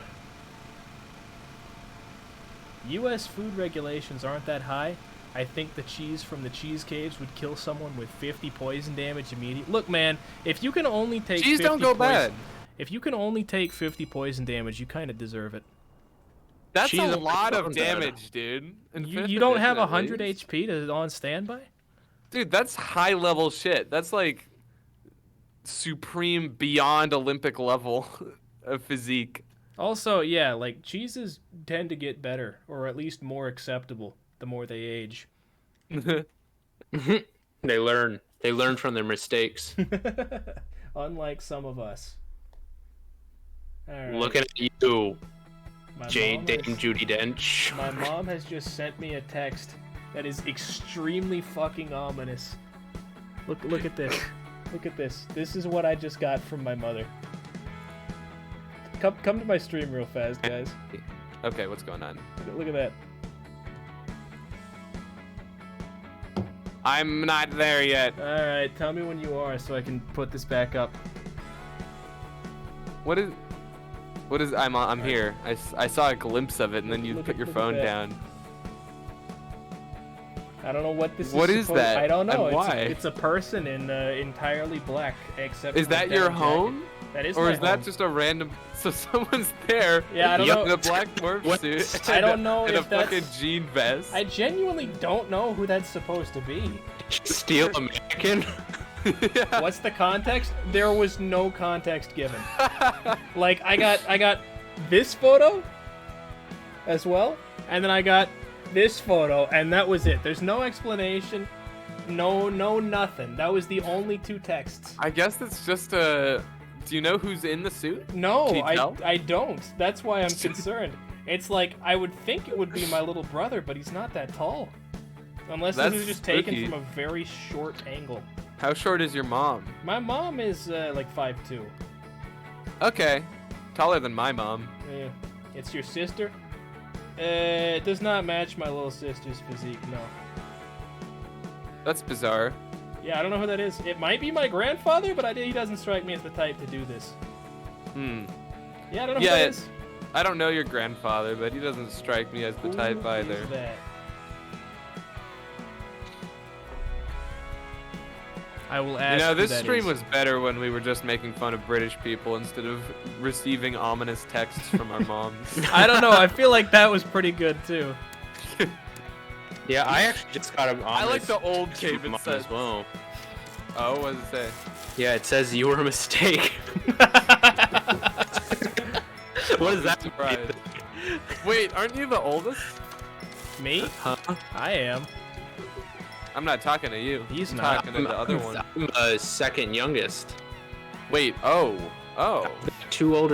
U.S. food regulations aren't that high, I think the cheese from the cheese caves would kill someone with 50 poison damage immediately. Look, man, if you can only take Cheese 50 don't go poison, bad. If you can only take 50 poison damage, you kind of deserve it. That's Cheese a don't lot go of bad. damage, dude. In You, fifth you don't edition, have at 100 least. HP to on standby? Dude, that's high level shit. That's like supreme beyond Olympic level of physique. Also, yeah, like cheeses tend to get better, or at least more acceptable, the more they age. They learn. They learn from their mistakes. Unlike some of us. All right. Looking at you, My Jade mom Dame has- Judi Dench. My mom has just sent me a text that is extremely fucking ominous. Look at this. Look at this. This is what I just got from my mother. Come to my stream real fast, guys. Okay, what's going on? Look at that. I'm not there yet. All right, tell me when you are so I can put this back up. What is? I'm here. I saw a glimpse of it, and then you Look put at- your look at phone that. down. I don't know what this What is. is that, I don't know. and why? It's a person in entirely black, except. Is for the that your down jacket. home? That is Or my is that home. just a random? So someone's there. Yeah, I don't Yup. know. In a black morph What? suit. I don't know and a if that's- fucking jean vest. I genuinely don't know who that's supposed to be. Steal a mannequin? Yeah. What's the context? There was no context given. Like I got this photo as well, and then I got this photo, and that was it. There's no explanation, no nothing. That was the only two texts. I guess it's just a. Do you know who's in the suit? No, Can you tell? I don't. That's why I'm concerned. It's like I would think it would be my little brother, but he's not that tall. Unless That's this was just taken spooky. from a very short angle. How short is your mom? My mom is like 5'2". Okay, taller than my mom. Yeah. It's your sister? It does not match my little sister's physique, no. That's bizarre. Yeah, I don't know who that is. It might be my grandfather, but he doesn't strike me as the type to do this. Hmm. Yeah, I don't know Yeah, who that it- is. I don't know your grandfather, but he doesn't strike me as the Who type either. is that? I will ask You know, who this that stream is. was better when we were just making fun of British people instead of receiving ominous texts from our moms. I don't know. I feel like that was pretty good, too. Yeah, I actually just got an I like ominous the old text from Caiman mom sets. as well. Oh, what does it say? Yeah, it says you were a mistake. What is that? Surprise. Wait, aren't you the oldest? Me? Huh? I am. I'm not talking to you. He's I'm not. talking to the other one. I'm second youngest. Wait, oh. Two older